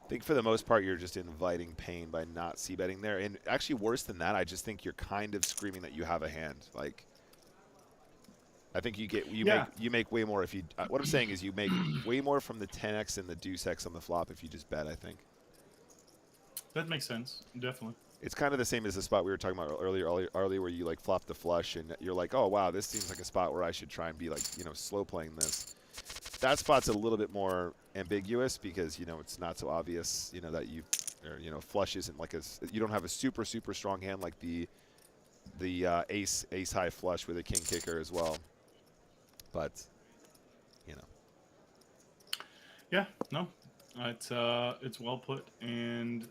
I think for the most part you're just inviting pain by not c-betting there. And actually worse than that, I just think you're kind of screaming that you have a hand. Like, I think you make way more if you. What I'm saying is you make way more from the 10x and the deuce x on the flop if you just bet. I think that makes sense. Definitely. It's kind of the same as the spot we were talking about earlier, where you like flop the flush and you're like, oh wow, this seems like a spot where I should try and be like, slow playing this. That spot's a little bit more ambiguous because it's not so obvious, that flush isn't like you don't have a super strong hand like the ace high flush with a king kicker as well. But, Yeah, no, it's well put, and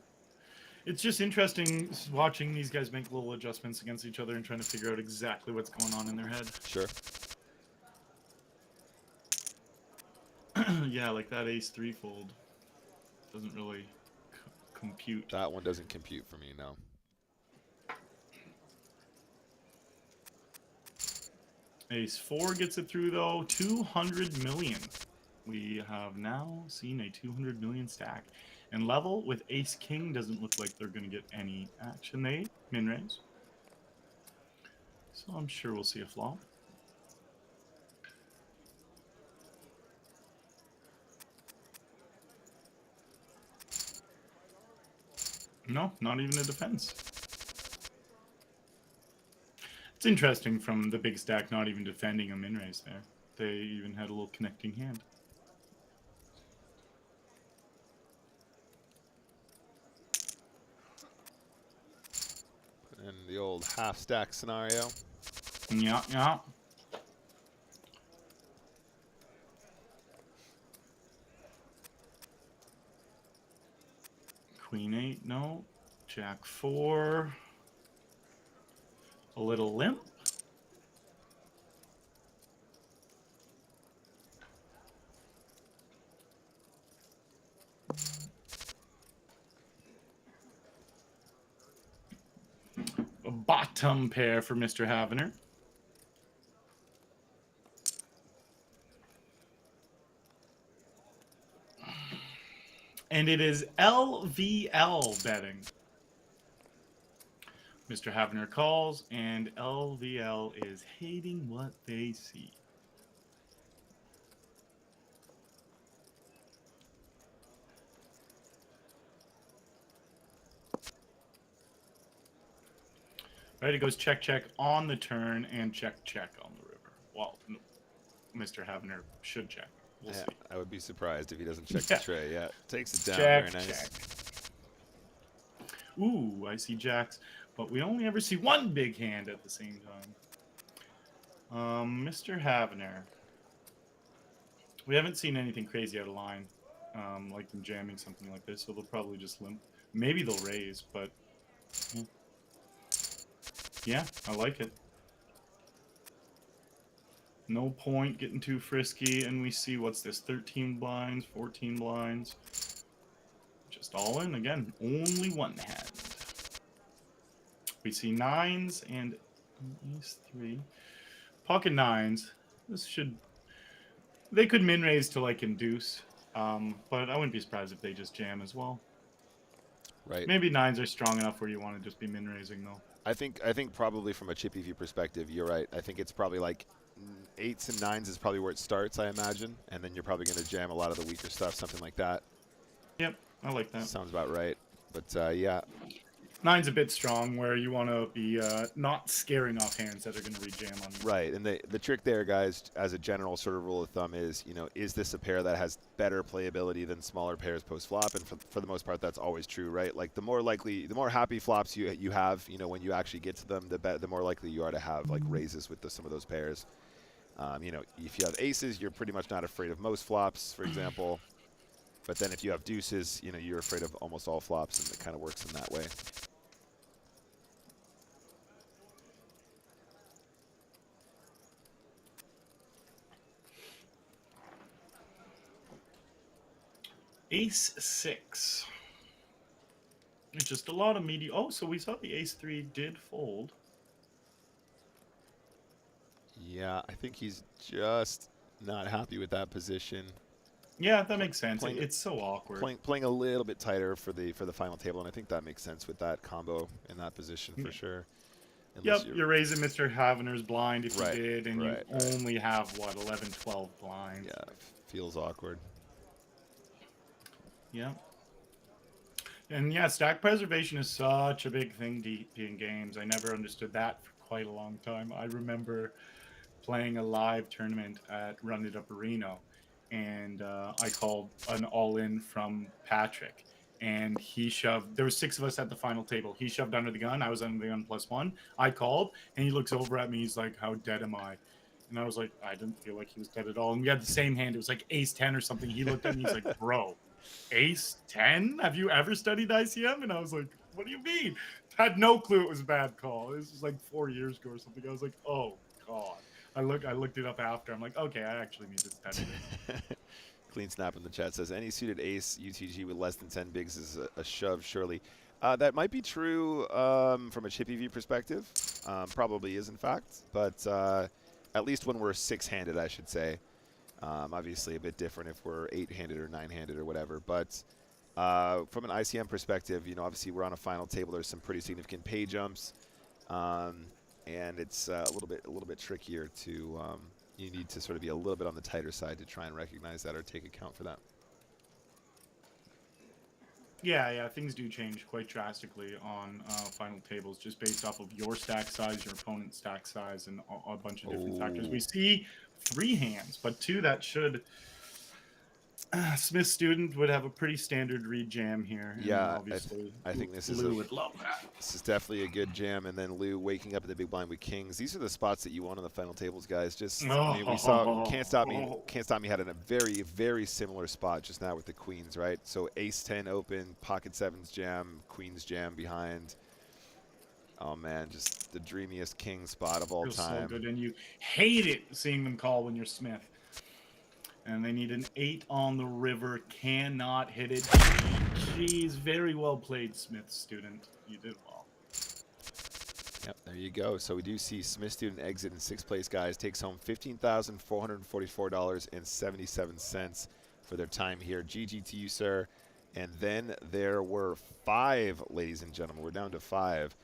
it's just interesting watching these guys make little adjustments against each other and trying to figure out exactly what's going on in their head. Sure. Yeah, like that Ace-3 fold doesn't really compute. That one doesn't compute for me, no. Ace-4 gets it through, though. 200 million. We have now seen a 200 million stack. And level with Ace-King doesn't look like they're going to get any action. They min-raise. So I'm sure we'll see a flop. No, not even a defense. It's interesting from the big stack not even defending a min-raise there. They even had a little connecting hand. the old half stack scenario. Yeah, yeah. Queen 8, no. Jack 4. A little limp. A bottom pair for Mr. Havener. And it is LVL betting. Mr. Havener calls, and LVL is hating what they see. Right, it goes check, check on the turn and check, check on the river. Well, no, Mr. Havener should check. We'll see. I would be surprised if he doesn't check the tray. Yeah, takes it down. Check, Very nice. check. Ooh, I see jacks, but we only ever see one big hand at the same time. Mr. Havener. We haven't seen anything crazy out of line, like them jamming something like this, so they'll probably just limp. Maybe they'll raise, but yeah, I like it. No point getting too frisky, and we see, what's this, 13 blinds, 14 blinds. Just all in, again, only one hand. We see 9s and ace 3. Pocket 9s. This should... They could min-raise to, like, induce, but I wouldn't be surprised if they just jam as well. Right. Maybe 9s are strong enough where you want to just be min-raising, though. I think probably from a chippy view perspective, you're right. I think it's probably like 8s and 9s is probably where it starts, I imagine, and then you're probably going to jam a lot of the weaker stuff, something like that. Yep, I like that. Sounds about right. But yeah. 9's a bit strong, where you want to be not scaring off hands that are going to rejam on you. Right, and the trick there, guys, as a general sort of rule of thumb is, you know, is this a pair that has better playability than smaller pairs post-flop? And for the most part, that's always true, right? Like, the more happy flops you have, you know, when you actually get to them, the more likely you are to have, like, raises with some of those pairs. You know, if you have aces, you're pretty much not afraid of most flops, for example. But then if you have deuces, you know, you're afraid of almost all flops, and it kind of works in that way. Ace 6. It's just a lot of medium. Oh, so we saw the ace 3 did fold. Yeah, I think he's just not happy with that position. Yeah, that makes sense. It's so awkward. Playing a little bit tighter for the final table, and I think that makes sense with that combo in that position for sure. Yep, you're raising Mr. Havener's blind if you did, and you right. only have, what, 11, 12 blinds. Yeah, feels awkward. Yeah. And yeah, stack preservation is such a big thing deep in games. I never understood that for quite a long time. I remember playing a live tournament at Run It Up Arena, and I called an all-in from Patrick, and he shoved. There were 6 of us at the final table. He shoved under the gun. I was under the gun +1. I called, and he looks over at me. He's like, "How dead am I?" And I was like, I didn't feel like he was dead at all. And we had the same hand. It was like ace 10 or something. He looked at me. He's like, "Bro, ace 10? Have you ever studied ICM?" And I was like, "What do you mean?" Had no clue it was a bad call. This was like 4 years ago or something. I was like, "Oh God." I looked it up after. I'm like, okay, I actually need to study it. Clean Snap in the chat says, any suited ace UTG with less than 10 bigs is a shove, surely. That might be true from a chippy view perspective. Probably is, in fact. But at least when we're 6-handed, I should say. Obviously a bit different if we're 8-handed or 9-handed or whatever. But from an ICM perspective, you know, obviously we're on a final table. There's some pretty significant pay jumps. And it's a little bit trickier to, you need to sort of be a little bit on the tighter side to try and recognize that or take account for that. Yeah, things do change quite drastically on final tables, just based off of your stack size, your opponent's stack size, and a bunch of different factors. We see 3 hands, but 2 that should Smith student would have a pretty standard read jam here. And Yeah, obviously, I think this Lou would love that. this is definitely a good jam. And then Lou waking up in the big blind with kings. These are the spots that you want on the final tables, guys. Just I mean, we saw can't stop me had in a very similar spot just now with the queens, right? So ace 10 open, pocket sevens jam, queens jam behind. Oh man, just the dreamiest king spot of all time. So good, and you hate it seeing them call when you're Smith. And they need an 8 on the river. Cannot hit it. Jeez, very well played, Smith student. You did well. Yep, there you go. So we do see Smith student exit in 6th place, guys. Takes home $15,444.77 for their time here. GG to you, sir. And then there were 5, ladies and gentlemen. We're down to 5.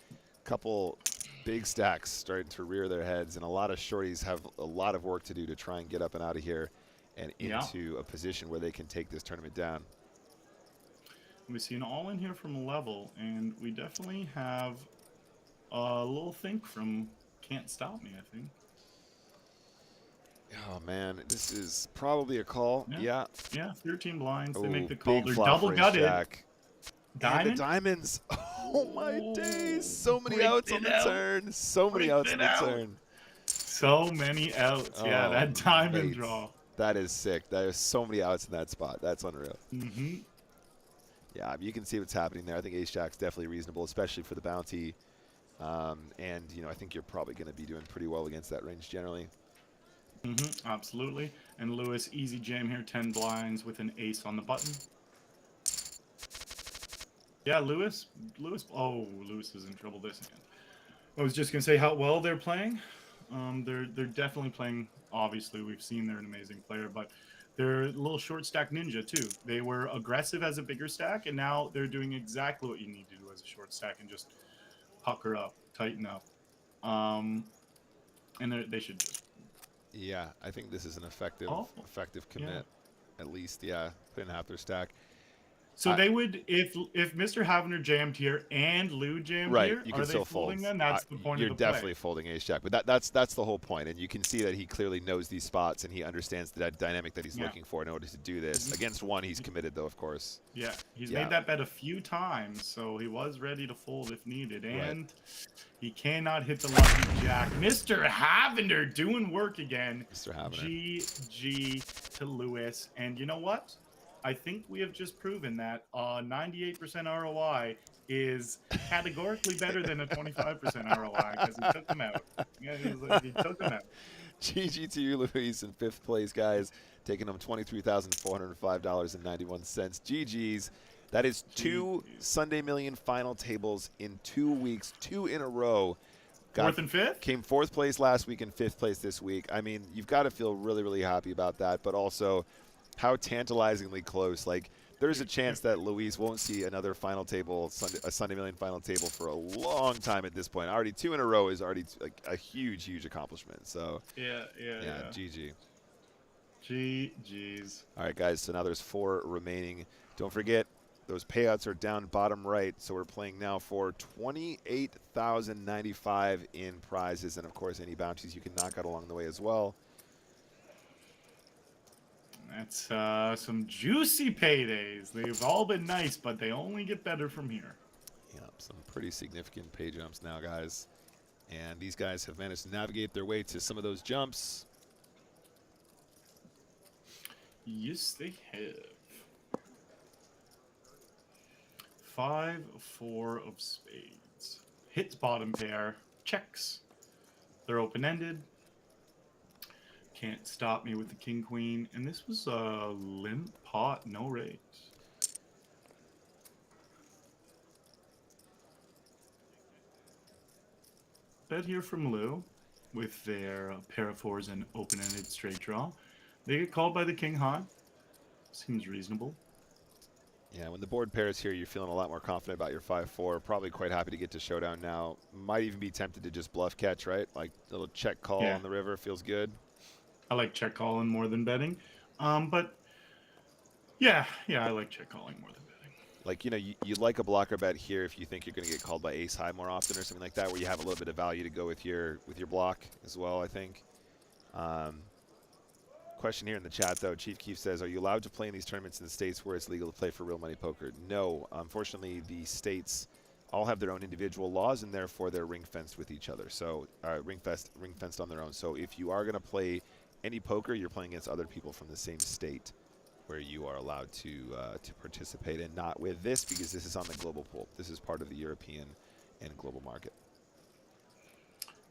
Couple big stacks starting to rear their heads, and a lot of shorties have a lot of work to do to try and get up and out of here and into a position where they can take this tournament down. We see an all in here from level, and we definitely have a little think from Can't Stop Me, I think. Oh man, this is probably a call. Yeah. 13 blinds. Ooh, they make the call. They're flop double for gutted. Jack. Diamond? And the diamonds. Oh my days. So many outs on the turn. So many outs on the turn. So many outs. Yeah, that diamond draw. That is sick. There's so many outs in that spot. That's unreal. Mm-hmm. Yeah, you can see what's happening there. I think ace jack's definitely reasonable, especially for the bounty. And you know, I think you're probably going to be doing pretty well against that range generally. Mm-hmm, absolutely. And Lewis, easy jam here, 10 blinds with an ace on the button. Yeah, Lewis is in trouble this hand. I was just going to say how well they're playing. They're definitely playing. Obviously, we've seen they're an amazing player, but they're a little short stack ninja too. They were aggressive as a bigger stack, and now they're doing exactly what you need to do as a short stack and just pucker up, tighten up. And they should just. Yeah, I think this is an effective commit. At least, yeah, put in half their stack. So they would, if Mr. Havener jammed here and Lou jammed here, you can are still they folding fold. them? That's the point of the You're definitely folding ace jack, but that's the whole point, and you can see that he clearly knows these spots and he understands that dynamic that he's looking for in order to do this. Against one, he's committed though, of course. Yeah, he's made that bet a few times, so he was ready to fold if needed, and he cannot hit the lucky jack. Mr. Havener doing work again. Mr. Havener. GG to Lewis, and you know what? I think we have just proven that 98% ROI is categorically better than a 25% ROI because he took them out. Yeah, he took them out. GG to you, Luis, in 5th place, guys. Taking home $23,405.91. GG's. That is 2 Sunday Million final tables in 2 weeks, 2 in a row. 4th and 5th? Came 4th place last week and 5th place this week. I mean, you've got to feel really happy about that, but also how tantalizingly close. Like, there's a chance that Luis won't see another final table, a Sunday Million final table for a long time at this point. Already 2 in a row is already like a huge accomplishment. So yeah. GG. GG's. All right, guys. So now there's 4 remaining. Don't forget, those payouts are down bottom right. So we're playing now for $28,095 in prizes, and of course any bounties you can knock out along the way as well. That's some juicy paydays. They've all been nice, but they only get better from here. Yep, some pretty significant pay jumps now, guys. And these guys have managed to navigate their way to some of those jumps. Yes, they have. 5-4 of spades. Hits bottom pair. Checks. They're open-ended. Can't stop me with the king queen, and this was a limp pot, no raise. Bet here from Lou with their pair of 4s and open-ended straight draw. They get called by the king high. Seems reasonable. Yeah, when the board pairs here, you're feeling a lot more confident about your 5-4. Probably quite happy to get to showdown now. Might even be tempted to just bluff catch, right? Like a little check call on the river feels good. I like check calling more than betting. But yeah, I like check calling more than betting. Like, you know, you like a blocker bet here if you think you're going to get called by ace high more often or something like that, where you have a little bit of value to go with your block as well, I think. Question here in the chat, though. Chief Keef says, are you allowed to play in these tournaments in the states where it's legal to play for real money poker? No. Unfortunately, the states all have their own individual laws, and therefore they're ring-fenced with each other. So ring-fenced on their own. So if you are going to play any poker, you're playing against other people from the same state where you are allowed to participate, and not with this, because this is on the global pool. This is part of the European and global market.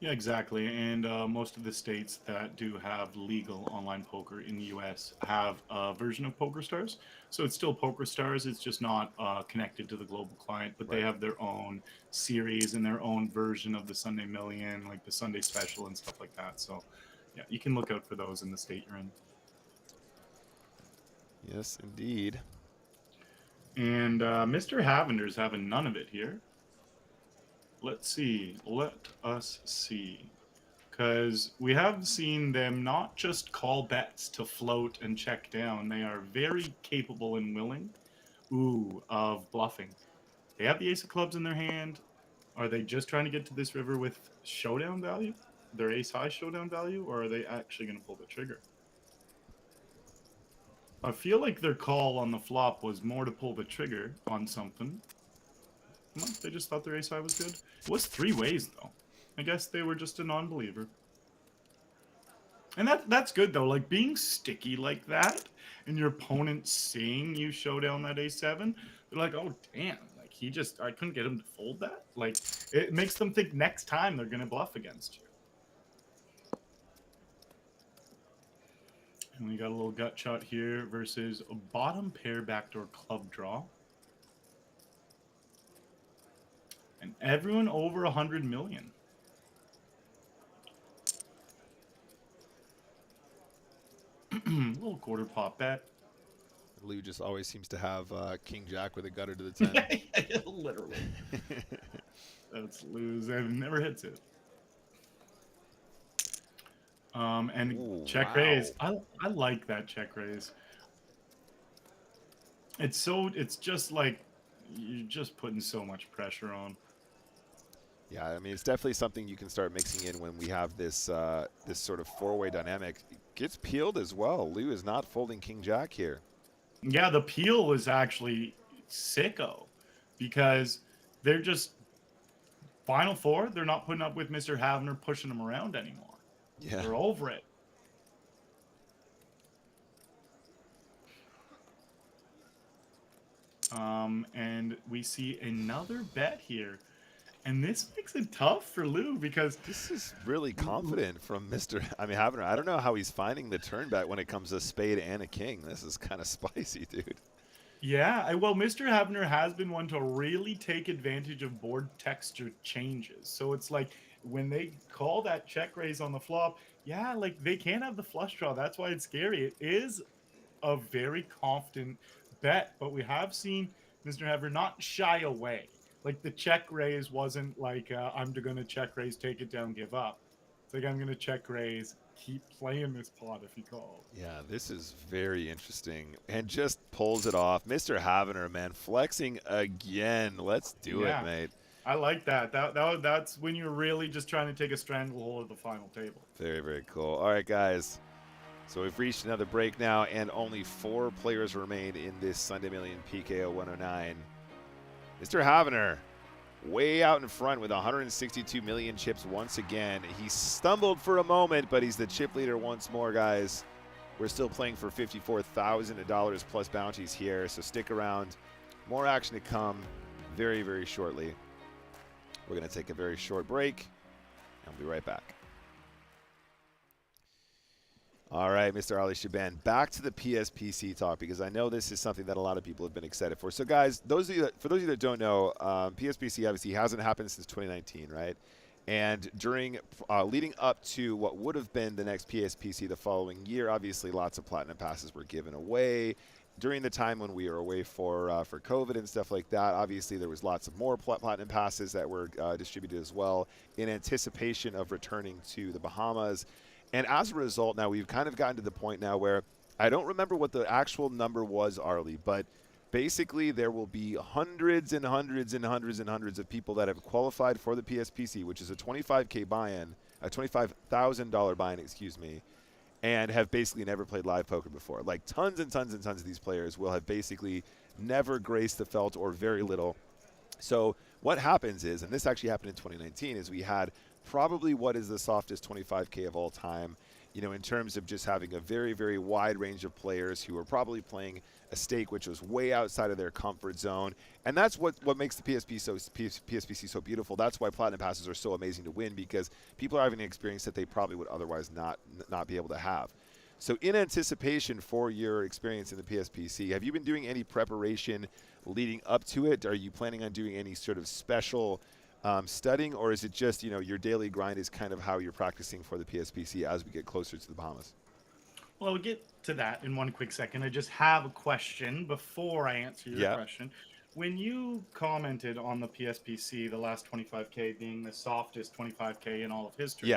Yeah, exactly. And most of the states that do have legal online poker in the U.S. have a version of PokerStars. So it's still PokerStars. It's just not connected to the global client, but they have their own series and their own version of the Sunday Million, like the Sunday Special and stuff like that. So, yeah, you can look out for those in the state you're in. Yes, indeed. And Mr. Havender's having none of it here. Let's see. Let us see. Because we have seen them not just call bets to float and check down. They are very capable and willing, of bluffing. They have the ace of clubs in their hand. Are they just trying to get to this river with showdown value? Their ace high showdown value? Or are they actually going to pull the trigger? I feel like their call on the flop was more to pull the trigger on something. Well, they just thought their ace high was good. It was 3 ways, though. I guess they were just a non-believer. And that's good, though. Like, being sticky like that, and your opponent seeing you show down that a7, they're like, oh, damn. Like, I couldn't get him to fold that. Like, it makes them think next time they're going to bluff against you. And we got a little gut shot here versus a bottom pair backdoor club draw. And everyone over 100 million. Little quarter pop bet. Lou just always seems to have King Jack with a gutter to the 10. Yeah, literally. That's Lou's, and never hits it. And ooh, check raise. I like that check raise. It's just like you're just putting so much pressure on. Yeah, I mean, it's definitely something you can start mixing in when we have this this sort of four-way dynamic. It gets peeled as well. Lou is not folding King Jack here. Yeah, the peel is actually sicko because they're just Final Four. They're not putting up with Mr. Havner pushing them around anymore. Yeah. They're over it. And we see another bet here. And this makes it tough for Lou because this is really confident from Mr. Havner. I don't know how he's finding the turn bet when it comes to a spade and a king. This is kind of spicy, dude. Yeah, well, Mr. Havner has been one to really take advantage of board texture changes. So it's like when they call that check raise on the flop, yeah, like they can't have the flush draw. That's why it's scary. It is a very confident bet, but we have seen Mr. Havner not shy away. Like the check raise wasn't like I'm going to check raise, take it down, give up. It's like I'm going to check raise, keep playing this pot if he calls. Yeah, this is very interesting and just pulls it off. Mr. Havner, man, flexing again. Let's do it, mate. I like that. That's when you're really just trying to take a stranglehold of the final table. Very, very cool. All right, guys. So we've reached another break now, and only 4 players remain in this Sunday Million PKO 109. Mr. Havner, way out in front with 162 million chips once again. He stumbled for a moment, but he's the chip leader once more, guys. We're still playing for $54,000 plus bounties here, so stick around. More action to come very, very shortly. We're going to take a very short break, and we'll be right back. All right, Mr. Arlie Shaban, back to the PSPC talk, because I know this is something that a lot of people have been excited for. So, guys, for those of you that don't know, PSPC obviously hasn't happened since 2019, right? And during leading up to what would have been the next PSPC the following year, obviously lots of platinum passes were given away. During the time when we were away for COVID and stuff like that, obviously there was lots of more platinum passes that were distributed as well in anticipation of returning to the Bahamas. And as a result, now we've kind of gotten to the point now where I don't remember what the actual number was, Arlie, but basically there will be hundreds and hundreds and hundreds and hundreds of people that have qualified for the PSPC, which is a $25,000 buy-in, excuse me. and have basically never played live poker before. Like tons and tons and tons of these players will have basically never graced the felt or very little. So what happens is, and this actually happened in 2019, is we had probably what is the softest 25K of all time, you know, in terms of just having a very, very wide range of players who are probably playing a stake which was way outside of their comfort zone. And that's what makes the PSPC so beautiful. That's why Platinum Passes are so amazing to win, because people are having an experience that they probably would otherwise not be able to have. So in anticipation for your experience in the PSPC, have you been doing any preparation leading up to it? Are you planning on doing any sort of special studying, or is it just, you know, your daily grind is kind of how you're practicing for the PSPC as we get closer to the Bahamas? Well, we'll get to that in one quick second. I just have a question before I answer your question. When you commented on the PSPC, the last 25K being the softest 25K in all of history,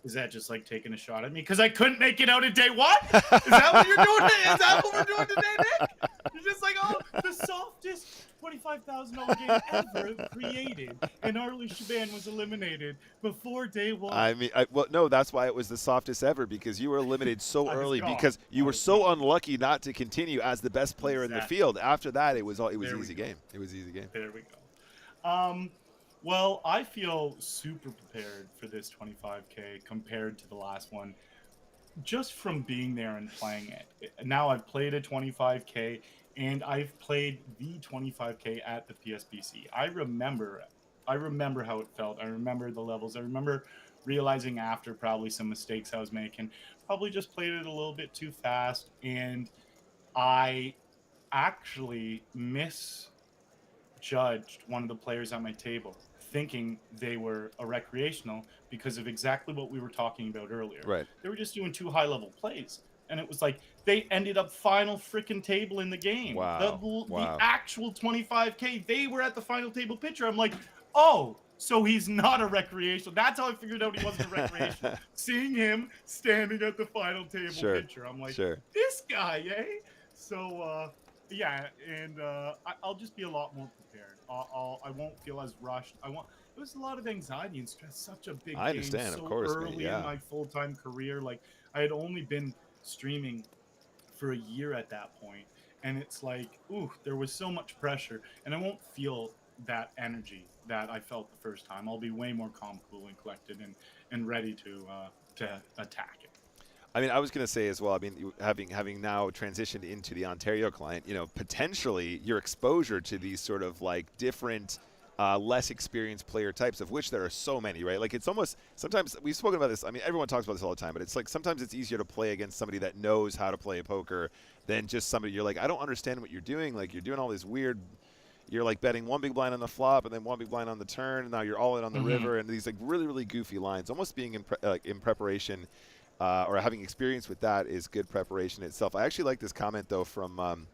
is that just like taking a shot at me because I couldn't make it out in day one? Is that what you're doing? Is that what we're doing today, Nick? You're just like, oh, the softest $25,000 game ever created, and Arlie Shaban was eliminated before day one. I mean, well, no, that's why it was the softest ever, because you were eliminated so early, because you were so unlucky not to continue as the best player in the field. After that, it was easy game. It was easy game. There we go. Well, I feel super prepared for this 25K compared to the last one, just from being there and playing it. Now I've played a 25K, and I've played the 25K at the PSPC. I remember how it felt. I remember the levels. I remember realizing after probably some mistakes I was making, probably just played it a little bit too fast, and I actually misjudged one of the players at my table, thinking they were a recreational because of exactly what we were talking about earlier. Right. They were just doing too high-level plays. And it was like they ended up final freaking table in the game. Wow. The actual 25K, they were at the final table picture. I'm like, oh, so he's not a recreational. That's how I figured out he wasn't a recreational. Seeing him standing at the final table picture, I'm like, this guy, eh? So, yeah, and I'll just be a lot more prepared. I won't feel as rushed. It was a lot of anxiety and stress. Such a big game. I understand, so of course, early in my full-time career. Like, I had only been streaming for a year at that point, and it's like, ooh, there was so much pressure, and I won't feel that energy that I felt the first time. I'll be way more calm, cool, and collected, and ready to attack it. I mean, I was going to say as well, I mean, having now transitioned into the Ontario client, you know, potentially your exposure to these sort of like different, less experienced player types, of which there are so many, right? Like, it's almost, sometimes, we've spoken about this, I mean, everyone talks about this all the time, but it's like sometimes it's easier to play against somebody that knows how to play poker than just somebody you're like, I don't understand what you're doing. Like, you're doing all this weird, you're like betting one big blind on the flop and then one big blind on the turn, and now you're all in on the river, and these like really, really goofy lines. Almost being in preparation, or having experience with that is good preparation itself. I actually like this comment though from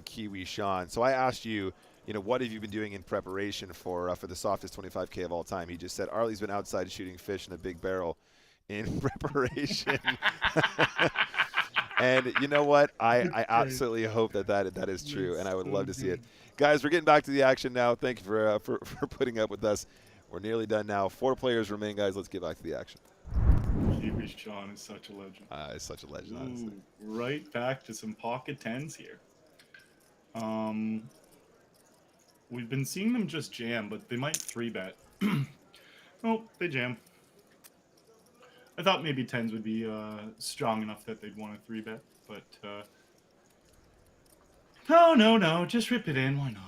Kiwi Sean. So I asked you, you know, what have you been doing in preparation for the softest 25K of all time? He just said Arlie's been outside shooting fish in a big barrel in preparation. And you know what? I absolutely hope that is true, and I would love to see it. Guys, we're getting back to the action now. Thank you for putting up with us. We're nearly done now. 4 players remain, guys. Let's get back to the action. Kiwi Sean is such a legend. It's such a legend, honestly. Right back to some pocket 10s here. We've been seeing them just jam, but they might 3-bet. Oh, they jam. I thought maybe 10s would be strong enough that they'd want to 3-bet, but no, just rip it in. Why not?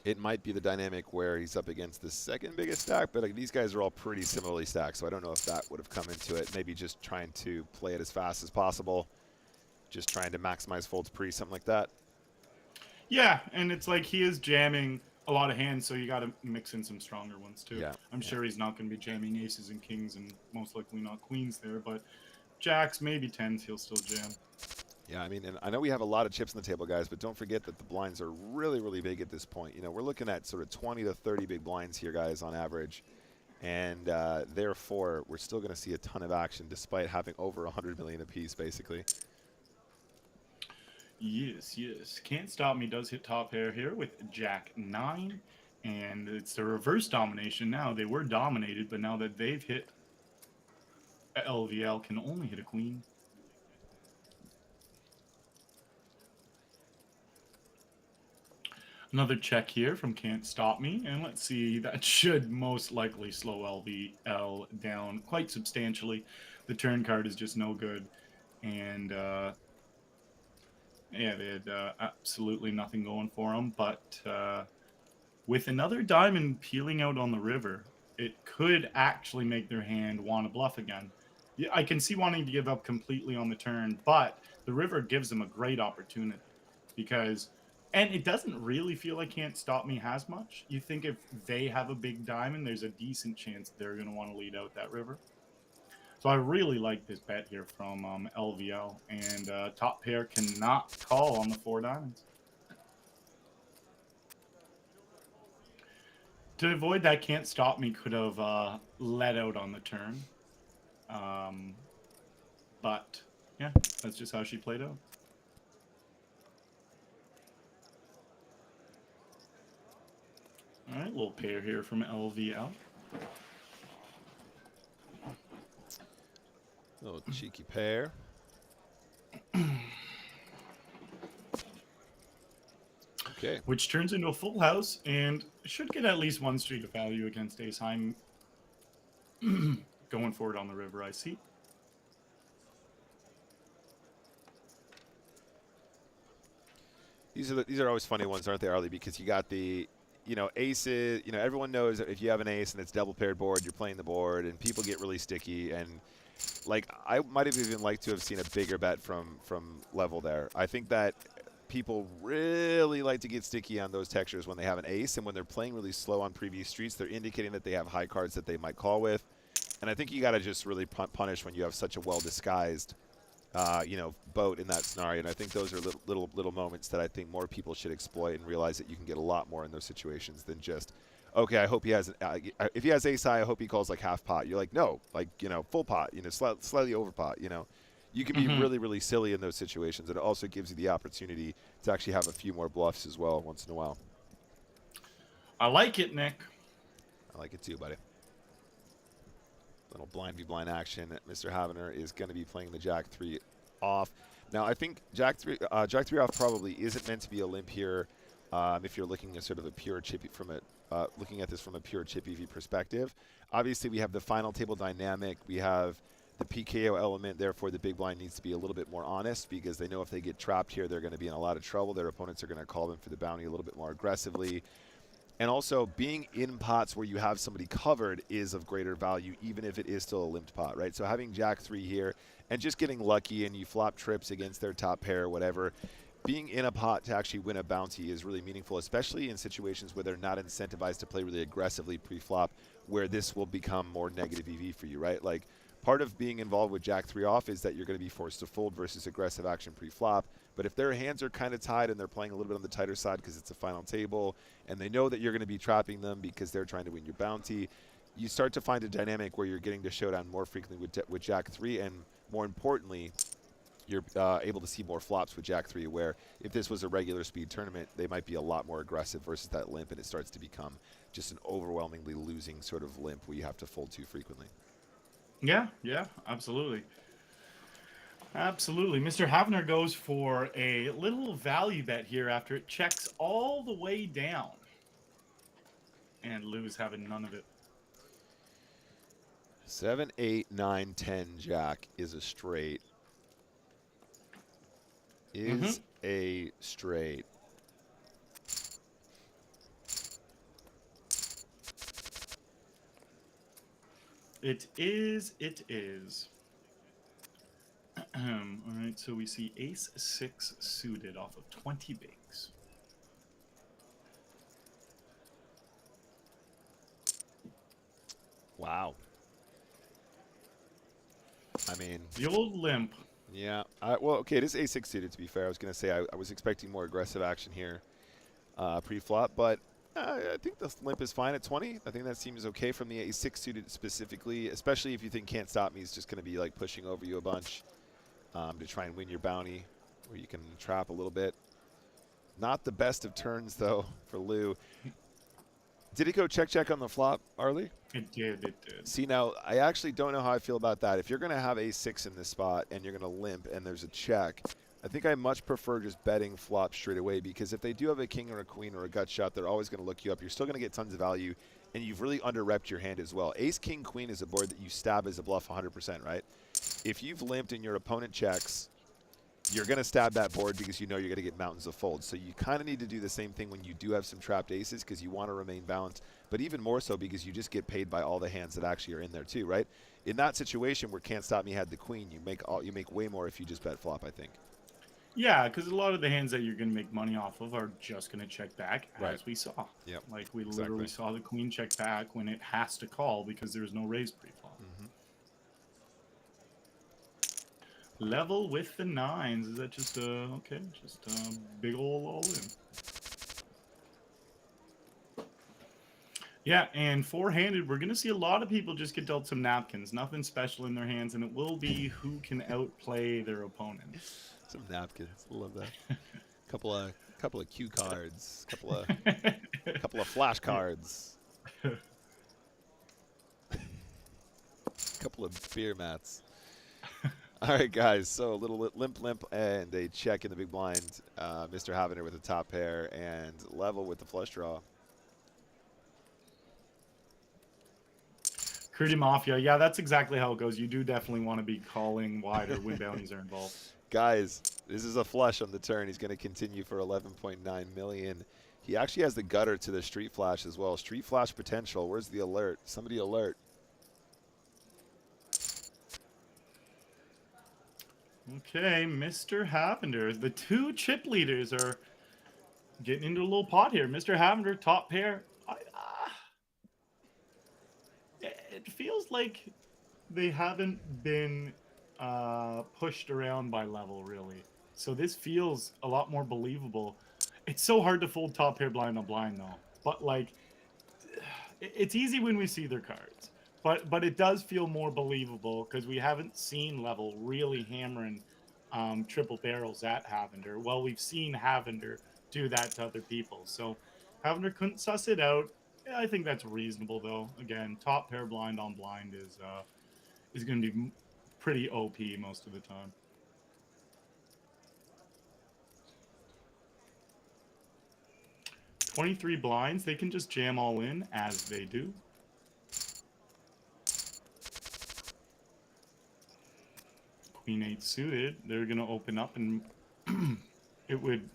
It might be the dynamic where he's up against the second biggest stack, but like, these guys are all pretty similarly stacked, so I don't know if that would have come into it. Maybe just trying to play it as fast as possible, just trying to maximize folds pre, something like that. Yeah, and it's like he is jamming a lot of hands, so you got to mix in some stronger ones too. Yeah, I'm sure he's not going to be jamming aces and kings, and most likely not queens there, but jacks, maybe 10s, he'll still jam. Yeah, I mean, and I know we have a lot of chips on the table, guys, but don't forget that the blinds are really, really big at this point. You know, we're looking at sort of 20 to 30 big blinds here, guys, on average. And therefore, we're still going to see a ton of action despite having over 100 million apiece, basically. Yes. Can't Stop Me does hit top pair here with Jack 9. And it's the reverse domination now. They were dominated, but now that they've hit LVL can only hit a queen. Another check here from Can't Stop Me, and let's see, that should most likely slow LVL down quite substantially. The turn card is just no good, and yeah, they had absolutely nothing going for them, but with another diamond peeling out on the river, it could actually make their hand want to bluff again. Yeah, I can see wanting to give up completely on the turn, but the river gives them a great opportunity because, and it doesn't really feel like Can't Stop Me has much. You think if they have a big diamond, there's a decent chance they're going to want to lead out that river. So I really like this bet here from LVL, and top pair cannot call on the 4 diamonds. To avoid that, Can't Stop Me could have let out on the turn. But yeah, that's just how she played out. All right, little pair here from LVL. Little cheeky pair. Okay. Which turns into a full house and should get at least 1 street of value against Ace High. Going forward on the river, I see. These are always funny ones, aren't they, Arlie? Because you got the, aces. Everyone knows that if you have an ace and it's double paired board, you're playing the board, and people get really sticky. And like, I might have even liked to have seen a bigger bet from level there. I think that people really like to get sticky on those textures when they have an ace, and when they're playing really slow on previous streets, they're indicating that they have high cards that they might call with. And I think you got to just really punish when you have such a well-disguised, boat in that scenario. And I think those are little moments that I think more people should exploit and realize that you can get a lot more in those situations than just, okay, I hope he has, if he has ace high, I hope he calls like half pot. You're like, no, like, full pot, slightly over pot, You can be really, really silly in those situations. And it also gives you the opportunity to actually have a few more bluffs as well once in a while. I like it, Nick. I like it too, buddy. Little blind v blind action. Mr. Havener is going to be playing the Jack 3 off. Now, I think Jack 3 off probably isn't meant to be a limp here. If you're looking at sort of a pure chip looking at this from a pure chip EV perspective. Obviously, we have the final table dynamic. We have the PKO element. Therefore, the big blind needs to be a little bit more honest because they know if they get trapped here, they're going to be in a lot of trouble. Their opponents are going to call them for the bounty a little bit more aggressively. And also, being in pots where you have somebody covered is of greater value, even if it is still a limped pot, right? So having Jack 3 here and just getting lucky and you flop trips against their top pair or whatever, being in a pot to actually win a bounty is really meaningful, especially in situations where they're not incentivized to play really aggressively pre-flop, where this will become more negative EV for you, right? Like, part of being involved with Jack 3 off is that you're going to be forced to fold versus aggressive action pre-flop. But if their hands are kind of tied and they're playing a little bit on the tighter side because it's a final table and they know that you're going to be trapping them because they're trying to win your bounty, you start to find a dynamic where you're getting to showdown more frequently with Jack 3, and more importantly, you're able to see more flops with Jack 3, where if this was a regular speed tournament, they might be a lot more aggressive versus that limp, and it starts to become just an overwhelmingly losing sort of limp where you have to fold too frequently. Yeah, absolutely. Absolutely. Mr. Havener goes for a little value bet here after it checks all the way down. And Lou's having none of it. 7, 8, 9, 10 Jack is a straight. A straight. It is. All right, so we see ace 6 suited off of 20 bigs. Wow. I mean, the old limp. Yeah. Well, okay, it is a6 suited, to be fair. I was going to say I was expecting more aggressive action here pre-flop, but I think the limp is fine at 20. I think that seems okay from the a6 suited specifically, especially if you think Can't Stop Me is just going to be like pushing over you a bunch to try and win your bounty, where you can trap a little bit. Not the best of turns, though, for Lou. Did it go check on the flop, Arlie? It did. It did. See, now, I actually don't know how I feel about that. If you're going to have a6 in this spot and you're going to limp and there's a check, I think I much prefer just betting flop straight away, because if they do have a king or a queen or a gut shot, they're always going to look you up. You're still going to get tons of value, and you've really under-repped your hand as well. Ace, king, queen is a board that you stab as a bluff 100%, right? If you've limped and your opponent checks, you're going to stab that board because you know you're going to get mountains of folds. So you kind of need to do the same thing when you do have some trapped aces, because you want to remain balanced, but even more so because you just get paid by all the hands that actually are in there too, right? In that situation where Can't Stop Me had the queen, you make way more if you just bet flop, I think. Yeah, because a lot of the hands that you're going to make money off of are just going to check back, as we saw. Yep. Like, we literally saw the queen check back when it has to call because there's no raise pre-flop. Level with the nines. Is that just a big ol' all in? Yeah, and four-handed, we're gonna see a lot of people just get dealt some napkins. Nothing special in their hands, and it will be who can outplay their opponent. Some napkins. I love that. couple of cue cards. Couple of flashcards. Couple of beer mats. All right, guys, so a little limp, and a check in the big blind. Mr. Havner with the top pair, and level with the flush draw. Crudy Mafia, yeah, that's exactly how it goes. You do definitely want to be calling wider when bounties are involved. Guys, this is a flush on the turn. He's going to continue for 11.9 million. He actually has the gutter to the street flash as well. Street flash potential. Where's the alert? Somebody alert. Okay, Mr. Havender. The two chip leaders are getting into a little pot here. Mr. Havender, top pair. It feels like they haven't been pushed around by level, really. So this feels a lot more believable. It's so hard to fold top pair blind on blind, though. But, like, it's easy when we see their cards. But it does feel more believable because we haven't seen level really hammering triple barrels at Havender. Well, we've seen Havender do that to other people. So Havender couldn't suss it out. Yeah, I think that's reasonable, though. Again, top pair blind on blind is going to be pretty OP most of the time. $23 blinds. They can just jam all in as they do. Queen 8 suited. They're going to open up, and it would,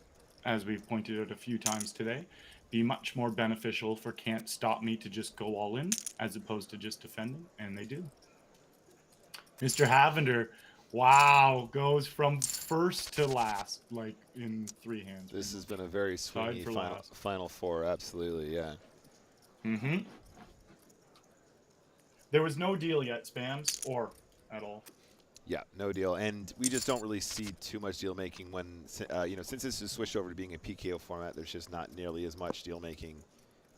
as we've pointed out a few times today, be much more beneficial for Can't Stop Me to just go all in as opposed to just defending, and they do. Mr. Havender, wow, goes from first to last, like in 3 hands. This has been a very swingy final four, absolutely, yeah. Mm-hmm. There was no deal yet, Spams, or at all. Yeah, no deal, and we just don't really see too much deal making when, since this has switched over to being a PKO format. There's just not nearly as much deal making,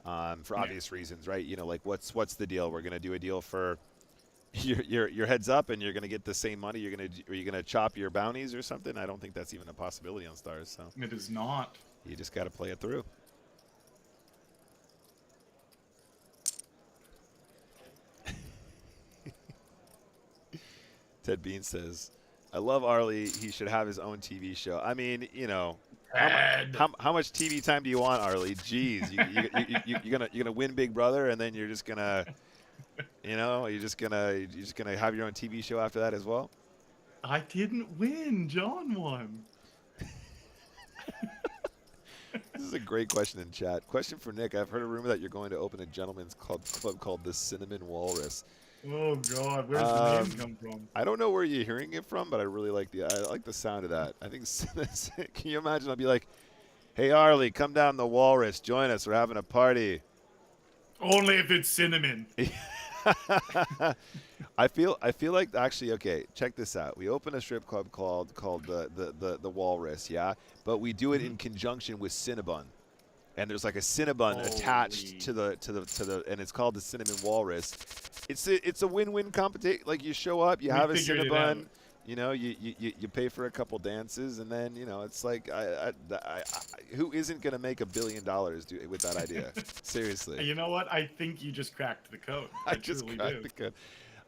for obvious reasons, right? Like what's the deal? We're gonna do a deal for your heads up, and you're gonna get the same money. Are you gonna chop your bounties or something? I don't think that's even a possibility on Stars. So it is not. You just got to play it through. Ted Bean says, I love Arlie. He should have his own TV show. I mean, how much TV time do you want, Arlie? Jeez, you're gonna win Big Brother, and then you're just gonna, you're just gonna have your own TV show after that as well. I didn't win. John won. This is a great question in chat. Question for Nick. I've heard a rumor that you're going to open a gentleman's club called the Cinnamon Walrus. Oh God, where's the name come from? I don't know where you're hearing it from, but I really like the sound of that. I think, can you imagine? I'll be like, hey Arlie, come down the Walrus, join us. We're having a party. Only if it's cinnamon. I feel like actually, okay, check this out. We open a strip club called the Walrus, yeah, but we do it in conjunction with Cinnabon. And there's like a Cinnabon attached to the and it's called the Cinnamon Walrus. It's a win-win competition. Like you show up, you have a Cinnabon, You know, you pay for a couple dances, and then, you know, it's like, who isn't going to make $1 billion with that idea? Seriously. You know what? I think you just cracked the code. I I just truly cracked do. the code.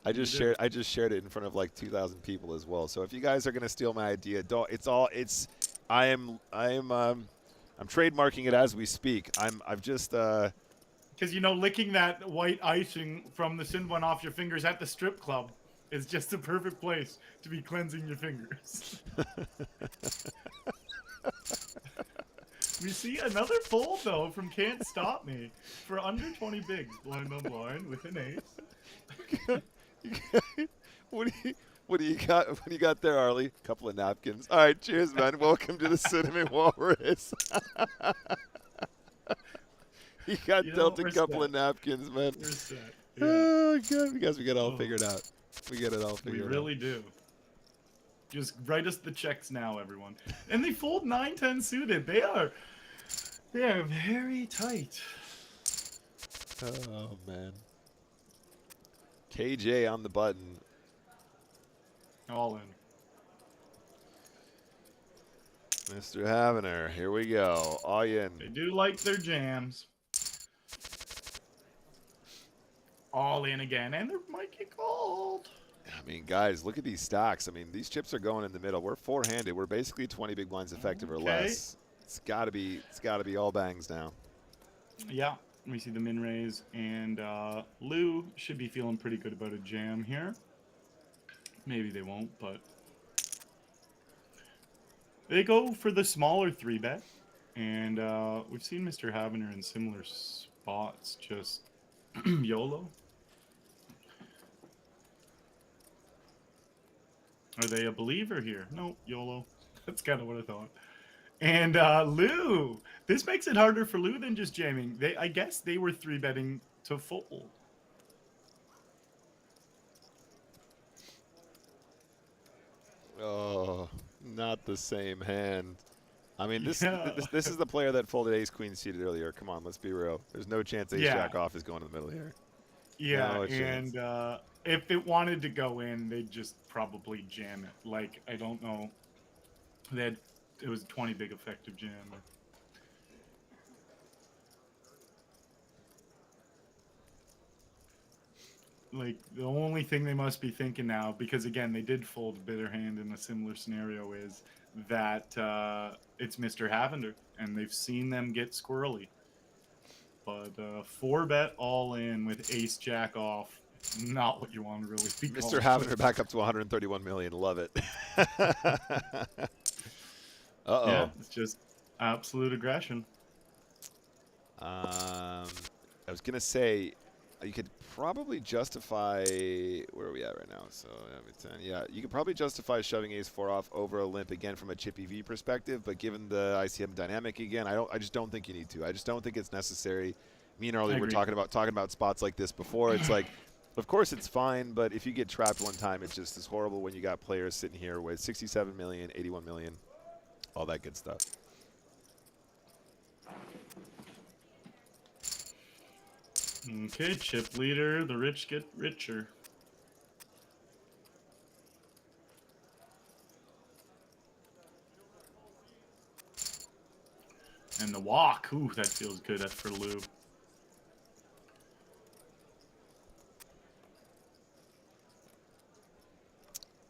You did. I just shared it in front of like 2,000 people as well. So if you guys are going to steal my idea, don't, I'm trademarking it as we speak. I've just, Because, you know, licking that white icing from the Sin one off your fingers at the strip club is just the perfect place to be cleansing your fingers. We see another fold, though, from Can't Stop Me for under 20 bigs, blind on blind with an ace. What do you got? What do you got there, Arlie? A couple of napkins. All right, cheers, man. Welcome to the Cinnamon Walrus. He got dealt a couple of napkins, man. We're set. Yeah. Oh God, we got it all figured out. We get it all figured out. We really do. Just write us the checks now, everyone. And they fold 9-10 suited. They are very tight. Oh man. KJ on the button. All in. Mr. Havener, here we go. All in. They do like their jams. All in again, and they might get called. I mean, guys, look at these stacks. I mean, these chips are going in the middle. We're four-handed. We're basically 20 big blinds effective or less. It's got to be all bangs now. Yeah, we see the min raise, and Lou should be feeling pretty good about a jam here. Maybe they won't, but they go for the smaller 3-bet, and we've seen Mr. Havener in similar spots, just YOLO. Are they a believer here? No, YOLO. That's kind of what I thought. And Lou, this makes it harder for Lou than just jamming. I guess they were 3-betting to fold. Oh, not the same hand. I mean, this is the player that folded ace queen seated earlier. Come on, let's be real. There's no chance ace jack off is going in the middle here. Yeah, no and if it wanted to go in, they'd just probably jam it. Like, I don't know. It was 20 big effective jam. Like, the only thing they must be thinking now, because again, they did fold a bitter hand in a similar scenario, is that it's Mr. Havener, and they've seen them get squirrely. But 4-bet all in with ace jack off, not what you want to really be called. Mr. Havener back up to 131 million. Love it. Uh-oh. Yeah, it's just absolute aggression. I was going to say, you could probably justify, where are we at right now? So, yeah, you could probably justify shoving ace-4 off over a limp again from a chippy V perspective, but given the ICM dynamic again, I just don't think you need to. I just don't think it's necessary. Me and Arlie were talking about spots like this before. It's like, of course it's fine, but if you get trapped one time, it's just as horrible when you got players sitting here with 67 million, 81 million, all that good stuff. Okay, chip leader, the rich get richer. And the walk, ooh, that feels good for Lou.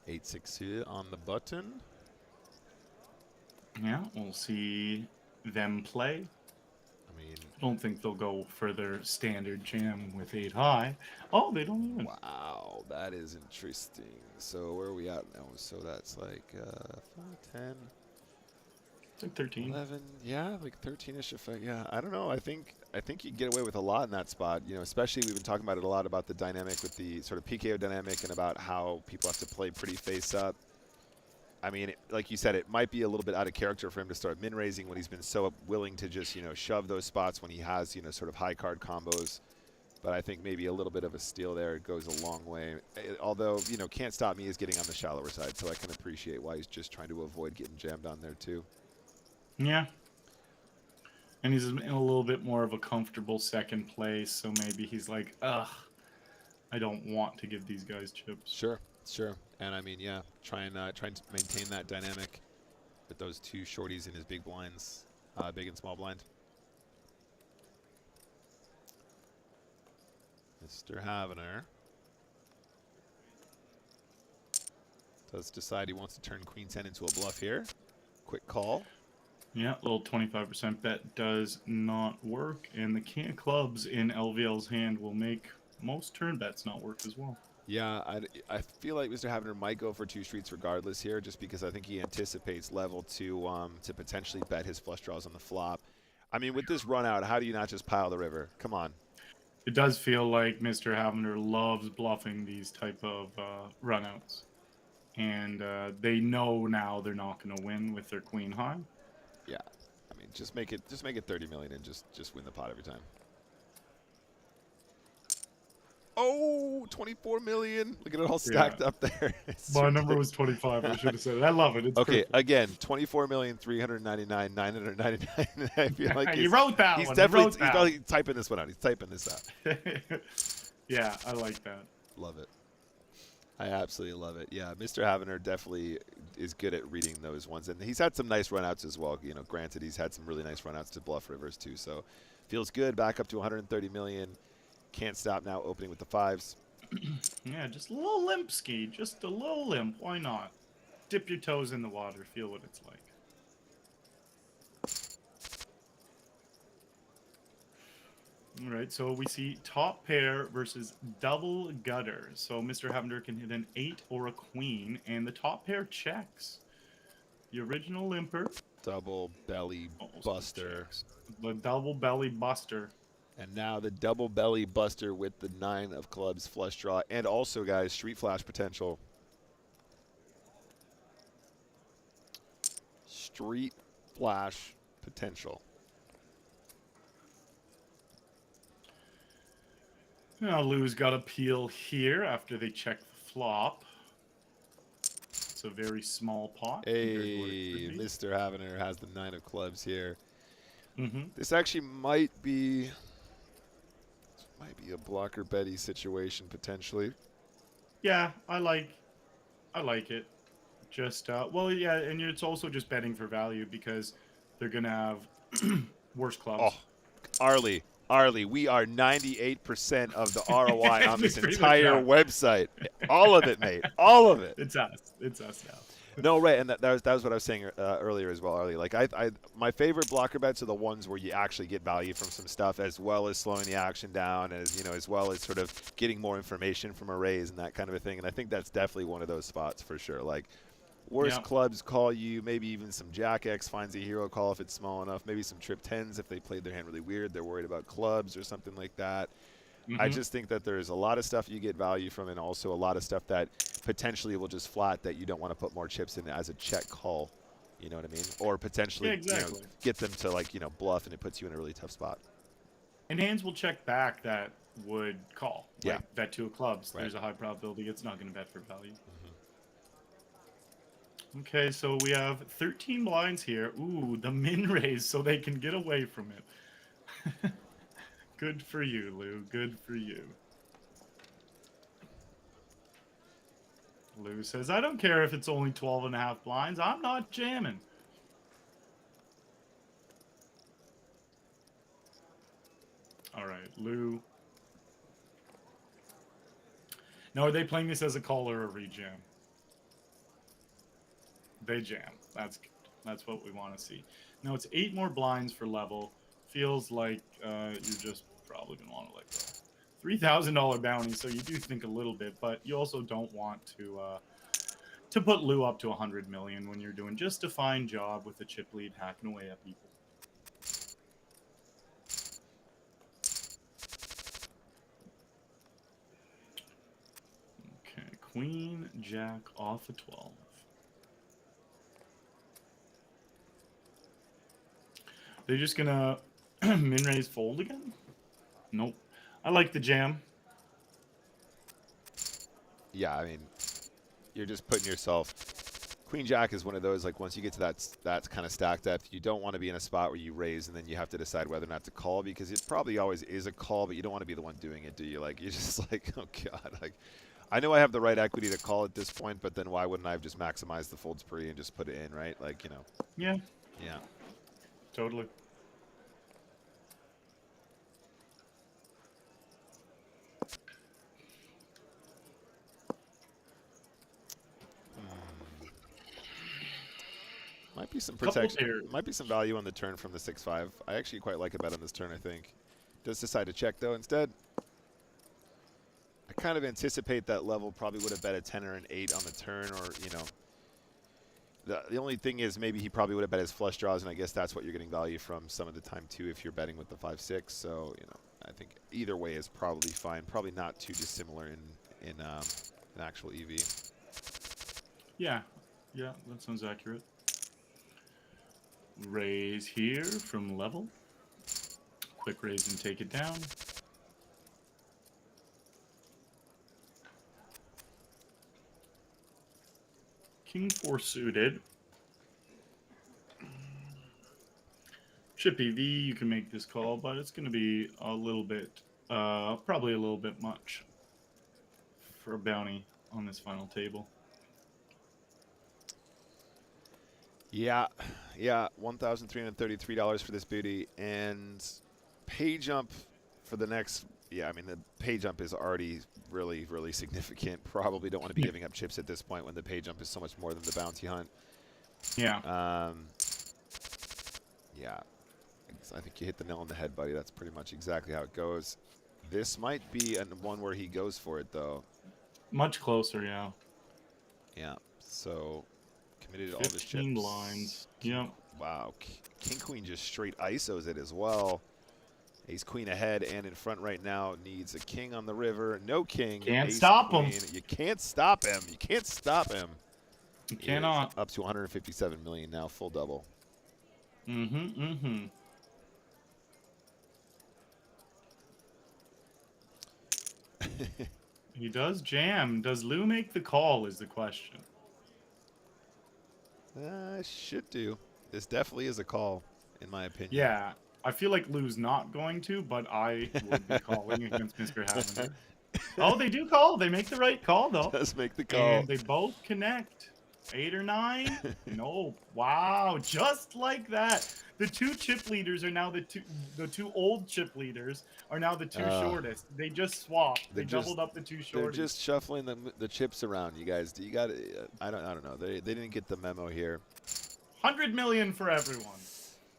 Eight six here on the button. Yeah, we'll see them play. I mean, I don't think they'll go for their standard jam with 8 high. Oh, they don't even. wow, that is interesting. So where are we at now? So that's like 10. It's like 13. 11, yeah, like 13ish effect. Yeah, I don't know. I think you get away with a lot in that spot. You know, especially we've been talking about it a lot about the dynamic with the sort of PKO dynamic and about how people have to play pretty face up. I mean, like you said, it might be a little bit out of character for him to start min raising when he's been so willing to just, you know, shove those spots when he has, you know, sort of high card combos. But I think maybe a little bit of a steal there goes a long way. Although, you know, Can't Stop Me is getting on the shallower side, so I can appreciate why he's just trying to avoid getting jammed on there too. Yeah. And he's in a little bit more of a comfortable second place, so maybe he's like, ugh, I don't want to give these guys chips. Sure. Sure. And I mean, yeah, trying to maintain that dynamic with those two shorties in his big blinds, big and small blind. Mr. Havener does decide he wants to turn Queen 10 into a bluff here. Quick call. Yeah, little 25% bet does not work, and the king of clubs in LVL's hand will make most turn bets not work as well. Yeah, I feel like Mr. Havener might go for two streets regardless here, just because I think he anticipates level to potentially bet his flush draws on the flop. I mean, with this run out, how do you not just pile the river? Come on. It does feel like Mr. Havener loves bluffing these type of runouts, and they know now they're not going to win with their queen high. Yeah, I mean, just make it 30 million and just win the pot every time. Oh, 24 million. Look at it all stacked up there. My number was 25. I should have said it. I love it. It's okay, perfect. again, 24,399,999. I feel like you wrote that he's one. Definitely, he's probably typing this one out. He's typing this out. Yeah, I like that. Love it. I absolutely love it. Yeah, Mr. Havener definitely is good at reading those ones. And he's had some nice runouts as well. You know, granted, he's had some really nice runouts to bluff rivers too. So feels good. Back up to 130 million. Can't stop now, opening with the fives. Yeah, just a little limp ski. Just a little limp. Why not? Dip your toes in the water. Feel what it's like. All right, so we see top pair versus double gutter. So Mr. Havener can hit an 8 or a queen, and the top pair checks. The original limper. Double belly buster. Checks. The double belly buster. And now the double belly buster with the 9 of clubs flush draw. And also, guys, street flash potential. Street flash potential. Now Lou's got a peel here after they check the flop. It's a very small pot. Hey, Mr. Havener has the 9 of clubs here. Mm-hmm. This actually might be a blocker Betty situation potentially. Yeah, I like it. Just well, yeah, and it's also just betting for value because they're gonna have worse clubs. Oh, Arlie, we are 98% of the ROI on this entire website. All of it, mate. All of it. It's us now. No, right, and that was what I was saying earlier as well, Arlie. Like, my favorite blocker bets are the ones where you actually get value from some stuff, as well as slowing the action down, as well as sort of getting more information from a raise and that kind of a thing. And I think that's definitely one of those spots for sure. Like, worst clubs call you, maybe even some Jack X finds a hero call if it's small enough, maybe some trip 10s if they played their hand really weird, they're worried about clubs or something like that. I just think that there's a lot of stuff you get value from, and also a lot of stuff that potentially will just flat that you don't want to put more chips in as a check call. You know what I mean? Or potentially get them to, like, bluff, and it puts you in a really tough spot. And hands will check back that would call. Yeah. Like bet 2 of clubs. Right. There's a high probability it's not going to bet for value. Okay, so we have 13 blinds here. Ooh, the min raise so they can get away from it. Good for you, Lou. Good for you. Lou says, I don't care if it's only 12.5 blinds. I'm not jamming. All right, Lou. Now, are they playing this as a call or a rejam? They jam. That's good. That's what we want to see. Now, it's 8 more blinds for level. Feels like you're just probably going to want to let go. $3,000 bounty, so you do think a little bit, but you also don't want to put Lou up to 100 million when you're doing just a fine job with the chip lead hacking away at people. Okay, Queen, Jack, off of 12. They're just gonna min raise fold again? Nope. I like the jam. Yeah, I mean, you're just putting yourself. Queen Jack is one of those, like, once you get to that kind of stack depth, you don't want to be in a spot where you raise and then you have to decide whether or not to call, because it probably always is a call, but you don't want to be the one doing it, do you? Like, you're just like, oh god, like, I know I have the right equity to call at this point, but then why wouldn't I have just maximized the folds pre and just put it in, right? Like, you know. Yeah. Yeah. Totally. Might be some Couple protection. pairs. Might be some value on the turn from the 6-5. I actually quite like a bet on this turn, I think. Does decide to check, though, instead. I kind of anticipate that level probably would have bet a 10 or an 8 on the turn, or, you know. The only thing is maybe he probably would have bet his flush draws, and I guess that's what you're getting value from some of the time, too, if you're betting with the 5-6. So, you know, I think either way is probably fine. Probably not too dissimilar in an actual EV. Yeah. Yeah, that sounds accurate. Raise here from level. Quick raise and take it down. King 4 suited. Chip EV, you can make this call, but it's going to be a little bit, probably a little bit much for a bounty on this final table. Yeah, $1,333 for this booty, and pay jump for the next. Yeah, I mean the pay jump is already really, really significant. Probably don't want to be giving up chips at this point when the pay jump is so much more than the bounty hunt. Yeah. Yeah, I think you hit the nail on the head, buddy. That's pretty much exactly how it goes. This might be one where he goes for it, though. Much closer, yeah. Yeah, so committed to all his 15 chips. lines. Yep. Wow, King Queen just straight ISOs it as well. Ace Queen ahead and in front right now, needs a king on the river. No king. Can't Ace stop Queen. him. You can't stop him. You can't stop him. You cannot. Up to 157 million now, full double. Mm-hmm. He does jam. Does Lou make the call is the question. Should do. This definitely is a call, in my opinion. Yeah. I feel like Lou's not going to, but I would be calling against Mr. Havner. Oh, they do call. They make the right call, though. Does make the call. And they both connect. 8 or 9? No. Wow. Just like that. The two chip leaders are now the two old chip leaders are now the two shortest. They just swapped. They doubled up the two shortest. They're just shuffling the chips around, you guys. You got I don't know. They didn't get the memo here. 100 million for everyone.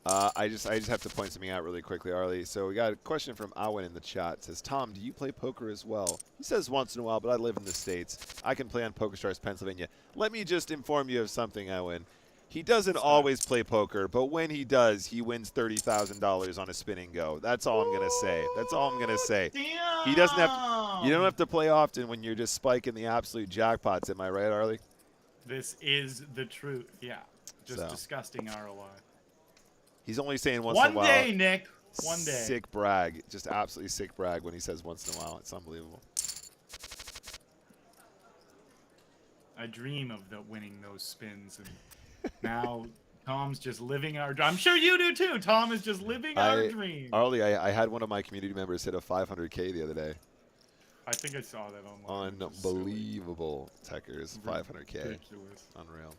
I just have to point something out really quickly, Arlie. So we got a question from Awen in the chat. It says, Tom, do you play poker as well? He says once in a while, but I live in the States. I can play on PokerStars Pennsylvania. Let me just inform you of something, Awen. He doesn't always play poker, but when he does, he wins $30,000 on a spin and go. That's all I'm gonna say. That's all I'm gonna say. Damn. He doesn't have to, you don't have to play often when you're just spiking the absolute jackpots. Am I right, Arlie? This is the truth. Yeah. Just disgusting ROI. He's only saying once in a while. One day, Nick. One day. Sick brag. Just absolutely sick brag when he says once in a while. It's unbelievable. I dream of winning those spins, and now Tom's just living our dream. I'm sure you do too. Tom is just living our dream. Arlie, I had one of my community members hit a 500K the other day. I think I saw that online. Unbelievable. Techers, 500K. Ridiculous. Unreal.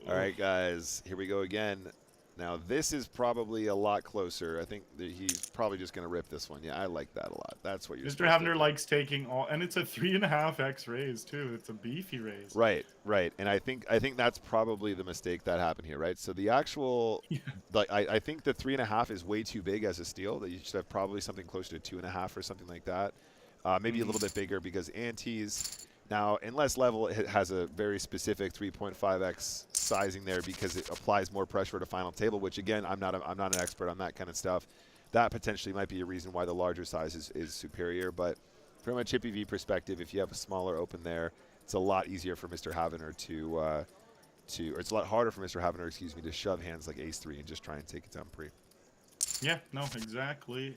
All right, guys, here we go again. Now, this is probably a lot closer. I think that he's probably just going to rip this one. Yeah, I like that a lot. That's what you're Mr. Havner likes taking all, and it's a 3.5x raise, too. It's a beefy raise. Right. And I think that's probably the mistake that happened here, right? So the actual, like, I think the 3.5 is way too big as a steal. That you should have probably something closer to 2.5 or something like that. Maybe a little bit bigger because antes. Now, in less level, it has a very specific 3.5x sizing there because it applies more pressure at a final table, which, again, I'm not an expert on that kind of stuff. That potentially might be a reason why the larger size is superior. But from a chip EV perspective, if you have a smaller open there, it's a lot easier for Mr. Havner or it's a lot harder for Mr. Havner, to shove hands like ace-3 and just try and take it down pre. Yeah, no, exactly.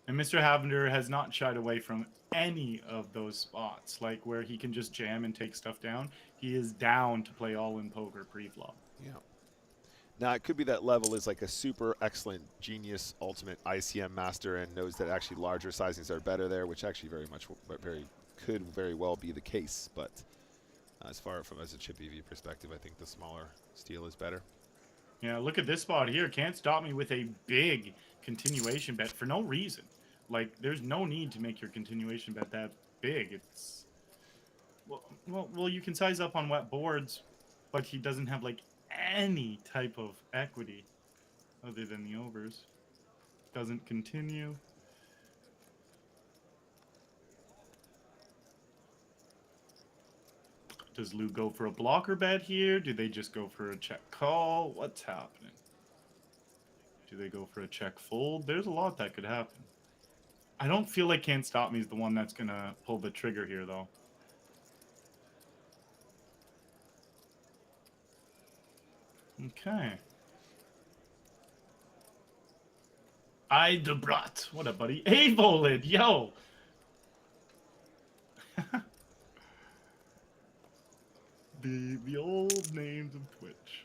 And Mr. Havner has not shied away from any of those spots, like where he can just jam and take stuff down. He is down to play all-in poker pre-flop. Yeah. Now, it could be that level is like a super excellent genius ultimate ICM master and knows that actually larger sizings are better there, which actually could very well be the case. But as far from as a chip EV perspective, I think the smaller steel is better. Yeah, look at this spot here. Can't stop me with a big continuation bet for no reason. Like, there's no need to make your continuation bet that big. It's well, you can size up on wet boards, but he doesn't have like any type of equity other than the overs. Doesn't continue. Does Lou go for a blocker bet here? Do they just go for a check call? What's happening? Do they go for a check fold? There's a lot that could happen. I don't feel like Can't Stop Me is the one that's going to pull the trigger here, though. Okay. I de brat. What up, buddy? Hey, Volid, yo! the old names of Twitch.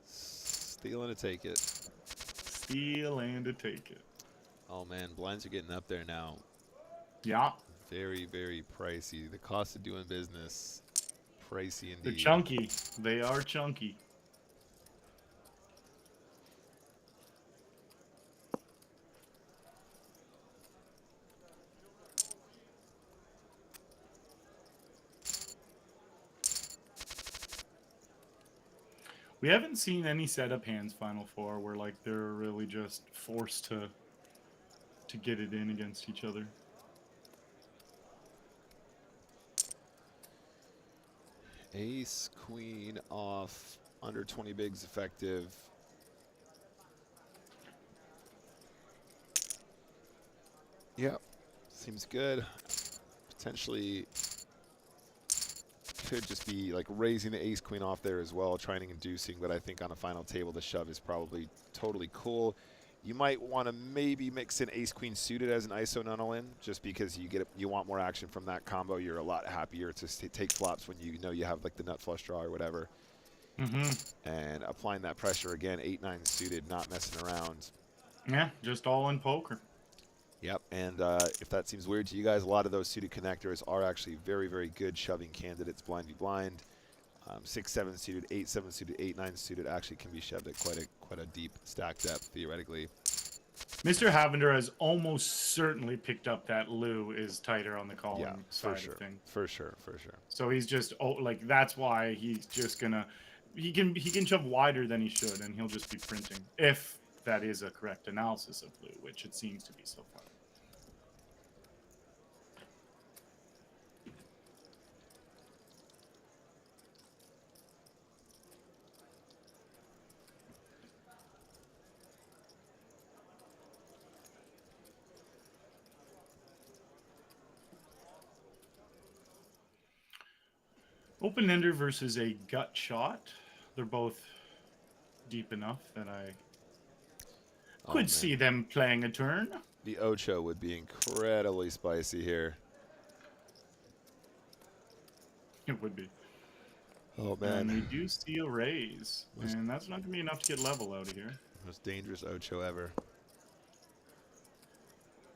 Stealing to take it. Steal and to take it. Oh man, blinds are getting up there now. Yeah. Very, very pricey. The cost of doing business, pricey indeed. They're chunky. They are chunky. We haven't seen any setup hands Final Four where like they're really just forced to get it in against each other. Ace, queen off, under 20 bigs effective. Yep, seems good. Potentially could just be like raising the ace queen off there as well, trying and inducing, but I think on a final table the shove is probably totally cool. You might want to maybe mix in ace queen suited as an ISO null in, just because you want more action from that combo. You're a lot happier to take flops when you know you have like the nut flush draw or whatever. And applying that pressure again, 8-9 suited, not messing around. Yeah, just all in poker. Yep, and if that seems weird to you guys, a lot of those suited connectors are actually very, very good shoving candidates blind v blind. 6-7 suited, 8-7 suited, 8-9 suited actually can be shoved at quite a deep stack depth theoretically. Mr. Havender has almost certainly picked up that Lou is tighter on the calling side of things. For sure. So he's just like that's why he's just gonna he can shove wider than he should, and he'll just be printing if that is a correct analysis of Lou, which it seems to be so far. Open-ender versus a gut shot. They're both deep enough that I could see them playing a turn. The Ocho would be incredibly spicy here. It would be. Oh, man. And we do see a raise. And that's not going to be enough to get level out of here. Most dangerous Ocho ever.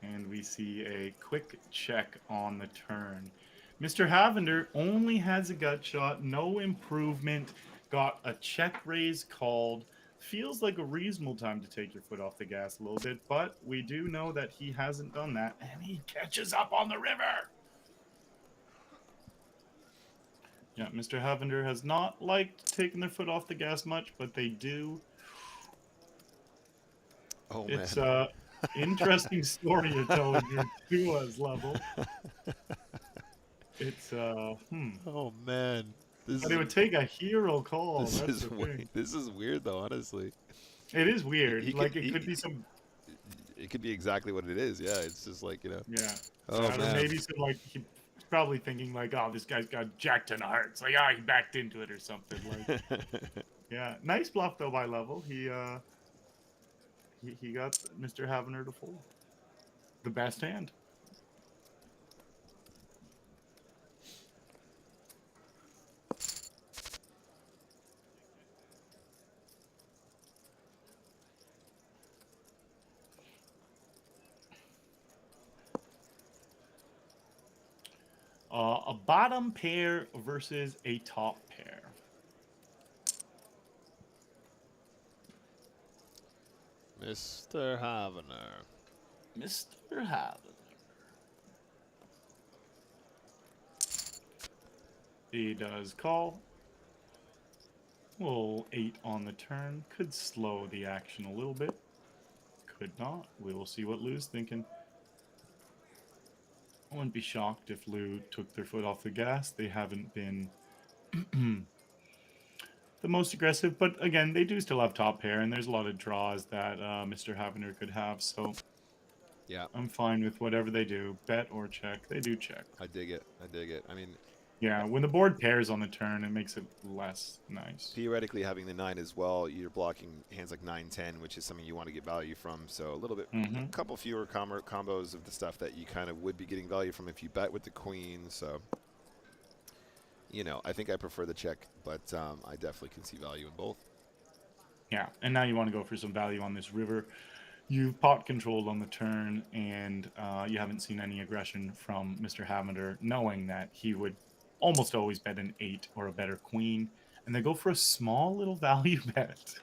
And we see a quick check on the turn. Mr. Havender only has a gut shot, no improvement, got a check raise called. Feels like a reasonable time to take your foot off the gas a little bit, but we do know that he hasn't done that, and he catches up on the river. Yeah, Mr. Havender has not liked taking their foot off the gas much, but they do. Oh, it's man. Interesting story you're telling your Tua's level. It's Oh man, but it would take a hero call. This is weird though, honestly. It is weird. It could be some. It could be exactly what it is. Yeah, it's just like Yeah. Oh man. Maybe some like he's probably thinking like, oh, this guy's got jack 10 of hearts. Like, he backed into it or something. Like, yeah, nice bluff though by level. He got Mr. Havner to fold. The best hand. A bottom pair versus a top pair. Mr. Havener. Mr. Havener. He does call. Well, 8 on the turn. Could slow the action a little bit. Could not. We will see what Lou's thinking. I wouldn't be shocked if Lou took their foot off the gas. They haven't been the most aggressive, but again, they do still have top pair, and there's a lot of draws that Mr. Havener could have, so Yeah, I'm fine with whatever they do. Bet or check. They do check. I dig it. I dig it. I mean, Yeah, when the board pairs on the turn, it makes it less nice. theoretically, having the 9 as well, you're blocking hands like 9-10, which is something you want to get value from. So a little bit, a couple fewer combos of the stuff that you kind of would be getting value from if you bet with the queen. So, you know, I think I prefer the check, but I definitely can see value in both. Yeah, and now you want to go for some value on this river. You've pot controlled on the turn, and you haven't seen any aggression from Mr. Havener, knowing that he would almost always bet an 8 or a better queen, and they go for a small little value bet.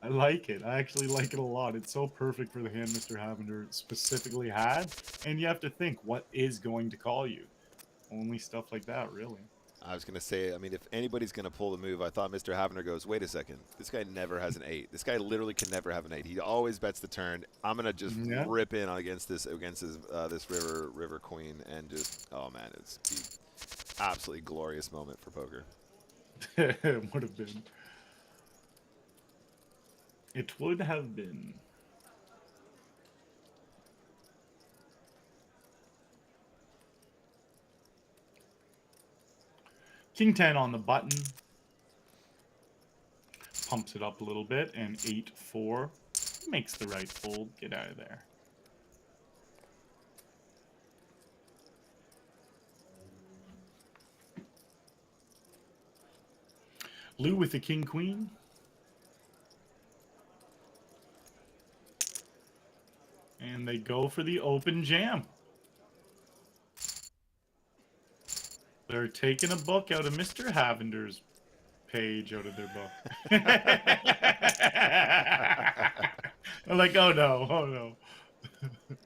I like it. I actually like it a lot. It's so perfect for the hand Mr. Havener specifically had, and you have to think, what is going to call you? Only stuff like that, really. I was going to say, I mean, if anybody's going to pull the move, I thought Mr. Havener goes, wait a second, this guy never has an 8. This guy literally can never have an 8. He always bets the turn. I'm going to just rip in against this this river queen and just, oh man, it's the absolutely glorious moment for poker. It would have been. It would have been. King 10 on the button. Pumps it up a little bit, and 8-4 makes the right fold. Get out of there. Lou with the king queen. And they go for the open jam. They're taking a book out of Mr. Havender's page out of their book. I'm like, oh no, oh no.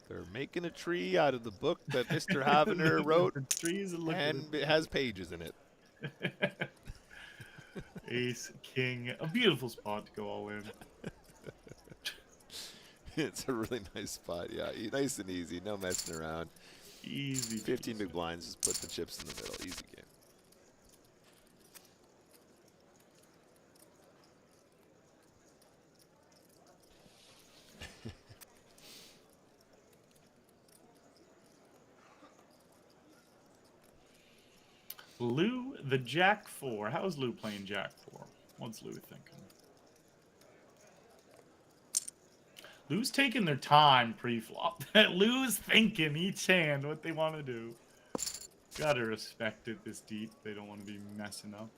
They're making a tree out of the book that Mr. Havener wrote, and it has pages in it. Ace, king, a beautiful spot to go all in. It's a really nice spot, yeah. Nice and easy, no messing around. Easy. 15 big blinds, just put the chips in the middle. Easy game. Lou, the Jack 4. How's Lou playing Jack 4? What's Lou thinking? Lou's taking their time pre-flop. Lou's thinking each hand what they want to do. Gotta respect it this deep. They don't want to be messing up.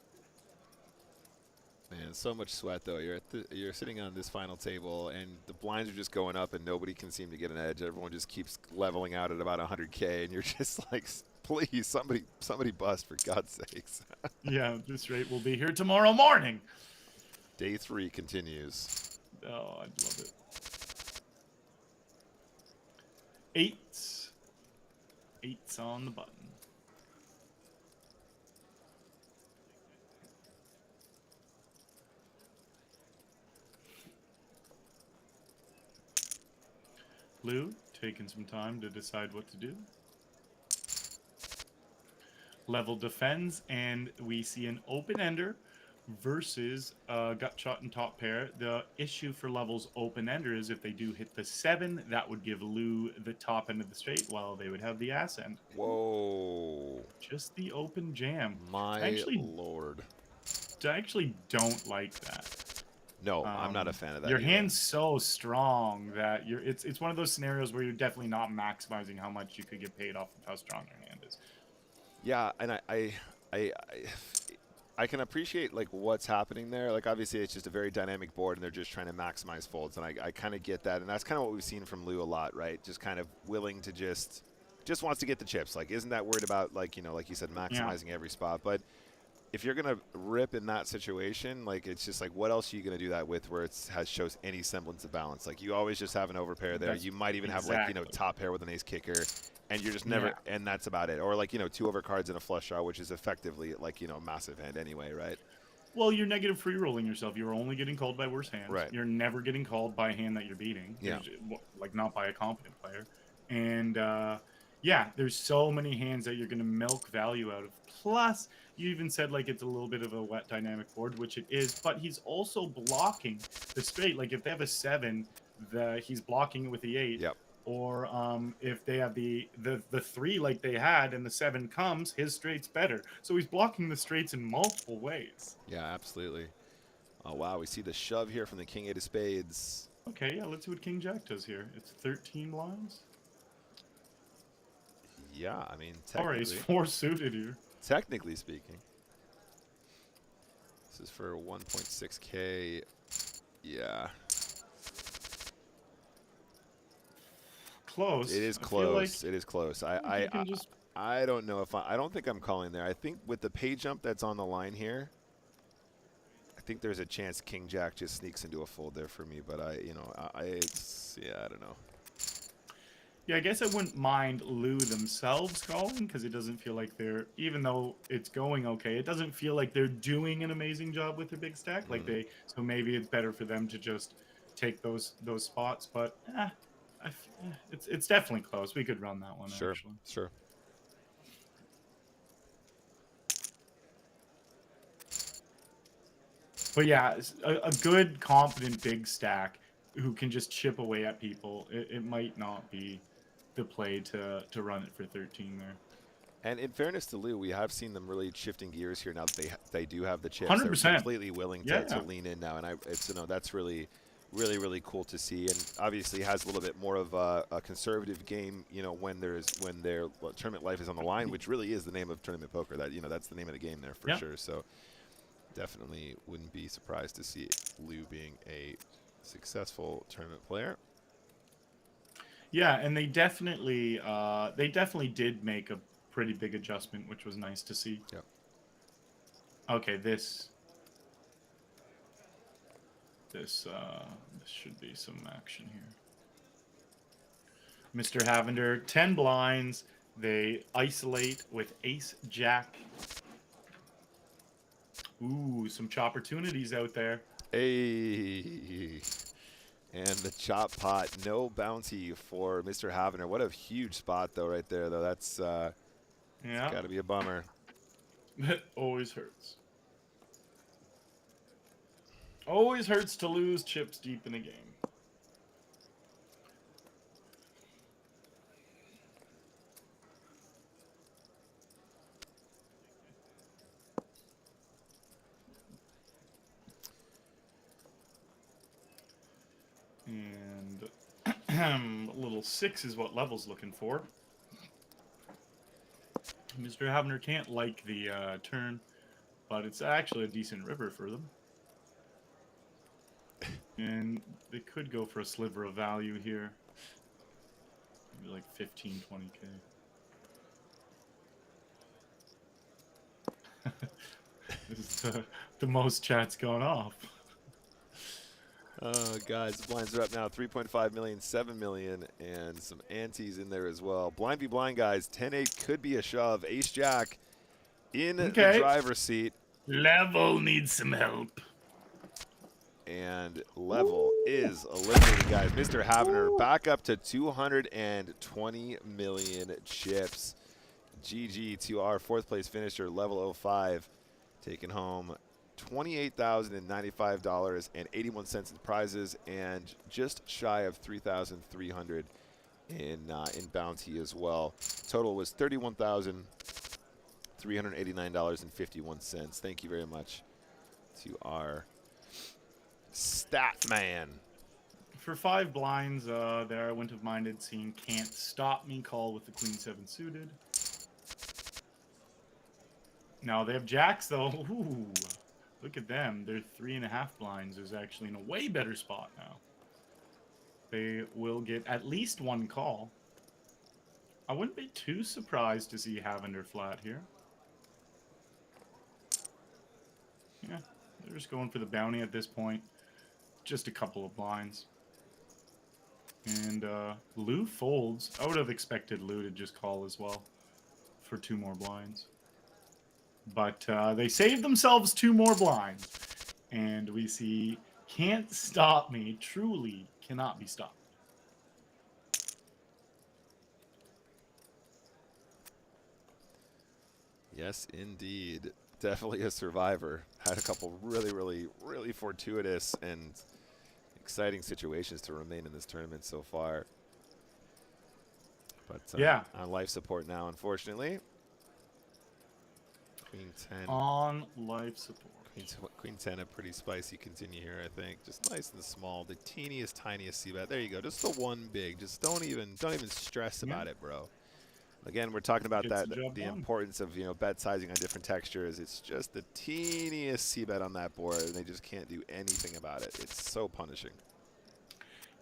Man, so much sweat though. You're sitting on this final table, and the blinds are just going up, and nobody can seem to get an edge. Everyone just keeps leveling out at about 100K, and you're just like, please, somebody bust for God's sakes. Yeah, this rate will be here tomorrow morning. Day 3 continues. Oh, I'd love it. 8s. 8s on the button. Lou, taking some time to decide what to do. Level defends, and we see an open-ender versus gut shot and top pair. The issue for levels open-ender is if they do hit the 7, that would give Lou the top end of the straight, while they would have the ass end. Whoa. Just the open jam. My lord. I actually don't like that. No, I'm not a fan of that. Your either. hand's so strong that it's one of those scenarios where you're definitely not maximizing how much you could get paid off of how strong your hand is. Yeah, and I can appreciate like what's happening there. Like obviously it's just a very dynamic board, and they're just trying to maximize folds, and I kind of get that, and that's kind of what we've seen from Lou a lot, right? Just kind of willing to just just wants to get the chips. Like, isn't that worried about, like, you know, like you said, maximizing every spot? But if you're gonna rip in that situation, like, it's just like, what else are you gonna do that with where it shows any semblance of balance? Like, you always just have an overpair there. You might even have, like, you know, top pair with an ace kicker, and you're just never, and that's about it. Or, like, you know, 2 overcards and a flush draw, which is effectively, like, you know, massive hand anyway, right? Well, you're negative free rolling yourself. You're only getting called by worse hands. Right. You're never getting called by a hand that you're beating. Yeah. Like, not by a competent player. And yeah, there's so many hands that you're going to milk value out of. Plus, you even said, like, it's a little bit of a wet dynamic board, which it is. But he's also blocking the straight. Like, if they have a 7, he's blocking it with the 8. Yep. Or if they have the 3 like they had and the 7 comes, his straight's better. So he's blocking the straights in multiple ways. Yeah, absolutely. Oh, wow. We see the shove here from the king 8 of spades. Okay, yeah, let's see what King Jack does here. It's 13 blinds. Yeah, I mean, technically. He's 4 suited here. Technically speaking. This is for 1.6K. Yeah. Close. It is close. It is close. I don't know if I don't think I'm calling there. I think with the pay jump that's on the line here, I think there's a chance King Jack just sneaks into a fold there for me. But yeah, I don't know. Yeah, I guess I wouldn't mind Lou themselves calling because it doesn't feel like they're, even though it's going okay, it doesn't feel like they're doing an amazing job with their big stack. Like so maybe it's better for them to just take those spots. But it's definitely close. We could run that one. Sure, actually. Sure. But yeah, a good, competent big stack who can just chip away at people. It might not be the play to run it for 13 there. And in fairness to Lou, we have seen them really shifting gears here now that they do have the chips. 100%. They're completely willing to lean in now, and it's, you know, that's really cool to see. And obviously has a little bit more of a conservative game, you know, when their tournament life is on the line, which really is the name of tournament poker. That, you know, that's the name of the game there for sure. So definitely wouldn't be surprised to see Lou being a successful tournament player. Yeah, and they definitely did make a pretty big adjustment, which was nice to see. Yep. Okay, this should be some action here. Mr. Havender, 10 blinds. They isolate with Ace Jack. Ooh, some chopportunities out there. Hey. And the chop pot, no bounty for Mr. Havner. What a huge spot, though, right there, though. That's got to be a bummer. It always hurts. Always hurts to lose chips deep in the game. And little 6 is what Level's looking for. Mr. Havner can't like the turn, but it's actually a decent river for them. And they could go for a sliver of value here. Maybe like 15, 20K. This is the most chat's gone off. Oh, guys, the blinds are up now. 3.5 million, 7 million, and some antes in there as well. Blind v blind, guys. 10-8 could be a shove. Ace Jack in the driver's seat. Level needs some help. And Level is eliminated, guys. Mr. Havner back up to 220 million chips. GG to our 4th place finisher, Level 05, taking home $28,095.81 in prizes and just shy of $3,300 in bounty as well. Total was $31,389.51. Thank you very much to our stat man. For 5 blinds, there I wouldn't have minded seeing Can't Stop Me call with the Queen 7 suited. Now they have jacks though. Ooh. Look at them. They're 3.5 blinds. Is actually in a way better spot now. They will get at least 1 call. I wouldn't be too surprised to see Havender flat here. Yeah, they're just going for the bounty at this point. Just a couple of blinds. And Lou folds. I would have expected Lou to just call as well for 2 more blinds. But they saved themselves 2 more blinds. And we see can't stop me, truly cannot be stopped. Yes, indeed. Definitely a survivor. Had a couple really fortuitous and exciting situations to remain in this tournament so far. But yeah, on life support now, unfortunately. Queen 10. On life support. Queen 10, a pretty spicy continue here, I think. Just nice and small. The tiniest c-bet. There you go. Just the one big. Just don't even stress about it, bro. Again, we're talking about the importance of, bet sizing on different textures. It's just the teeniest c-bet on that board, and they just can't do anything about it. It's so punishing.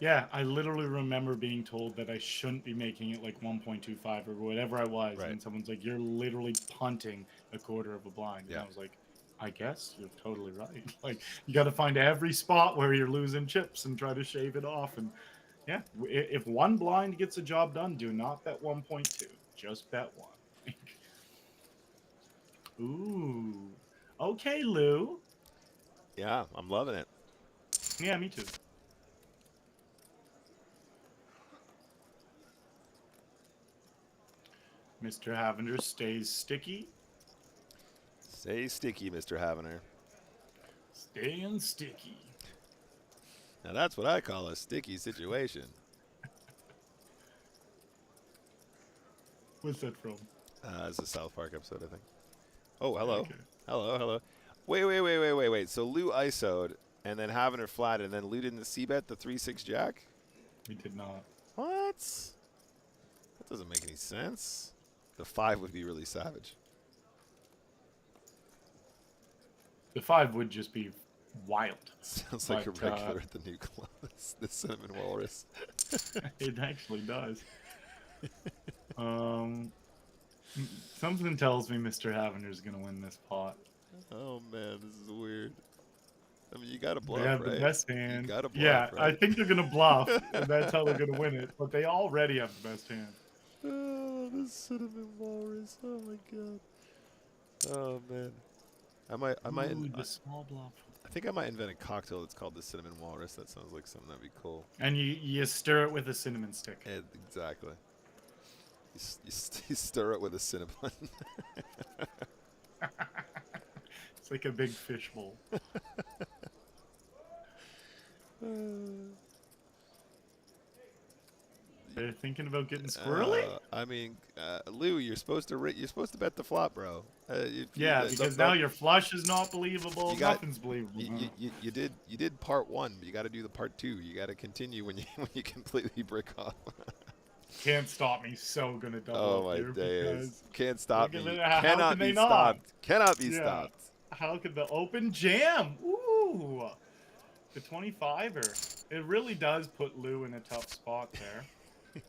Yeah, I literally remember being told that I shouldn't be making it like 1.25 or whatever I was, right. And someone's like, "You're literally punting a quarter of a blind." Yeah. And I was like, "I guess you're totally right." Like, you got to find every spot where you're losing chips and try to shave it off. And yeah, if one blind gets a job done, do not bet 1.2. Just bet 1. Ooh. Okay, Lou. Yeah, I'm loving it. Yeah, me too. Mr. Havender stays sticky. Stay sticky, Mr. Havender. Staying sticky. Now that's what I call a sticky situation. What's that from? It's a South Park episode, I think. Oh, hello. Okay. Hello. Wait. So Lou ISO'd, and then Havender flat, and then Lou didn't c-bet the 3-6 jack? We did not. What? That doesn't make any sense. The 5 would be really savage. The 5 would just be wild. Sounds like a regular at the new club. The Cinnamon Walrus. It actually does. Something tells me Mr. Havender's going to win this pot. Oh, man, this is weird. I mean, you got to bluff, They have right? the best hand. You gotta bluff, yeah, right? I think they're going to bluff, and that's how they're going to win it. But they already have the best hand. Oh, the Cinnamon Walrus. Oh, my God. Oh, man. I might. Ooh, the small bluff. I think I might invent a cocktail that's called the Cinnamon Walrus. That sounds like something that'd be cool. And you stir it with a cinnamon stick. Yeah, exactly. You stir it with a cinnamon. It's like a big fish bowl. They're thinking about getting squirrely. I mean, Lou, you're supposed to bet the flop, bro. Yeah, because now your flush is not believable. Nothing's believable. You did part 1, but you got to do the part 2. You got to continue when you completely brick off. Can't stop me. So gonna double. Oh up my here days! Can't stop me. How Cannot can they be not? stopped. Cannot be stopped. How could the open jam? Ooh, the 25er. It really does put Lou in a tough spot there.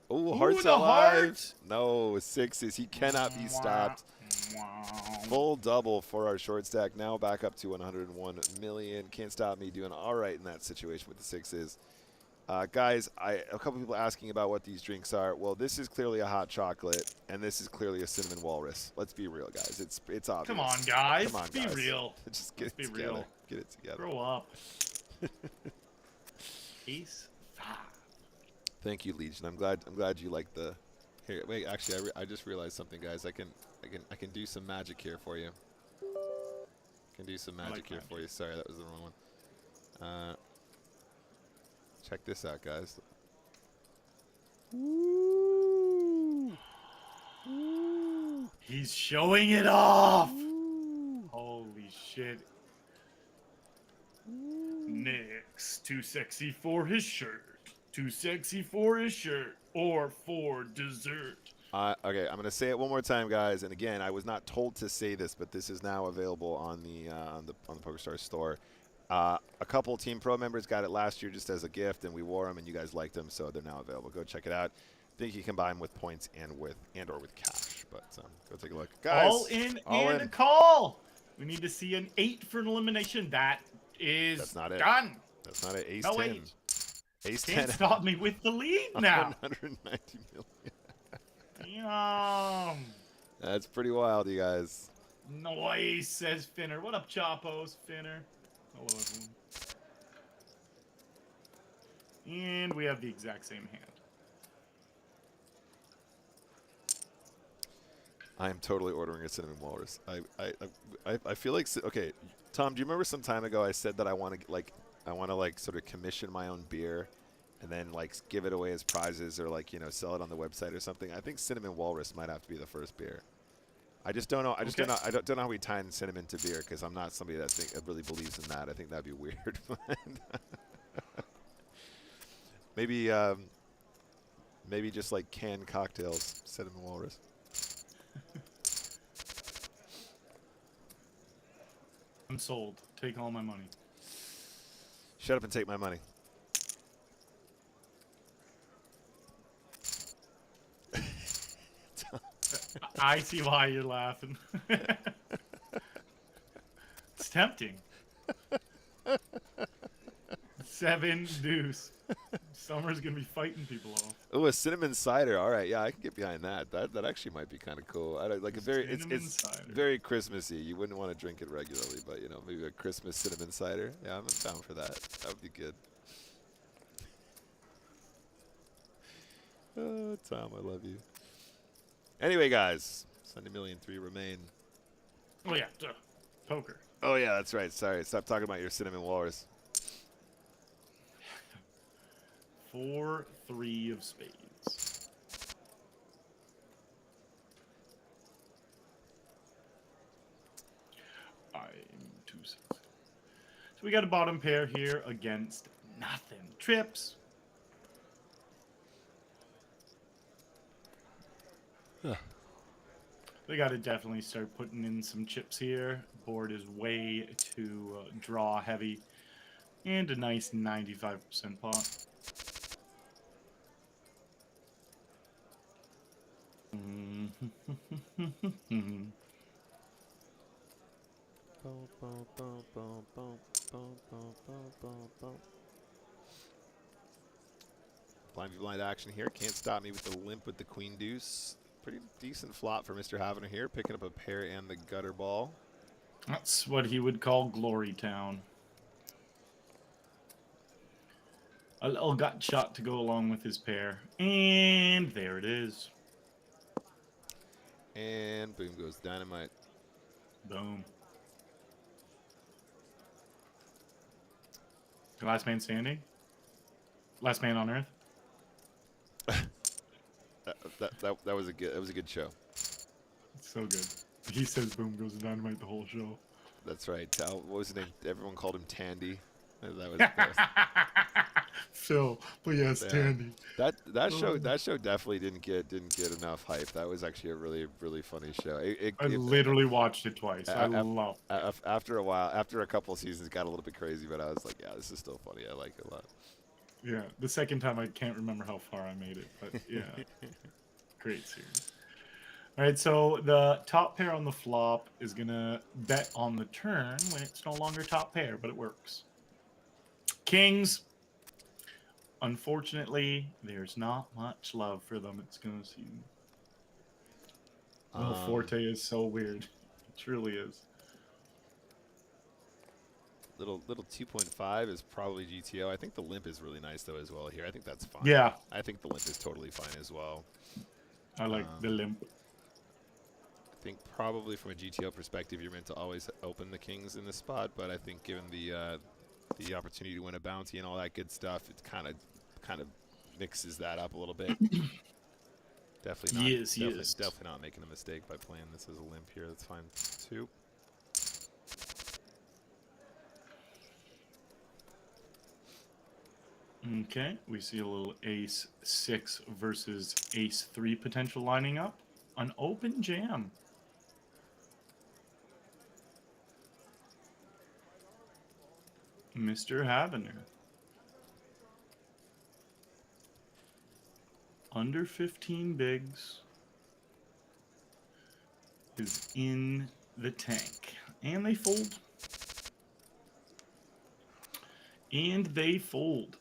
Oh, hearts the alive. heart. No, 6s. He cannot be stopped. Full double for our short stack. Now back up to 101 million. Can't stop me doing all right in that situation with the 6s. Guys, a couple people asking about what these drinks are. Well, this is clearly a hot chocolate, and this is clearly a cinnamon walrus. Let's be real, guys. It's obvious. Come on, guys. Come on, guys. Be real. Just get it be together. real. Get it together. Grow up. Ace 5. Thank you, Legion. I'm glad you like the. Here, wait. Actually, I just realized something, guys. I can do some magic here for you. Can do some magic here for you. Sorry, that was the wrong one. Check this out, guys. Ooh. Ooh. He's showing it off. Ooh. Holy shit. Nick's too sexy for his shirt. Too sexy for his shirt or for dessert. Okay, I'm going to say it one more time, guys. And again, I was not told to say this, but this is now available on the PokerStars store. A couple Team Pro members got it last year just as a gift, and we wore them, and you guys liked them, so they're now available. Go check it out. think you combine with points and or with cash. But go take a look, guys. All in all and in. a call. We need to see an 8 for an elimination. That is That's not it. done. That's not it. Ace No, 10. wait. Ace Can't 10. stop me with the lead now. 190 million. Yum. That's pretty wild, you guys. Noise, says Finner. What up, Chopos? Finner. Hello, everyone. And we have the exact same hand. I am totally ordering a cinnamon walrus. I feel like, okay, Tom, do you remember some time ago I said that I want to sort of commission my own beer and then like give it away as prizes or like, sell it on the website or something? I think cinnamon walrus might have to be the first beer. I just don't know. I don't know how we tie in cinnamon to beer because I'm not somebody that really believes in that. I think that'd be weird. Maybe just like canned cocktails, cinnamon walrus. I'm sold. Take all my money. Shut up and take my money. I see why you're laughing. It's tempting. 7 deuce. Summer's gonna be fighting people off. Oh, a cinnamon cider. All right, yeah, I can get behind that. That actually might be kind of cool. It's very Christmassy. You wouldn't want to drink it regularly, but maybe a Christmas cinnamon cider. Yeah, I'm down for that. That would be good. Oh, Tom, I love you. Anyway, guys, Sunday million 3 remain. Oh yeah, poker. Oh yeah, that's right. Sorry, stop talking about your cinnamon walrus. 4 3 of spades. I'm 2 6. So we got a bottom pair here against nothing. Trips. We got to definitely start putting in some chips here. Board is way too draw heavy. And a nice 95% pot. Blind v blind action here. Can't stop me with the limp with the queen deuce. Pretty decent flop for Mr. Havener here, picking up a pair and the gutter ball. That's what he would call Glory Town. A little gut shot to go along with his pair. And there it is. And boom goes dynamite. Boom. The last man standing? Last man on earth? That was a good show. It's so good. He says boom goes dynamite the whole show. That's right. What was his name? Everyone called him Tandy. That was Phil, but yes, yeah. Tandy. That show definitely didn't get enough hype. That was actually a really funny show. I literally watched it twice. I love it. After a while, after a couple of seasons, it got a little bit crazy, but I was like, yeah, this is still funny. I like it a lot. Yeah, the second time I can't remember how far I made it, but yeah, great series. All right, so the top pair on the flop is gonna bet on the turn when it's no longer top pair, but it works. Kings. Unfortunately, there's not much love for them. It's gonna seem. Little Forte is so weird. It truly is. Little 2.5 is probably GTO. I think the limp is really nice though as well here. I think that's fine. Yeah. I think the limp is totally fine as well. I like the limp. I think probably from a GTO perspective, you're meant to always open the kings in this spot, but I think given the opportunity to win a bounty and all that good stuff, it kind of mixes that up a little bit. Definitely not making a mistake by playing this as a limp here. That's fine too. Okay, we see a little ace 6 versus ace 3 potential lining up. An open jam. Mr. Havener. under 15 bigs is in the tank. And they fold. And they fold.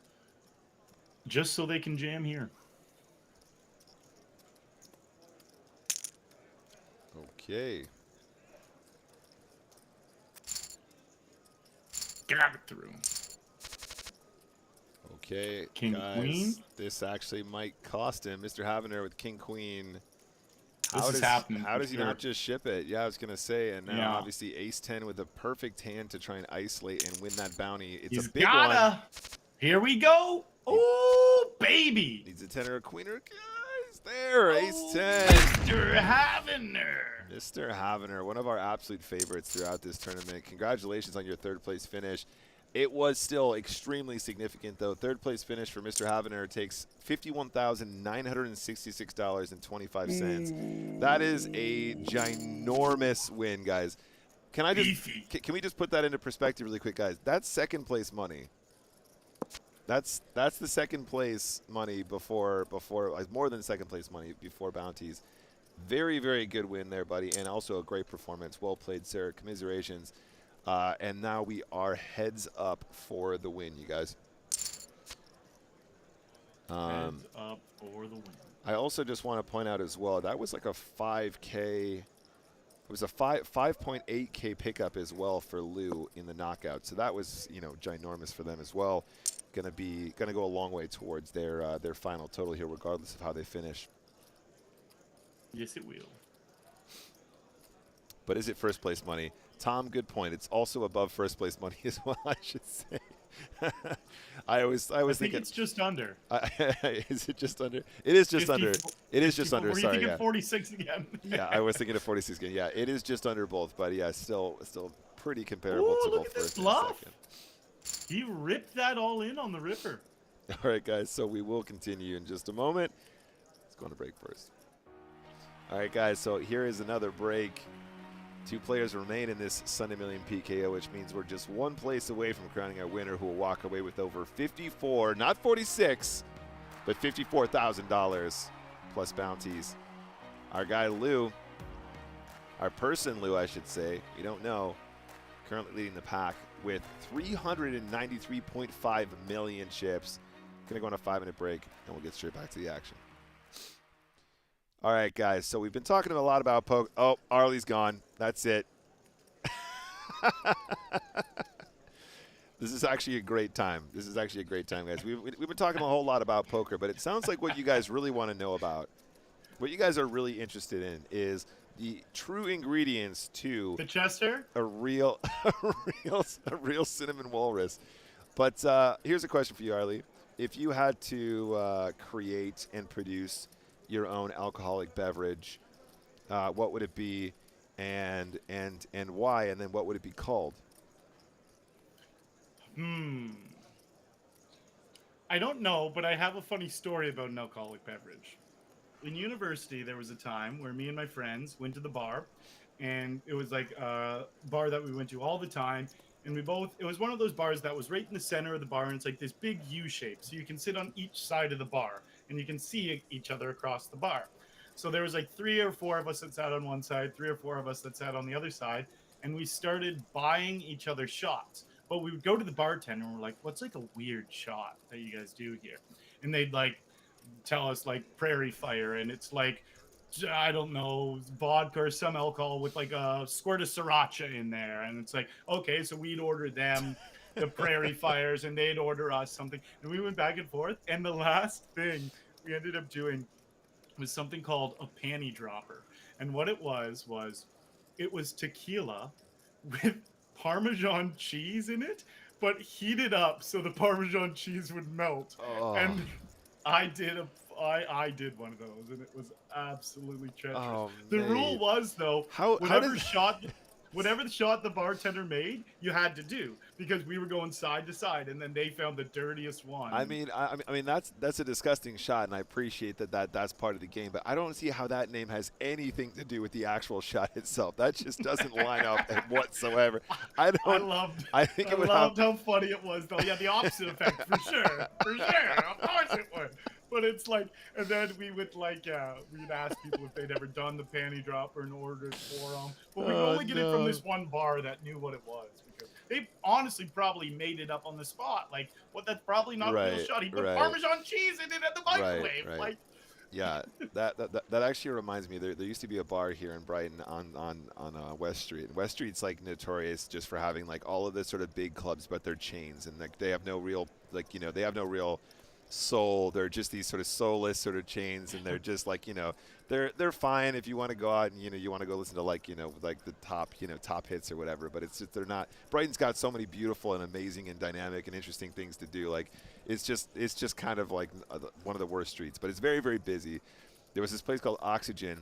Just so they can jam here. Okay. Got it through. Okay, King, guys, queen. this actually might cost him. Mr. Havener with king, queen. This is happening. How does he not just ship it? Yeah, I was going to say. And now, Yeah. obviously, ace-10 with a perfect hand to try and isolate and win that bounty. It's He's a big gotta. one. Here we go. Oh, baby. Needs a 10 or a queen or a guys. There, ace-10. Mr. Havener. Mr. Havener, one of our absolute favorites throughout this tournament. Congratulations on your third-place finish. It was still extremely significant, though. Third-place finish for Mr. Havener takes $51,966.25. That is a ginormous win, guys. Can we just put that into perspective really quick, guys? That's second-place money. That's the second-place money before like more than second-place money before bounties. Very, very good win there, buddy, and also a great performance. Well played, sir. Commiserations. And now we are heads up for the win, you guys. Heads up for the win. I also just want to point out as well, that was like a 5K. It was a 5.8K pickup as well for Lou in the knockout. So that was, you know, ginormous for them as well. Gonna go a long way towards their final total here, regardless of how they finish. Yes, it will. But is it first place money? Tom, good point. It's also above first place money as well, I should say. I think it's just under. Is it just under? It is just 50, under. It is just under. Were you Sorry, thinking yeah. 46 again? Yeah, I was thinking of 46 again. Yeah, it is just under both, but yeah, still pretty comparable to both first and second. He ripped that all in on the ripper. All right, guys. So we will continue in just a moment. Let's go on a break first. All right, guys. So here is another break. 2 players remain in this Sunday Million PKO, which means we're just 1 place away from crowning our winner, who will walk away with over 54, not 46, but $54,000 plus bounties. Our guy Lou, our person Lou, I should say, we don't know, currently leading the pack with 393.5 million chips. Gonna go on a 5-minute break, and we'll get straight back to the action. All right, guys, so we've been talking a lot about poke. Oh, Arlie's gone. That's it. This is actually a great time. This is actually a great time, guys. We've been talking a whole lot about poker, but it sounds like what you guys really want to know about, what you guys are really interested in, is the true ingredients to The Chester? a real cinnamon walrus. But here's a question for you, Arlie. If you had to create and produce your own alcoholic beverage, what would it be, and why, and then what would it be called? I don't know, but I have a funny story about an alcoholic beverage. In university, there was a time where me and my friends went to the bar, and it was like a bar that we went to all the time. And it was one of those bars that was right in the center of the bar, and it's like this big U shape. So you can sit on each side of the bar, and you can see each other across the bar. So there was like 3 or 4 of us that sat on one side, 3 or 4 of us that sat on the other side, and we started buying each other shots. But we would go to the bartender, and we're like, what's like a weird shot that you guys do here? And they'd like tell us like Prairie Fire, and it's like, I don't know, vodka or some alcohol with like a squirt of sriracha in there. And it's like, okay, so we'd order them the Prairie Fires, and they'd order us something. And we went back and forth. And the last thing we ended up doing was something called a panty dropper. And what it was tequila with Parmesan cheese in it, but heated up so the Parmesan cheese would melt. Oh. And I did one of those, and it was absolutely treacherous. Oh, the rule was, though, whatever the shot the bartender made, you had to do, because we were going side to side, and then they found the dirtiest one. I mean, that's a disgusting shot, and I appreciate that's part of the game, but I don't see how that name has anything to do with the actual shot itself. That just doesn't line up whatsoever. I loved how funny it was, though. Yeah, the opposite effect, for sure. Of course it would. But it's like, and then we would like, we'd ask people if they'd ever done the panty dropper and ordered for them. But we could only get it from this one bar that knew what it was, because they honestly probably made it up on the spot. Like, what? That's probably not a real shot. He put Parmesan cheese in it at the microwave. Like, yeah, that actually reminds me. There used to be a bar here in Brighton on West Street. And West Street's like notorious just for having like all of this sort of big clubs, but they're chains, and like they have no real they have no real soul. They're just these sort of soulless sort of chains, and they're just like they're fine if you want to go out and you want to go listen to like the top hits or whatever. But it's just, they're not. Brighton's got so many beautiful and amazing and dynamic and interesting things to do. Like it's just kind of like one of the worst streets, but it's very, very busy. There was this place called Oxygen,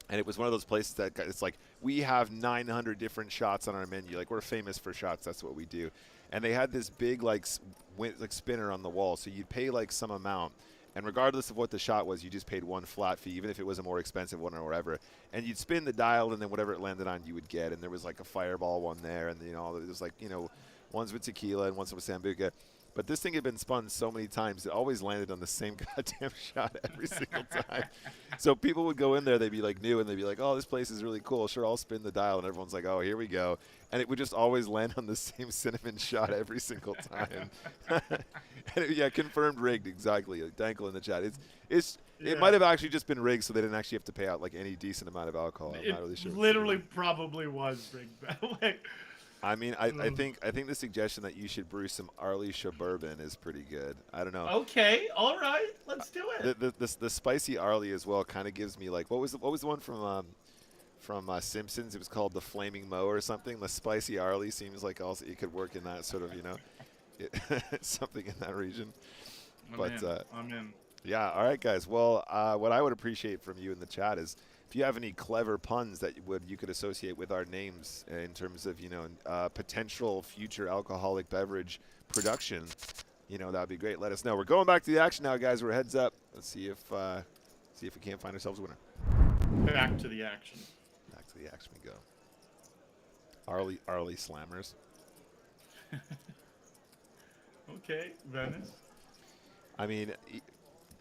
and it was one of those places that it's like, we have 900 different shots on our menu. Like, we're famous for shots. That's what we do. And they had this big like spinner on the wall, so you'd pay like some amount, and regardless of what the shot was, you just paid one flat fee, even if it was a more expensive one or whatever. And you'd spin the dial, and then whatever it landed on, you would get. And there was like a Fireball one there, and there was like ones with tequila and ones with Sambuca. But this thing had been spun so many times, it always landed on the same goddamn shot every single time. So people would go in there, they'd be like new, and they'd be like, oh, this place is really cool. Sure, I'll spin the dial. And everyone's like, oh, here we go. And it would just always land on the same cinnamon shot every single time. And yeah, confirmed rigged, exactly. Like Dankle in the chat. It might have actually just been rigged, so they didn't actually have to pay out like any decent amount of alcohol. I'm not really sure. It literally probably was rigged. I mean, I think the suggestion that you should brew some Arlie Bourbon is pretty good. I don't know. Okay, all right, let's do it. The spicy Arlie as well kind of gives me like, what was the one from Simpsons? It was called the Flaming Moe or something. The spicy Arlie seems like also it could work in that sort of something in that region. I'm in. Yeah. All right, guys. Well, what I would appreciate from you in the chat is, if you have any clever puns that you could associate with our names in terms of potential future alcoholic beverage production, that'd be great. Let us know. We're going back to the action now, guys. We're heads up. Let's see if we can't find ourselves a winner. Back to the action. Back to the action we go. Arlie Slammers. Okay, Venice. I mean.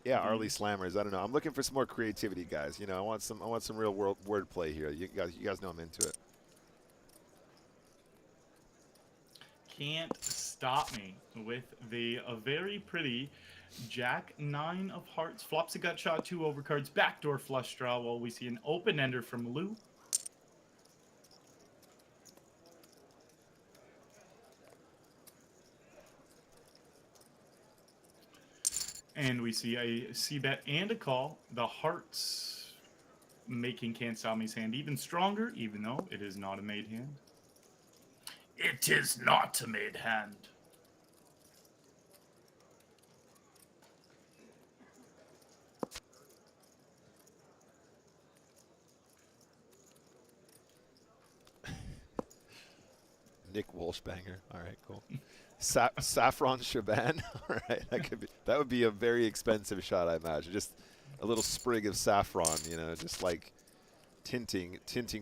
Yeah, Arlie Slammers. I don't know. I'm looking for some more creativity, guys. I want some real world wordplay here. You guys know I'm into it. Can't stop me with a very pretty Jack 9 of hearts. Flops a gut shot, 2 overcards, backdoor flush draw. While we see an open ender from Lou. And we see a C-bet and a call. The hearts making Can't Stop Me's hand even stronger, even though it is not a made hand. It is not a made hand. Nick Walshbanger. All right, cool. Saffron Shaban. All right, that would be a very expensive shot, I imagine. Just a little sprig of saffron, just like tinting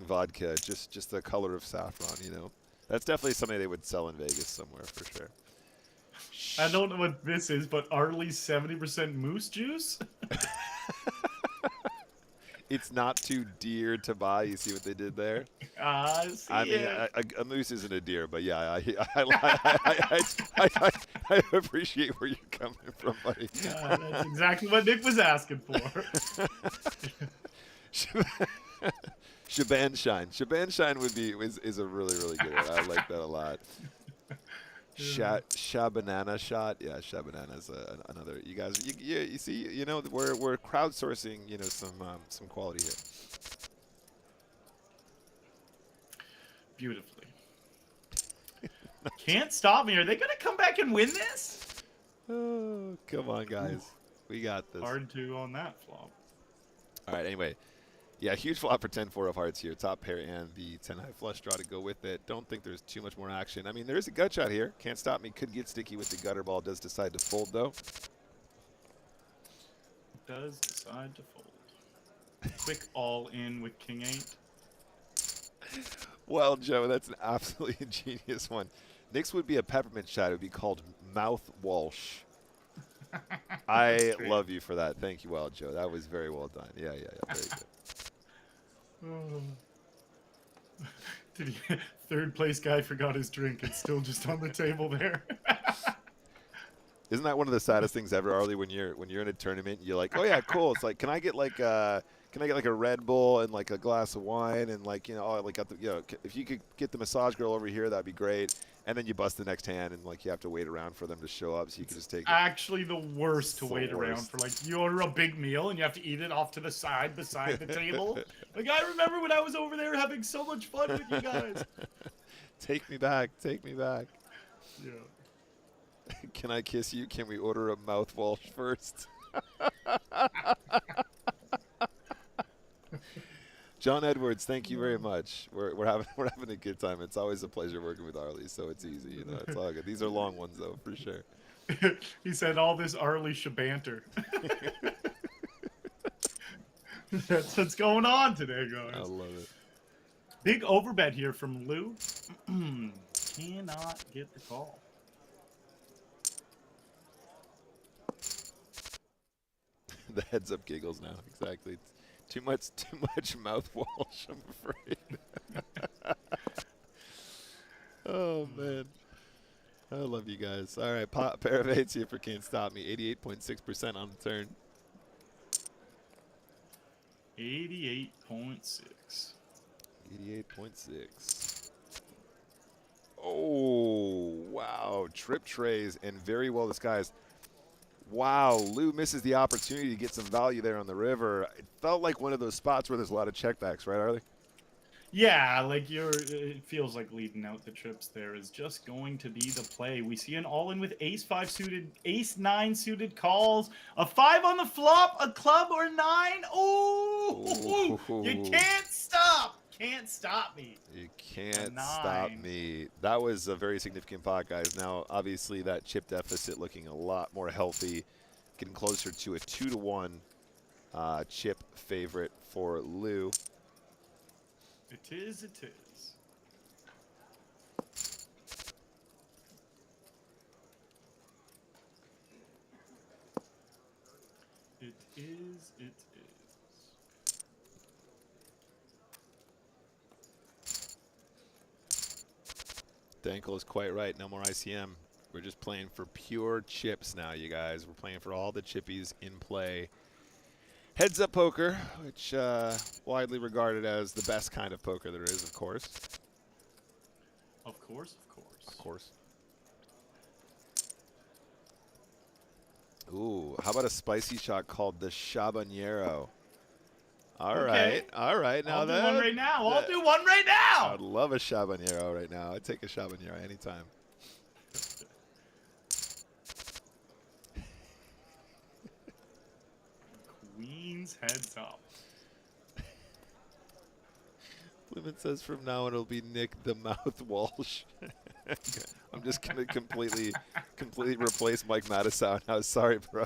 vodka, just the color of saffron, That's definitely something they would sell in Vegas somewhere for sure. I don't know what this is, but Arlie's 70% moose juice? It's not too dear to buy. You see what they did there? I mean, a moose isn't a deer, but yeah, I appreciate where you're coming from, buddy. That's exactly what Nick was asking for. Shaban Shine. Shaban Shine is a really, really good one. I like that a lot. Shabanana shot. Yeah, Shabanana is another. You guys, you see, we're crowdsourcing, some quality here. Beautifully. Can't stop me. Are they going to come back and win this? Oh, come on, guys. We got this. Hard to on that flop. All right, anyway. Yeah, huge flop for 10-4 of hearts here. Top pair and the 10-high flush draw to go with it. Don't think there's too much more action. I mean, there is a gut shot here. Can't stop me. Could get sticky with the gutter ball. Does decide to fold, though. Does decide to fold. Quick all in with King 8. Well, Joe, that's an absolutely ingenious one. Nick's would be a peppermint shot. It would be called Mouth Walsh. I love you for that. Thank you, Wild Joe. That was very well done. Yeah, yeah, yeah. Very good. Did he, third place guy forgot his drink. It's still just on the table there. Isn't that one of the saddest things ever, Arlie? When you're in a tournament, you're like, oh yeah, cool. It's like, can I get like a Red Bull and like a glass of wine and like oh like got the if you could get the massage girl over here, that'd be great. And then you bust the next hand and like you have to wait around for them to show up so you can just take it. Actually, the worst to wait around worst. for. Like you order a big meal and you have to eat it off to the side beside the table. Like I remember when I was over there having so much fun with you guys. Take me back. Take me back. Yeah. Can I kiss you? Can we order a mouthwash first? John Edwards, thank you very much. We're having a good time. It's always a pleasure working with Arlie, so it's easy. It's all good. These are long ones though, for sure. He said all this Arlie shabanter. That's what's going on today, guys. I love it. Big overbet here from Lou. Cannot get the call. The heads up giggles now. Exactly. It's too much mouthwash, I'm afraid. Oh man. I love you guys. All right, pair of eights here for Can't Stop Me. 88.6% on the turn. 88.6. 88.6. Oh, wow. Trip trays and very well disguised. Wow, Lou misses the opportunity to get some value there on the river. It felt like one of those spots where there's a lot of checkbacks, right, Arlie? Yeah, like it feels like leading out the trips there is just going to be the play. We see an all-in with ace-5 suited, ace-9 suited calls, a 5 on the flop, a club or 9. Oh, you can't stop. Can't stop me. You can't stop me. That was a very significant pot, guys. Now, obviously, that chip deficit looking a lot more healthy, getting closer to a 2-to-1 chip favorite for Lou. It is, it is. It is, it is. Dankel is quite right. No more ICM. We're just playing for pure chips now, you guys. We're playing for all the chippies in play. Heads up poker, which widely regarded as the best kind of poker there is, of course. Of course, of course. Of course. Ooh, how about a spicy shot called the Chabanero? All right. Now I'll do one right now. I'll do one right now. I'd love a Chabanero right now. I'd take a Chabanero anytime. Queen's heads up. Flumin says from now on it'll be Nick the Mouth Walsh. I'm just gonna completely replace Mike Mattisau now. Sorry, bro.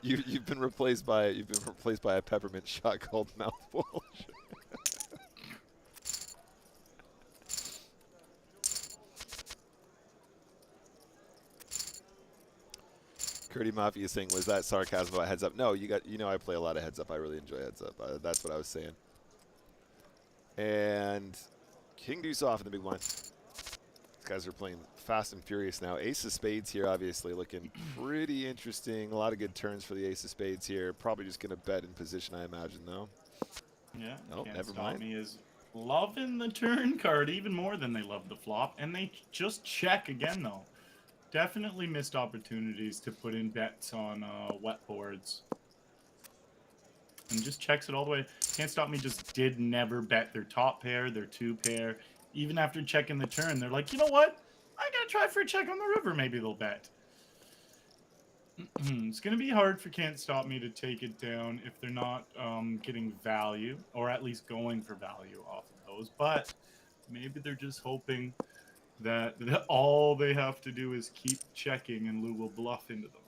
You've been replaced by a peppermint shot called Mouth Walsh. Curdy Mafia is saying, was that sarcasm about heads up? No, I play a lot of heads up. I really enjoy heads up. That's what I was saying. And King Deuce off in the big blind. These guys are playing fast and furious now. Ace of Spades here, obviously looking pretty interesting. A lot of good turns for the Ace of Spades here. Probably just going to bet in position, I imagine, though. Yeah. Oh, Can't never Stop mind. Me is loving the turn card even more than they love the flop, and they just check again though. Definitely missed opportunities to put in bets on wet boards. And just checks it all the way. Can't Stop Me just did never bet their top pair, their 2 pair. Even after checking the turn, they're like, you know what? I gotta try for a check on the river. Maybe they'll bet. It's gonna be hard for Can't Stop Me to take it down if they're not getting value, or at least going for value off of those. But maybe they're just hoping that all they have to do is keep checking and Lou will bluff into them.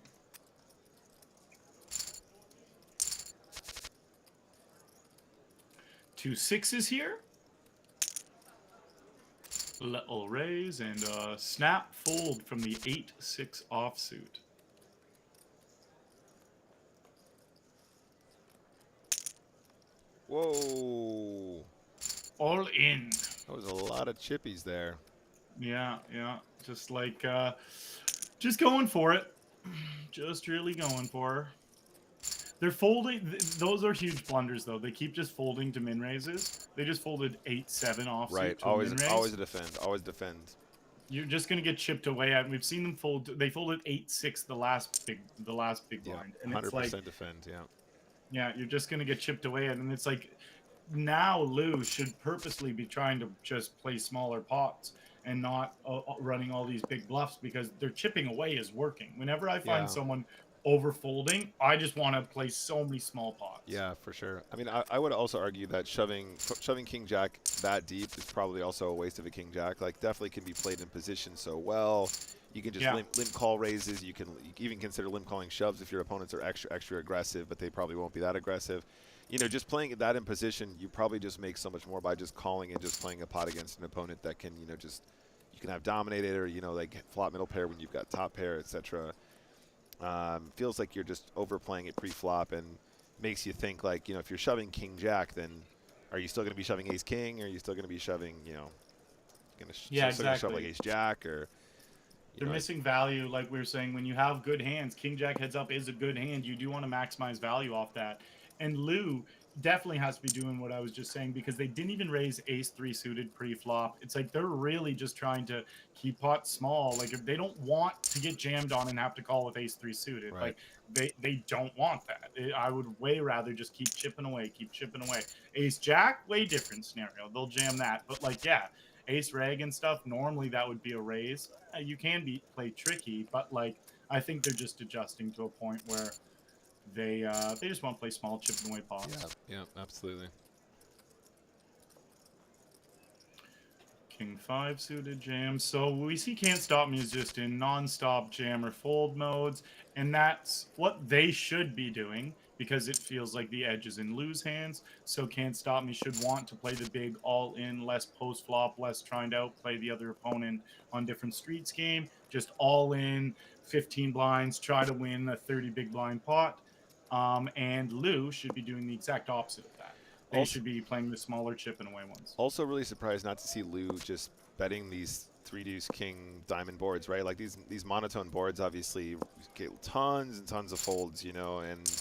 Two 6s here. Little raise and snap fold from the 8-6 offsuit. Whoa. All in. That was a lot of chippies there. Yeah, yeah. Just like, just going for it. Just really going for her. They're folding. Those are huge blunders, though. They keep just folding to min raises. They just folded 8-7 offsuit Right. to a min raise. Always a defend. Always defend. You're just gonna get chipped away at. We've seen them fold. They folded 8-6 the last big blind, and 100% it's like defend. Yeah. Yeah, you're just gonna get chipped away at, and it's like now Lou should purposely be trying to just play smaller pots and not running all these big bluffs because their chipping away is working. Whenever I find someone over folding, I just want to play so many small pots. Yeah, for sure. I mean, I would also argue that shoving King Jack that deep is probably also a waste of a King Jack. Like, definitely can be played in position so well. You can just limp call raises. You can even consider limp calling shoves if your opponents are extra aggressive, but they probably won't be that aggressive. You know, just playing that in position, you probably just make so much more by just calling and just playing a pot against an opponent that can, you know, just you can have dominated or, you know, like flop middle pair when you've got top pair, etc. Feels like you're just overplaying it pre-flop and makes you think like, you know, if you're shoving King Jack, then are you still going to be shoving Ace King? Or are you still going to be shoving, you know, exactly. shove like Ace Jack? Or they're missing value, like we were saying. When you have good hands, King Jack heads up is a good hand. You do want to maximize value off that. And Lou definitely has to be doing what I was just saying because they didn't even raise Ace-3 suited pre-flop. It's like they're really just trying to keep pots small. Like if they don't want to get jammed on and have to call with Ace-3 suited, right. like they don't want that. I would way rather just keep chipping away. Ace-Jack, way different scenario. They'll jam that. But like, yeah, Ace-Reg and stuff, normally that would be a raise. You can play tricky, but like I think they're just adjusting to a point where they just want to play small chipping away pots. Yeah, absolutely. King 5 suited jam. So we see Can't Stop Me is just in non-stop jam or fold modes, and that's what they should be doing because it feels like the edge is in Lou's hands. So Can't Stop Me should want to play the big all-in, less post-flop, less trying to outplay the other opponent on different streets game. Just all-in, 15 blinds, try to win a 30 big blind pot. And Lou should be doing the exact opposite of that. They should be playing the smaller chip and away ones. Also really surprised not to see Lou just betting these 3-deuce king diamond boards, right? Like these monotone boards obviously get tons and tons of folds, you know, and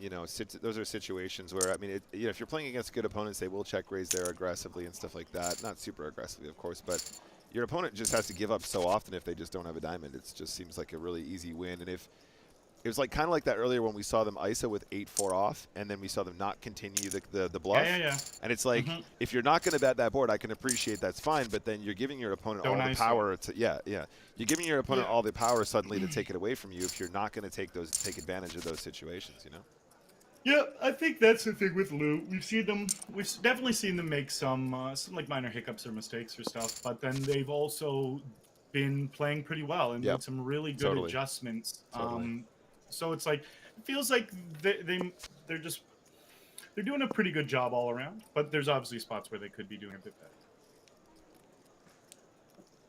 you know, those are situations where, I mean, you know, if you're playing against good opponents, they will check raise there aggressively and stuff like that. Not super aggressively, of course, but your opponent just has to give up so often if they just don't have a diamond. It just seems like a really easy win. And if it was like kind of like that earlier when we saw them ISO with 8-4 off, and then we saw them not continue the bluff. Yeah. And it's like, if you're not going to bet that board, I can appreciate that's fine, but then you're giving your opponent all the power to you're giving your opponent all the power suddenly to take it away from you if you're not going to take advantage of those situations, you know. Yeah, I think that's the thing with Lou. We've definitely seen them make some like minor hiccups or mistakes or stuff, but then they've also been playing pretty well and made some really good adjustments. So it's like, it feels like they're doing a pretty good job all around, but there's obviously spots where they could be doing a bit better.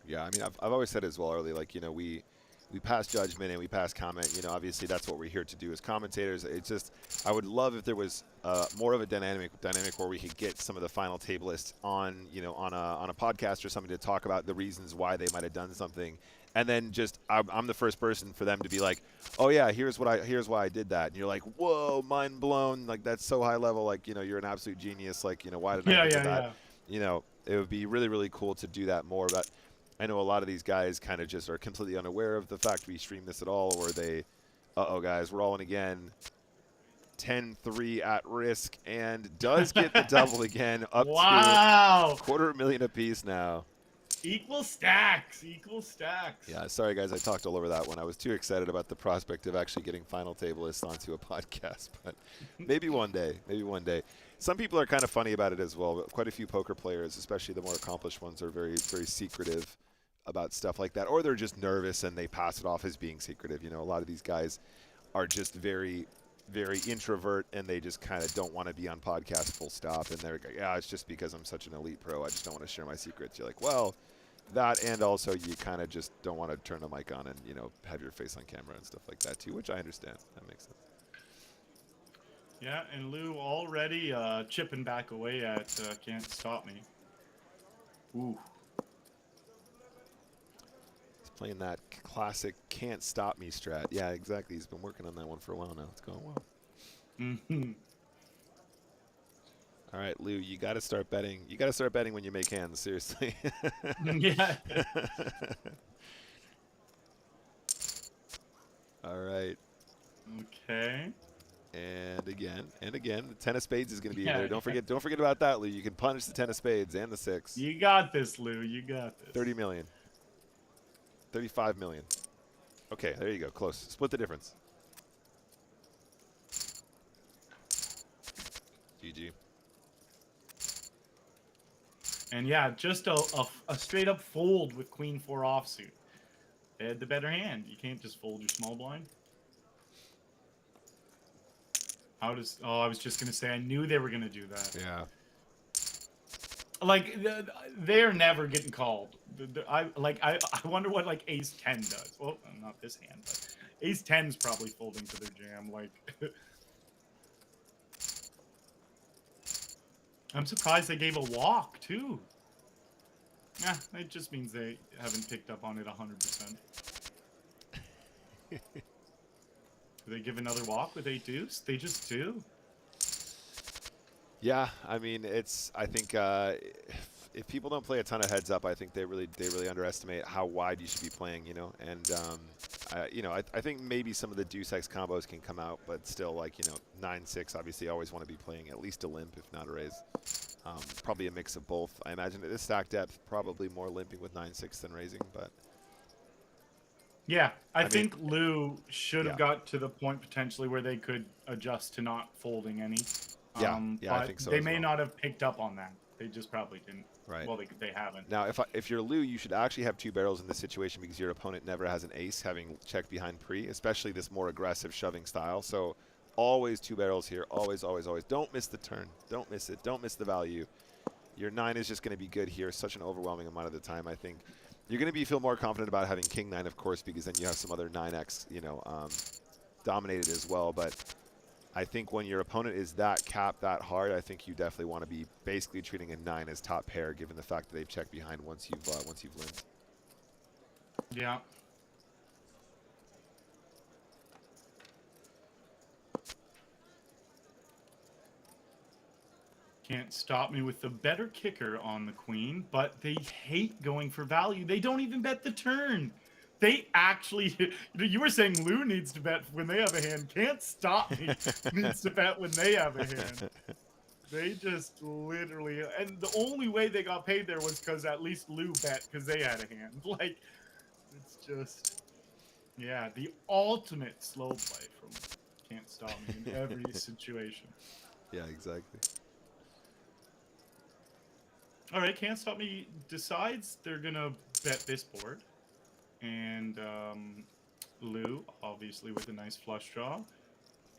Yeah, I mean, I've always said as well, Arlie, like, you know, we pass judgment and we pass comment. You know, obviously that's what we're here to do as commentators. It's just, I would love if there was more of a dynamic where we could get some of the final tablists on, you know, on a podcast or something to talk about the reasons why they might have done something. And then just I'm the first person for them to be like, oh yeah, here's why I did that. And you're like, whoa, mind blown. Like, that's so high level. Like, you know, you're an absolute genius. Like, you know, why did I think of that? Yeah. You know, it would be really, really cool to do that more. But I know a lot of these guys kind of just are completely unaware of the fact we stream this at all, or they, uh-oh guys, we're all in again. 10-3 at risk and does get the double again, up to $250,000 apiece now. Equal stacks. Yeah, sorry guys, I talked all over that one. I was too excited about the prospect of actually getting final tablists onto a podcast, but maybe one day. Some people are kind of funny about it as well, but quite a few poker players, especially the more accomplished ones, are very, very secretive about stuff like that, or they're just nervous and they pass it off as being secretive. You know, a lot of these guys are just very very introvert and they just kind of don't want to be on podcasts full stop, and they're like, yeah, it's just because I'm such an elite pro, I just don't want to share my secrets. You're like, well, that, and also you kind of just don't want to turn the mic on and, you know, have your face on camera and stuff like that too, which I understand. That makes sense. Yeah, and Lou already chipping back away at Can't Stop Me. Ooh. He's playing that classic Can't Stop Me strat. Yeah, exactly. He's been working on that one for a while now. It's going well. Mm-hmm. All right, Lou, you got to start betting. You got to start betting when you make hands, seriously. Yeah. All right. Okay. And again, the 10 of spades is going to be in there. Don't forget about that, Lou. You can punish the 10 of spades and the 6. You got this, Lou. You got this. 30 million. 35 million. Okay, there you go. Close. Split the difference. GG. And yeah, just a straight up fold with Queen 4 offsuit. They had the better hand. You can't just fold your small blind. How does? Oh, I was just gonna say I knew they were gonna do that. Yeah. Like they're never getting called. I wonder what like Ace 10 does. Well, not this hand, but Ace 10's probably folding to their jam. Like I'm surprised they gave a walk too. Yeah, it just means they haven't picked up on it 100%. Do they give another walk with 8 deuce? They just do. Yeah, I mean, I think if people don't play a ton of heads up, I think they really underestimate how wide you should be playing, you know. And I think maybe some of the deuce X combos can come out, but still, like, you know, 9-6 obviously always want to be playing at least a limp, if not a raise. Probably a mix of both. I imagine at this stack depth, probably more limping with 9-6 than raising, but. Yeah, I think Lou should have yeah. got to the point potentially where they could adjust to not folding any. Yeah, I think so. They may not have picked up on that. They just probably didn't. Right. Well, they haven't. Now, if you're Lou, you should actually have 2 barrels in this situation because your opponent never has an ace, having checked behind pre, especially this more aggressive shoving style. So always 2 barrels here. Always, always, always. Don't miss the turn. Don't miss it. Don't miss the value. Your 9 is just going to be good here such an overwhelming amount of the time, I think. You're going to feel more confident about having king 9, of course, because then you have some other 9x, you know, dominated as well. But I think when your opponent is that capped that hard, I think you definitely want to be basically treating a 9 as top pair, given the fact that they've checked behind once you've limped. Yeah. Can't Stop Me with the better kicker on the queen, but they hate going for value. They don't even bet the turn. They actually, you were saying Lou needs to bet when they have a hand. Can't Stop Me needs to bet when they have a hand. They just literally, and the only way they got paid there was because at least Lou bet because they had a hand. Like, it's just, yeah, the ultimate slow play from Can't Stop Me in every situation. Yeah, exactly. All right, Can't Stop Me decides they're going to bet this board. And Lou, obviously, with a nice flush draw.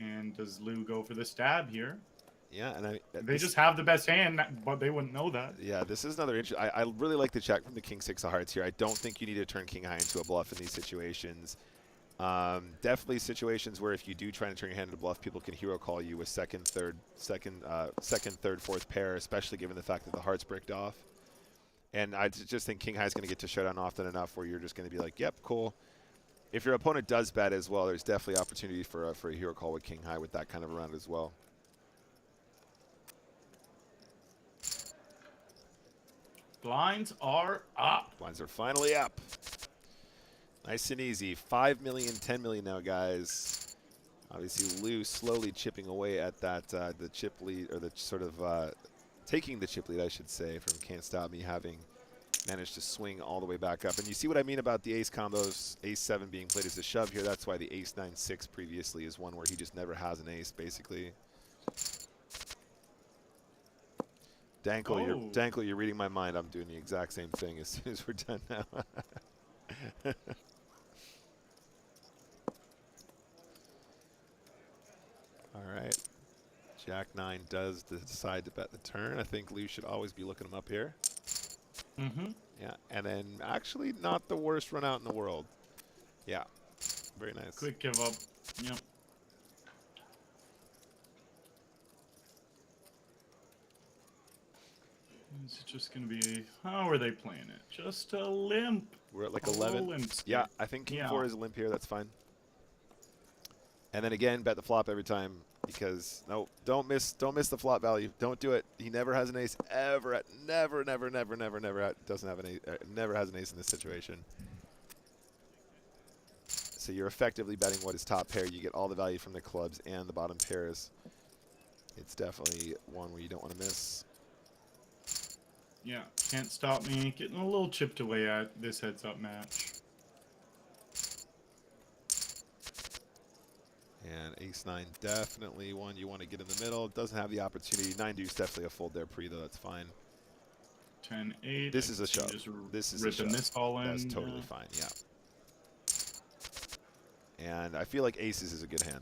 And does Lou go for the stab here? Yeah, and they just have the best hand, but they wouldn't know that. Yeah, this is another interesting. I really like the check from the king 6 of hearts here. I don't think you need to turn king high into a bluff in these situations. Definitely situations where if you do try to turn your hand into a bluff, people can hero call you with second, third, fourth pair, especially given the fact that the heart's bricked off. And I just think king high is going to get to showdown often enough where you're just going to be like, yep, cool. If your opponent does bet as well, there's definitely opportunity for a hero call with king high with that kind of a round as well. Blinds are up. Blinds are finally up. Nice and easy. 5 million, 10 million now, guys. Obviously, Lou slowly chipping away at that the chip lead, or the sort of taking the chip lead, I should say, from Can't Stop Me, having managed to swing all the way back up. And you see what I mean about the ace combos, ace 7 being played as a shove here. That's why the ace 9-6 previously is one where he just never has an ace, basically. Dankle, you're reading my mind. I'm doing the exact same thing as soon as we're done now. All right. Jack 9 does decide to bet the turn. I think Lou should always be looking him up here. Mm-hmm. Yeah, and then actually not the worst run out in the world. Yeah, very nice. Quick give up. Yep. Is it just going to be, how are they playing it? Just a limp. We're at like 11. Limp Yeah, I think King 4 is a limp here. That's fine. And then again, bet the flop every time because no, don't miss the flop value. Don't do it. He never has an ace ever. Never doesn't have an ace. Never has an ace in this situation. So you're effectively betting what is top pair. You get all the value from the clubs and the bottom pairs. It's definitely one where you don't want to miss. Yeah, can't stop me. Getting a little chipped away at this heads-up match. And ace-9 definitely one you want to get in the middle. Doesn't have the opportunity. 9-deuce definitely a fold there pre, though. That's fine. 10-8. This is a shove. This is a shove. This all in. That's totally fine, yeah. And I feel like aces is a good hand.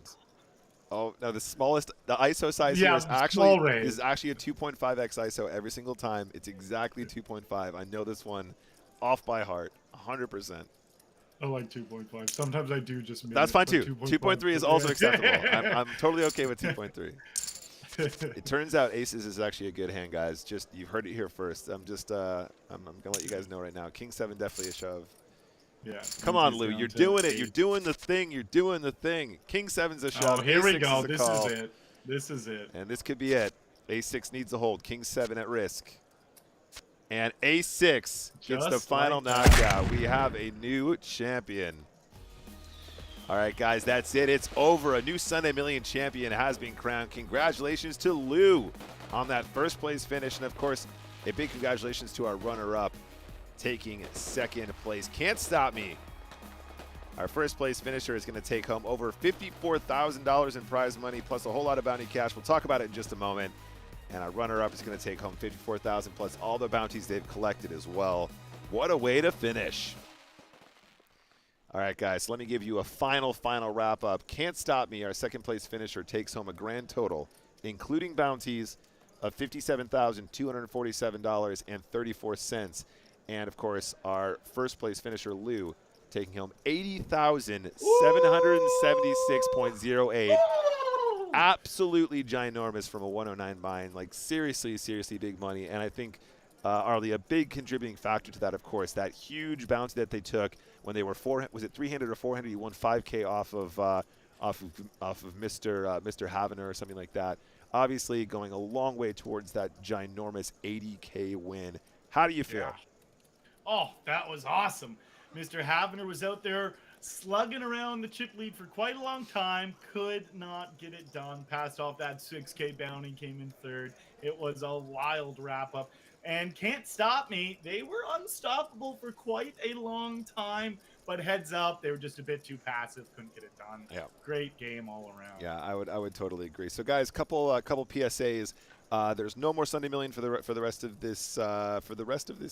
Oh, no, the smallest, the ISO size here is actually a 2.5x ISO every single time. It's exactly 2.5. I know this one off by heart, 100%. I like 2.5. Sometimes I do just miss. That's fine too. 2.3 is also acceptable. I'm totally okay with 2.3. It turns out aces is actually a good hand, guys. Just you've heard it here first. I'm gonna let you guys know right now. King 7 definitely a shove. Yeah. Come on, Lou. You're doing it. You're doing the thing. You're doing the thing. King 7's a shove. Oh, here we go. This is it. This is it. And this could be it. Ace-6 needs a hold. King 7 at risk. And Ace-6 gets the final knockout. We have a new champion. All right, guys, that's it. It's over. A new Sunday Million champion has been crowned. Congratulations to Lou on that first place finish. And, of course, a big congratulations to our runner-up taking second place. Can't stop me. Our first place finisher is going to take home over $54,000 in prize money plus a whole lot of bounty cash. We'll talk about it in just a moment. And our runner-up is going to take home $54,000 plus all the bounties they've collected as well. What a way to finish. All right, guys, so let me give you a final wrap-up. Can't Stop Me, our second place finisher, takes home a grand total, including bounties, of $57,247.34. And, of course, our first place finisher, Lou, taking home $80,776.08. Absolutely ginormous from a 109 bind. Like, seriously big money. And I think, Arlie, a big contributing factor to that, of course, that huge bounty that they took when they were was it 300 or 400? You won 5K off of Mr. Havener or something like that. Obviously, going a long way towards that ginormous 80K win. How do you feel? Yeah. Oh, that was awesome. Mr. Havener was out there slugging around the chip lead for quite a long time, could not get it done, passed off that 6K bounty, came in third. It was a wild wrap-up. And Can't Stop Me, they were unstoppable for quite a long time, but heads up, they were just a bit too passive, couldn't get it done. Yeah. Great game all around. Yeah, I would totally agree. So, guys, couple PSAs. There's no more Sunday Million for the rest of this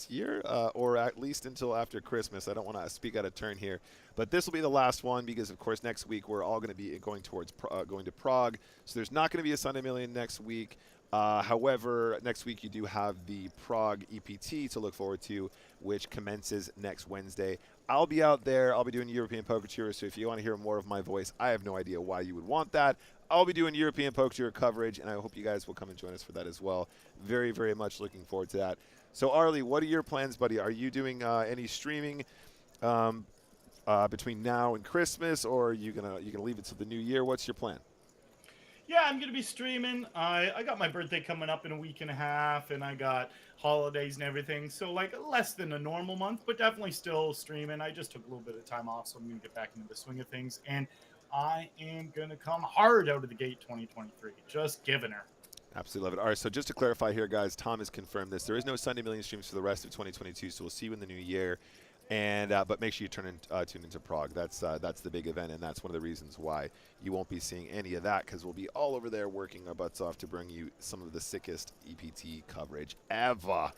year, or at least until after Christmas. I don't want to speak out of turn here, but this will be the last one because, of course, next week we're all going to be going towards going to Prague. So there's not going to be a Sunday Million next week. However, next week you do have the Prague EPT to look forward to, which commences next Wednesday. I'll be out there. I'll be doing European Poker Tour, so if you want to hear more of my voice, I have no idea why you would want that. I'll be doing European Poker Tour coverage, and I hope you guys will come and join us for that as well. Very, very much looking forward to that. So, Arlie, what are your plans, buddy? Are you doing any streaming between now and Christmas, or are you gonna leave it to the new year? What's your plan? Yeah, I'm going to be streaming. I got my birthday coming up in a week and a half, and I got holidays and everything. So, like, less than a normal month, but definitely still streaming. I just took a little bit of time off, so I'm going to get back into the swing of things. And I am going to come hard out of the gate 2023. Just giving her. Absolutely love it. All right, so just to clarify here, guys, Tom has confirmed this. There is no Sunday Million streams for the rest of 2022, so we'll see you in the new year. And but make sure you tune into Prague. That's the big event, and that's one of the reasons why you won't be seeing any of that, because we'll be all over there working our butts off to bring you some of the sickest EPT coverage ever.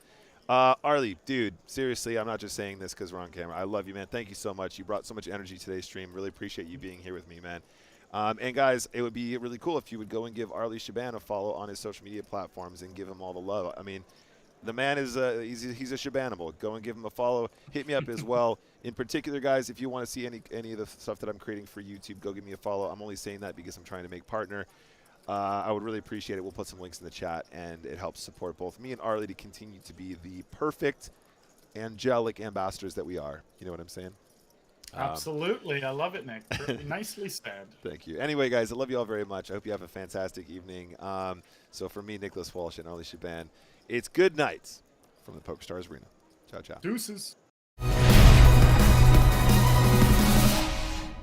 Arlie, dude, seriously, I'm not just saying this because we're on camera. I love you, man. Thank you so much. You brought so much energy to today's stream. Really appreciate you being here with me, man. And guys, it would be really cool if you would go and give Arlie Shaban a follow on his social media platforms and give him all the love. I mean, the man is he's a Shabanable. Go and give him a follow. Hit me up as well. In particular, guys, if you want to see any of the stuff that I'm creating for YouTube, go give me a follow. I'm only saying that because I'm trying to make partner. I would really appreciate it. We'll put some links in the chat, and it helps support both me and Arlie to continue to be the perfect angelic ambassadors that we are. You know what I'm saying? Absolutely. I love it, Nick. Nicely said. Thank you. Anyway, guys, I love you all very much. I hope you have a fantastic evening. So for me, Nicholas Walsh and Arlie Shaban, it's good night from the PokerStars Arena. Ciao, ciao. Deuces.